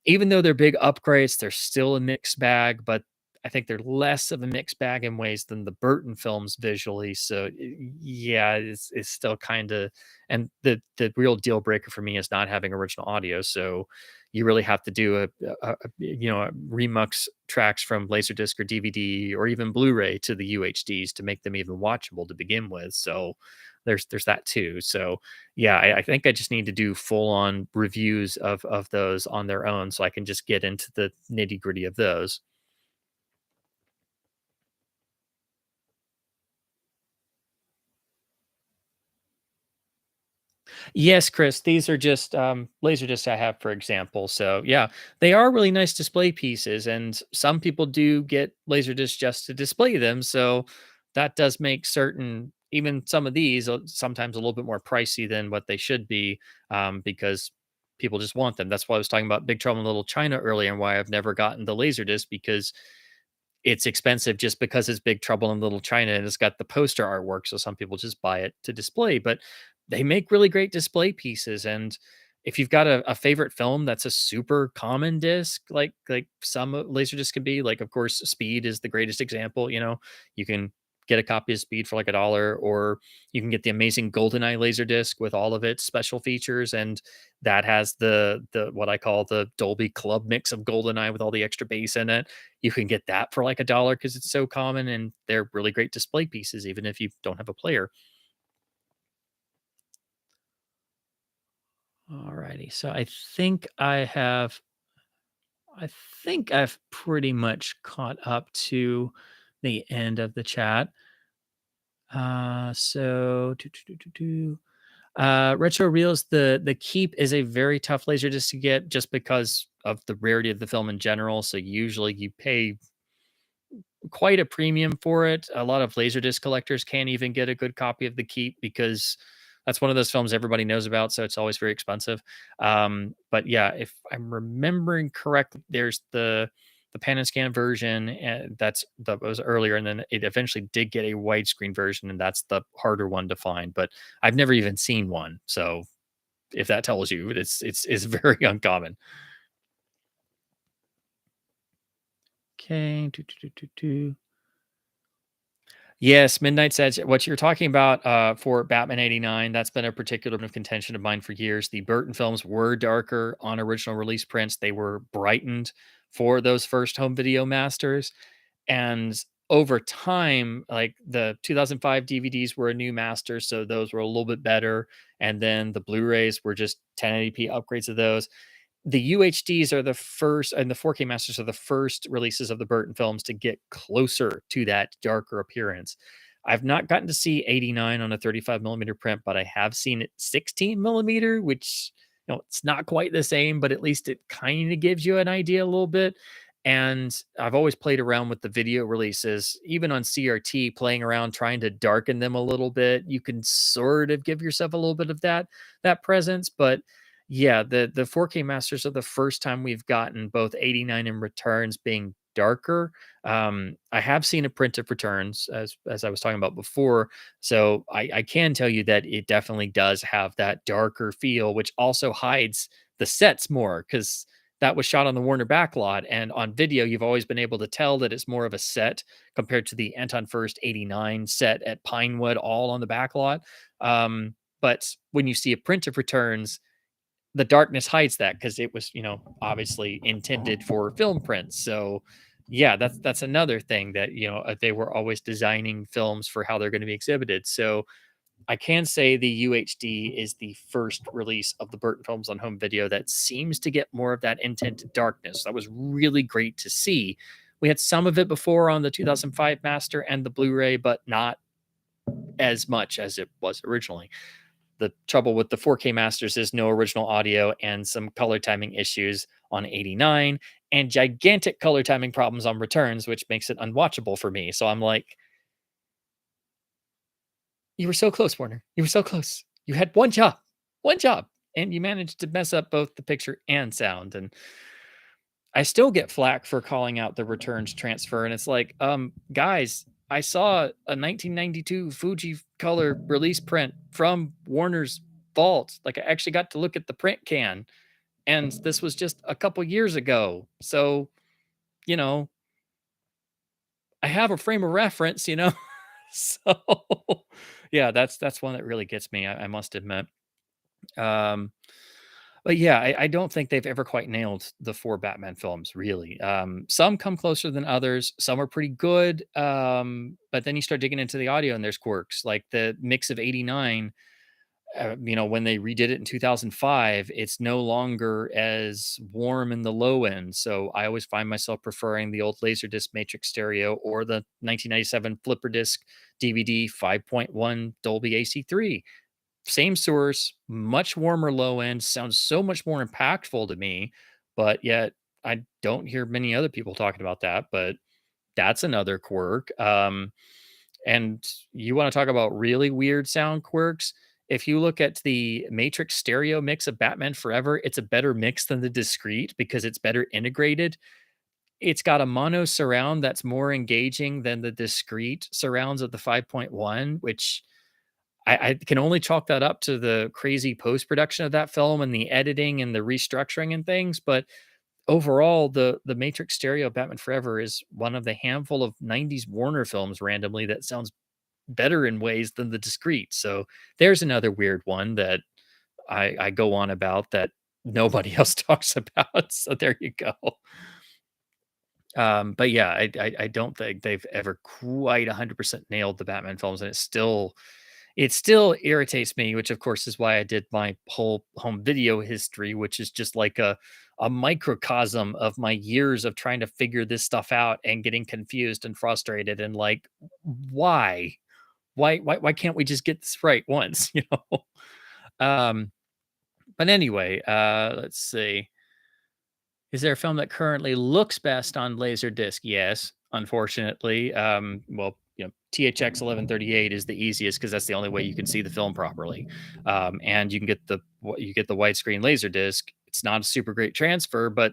even though they're big upgrades, they're still a mixed bag, but I think they're less of a mixed bag in ways than the Burton films visually. So yeah, it's still kind of, and the real deal breaker for me is not having original audio. So you really have to do a remux tracks from Laserdisc or DVD or even Blu-ray to the UHDs to make them even watchable to begin with. So there's that too. So yeah, I think I just need to do full on reviews of those on their own so I can just get into the nitty gritty of those. Yes, Chris, these are just laser discs I have, for example. So yeah, they are really nice display pieces, and some people do get laser discs just to display them. So that does make certain, even some of these, sometimes a little bit more pricey than what they should be, because people just want them. That's why I was talking about Big Trouble in Little China earlier, and why I've never gotten the laser disc, because it's expensive just because it's Big Trouble in Little China and it's got the poster artwork, so some people just buy it to display, but they make really great display pieces, and if you've got a favorite film that's a super common disc, like some Laserdisc can be, like, of course, Speed is the greatest example, you can get a copy of Speed for, like, $1, or you can get the amazing GoldenEye Laserdisc with all of its special features, and that has the what I call the Dolby Club mix of GoldenEye with all the extra bass in it. You can get that for like $1 because it's so common, and they're really great display pieces, even if you don't have a player. Alrighty, so I think I've pretty much caught up to the end of the chat. Retro Reels, the Keep is a very tough laser disc to get just because of the rarity of the film in general. So usually you pay quite a premium for it. A lot of Laserdisc collectors can't even get a good copy of The Keep because that's one of those films everybody knows about, so it's always very expensive. But yeah, if I'm remembering correctly, there's the pan and scan version, and that was earlier, and then it eventually did get a widescreen version, and that's the harder one to find. But I've never even seen one, so if that tells you, it's very uncommon. Okay. Yes, Midnight's Edge. What you're talking about for Batman '89, that's been a particular bit of contention of mine for years. The Burton films were darker on original release prints. They were brightened for those first home video masters. And over time, like the 2005 DVDs were a new master, so those were a little bit better. And then the Blu-rays were just 1080p upgrades of those. The UHDs are the first, and the 4K masters are the first releases of the Burton films to get closer to that darker appearance. I've not gotten to see 89 on a 35 millimeter print, but I have seen it 16 millimeter, which, it's not quite the same, but at least it kind of gives you an idea a little bit. And I've always played around with the video releases, even on CRT, playing around trying to darken them a little bit. You can sort of give yourself a little bit of that presence, but yeah, the 4K masters are the first time we've gotten both 89 and returns being darker. I have seen a print of returns as I was talking about before, so I can tell you that it definitely does have that darker feel, which also hides the sets more because that was shot on the Warner backlot, and on video you've always been able to tell that it's more of a set compared to the Anton First '89 set at Pinewood, all on the backlot. But when you see a print of returns, the darkness hides that because it was, obviously intended for film prints. So yeah, that's another thing that, they were always designing films for how they're going to be exhibited. So I can say the UHD is the first release of the Burton films on home video that seems to get more of that intended darkness. That was really great to see. We had some of it before on the 2005 master and the Blu-ray, but not as much as it was originally. The trouble with the 4K masters is no original audio and some color timing issues on 89 and gigantic color timing problems on returns, which makes it unwatchable for me. So I'm like, you were so close, Warner. You were so close. You had one job, and you managed to mess up both the picture and sound. And I still get flack for calling out the returns transfer, and it's like, guys, I saw a 1992 Fuji color release print from Warner's vault. Like, I actually got to look at the print can, and this was just a couple years ago. So, you know, I have a frame of reference, you know. So, yeah, that's one that really gets me. I must admit. Um, But yeah, I don't think they've ever quite nailed the 4 Batman films, really. Some come closer than others. Some are pretty good, but then you start digging into the audio and there's quirks. Like the mix of '89, when they redid it in 2005, it's no longer as warm in the low end. So I always find myself preferring the old Laserdisc Matrix stereo or the 1997 Flipper disc DVD 5.1 Dolby AC3. Same source, much warmer low end, sounds so much more impactful to me, but yet I don't hear many other people talking about that, but that's another quirk. And you want to talk about really weird sound quirks? If you look at the Matrix stereo mix of Batman Forever, it's a better mix than the discrete because it's better integrated. It's got a mono surround that's more engaging than the discrete surrounds of the 5.1, which I can only chalk that up to the crazy post-production of that film and the editing and the restructuring and things, but overall, the Matrix stereo of Batman Forever is one of the handful of '90s Warner films randomly that sounds better in ways than the discrete. So there's another weird one that I go on about that nobody else talks about. So there you go. But yeah, I don't think they've ever quite 100% nailed the Batman films, and it still irritates me, which of course is why I did my whole home video history, which is just like a microcosm of my years of trying to figure this stuff out and getting confused and frustrated and like, why? Why can't we just get this right once, you know? Um, but anyway, let's see. Is there a film that currently looks best on Laserdisc? Yes, unfortunately. Well, THX 1138 is the easiest because that's the only way you can see the film properly, and you get the widescreen Laserdisc. It's not a super great transfer, but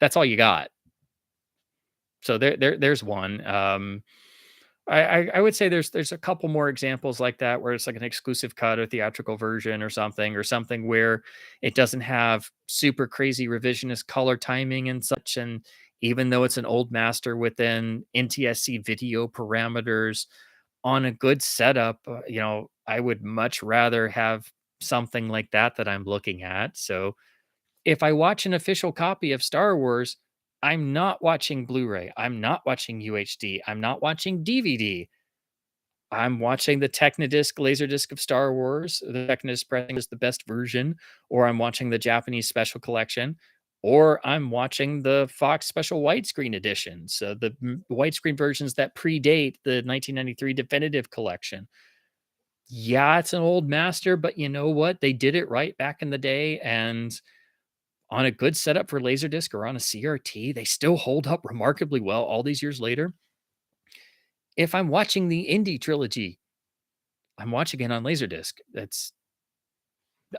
that's all you got. So there's one. I would say there's a couple more examples like that where it's like an exclusive cut or theatrical version or something where it doesn't have super crazy revisionist color timing and such. And even though it's an old master within NTSC video parameters on a good setup, I would much rather have something like that I'm looking at. So if I watch an official copy of Star Wars, I'm not watching Blu-ray. I'm not watching UHD. I'm not watching DVD. I'm watching the Technodisc Laserdisc of Star Wars. The Technodisc pressing is the best version, or I'm watching the Japanese special collection, or I'm watching the Fox special widescreen edition. So the widescreen versions that predate the 1993 definitive collection. Yeah, it's an old master, but you know what? They did it right back in the day, and on a good setup for Laserdisc or on a CRT, they still hold up remarkably well all these years later. If I'm watching the Indie trilogy, I'm watching it on Laserdisc.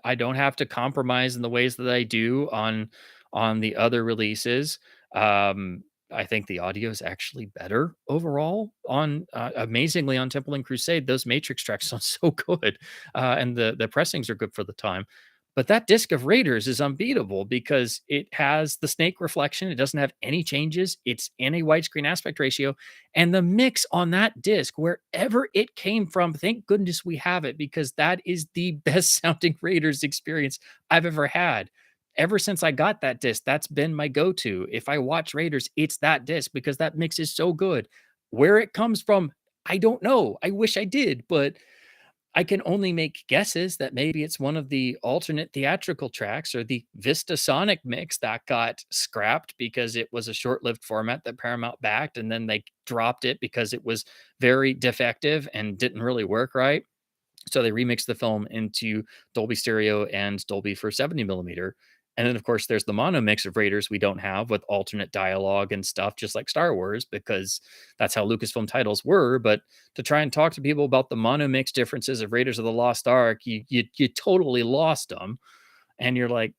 I don't have to compromise in the ways that I do on the other releases. I think the audio is actually better overall on amazingly on Temple and Crusade. Those Matrix tracks sound so good, and the pressings are good for the time. But that disc of Raiders is unbeatable because it has the snake reflection. It doesn't have any changes. It's in a widescreen aspect ratio. And the mix on that disc, wherever it came from, thank goodness we have it because that is the best sounding Raiders experience I've ever had. Ever since I got that disc, that's been my go to. If I watch Raiders, it's that disc because that mix is so good. Where it comes from, I don't know. I wish I did, but I can only make guesses that maybe it's one of the alternate theatrical tracks or the Vista Sonic mix that got scrapped because it was a short-lived format that Paramount backed, and then they dropped it because it was very defective and didn't really work right. So they remixed the film into Dolby Stereo and Dolby for 70 millimeter. And then, of course, there's the mono mix of Raiders we don't have with alternate dialogue and stuff, just like Star Wars, because that's how Lucasfilm titles were. But to try and talk to people about the mono mix differences of Raiders of the Lost Ark, you totally lost them. And you're like,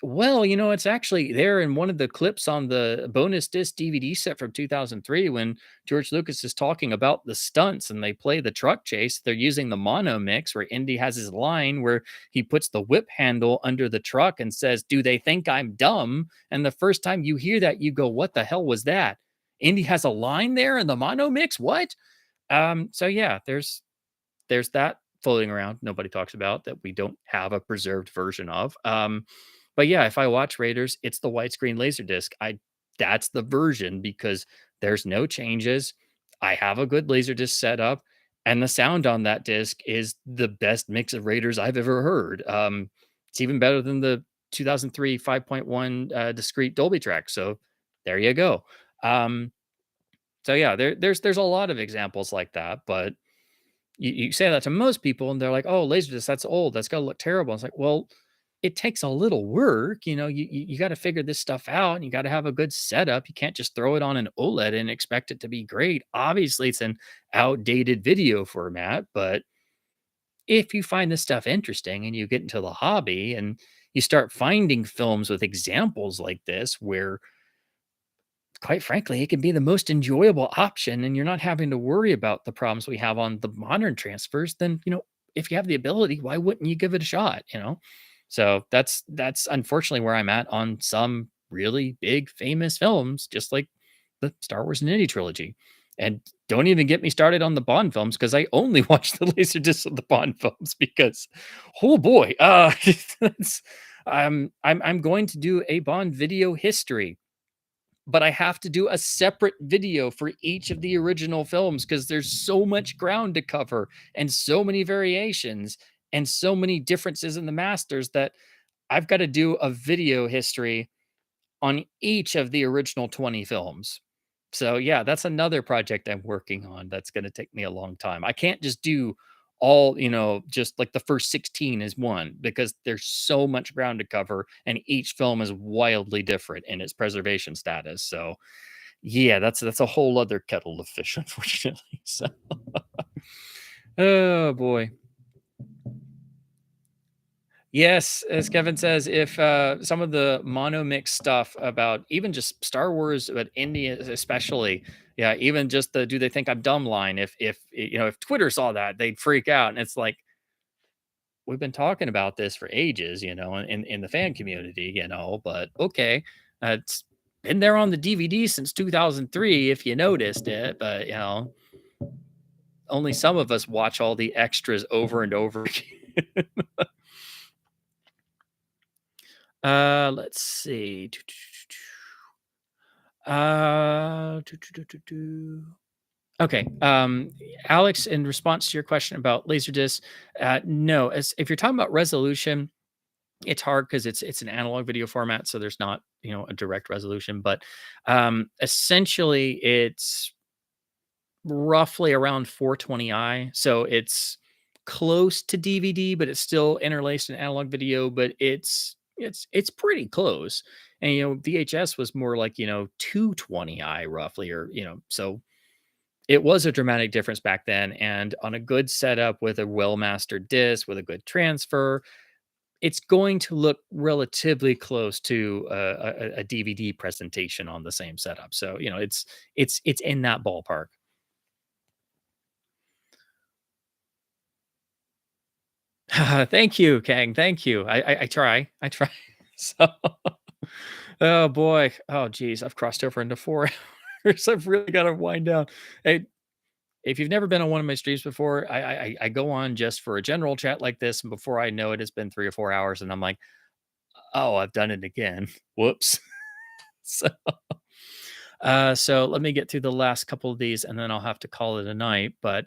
well, it's actually there in one of the clips on the bonus disc DVD set from 2003 when George Lucas is talking about the stunts and they play the truck chase. They're using the mono mix where Indy has his line where he puts the whip handle under the truck and says, "Do they think I'm dumb?" And the first time you hear that, you go, "What the hell was that?" Indy has a line there in the mono mix. What? So yeah, there's that floating around nobody talks about that we don't have a preserved version of. But yeah, if I watch Raiders, it's the widescreen laserdisc. I That's the version because there's no changes. I have a good laserdisc setup, and the sound on that disc is the best mix of Raiders I've ever heard. It's even better than the 2003 5.1 discrete Dolby track. So there you go. Um, so yeah, there's a lot of examples like that, but you say that to most people and they're like, "Oh, Laserdisc, that's old. That's gotta look terrible." It's like, well, it takes a little work. You got to figure this stuff out and you got to have a good setup. You can't just throw it on an OLED and expect it to be great. Obviously, it's an outdated video format, but if you find this stuff interesting and you get into the hobby and you start finding films with examples like this where quite frankly, it can be the most enjoyable option and you're not having to worry about the problems we have on the modern transfers, then, if you have the ability, why wouldn't you give it a shot? So that's unfortunately where I'm at on some really big famous films, just like the Star Wars and Indy trilogy. And don't even get me started on the Bond films because I only watch the laser discs of the Bond films because oh boy, that's I'm going to do a Bond video history, but I have to do a separate video for each of the original films because there's so much ground to cover and so many variations and so many differences in the masters that I've got to do a video history on each of the original 20 films. So yeah, that's another project I'm working on that's going to take me a long time. I can't just do all, just like the first 16 is one because there's so much ground to cover and each film is wildly different in its preservation status. So yeah, that's a whole other kettle of fish, unfortunately. So oh boy. Yes, as Kevin says, if some of the mono mix stuff about even just Star Wars, but India especially, yeah, even just the "Do they think I'm dumb?" line. If Twitter saw that, they'd freak out, and it's like we've been talking about this for ages, in the fan community, But okay, it's been there on the DVD since 2003, if you noticed it, but only some of us watch all the extras over and over again. Let's see. Okay. Alex, in response to your question about Laserdisc, no, as if you're talking about resolution, it's hard because it's an analog video format, so there's not a direct resolution, but essentially it's roughly around 420i, so it's close to DVD, but it's still interlaced in analog video, but it's pretty close. And VHS was more like 220i roughly, or so it was a dramatic difference back then. And on a good setup with a well mastered disc with a good transfer, it's going to look relatively close to a DVD presentation on the same setup. So it's in that ballpark. Thank you, Kang. Thank you. I try. I try. So, oh boy. Oh geez, I've crossed over into 4 hours. I've really got to wind down. Hey, if you've never been on one of my streams before, I go on just for a general chat like this, and before I know it, it's been 3 or 4 hours, and I'm like, oh, I've done it again. Whoops. So, so let me get through the last couple of these, and then I'll have to call it a night. But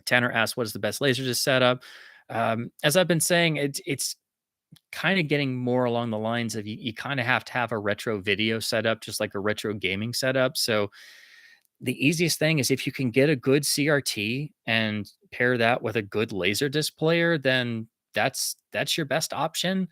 Tanner asked, "What is the best laserdisc setup?" As I've been saying, it's kind of getting more along the lines of you kind of have to have a retro video setup, just like a retro gaming setup. So the easiest thing is if you can get a good CRT and pair that with a good laser disc player, then that's your best option.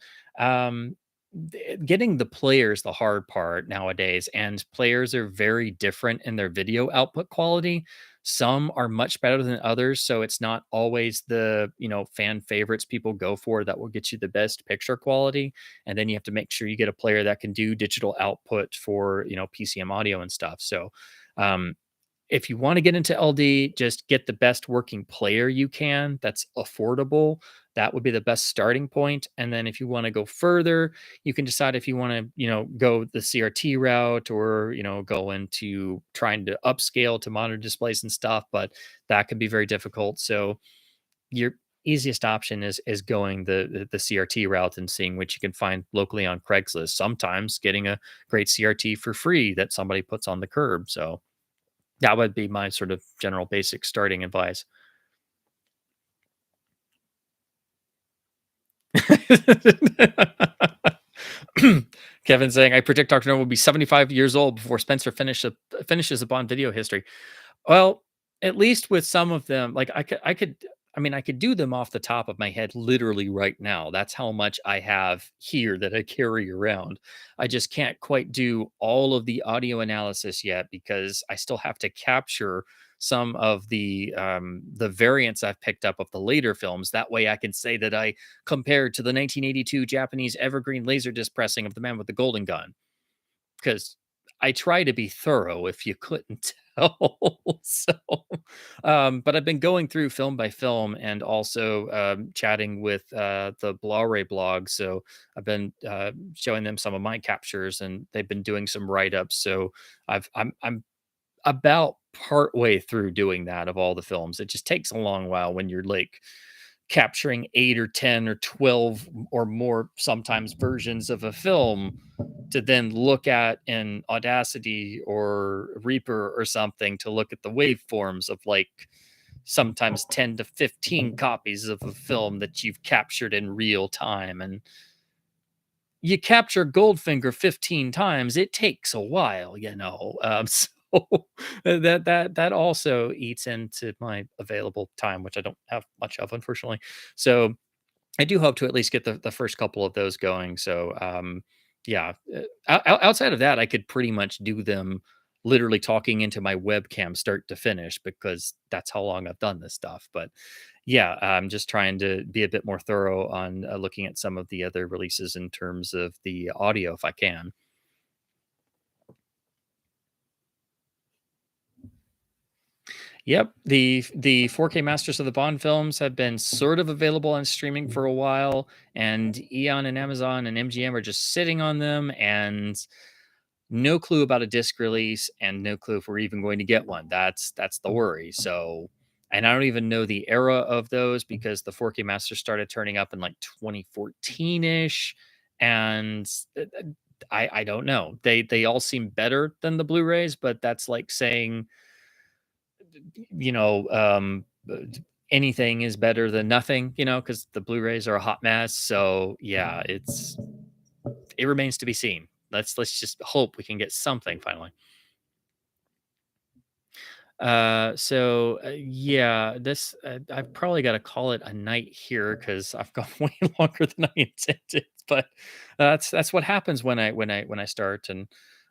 getting the players the hard part nowadays, and players are very different in their video output quality. Some are much better than others, so it's not always the, fan favorites people go for that will get you the best picture quality. And then you have to make sure you get a player that can do digital output for, PCM audio and stuff. So, um, if you want to get into LD, just get the best working player you can that's affordable. That would be the best starting point. And then if you want to go further, you can decide if you want to, go the CRT route, or, go into trying to upscale to monitor displays and stuff. But that can be very difficult. So your easiest option is going the CRT route and seeing what you can find locally on Craigslist. Sometimes getting a great CRT for free that somebody puts on the curb. So that would be my sort of general basic starting advice. Kevin saying, I predict Dr. No will be 75 years old before Spencer finishes upon video history. Well, at least with some of them, like I could do them off the top of my head literally right now. That's how much I have here that I carry around. I just can't quite do all of the audio analysis yet because I still have to capture some of the variants I've picked up of the later films. That way I can say that I compared to the 1982 Japanese evergreen laserdisc pressing of The Man with the Golden Gun, because I try to be thorough if you couldn't tell. So, but I've been going through film by film and also chatting with the Blu-ray blog. So I've been showing them some of my captures, and they've been doing some write-ups. So I'm about part way through doing that of all the films. It just takes a long while when you're like capturing 8 or 10 or 12 or more sometimes versions of a film to then look at in Audacity or Reaper or something to look at the waveforms of like sometimes 10 to 15 copies of a film that you've captured in real time. And you capture Goldfinger 15 times, it takes a while. So that also eats into my available time, which I don't have much of, unfortunately. So I do hope to at least get the first couple of those going. So, yeah, outside of that, I could pretty much do them literally talking into my webcam start to finish because that's how long I've done this stuff. But yeah, I'm just trying to be a bit more thorough on looking at some of the other releases in terms of the audio if I can. Yep, the 4K masters of the Bond films have been sort of available on streaming for a while, and Eon and Amazon and MGM are just sitting on them, and no clue about a disc release, and no clue if we're even going to get one. That's the worry. So, and I don't even know the era of those because the 4K masters started turning up in like 2014 ish, and I don't know. They all seem better than the Blu-rays, but that's like saying you know, anything is better than nothing, because the Blu-rays are a hot mess. So yeah, it remains to be seen. Let's just hope we can get something finally. Yeah, this I've probably got to call it a night here because I've gone way longer than I intended. But that's what happens when I start. And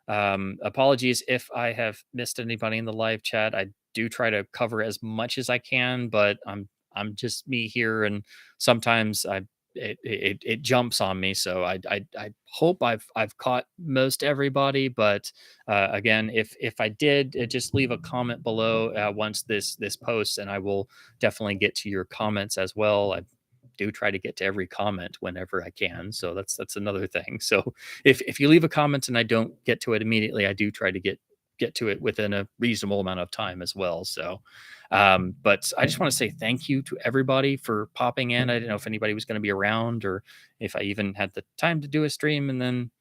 apologies if I have missed anybody in the live chat. I do try to cover as much as I can, but I'm just me here, and sometimes it jumps on me. So I hope I've caught most everybody, but again, if I did, just leave a comment below once this posts, and I will definitely get to your comments as well. I do try to get to every comment whenever I can, so that's another thing. So if you leave a comment and I don't get to it immediately, I do try to get to it within a reasonable amount of time as well. So, but I just want to say thank you to everybody for popping in. I didn't know if anybody was going to be around or if I even had the time to do a stream, and then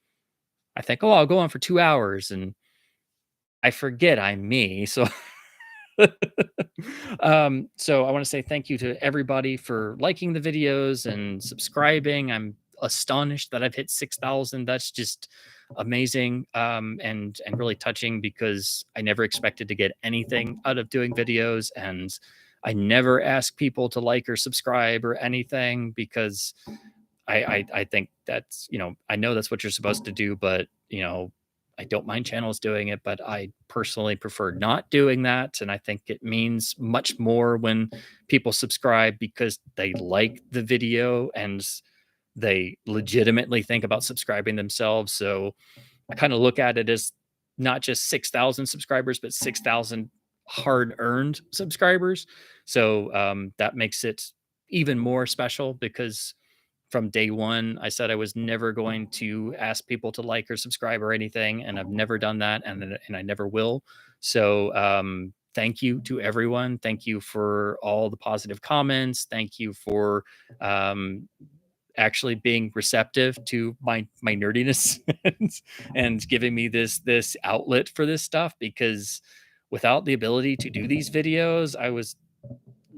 I think, oh, I'll go on for 2 hours, and I forget I'm me. So, so I want to say thank you to everybody for liking the videos and subscribing. I'm astonished that I've hit 6,000. That's just amazing, and really touching because I never expected to get anything out of doing videos, and I never ask people to like or subscribe or anything because I think that's, I know that's what you're supposed to do, but I don't mind channels doing it, but I personally prefer not doing that. And I think it means much more when people subscribe because they like the video and they legitimately think about subscribing themselves. So I kind of look at it as not just 6,000 subscribers, but 6,000 hard earned subscribers. So that makes it even more special because from day one, I said I was never going to ask people to like or subscribe or anything. And I've never done that. And I never will. So thank you to everyone. Thank you for all the positive comments. Thank you for um, actually being receptive to my nerdiness and giving me this outlet for this stuff, because without the ability to do these videos, I was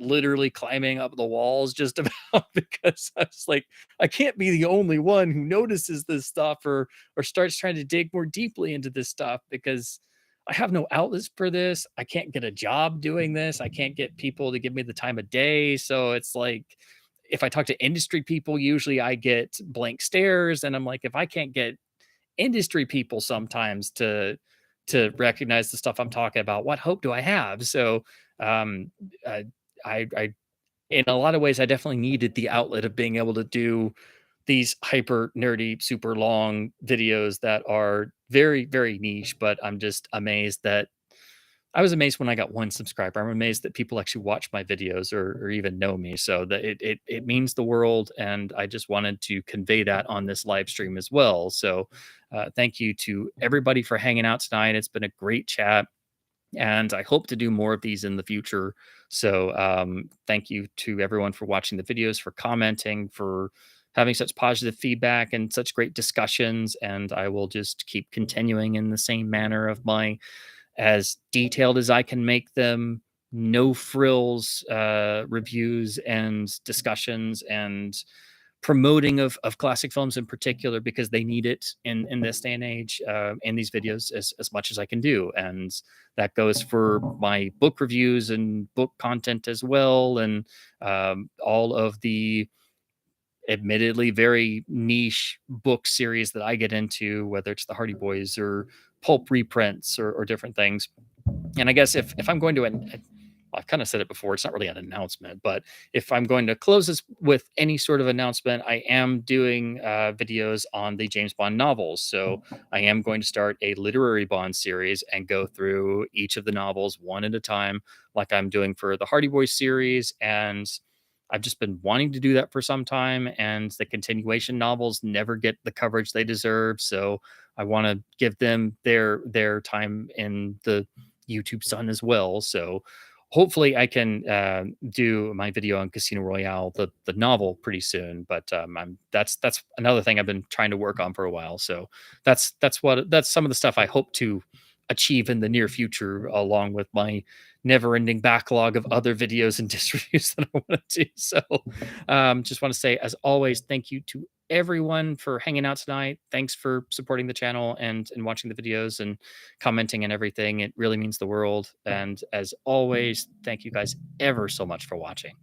literally climbing up the walls just about because I was like, I can't be the only one who notices this stuff or starts trying to dig more deeply into this stuff, because I have no outlets for this. I can't get a job doing this. I can't get people to give me the time of day. So it's like, if I talk to industry people, usually I get blank stares. And I'm like, if I can't get industry people sometimes to recognize the stuff I'm talking about, what hope do I have? So um, uh, I in a lot of ways, I definitely needed the outlet of being able to do these hyper nerdy, super long videos that are very, very niche. But I'm just amazed that I was amazed when I got one subscriber. I'm amazed that people actually watch my videos or even know me. So that it means the world, and I just wanted to convey that on this live stream as well. So thank you to everybody for hanging out tonight. It's been a great chat, and I hope to do more of these in the future. So thank you to everyone for watching the videos, for commenting, for having such positive feedback and such great discussions. And I will just keep continuing in the same manner of my as detailed as I can make them, no frills reviews and discussions and promoting of classic films in particular, because they need it in this day and age, in these videos as much as I can do. And that goes for my book reviews and book content as well. And all of the admittedly very niche book series that I get into, whether it's the Hardy Boys or pulp reprints or different things. And I guess if I'm going to, I've kind of said it before, it's not really an announcement, but if I'm going to close this with any sort of announcement, I am doing videos on the James Bond novels. So I am going to start a literary Bond series and go through each of the novels one at a time, like I'm doing for the Hardy Boys series. And I've just been wanting to do that for some time, and the continuation novels never get the coverage they deserve. So I want to give them their time in the YouTube sun as well. So hopefully I can do my video on Casino Royale, the novel, pretty soon. But that's another thing I've been trying to work on for a while. So that's some of the stuff I hope to achieve in the near future, along with my never-ending backlog of other videos and disc reviews that I want to do. So just want to say, as always, thank you to everyone for hanging out tonight. Thanks for supporting the channel and watching the videos and commenting and everything. It really means the world. And as always, thank you guys ever so much for watching.